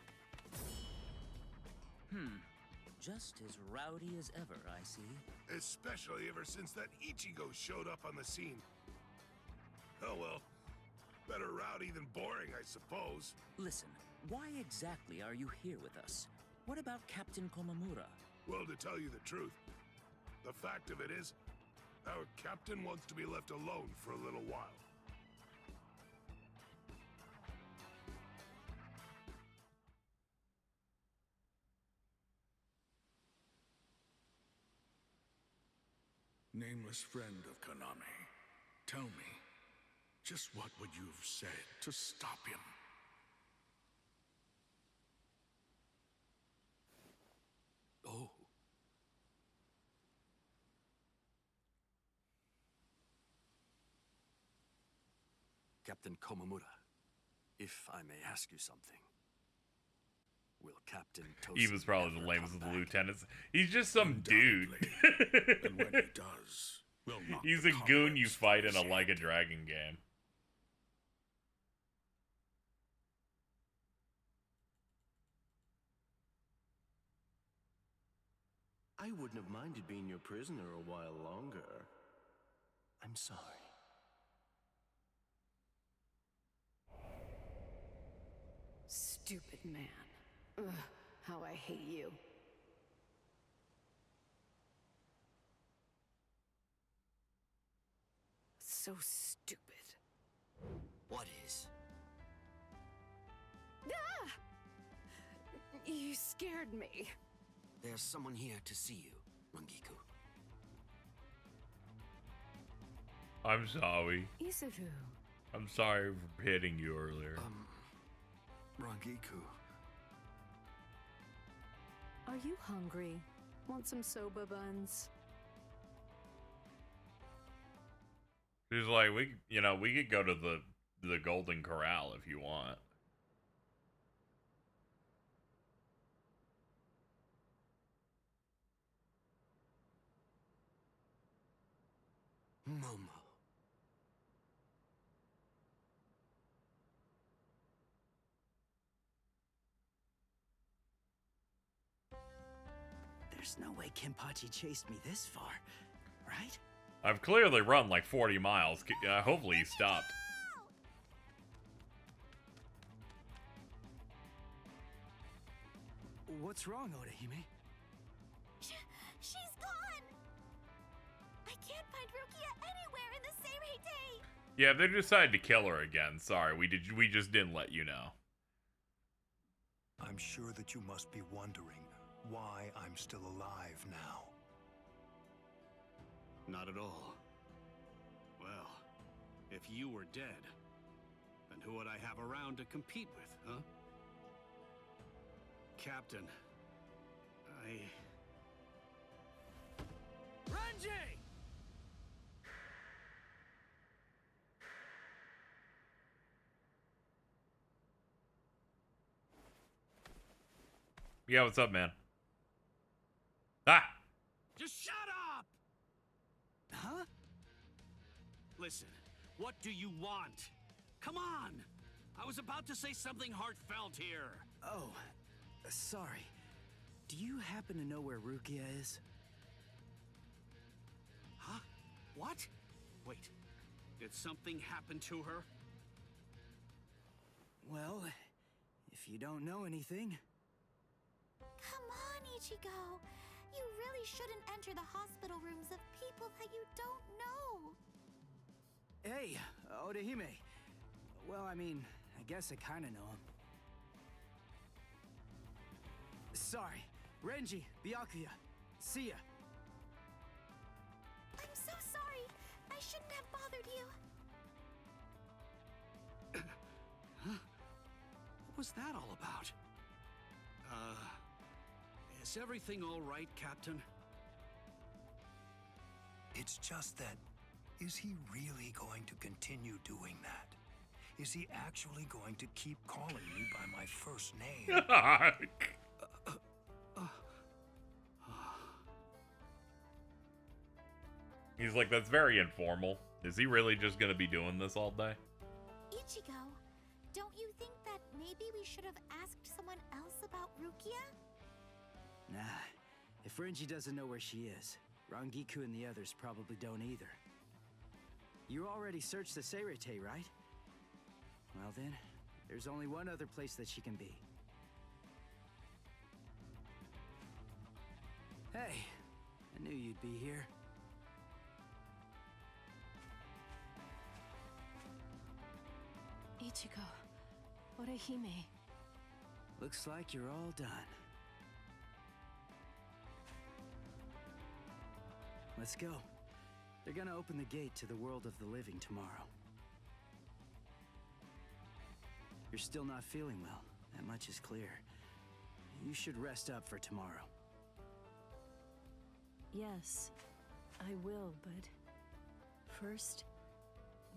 Just as rowdy as ever, I see. Especially ever since that Ichigo showed up on the scene. Oh well. Better rowdy than boring, I suppose. Listen, why exactly are you here with us? What about Captain Komamura? Well, to tell you the truth, the fact of it is, our captain wants to be left alone for a little while. Nameless friend of Konami, tell me, just what would you have said to stop him? Oh. Captain Komamura, if I may ask you something. Will Captain Tosin He was probably the ever lamest come of the back? lieutenants. He's just some dude. And when he does, we'll knock He's the a goon you cobwebs fight from in a his Like a head. Dragon game. I wouldn't have minded being your prisoner a while longer. I'm sorry. Stupid man. Ugh, how I hate you. So stupid. What is? Ah! You scared me. There's someone here to see you, Rangiku. I'm sorry. Isavu. I'm sorry for hitting you earlier. Rangiku. Are you hungry? Want some soba buns? He's like, we could go to the Golden Corral if you want. Momo. There's no way Kenpachi chased me this far, right? I've clearly run like 40 miles. Hopefully he stopped. What's wrong, Odahime? She's gone! I can't find Rukia anywhere in the Seirei. Yeah, they decided to kill her again. Sorry, we just didn't let you know. I'm sure that you must be wondering why I'm still alive now. Not at all. Well, if you were dead, then who would I have around to compete with, huh? Captain, Renji! Yeah, what's up, man? Ah! Just shut up! Huh? Listen, what do you want? Come on! I was about to say something heartfelt here. Oh, sorry. Do you happen to know where Rukia is? Huh? What? Wait, did something happen to her? Well, if you don't know anything... Come on, Ichigo. You really shouldn't enter the hospital rooms of people that you don't know. Hey, Orihime. Well, I mean, I guess I kinda know him. Sorry. Renji, Byakuya. See ya. I'm so sorry. I shouldn't have bothered you. What was that all about? Is everything all right, Captain? It's just that, is he really going to continue doing that? Is he actually going to keep calling me by my first name? He's like, that's very informal. Is he really just gonna be doing this all day? Ichigo, don't you think that maybe we should have asked someone else about Rukia? Nah, if Renji doesn't know where she is, Rangiku and the others probably don't either. You already searched the Seirete, right? Well then, there's only one other place that she can be. Hey, I knew you'd be here. Ichigo, Orihime. Looks like you're all done. Let's go. They're gonna open the gate to the world of the living tomorrow. You're still not feeling well. That much is clear. You should rest up for tomorrow. Yes, I will, but first,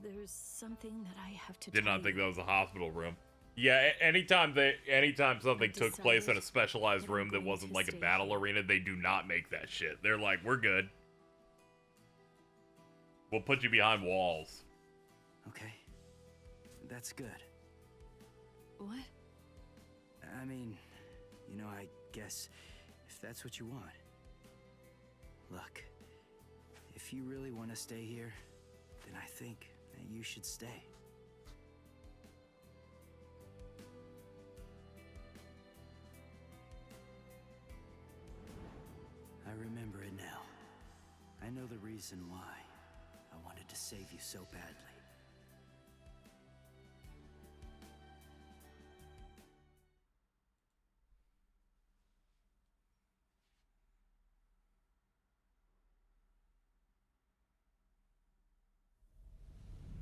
there's something that I have to Did tell not think you. that was a hospital room. Yeah, anytime something took place in a specialized room that wasn't like a battle arena, they do not make that shit. They're like, we're good. We'll put you behind walls. Okay. That's good. What? I mean, you know, I guess if that's what you want. Look, if you really want to stay here, then I think that you should stay. I remember it now. I know the reason why I wanted to save you so badly.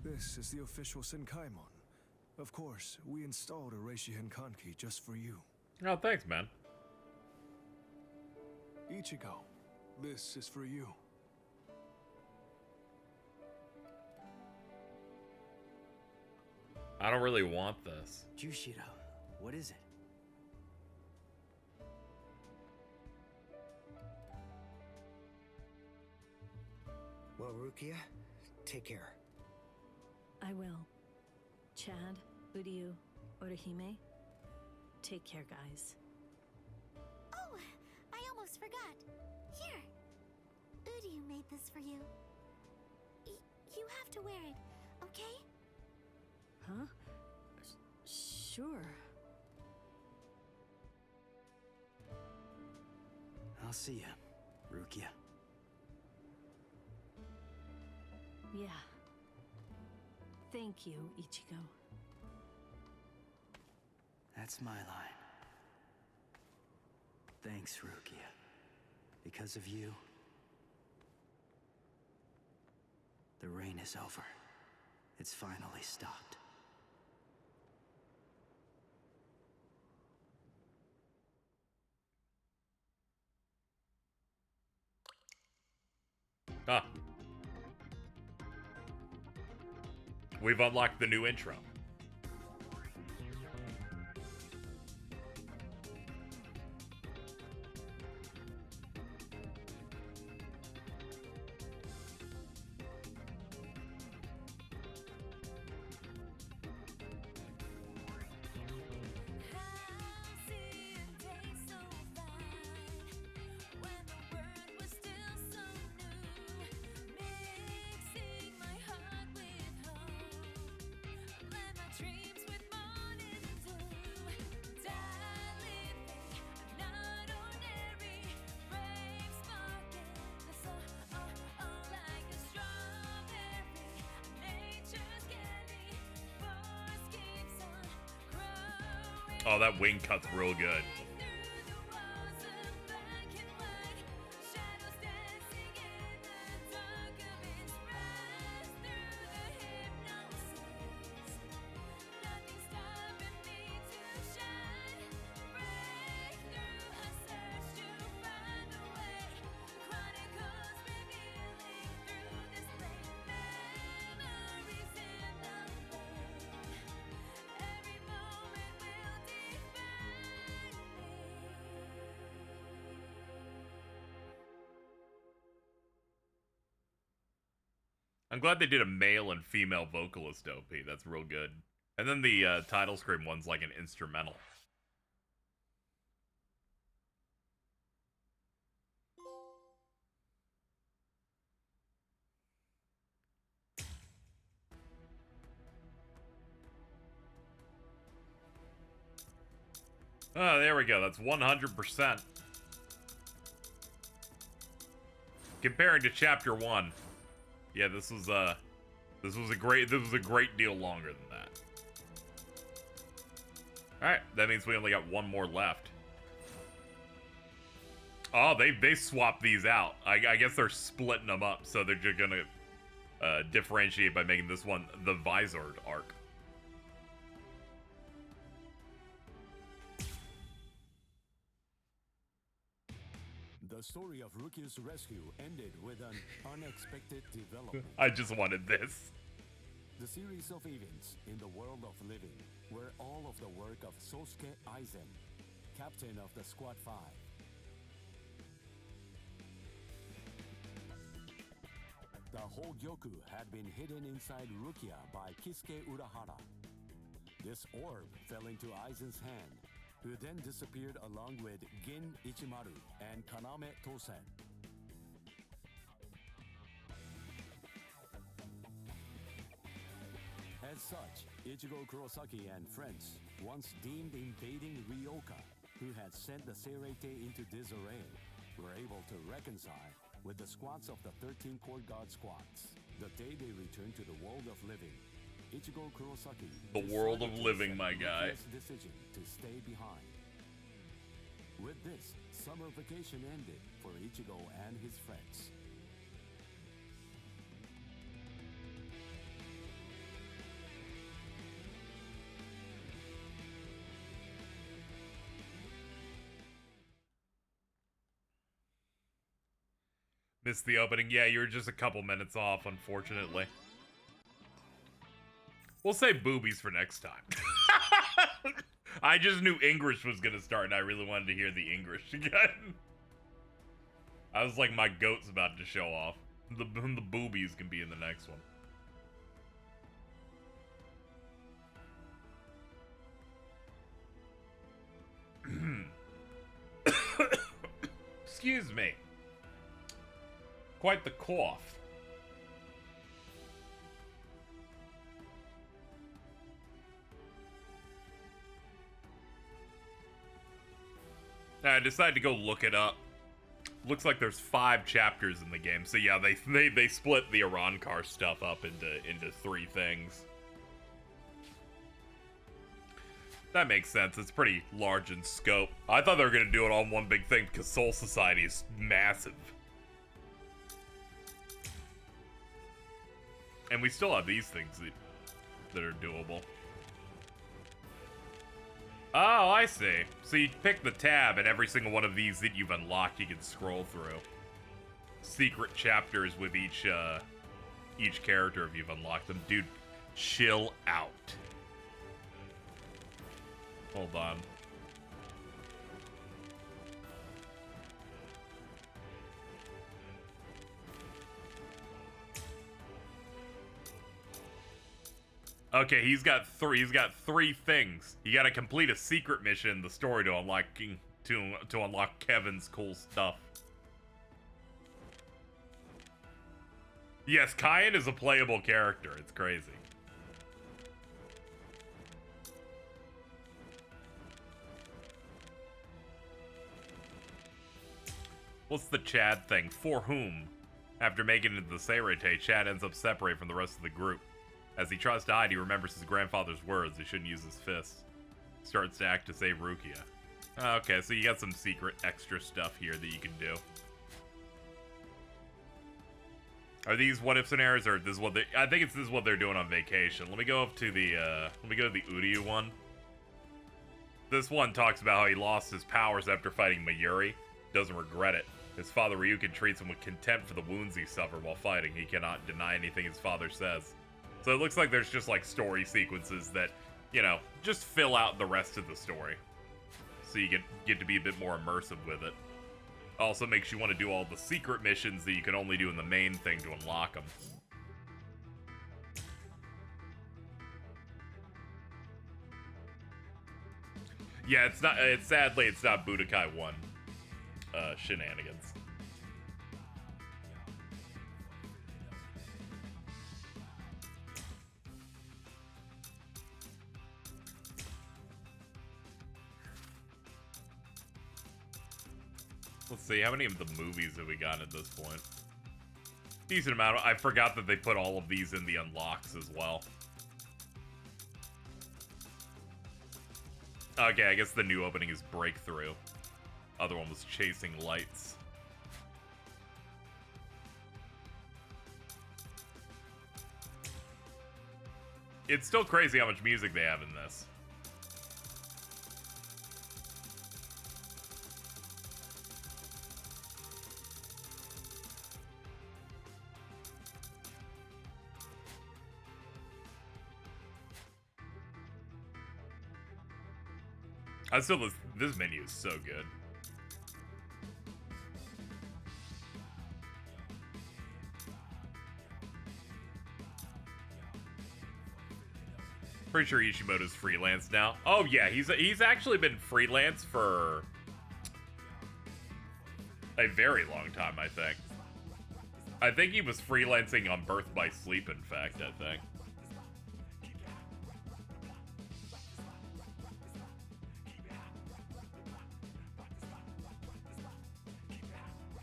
This is the official Senkaimon. Of course, we installed a Reishihen Kanki just for you. Oh, thanks, man. Ichigo, this is for you. I don't really want this. Jushiro, what is it? Well, Rukia, take care. I will. Chad, Uryu, Orihime, take care, guys. Oh, I almost forgot. Here. Uryu made this for you. You have to wear it, okay? Huh? Sure. I'll see you, Rukia. Yeah. Thank you, Ichigo. That's my line. Thanks, Rukia. Because of you, the rain is over. It's finally stopped. Huh. We've unlocked the new intro. Oh, that wing cut's real good. I'm glad they did a male and female vocalist OP. That's real good. And then the title screen one's like an instrumental. Oh, there we go. That's 100%. Comparing to Chapter 1. Yeah, this was a great deal longer than that. Alright, that means we only got one more left. Oh, they swapped these out. I guess they're splitting them up, so they're just gonna differentiate by making this one the Visored arc. The story of Ruki's rescue ended with an unexpected development. I just wanted this. The series of events in the world of living were all of the work of Sosuke Aizen, captain of the Squad 5. The whole Gyoku had been hidden inside Rukia by Kisuke Urahara. This orb fell into Aizen's hand, who then disappeared along with Gin Ichimaru and Kaname Tosen. As such, Ichigo Kurosaki and friends, once deemed invading Ryoka, who had sent the Seirete into disarray, were able to reconcile with the squads of the 13 Court Guard squads. The day they returned to the world of living, Ichigo Kurosaki, the world of living, my guy, decision to stay behind. With this, summer vacation ended for Ichigo and his friends. Missed the opening. Yeah, you were just a couple minutes off, unfortunately. We'll save boobies for next time. I just knew English was gonna start, and I really wanted to hear the English again. I was like, my goat's about to show off. The boobies can be in the next one. Excuse me. Quite the cough. I decided to go look it up. Looks like there's 5 chapters in the game. So yeah, they split the Arankar stuff up into 3 things. That makes sense. It's pretty large in scope. I thought they were gonna do it all in one big thing because Soul Society is massive. And we still have these things that are doable. Oh, I see. So you pick the tab, and every single one of these that you've unlocked, you can scroll through. Secret chapters with each character if you've unlocked them. Dude, chill out. Hold on. Okay, he's got 3 things. You gotta complete a secret mission in the story to unlock Kevin's cool stuff. Yes, Kyan is a playable character. It's crazy. What's the Chad thing? For whom? After making it to the Seirete, Chad ends up separated from the rest of the group. As he tries to hide, he remembers his grandfather's words. He shouldn't use his fists. Starts to act to save Rukia. Okay, so you got some secret extra stuff here that you can do. Are these what if scenarios, or this is what they? I think this is what they're doing on vacation. Let me go up to the Uryu one. This one talks about how he lost his powers after fighting Mayuri. Doesn't regret it. His father Ryukin treats him with contempt for the wounds he suffered while fighting. He cannot deny anything his father says. So it looks like there's just like story sequences that, you know, just fill out the rest of the story. So you get to be a bit more immersive with it. Also makes you want to do all the secret missions that you can only do in the main thing to unlock them. Yeah, sadly it's not Budokai 1 shenanigans. Let's see, how many of the movies have we gotten at this point? Decent amount. I forgot that they put all of these in the unlocks as well. Okay, I guess the new opening is Breakthrough. Other one was Chasing Lights. It's still crazy how much music they have in this. This menu is so good. Pretty sure Ishimoto's freelance now. Oh yeah, he's actually been freelance for a very long time, I think. I think he was freelancing on Birth by Sleep, in fact, I think.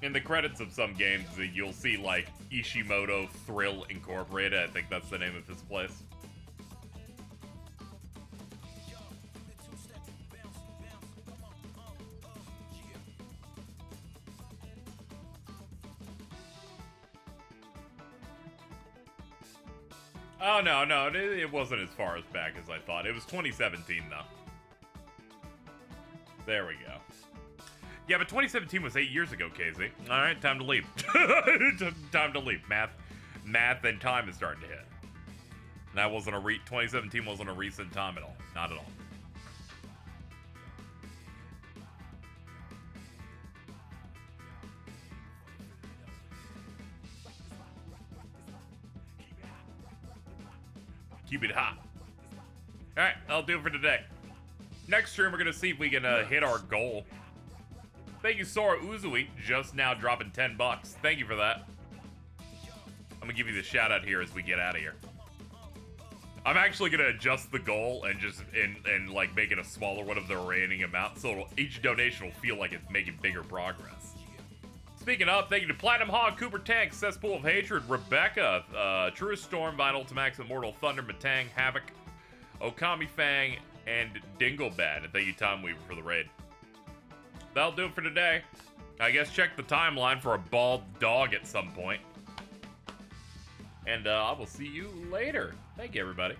In the credits of some games, you'll see, like, Ishimoto Thrill Incorporated. I think that's the name of his place. Oh, no, it wasn't as far as back as I thought. It was 2017, though. There we go. Yeah, but 2017 was 8 years ago, KZ. All right, time to leave. Time to leave. Math and time is starting to hit. That wasn't 2017 wasn't a recent time at all. Not at all. Keep it hot. All right, I'll do it for today. Next stream, we're gonna see if we can hit our goal. Thank you, Sora Uzui, just now dropping 10 bucks. Thank you for that. I'm gonna give you the shout out here as we get out of here. I'm actually gonna adjust the goal and just and like make it a smaller one of the remaining amount, so each donation will feel like it's making bigger progress. Speaking of, thank you to Platinum Hog, Cooper Tank, Cesspool of Hatred, Rebecca, Truest Storm, Vinyl Ultimax, Immortal Thunder, Matang, Havoc, Okami Fang, and Dinglebad. And thank you, Tom Weaver, for the raid. That'll do it for today. I guess check the timeline for a bald dog at some point. And I will see you later. Thank you, everybody.